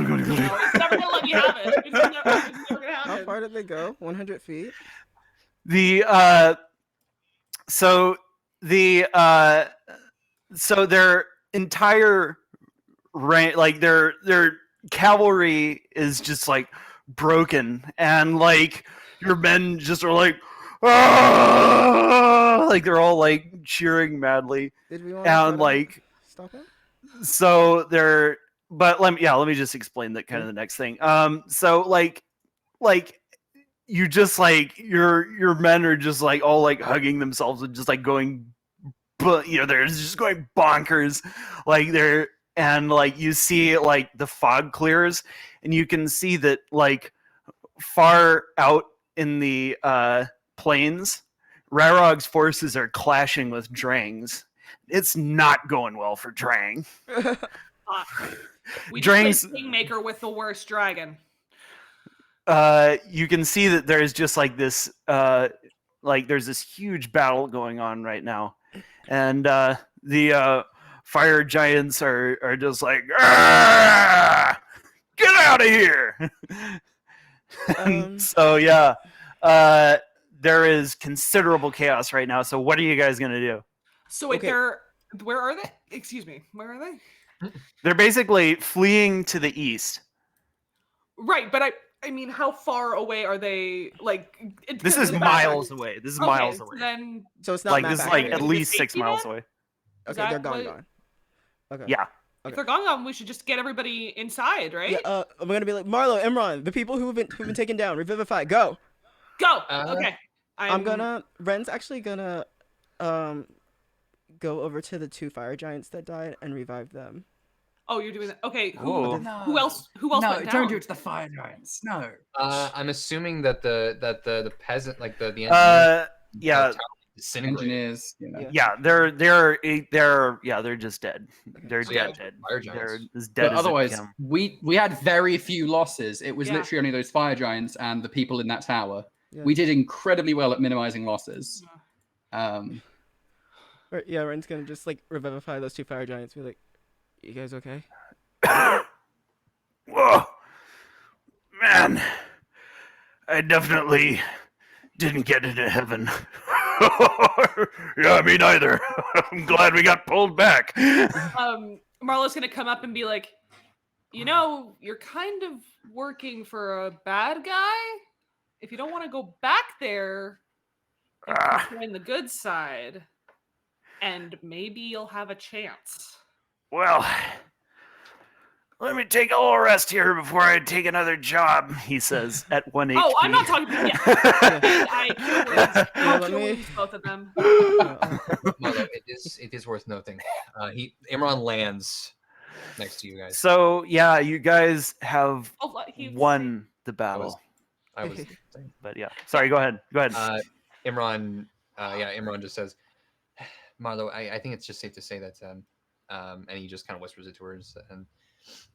never gonna let me have it. It's never gonna How happen. far did they go? 100 feet? So their entire like their cavalry is just like broken, and like your men just are like, ah! Like they're all like cheering madly, Did we want and to like stop him? so they're. But let me just explain that kind of the next thing. So like you just like your men are just like all like hugging themselves and just like going, but they're just going bonkers, like they're. And like you see like the fog clears, and you can see that like far out in the plains, Rarog's forces are clashing with Drang's. It's not going well for Drang. We Drang's just played Kingmaker with the worst dragon. you can see that there's just like this like there's this huge battle going on right now, and the fire giants are just like, get out of here. So yeah, there is considerable chaos right now. So what are you guys gonna do? So wait, Okay. where are they? Excuse me, where are they? They're basically fleeing to the east. Right, but I mean, how far away are they? Like, This is miles away. This is miles away. Then So it's not Like map this is accurate. like at Is it least 6 safety miles net? away. Is Okay, they're that gone. what- Okay. Yeah. if they're gone, we should just get everybody inside, right? Yeah. I'm gonna be like Marlo, Imran, the people who've been taken down, revivify, go. Go. Uh, Okay. Ren's actually gonna go over to the 2 fire giants that died and revive them. Oh, you're doing that. Okay. Whoa. Who else? Who else? No, went down? don't do it to the fire giants. No. I'm assuming that the peasant, like the Yeah. disintegrated. Engineers, you know. Yeah. They're just dead. They're So, yeah, dead. fire They're giants. as dead But as otherwise, they come. we had very few losses. It was Yeah. literally only those fire giants and the people in that tower. Yeah. We did incredibly well at minimizing losses. Yeah, Ren's gonna just like revivify those 2 fire giants. Be like, you guys okay? Whoa, man! I definitely didn't get into heaven. Yeah, me neither. I'm glad we got pulled back. Marlo's gonna come up and be like, you're kind of working for a bad guy. If you don't want to go back there and join the good side, and maybe you'll have a chance. Well, let me take a little rest here before I take another job, he says at 1 HP. Oh, I'm not talking to you. I kill wounds, both of them. Marlo, it is worth noting. Imran lands next to you guys. So, yeah, you guys have He won the battle. I was But yeah, sorry, go ahead. Imran just says, Marlo, I think it's just safe to say that, and he just kind of whispers it to her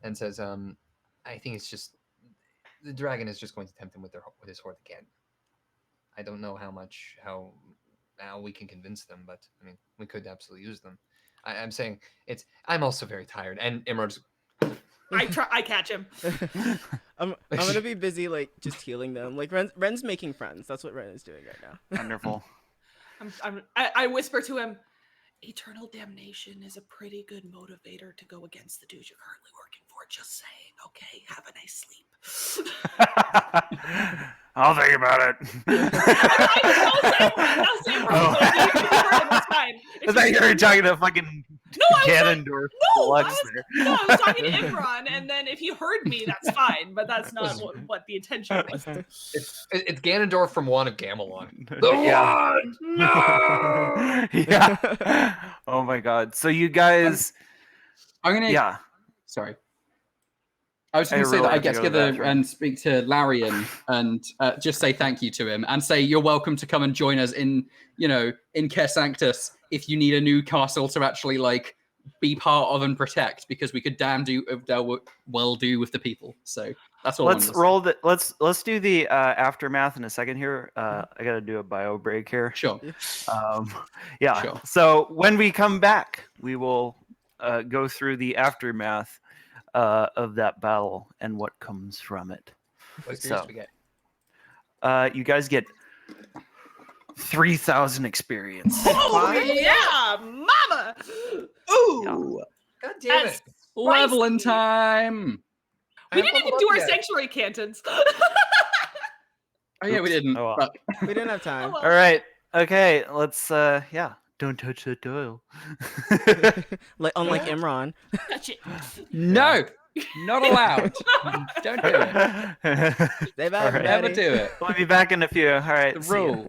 and says, I think it's just the dragon is just going to tempt him with his horde again. I don't know how we can convince them, but I mean, we could absolutely use them. I'm saying I'm also very tired, and Imran's. I catch him. I'm gonna be busy like just healing them. Like Ren's making friends. That's what Ren is doing right now. Wonderful. I whisper to him, eternal damnation is a pretty good motivator to go against the dude you're currently working for. Just saying, okay? Have a nice sleep. I'll think about it. I'll say it's fine. I thought you were talking to fucking Ganondorf. I was talking to Imran, and then if you heard me, that's fine. But that's not what the intention was. It's Ganondorf from Wand of Gamelon. Yeah. No. Yeah. Oh my god. So you guys. I'm gonna. Yeah. Sorry. I was going to say that I get together and speak to Larian and just say thank you to him and say you're welcome to come and join us in Care Sanctus if you need a new castle to actually like be part of and protect, because we could well do with the people. So that's all. Let's roll the let's do the aftermath in a second here. I got to do a bio break here. Sure. Yeah. Sure. So when we come back, we will go through the aftermath of that battle and what comes from it. What experience do we get? You guys get 3,000 experience. Oh yeah, mama! Ooh. God damn it! Leveling time. We I didn't haven't even do leveled our up yet. sanctuary cantons. Oh yeah, we Oops. didn't. Oh, well. But We didn't have time. well. All right. Okay. Let's. Yeah. Don't touch the dial. Like unlike Imran. Touch it. no, not allowed. Don't do it. Stay back, All right. Never Daddy. do it. We'll be back in a few. All right. The see ya. rule.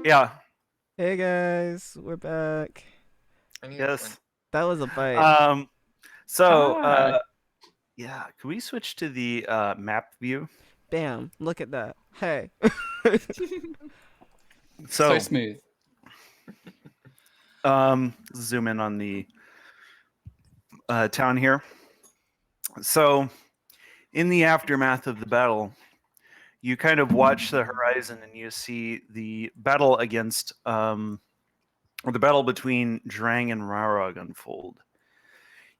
Yeah. Hey guys, we're back. I need Yes. That was a bite. So, Hi. yeah, can we switch to the map view? Bam! Look at that. Hey. So So, smooth. zoom in on the town here. So, in the aftermath of the battle, you kind of watch the horizon and you see the battle against, or the battle between Drang and Rarog unfold.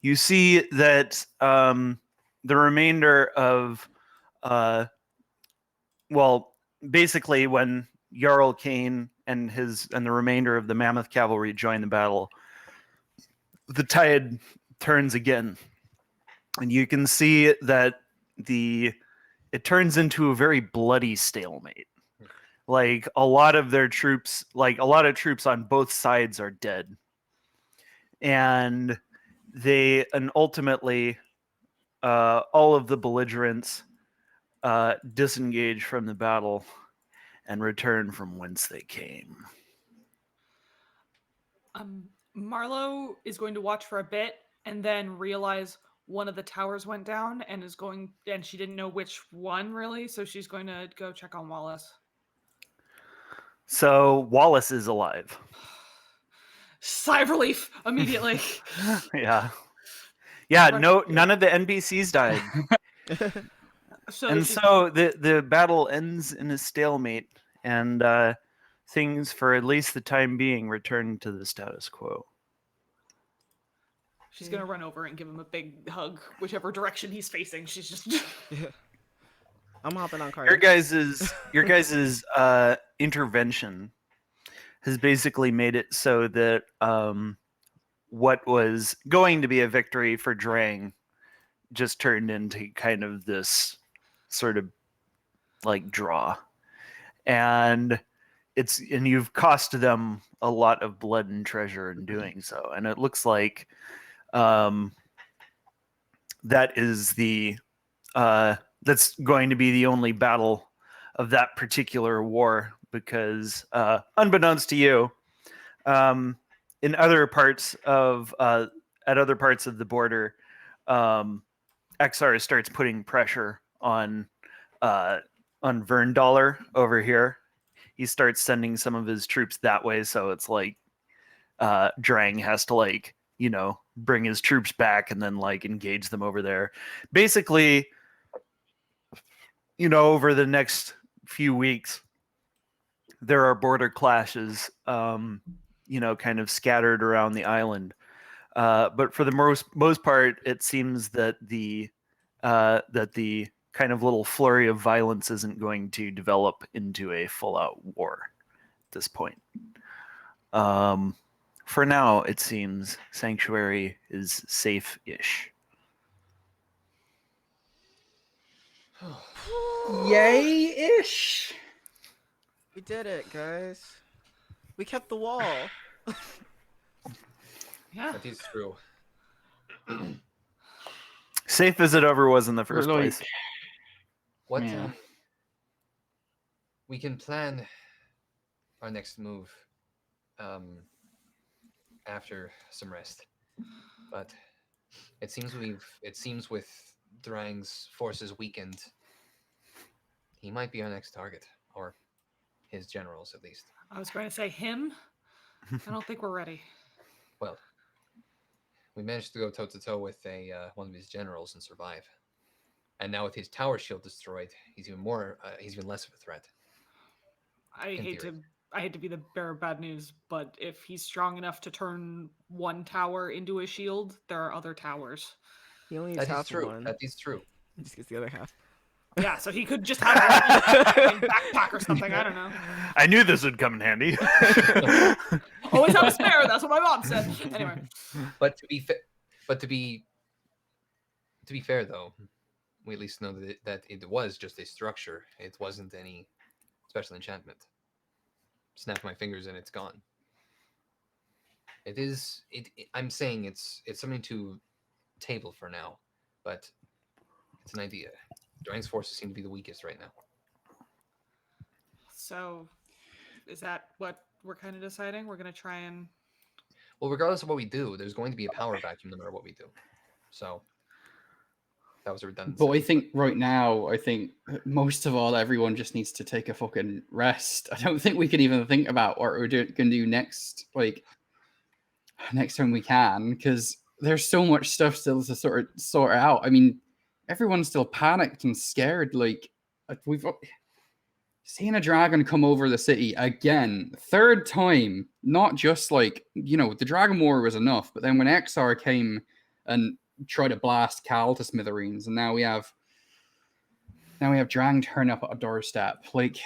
You see that the remainder of, well, basically when Jarl Kane and the remainder of the Mammoth Cavalry join the battle, the tide turns again, and you can see that it turns into a very bloody stalemate. Like a lot of troops on both sides are dead, and ultimately all of the belligerents disengage from the battle and return from whence they came. Marlo is going to watch for a bit and then realize one of the towers went down and she didn't know which one really, so she's going to go check on Wallace. So Wallace is alive. Sigh of relief immediately. Yeah. Right. None of the NPCs died. So So the battle ends in a stalemate, and things, for at least the time being, return to the status quo. she's going to run over and give him a big hug, whichever direction he's facing. She's just I'm hopping on Carter. Your guys's intervention has basically made it so that what was going to be a victory for Drang just turned into kind of this sort of like draw, and you've cost them a lot of blood and treasure in doing so, and it looks like that is that's going to be the only battle of that particular war, because unbeknownst to you, in other parts of at other parts of the border, XR starts putting pressure on Verndollar over here. He starts sending some of his troops that way, so it's like Drang has to bring his troops back and then engage them over there. Basically, over the next few weeks, there are border clashes, kind of scattered around the island. But for the most part, it seems that the kind of little flurry of violence isn't going to develop into a full-out war at this point. For now, it seems Sanctuary is safe-ish. Yay-ish. We did it, guys. We kept the wall. yeah. That is true. Safe as it ever was in the first Like, place. What Yeah. We can plan our next move after some rest. But it seems with Drang's forces weakened, he might be our next target, or his generals at least. I was going to say him. I don't think we're ready. Well, we managed to go toe to toe with one of his generals and survive. And now with his tower shield destroyed, he's even less of a threat. I hate to be the bearer of bad news, but if he's strong enough to turn one tower into a shield, there are other towers. He only needs That is half true. one. That is true. He just gets the other half. Yeah, so he could just have a backpack or something. I don't know. I knew this would come in handy. Always have a spare. That's what my mom said. Anyway, But to be fair, though, we at least know that it was just a structure. It wasn't any special enchantment. Snap my fingers and it's gone. I'm saying it's something to table for now, but it's an idea. Drang's forces seem to be the weakest right now. so Is that what we're kind of deciding? We're gonna try and. Well, regardless of what we do, there's going to be a power vacuum no matter what we do. So that was a redundant. But I think right now, most of all, everyone just needs to take a fucking rest. I don't think we can even think about what we're going to do next, like, next time we can, because there's so much stuff still to sort out. I mean, everyone's still panicked and scared. Like, we've seen a dragon come over the city again, third time. Not just like, the Dragon War was enough, but then when XR came and tried to blast Cal to smithereens, and now we have Drang turn up at a doorstep. Like,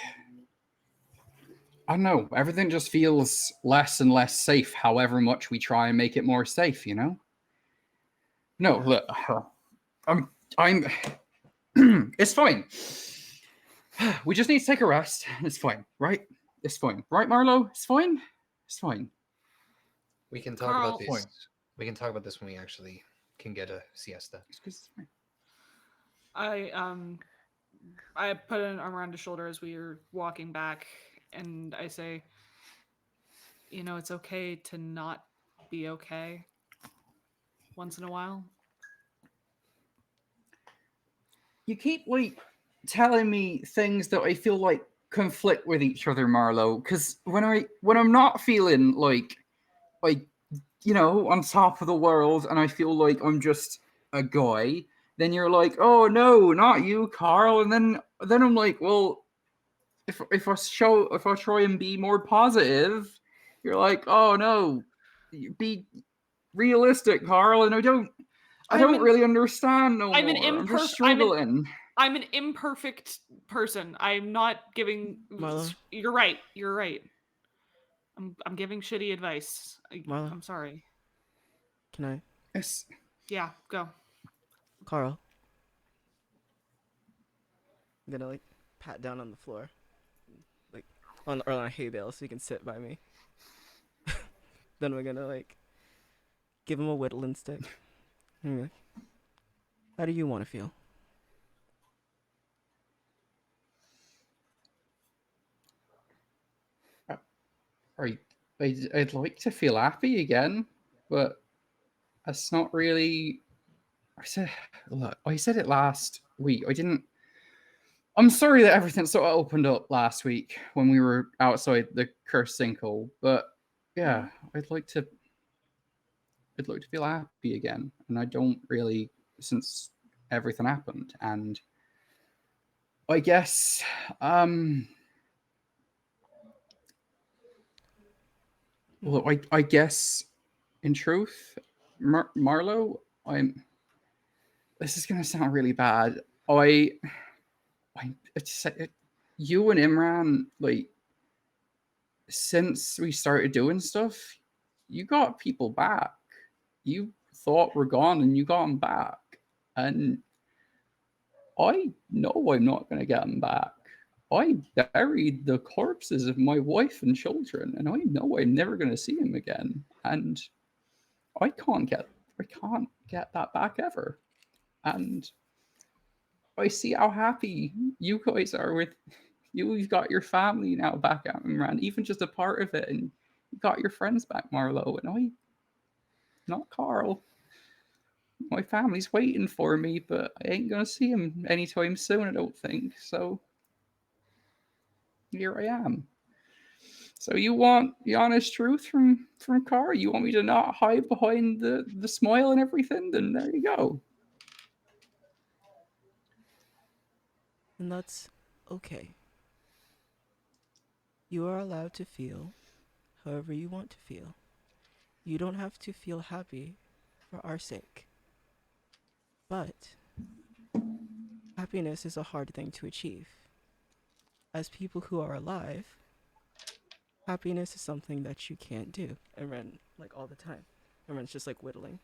I don't know. Everything just feels less and less safe. However much we try and make it more safe, No, look, I'm. It's fine. We just need to take a rest. It's fine, right? It's fine, right, Marlo? It's fine. It's fine. We can talk Carl. about this. We can talk about this when we actually can get a siesta. It's fine. I put an arm around his shoulder as we were walking back, and I say, it's okay to not be okay once in a while. You keep telling me things that I feel like conflict with each other, Marlo. Because when I'm not feeling like on top of the world, and I feel like I'm just a guy, then you're like, oh no, not you, Carl. And then I'm like, well, if I try and be more positive, you're like, oh no, be realistic, Carl. And I don't really understand no more. I'm just struggling. I'm an imperfect person. I'm not giving. Marlo? You're right. I'm giving shitty advice. Marlo? I'm sorry. Can I? Yes. Yeah, go. Carl. I'm gonna pat down on the floor, on a hay bale, so you can sit by me. Then we're gonna give him a whittling stick. And be like, how do you want to feel? I'd like to feel happy again, but that's not really. I said it last week. I'm sorry that everything sort of opened up last week when we were outside the cursed sinkhole, but yeah, I'd like to feel happy again, and I don't really since everything happened. And I guess well, I guess in truth, Marlo, this is gonna sound really bad. You and Imran, since we started doing stuff, you got people back. You thought we're gone, and you got them back. And I know I'm not going to get them back. I buried the corpses of my wife and children, and I know I'm never going to see them again. And I can't get that back ever. And I see how happy you guys are with you've got your family now back at Imran, even just a part of it, and you got your friends back, Marlo, and not Carl. My family's waiting for me, but I ain't gonna see him anytime soon, I don't think. So here I am. So you want the honest truth from Carl? You want me to not hide behind the smile and everything? Then there you go. And that's okay. You are allowed to feel however you want to feel. You don't have to feel happy for our sake. But happiness is a hard thing to achieve. As people who are alive, happiness is something that you can't do. And Ren, all the time. And Ren's just whittling.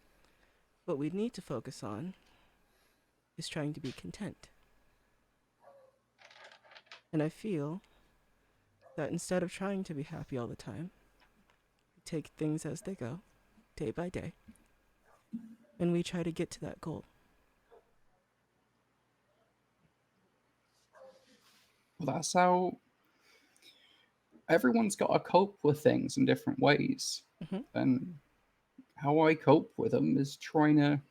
What we need to focus on is trying to be content. And I feel that instead of trying to be happy all the time, we take things as they go, day by day, and we try to get to that goal. Well, that's how everyone's got to cope with things in different ways. Mhm. And how I cope with them is trying to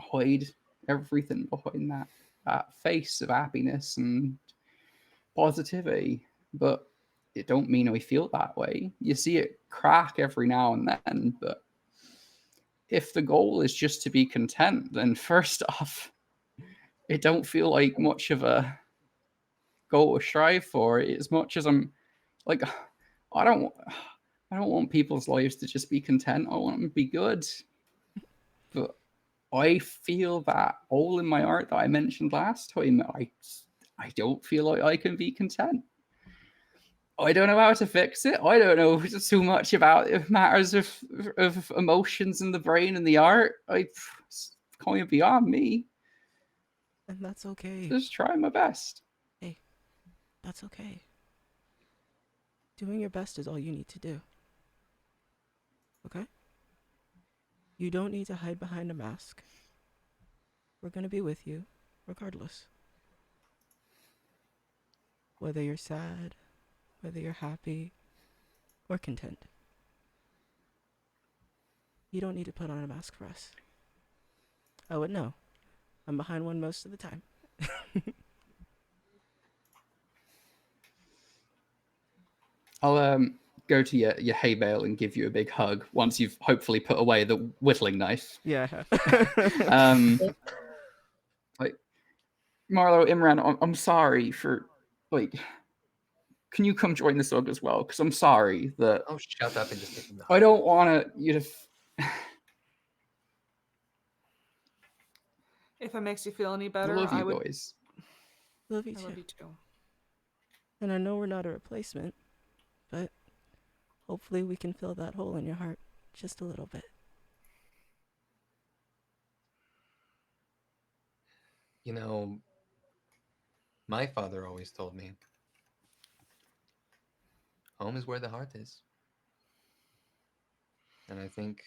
hide everything behind that face of happiness and positivity. But it don't mean I feel that way. You see it crack every now and then, but if the goal is just to be content, then first off, it don't feel like much of a goal to strive for as much as I'm like I don't want people's lives to just be content. I want them to be good. But I feel that hole in my heart that I mentioned last time. I don't feel like I can be content. I don't know how to fix it. I don't know too much about it. Matters of emotions in the brain and the art. It's kind of beyond me. And that's okay. Just trying my best. Hey, that's okay. Doing your best is all you need to do. Okay? You don't need to hide behind a mask. We're gonna be with you, regardless. Whether you're sad, whether you're happy, or content. You don't need to put on a mask for us. I would know. I'm behind one most of the time. I'll go to your hay bale and give you a big hug once you've hopefully put away the whittling knife. Yeah, I have. Like Marlo, Imran, I'm sorry for like. Can you come join this hug as well? Because I'm sorry that Oh, shut up and just take the I don't want you to. If it makes you feel any I better, love I you would. guys. Love you I too. love you too. And I know we're not a replacement, but hopefully we can fill that hole in your heart just a little bit. You know, my father always told me, home is where the heart is. And I think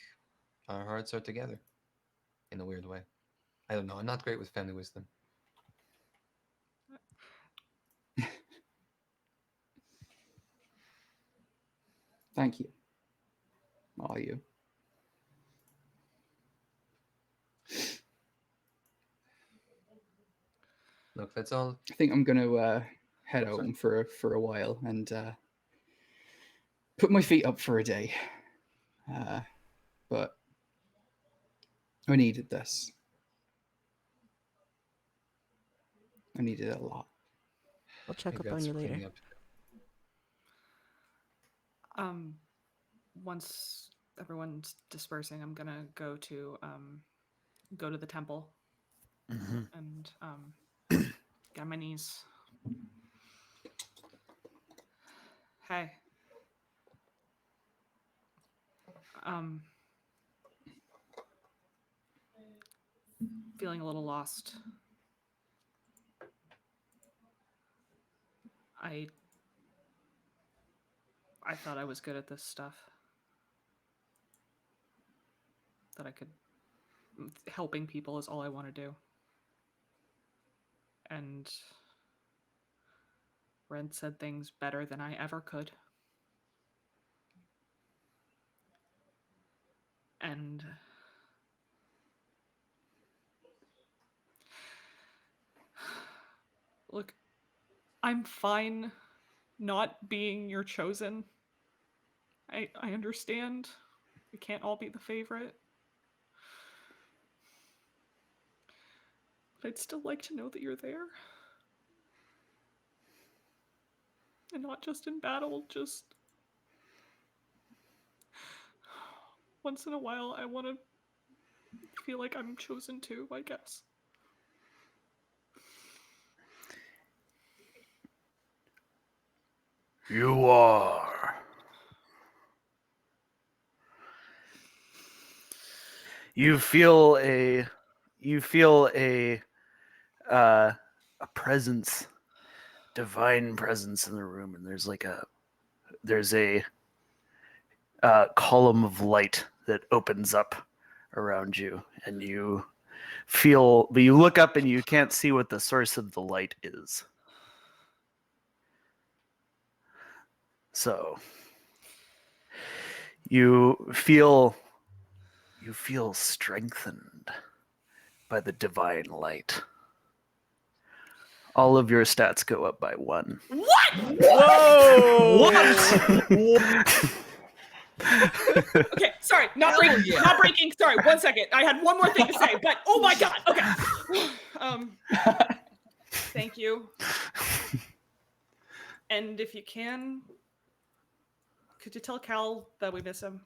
our hearts are together in a weird way. I don't know. I'm not great with family wisdom. Thank you. All you. Look, that's all. I think I'm gonna head Oh, sorry. home for a while and put my feet up for a day. But I needed this. I needed it a lot. I'll check up on Congrats you for later. cleaning up. Once everyone's dispersing, I'm gonna go to the temple and get on my knees. Hey. Feeling a little lost. I thought I was good at this stuff. That I could helping people is all I want to do. And Red said things better than I ever could. And look, I'm fine not being your chosen. I understand. We can't all be the favorite. But I'd still like to know that you're there. And not just in battle, just once in a while I want to feel like I'm chosen too, I guess. You are. You feel a presence, divine presence in the room, and there's a column of light that opens up around you, and but you look up and you can't see what the source of the light is. So you feel strengthened by the divine light. All of your stats go up by 1. What? Whoa! Okay, sorry, not breaking. Sorry, 1 second. I had one more thing to say, but oh my god. Okay. Thank you. And if you can, could you tell Cal that we miss him?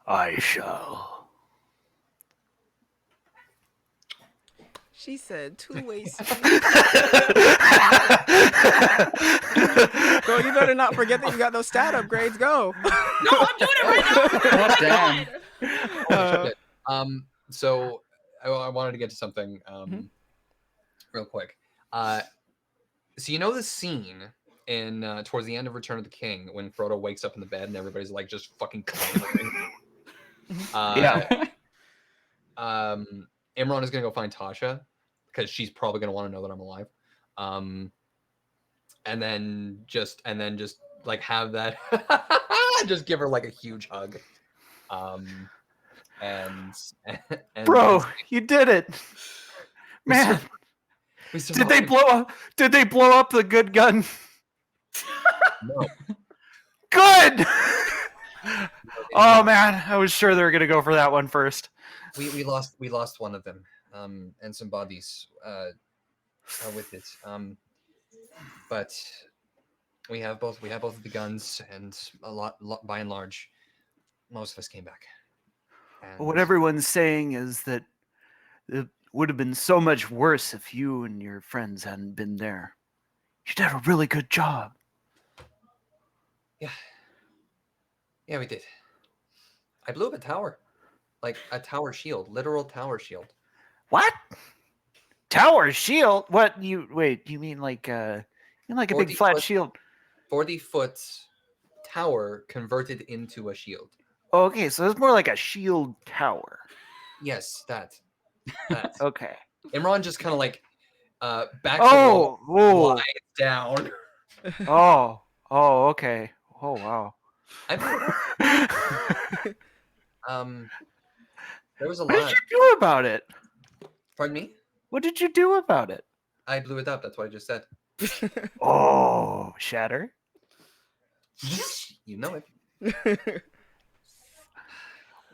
I shall. She said 2-way street. Bro, you better not forget that you got those stat upgrades. Go. No, I'm doing it right now. God damn. So I wanted to get to something real quick. So you know the scene in towards the end of Return of the King when Frodo wakes up in the bed and everybody's like just fucking clamoring. Yeah. Imran is gonna go find Tasha because she's probably gonna want to know that I'm alive. And then just like have that just give her like a huge hug. And Bro, you did it. Man, did they blow up the good gun? No. Good. Oh man, I was sure they were gonna go for that one first. We lost one of them, and some bodies with it. But we have both of the guns, and a lot by and large, most of us came back. And What everyone's saying is that it would have been so much worse if you and your friends hadn't been there. You did a really good job. Yeah, we did. I blew up a tower, like a tower shield, literal tower shield. What? Tower shield? What you mean like a big 40 flat foot- shield? 40-foot tower converted into a shield. Oh, okay, so it's more like a shield tower. Yes, that. Okay. Imran just kind of like back Oh, lies down. oh, okay. Oh, wow. There was a What did lot. you do about it? Pardon me? What did you do about it? I blew it up. That's what I just said. Oh, shatter. You know it.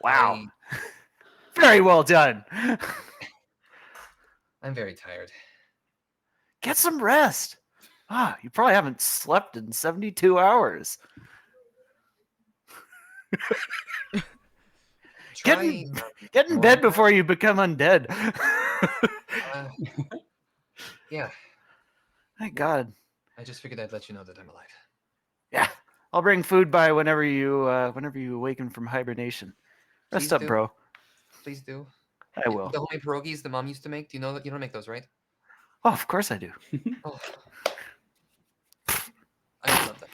Wow. Very well done. I'm very tired. Get some rest. You probably haven't slept in 72 hours. Get in bed before you become undead. Yeah. Thank God. I just figured I'd let you know that I'm alive. Yeah. I'll bring food by whenever you awaken from hibernation. Rest Please up, do. bro. Please do. I will. The homemade pierogies the mom used to make. Do you know that you don't make those, right? Oh, of course I do. Oh. I love that.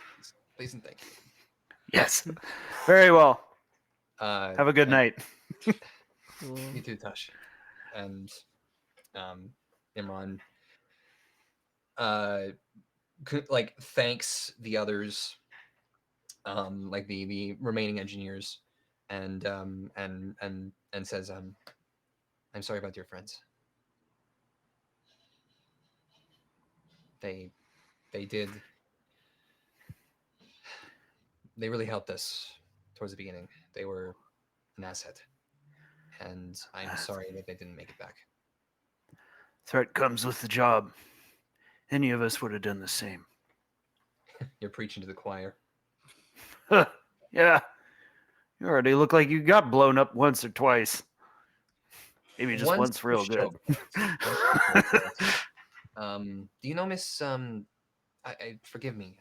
Please and thank you. Yes. Very well. Have Have a good night. You too, Tosh. And Imran like thanks the others, like the remaining engineers, and says, I'm sorry about your friends. They really helped us towards the beginning. They were an asset, and I'm sorry that they didn't make it back. Threat comes with the job. Any of us would have done the same. You're preaching to the choir. Yeah. You already look like you got blown up once or twice. Maybe just once real good. Do you know Miss I forgive me,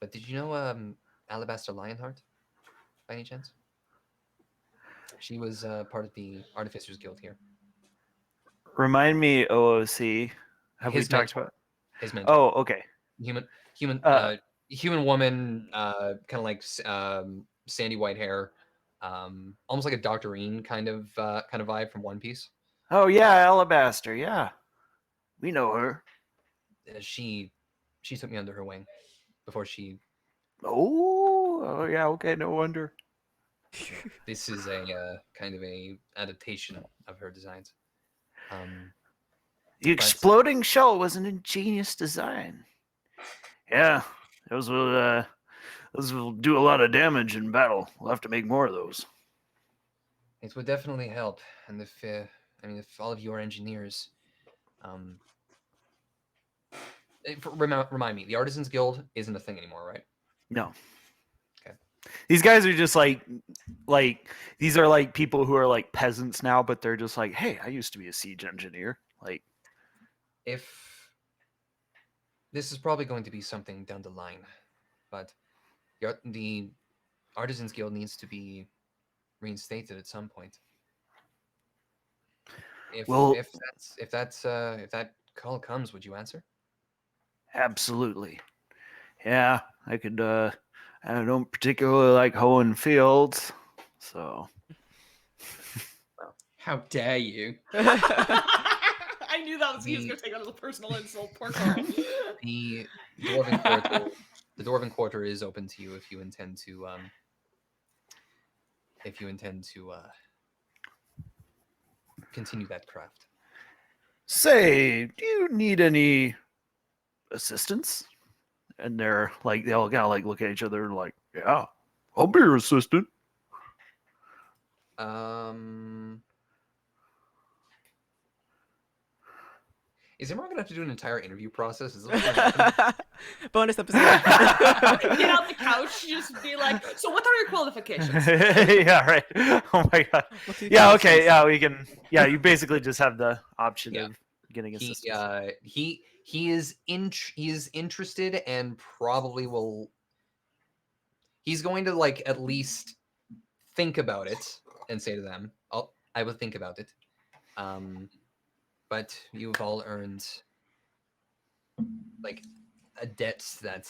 but did you know Alabaster Lionheart by any chance? She was part of the Artificers Guild here. Remind me, OOC. Have we His talked mentor. about? His mentor. Oh, okay. Human woman, kind of like sandy white hair, almost like a Doctorine kind of vibe from One Piece. Oh yeah, Alabaster. Yeah, we know her. She she took me under her wing before she. Oh, yeah. Okay, no wonder. This is a kind of a adaptation of her designs. The exploding shell was an ingenious design. Yeah, those will do a lot of damage in battle. We'll have to make more of those. It would definitely help, and if if all of you are engineers, remind me, the Artisans Guild isn't a thing anymore, right? No. Okay. These guys are just like these are like people who are like peasants now, but they're just like, hey, I used to be a siege engineer. Like, If this is probably going to be something down the line, but the Artisans Guild needs to be reinstated at some point. If that call comes, would you answer? absolutely. Yeah, I could. I don't particularly like hoeing fields, so. How dare you? I knew that was he was going to take that as a personal insult. Poor Carl. The dwarven quarter, the dwarven quarter is open to you if you intend to continue that craft. Say, do you need any assistance? And they're like, they all kind of like look at each other and like, yeah, I'll be your assistant. Is Imran gonna have to do an entire interview process? Is this Bonus episode. Get out the couch, just be like, so what are your qualifications? Yeah, right. Oh my god. Yeah, okay, yeah, we can. Yeah, you basically just have the option of getting assistance. He is interested and probably will. He's going to like at least think about it and say to them, I will think about it. But you've all earned like a debt that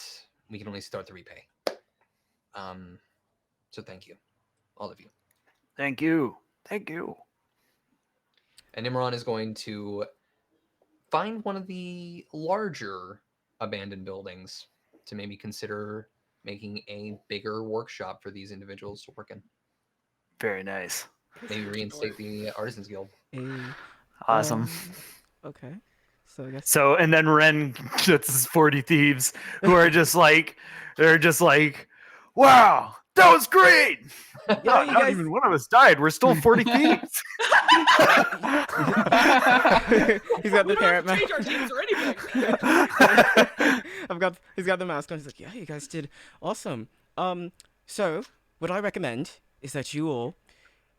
we can only start to repay. So thank you, all of you. Thank you. Thank you. And Imran is going to find one of the larger abandoned buildings to maybe consider making a bigger workshop for these individuals to work in. Very nice. Maybe reinstate the Artisans Guild. Awesome. Okay. So I guess. So, and then Ren gets his 40 thieves who are just like, they're just like, wow, that was great. Yeah, you Not guys- even one of us died. We're still 40 thieves. He's got the We don't have parrot to mask. change our teams or anything. He's got the mask on. He's like, yeah, you guys did awesome. So what I recommend is that you all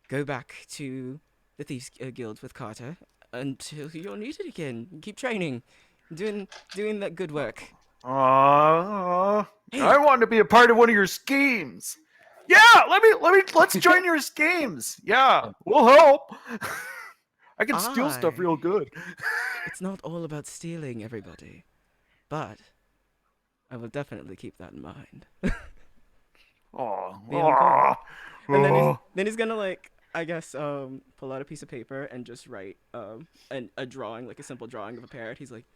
go back to the Thieves Guild with Carter until you're needed again. Keep training, doing that good work. I want to be a part of one of your schemes. Yeah, let's join your schemes. Yeah, we'll help. I can steal stuff real good. It's not all about stealing, everybody, but I will definitely keep that in mind. And then he's gonna like, I guess, pull out a piece of paper and just write a drawing, like a simple drawing of a parrot. He's like,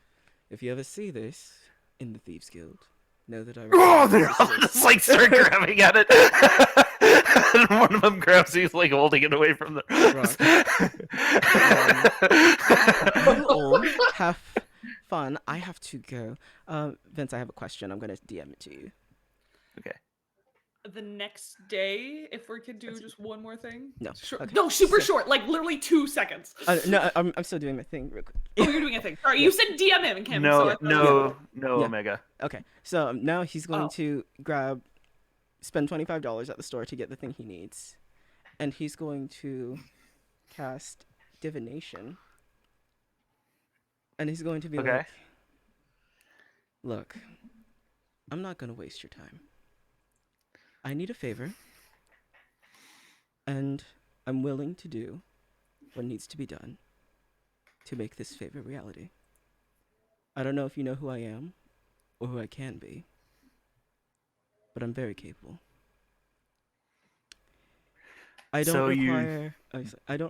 if you ever see this in the Thieves Guild, know that I. Oh, they're all just like start grabbing at it. And one of them grabs, he's like holding it away from the. You all have fun. I have to go. Vince, I have a question. I'm gonna DM it to you. Okay. The next day, if we could do just one more thing. No. Sure. Okay. No, super short, like literally 2 seconds. No, I'm still doing my thing real quick. Oh, you're doing a thing. Sorry, you said DM him, Kim. No, so I thought- no, Yeah. Omega. Okay, so now he's going Oh. to spend $25 at the store to get the thing he needs, and he's going to cast divination, and he's going to be Okay. like, look, I'm not going to waste your time. I need a favor, and I'm willing to do what needs to be done to make this favor reality. I don't know if you know who I am or who I can be, but I'm very capable. I don't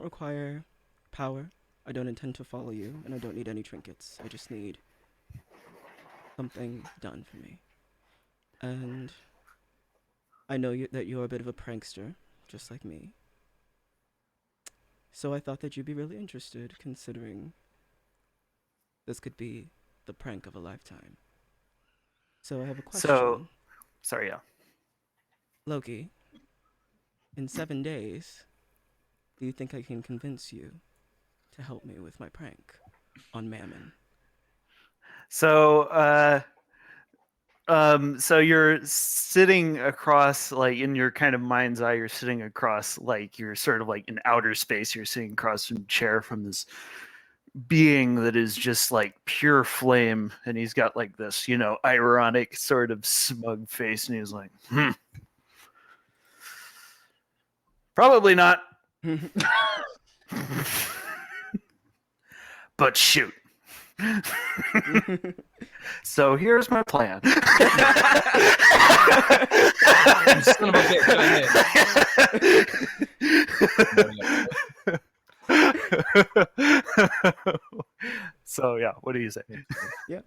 require power. I don't intend to follow you, and I don't need any trinkets. I just need something done for me. And I know that you're a bit of a prankster, just like me. So I thought that you'd be really interested, considering this could be the prank of a lifetime. So I have a question. So, sorry, yeah. Loki, in 7 days, do you think I can convince you to help me with my prank on Mammon? So, so you're sitting across, like in your kind of mind's eye, you're sitting across, like you're sort of like in outer space. You're sitting across from a chair from this being that is just like pure flame, and he's got like this, ironic sort of smug face, and he's like, probably not. But shoot. So here's my plan. Son of a bitch, So yeah, what do you say? Yeah.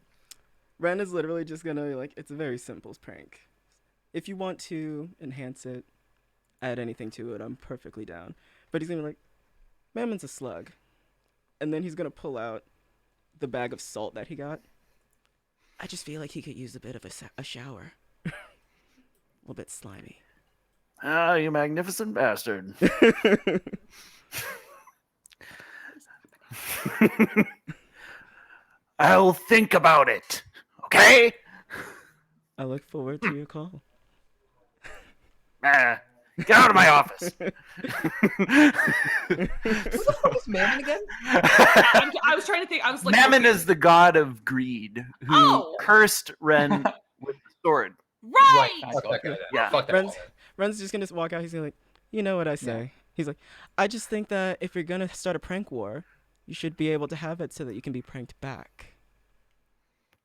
Ren is literally just gonna, it's a very simple prank. If you want to enhance it, add anything to it, I'm perfectly down. But he's gonna be like, Mammon's a slug. And then he's gonna pull out the bag of salt that he got. I just feel like he could use a bit of a shower. A little bit slimy. Ah, you magnificent bastard. I'll think about it. Okay? I look forward to your call. Get out of my office. Who the fuck is Mammon again? I was trying to think. I was like, Mammon is the god of greed who cursed Ren with the sword. right. Fuck that guy. Yeah. Fuck that guy. Ren's just gonna walk out. He's gonna like, you know what I say. Yeah. He's like, I just think that if you're gonna start a prank war, you should be able to have it so that you can be pranked back.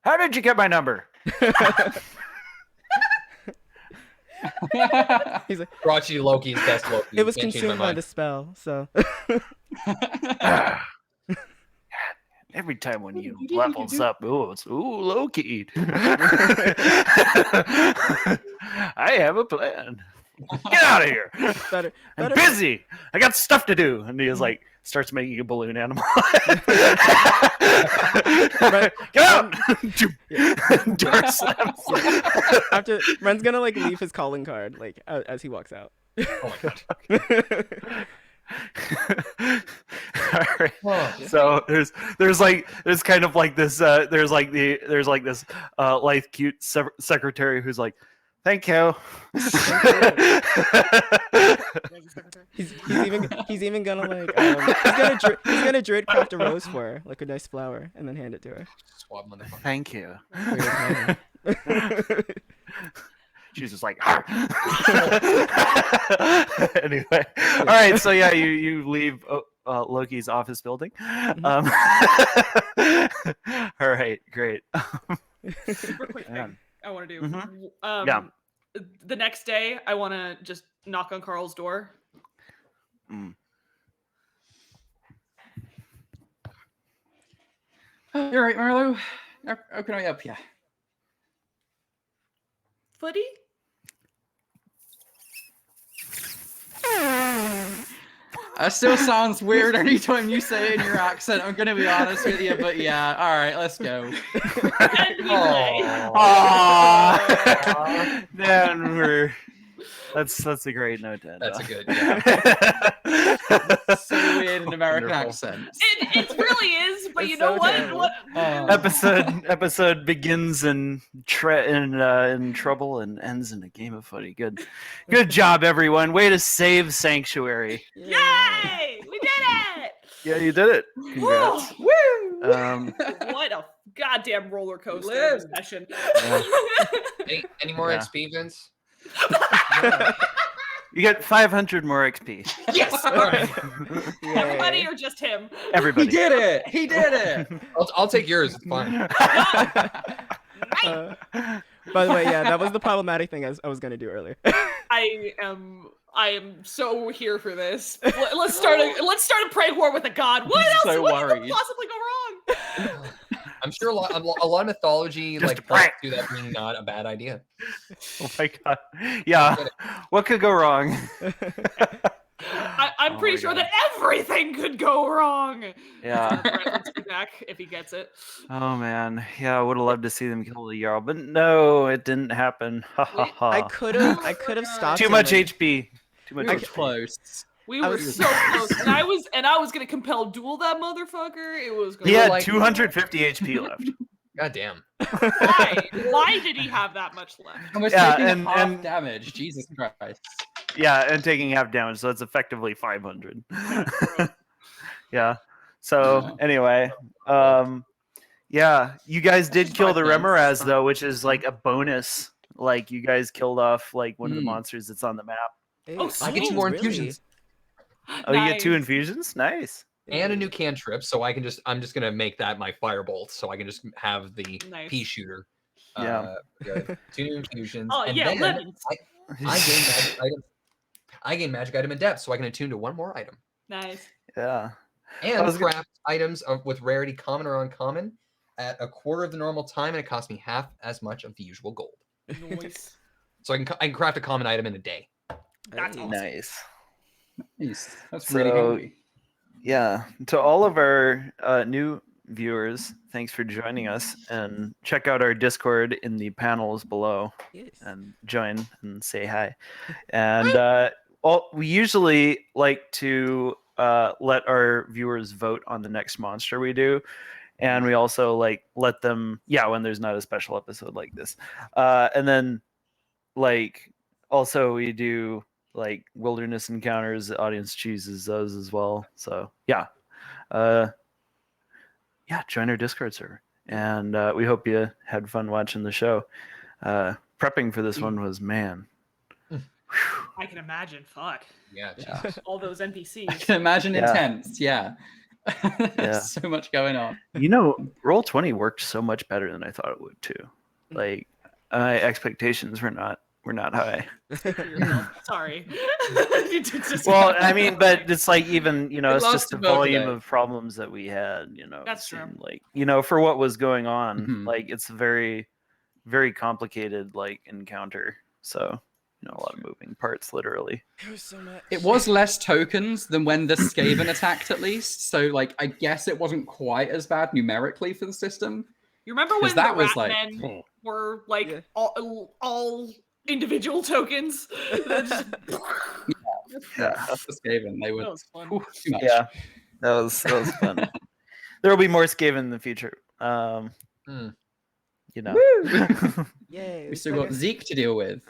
How did you get my number? He's like, Brought you Loki's best Loki. it was Can't change my consumed by mind. the spell, so. Every time when you levels up, it's Loki. I have a plan. Get out of here. Better. I'm busy. I got stuff to do. And he is like, starts making a balloon animal. Get out! Door slams. After Ren's gonna like leave his calling card as he walks out. Oh my god. All right. Oh. So there's kind of like this there's like this lithe cute secretary who's like, thank you. He's even gonna like he's gonna druid craft a rose for her, like a nice flower, and then hand it to her. Swab motherfucker. Thank you. She's just like, anyway. All right, so yeah, you leave Loki's office building. All right, great. Super quick thing I want to do. Yeah. The next day, I want to just knock on Carl's door. You're right, Marlo. How can I help you? Footy? That still sounds weird anytime you say it in your accent. I'm gonna be honest with you, but yeah. All right, let's go. Then that's a great note. That's a good. So weird in American accent. It really is, but It's you know so what? terrible. What? Episode begins in trouble and ends in a game of footy. Good job, everyone. Way to save Sanctuary. Yay! We did it! Yeah, you did it. Congrats. Woo! What a goddamn roller coaster of a session. Any more Yeah. XP, Vince? You get 500 more XP. Yes. All right. Everybody or just him? Everybody. He did it. He did it. I'll take yours. It's fine. By the way, yeah, that was the problematic thing I was gonna do earlier. I am so here for this. Let's start a prank war with a god. What else? So What could worried. possibly go wrong? I'm sure a lot of mythology Just like points to that being not a bad idea. Oh my god. Yeah. What could go wrong? I'm Oh pretty my sure God. that everything could go wrong. Yeah. That's a reference to Zach if he gets it. Oh man. Yeah, I would have loved to see them kill the Jarl, but no, it didn't happen. Ha ha Wait, ha. I could have stopped Too him, much like- HP. Too much We were HP. close. We I were was- so close, and I was gonna compel duel that motherfucker. It was. He Gonna had like- 250 HP left. God damn. Why? Why did he have that much left? And we're Yeah, taking half and- damage. Jesus Christ. Yeah, and taking half damage, so it's effectively 500. Yeah. So anyway, yeah, you guys did just kill five the guns, Remoraz fine. though, which is like a bonus. Like you guys killed off like one of the Hmm. monsters that's on the map. Hey, Oh, I get 2 sweet. more really? infusions Oh, you get 2 Nice. infusions? Nice. and a new cantrip, so I'm just gonna make that my firebolt, so I can just have the Nice. pea shooter. Yeah. Good. 2 new infusions. Oh and yeah, then lemons. I gain magic item in depth, so I can attune to 1 more item. Nice. Yeah. And was gonna- craft items with rarity common or uncommon at a quarter of the normal time, and it costs me half as much of the usual gold. Nice. So I can craft a common item in a day. That's Hey. awesome. Nice. Nice. That's really So- handy. Yeah. To all of our new viewers, thanks for joining us, and check out our Discord in the panels below. Yes. And join and say hi. And we usually like to let our viewers vote on the next monster we do. And we also like let them, when there's not a special episode like this. And then like also we do like wilderness encounters. The audience chooses those as well. So join our Discord server. And we hope you had fun watching the show. Prepping for this one was, man. I can imagine. Fuck. Yeah. Yeah. Jesus. All those I NPCs. can imagine Yeah. intense. Yeah. Yeah. There's so much going on. You know, Roll20 worked so much better than I thought it would too. Like my expectations were not high. Sorry. Well, I mean, but it's like even, It it's lost just the to both volume today. of problems that we had, That's it true. seemed like, for what was going on, Mhm. like it's a very, very complicated like encounter. So, a lot of moving parts literally. It was so much. It was less tokens than when the Skaven attacked, at least. So, like, I guess it wasn't quite as bad numerically for the system. You remember 'Cause when that the was rat like, men were like Yeah. all individual tokens? That just- Yeah. That's the Skaven. They were that was fun. whew, too much. Yeah. That was fun. There will be more Skaven in the future. Yay. We still got Zeke to deal with.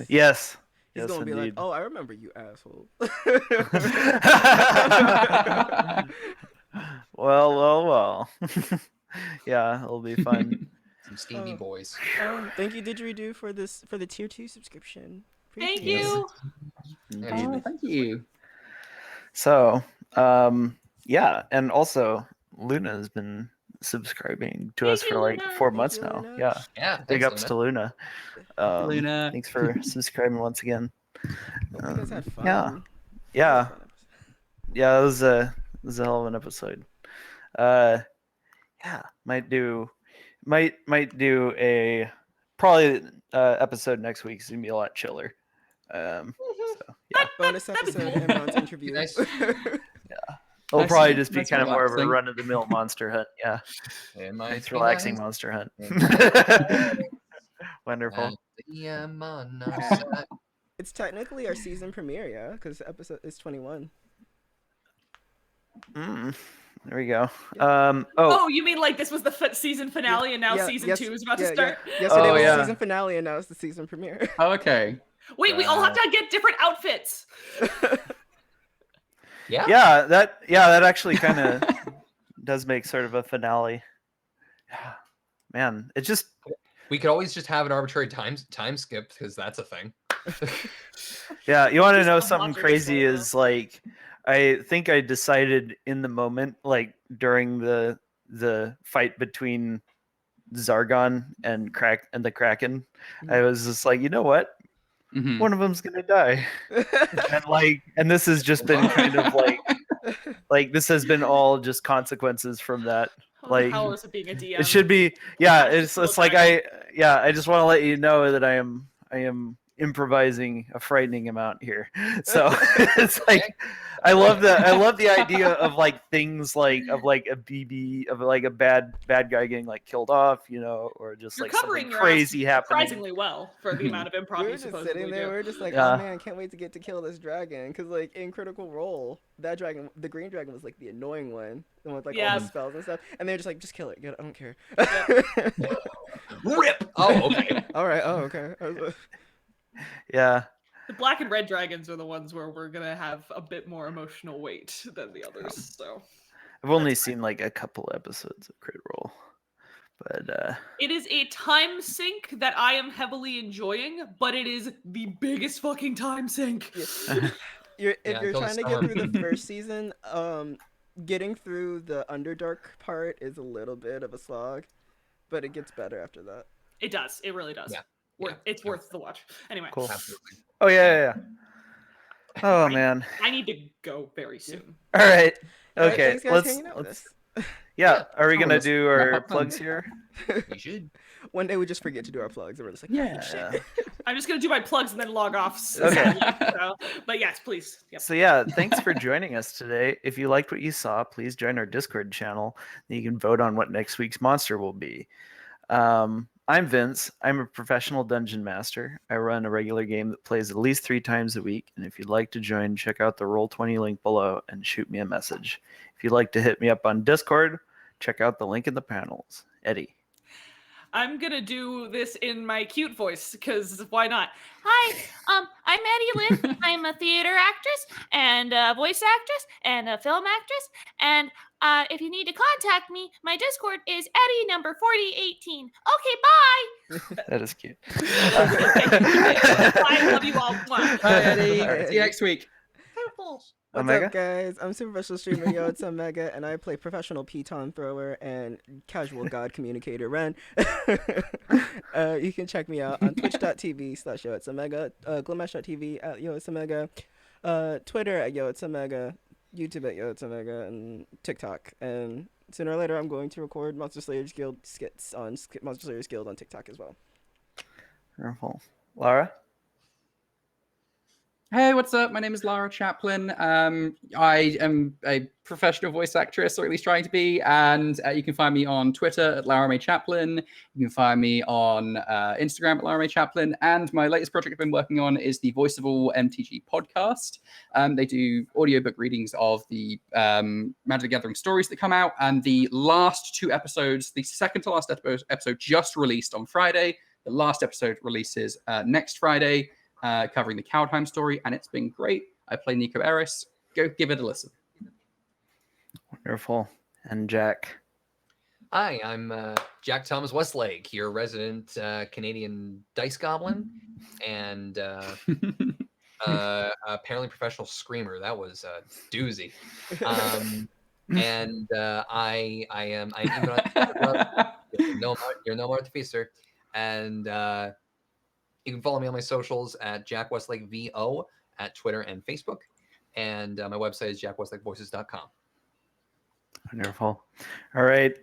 Yes. He's Yes, gonna be like, indeed. oh, I remember you, asshole. Well. Yeah, it'll be fun. Some Stevie Oh. boys. Thank you, Didgeridoo, for the tier 2 subscription. Thank Appreciate it. you. Indeed. Oh, thank you. So, and also Luna has been subscribing to Thank us you, for like Luna. 4 Thank months you, now. Luna. Yeah, Yeah. big thanks, ups to Luna. Luna. Thanks for subscribing once again. Hope you guys had fun. yeah. It was Yeah, a fun episode. yeah, it was a hell of an episode. Might do a probably episode next week is gonna be a lot chiller. Bonus that'd be episode cool. and Ron's interview. Nice. It'll Nice probably and- just be nice kind and of more of a relaxing. run of the mill monster hunt. Yeah, It might nice be relaxing nice. monster hunt. Yeah. Wonderful. It's technically our season premiere, yeah, because episode is 21. There we go. Oh, you mean like this was the season finale and now Yeah, season yes- 2 is about yeah, to start? Yeah. Yesterday Oh, was yeah. the season finale, and now it's the season premiere. Oh, okay. Wait, we all have to get different outfits. Yeah. that actually kind of does make sort of a finale. Yeah, man, it just We could always just have an arbitrary time skip because that's a thing. yeah. You want to Just know a something monster crazy? solo. Is like I think I decided in the moment, like during the fight between Zargon and the Kraken, I was just like, you know what? Mhm. One of them's gonna die, and this has just been kind of like this has been all just consequences from that. Oh, Like, the powers of being a DM. it should be, yeah. That's It's so like great. I just want to let you know that I am improvising a frightening amount here. So it's like I love the idea of like things like of like a BB of like a bad guy getting like killed off, or just You're like something covering your crazy ass happening. surprisingly well for the amount of improv We you were just supposedly sitting there. do. We were just like, Yeah. oh man, can't wait to get to kill this dragon. Because like in Critical Role, that dragon, the green dragon, was like the annoying one, the one with like all Yeah. the spells and stuff. And they're just like, just kill it. Get it. I don't care. Rip. Oh, okay. All right. Oh, okay. I was like, Yeah. The black and red dragons are the ones where we're gonna have a bit more emotional weight than the others. So I've only seen like a couple episodes of Crit Roll, but it is a time sink that I am heavily enjoying, but it is the biggest fucking time sink. if you're until the trying to get summer. through the first season, getting through the Underdark part is a little bit of a slog, but it gets better after that. It does. It really does. Yeah. It's worth the watch. Anyway, cool. Absolutely. Oh yeah. Oh man. I need to go very soon. All right. All right, Okay. thanks guys let's hanging out with us. Yeah. Are we Oh, gonna let's do wrap our up then. plugs here? We should. One day we just forget to do our plugs, and we're just like, Yeah. shit. I'm just gonna do my plugs and then log off. Okay. So, but yes, please. Yep. So yeah, thanks for joining us today. If you liked what you saw, please join our Discord channel. You can vote on what next week's monster will be. I'm Vince. I'm a professional dungeon master. I run a regular game that plays at least 3 times a week. And if you'd like to join, check out the Roll20 link below and shoot me a message. If you'd like to hit me up on Discord, check out the link in the panels. Eddie. I'm gonna do this in my cute voice because why not? Hi, I'm Eddie Lynn. I'm a theater actress and a voice actress and a film actress. And if you need to contact me, my Discord is Eddie number 4018. Okay, bye. That is cute. I love you all. Mwah. Bye, Eddie. Alright. See you next week. What's Omega? up, guys? I'm super professional streamer Yo, it's Omega, and I play professional piton thrower and casual god communicator Ren. You can check me out on twitch.tv/Yo, it's Omega, glimash.tv at Yo, it's Omega, Twitter at Yo, it's Omega, YouTube at Yo, it's Omega, and TikTok. And sooner or later, I'm going to record Monster Slayers Guild skits on Monster Slayers Guild on TikTok as well. Wonderful. Lara? Hey, what's up? My name is Lara Chaplin. I am a professional voice actress, or at least trying to be, and you can find me on Twitter at Lara May Chaplin. You can find me on Instagram at Lara May Chaplin, and my latest project I've been working on is the Voice of All MTG podcast. They do audiobook readings of the Magic the Gathering stories that come out, and the last 2 episodes, the second to last episode just released on Friday. The last episode releases next Friday. Covering the Kaldheim story, and it's been great. I play Nico Eris. Go give it a listen. Wonderful. And Jack? Hi, I'm Jack Thomas Westlake, your resident Canadian dice goblin, and apparently professional screamer. That was a doozy. And I am even on you're no Martha Feaster, and you can follow me on my socials at Jack Westlake VO at Twitter and Facebook, and my website is jackwestlakevoices.com. Wonderful. All right.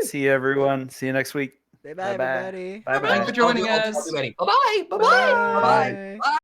See you, everyone. See you next week. Say bye, Bye-bye. everybody. Bye-bye. Thanks for joining us. Bye-bye. Bye-bye. Bye-bye. Bye. Bye.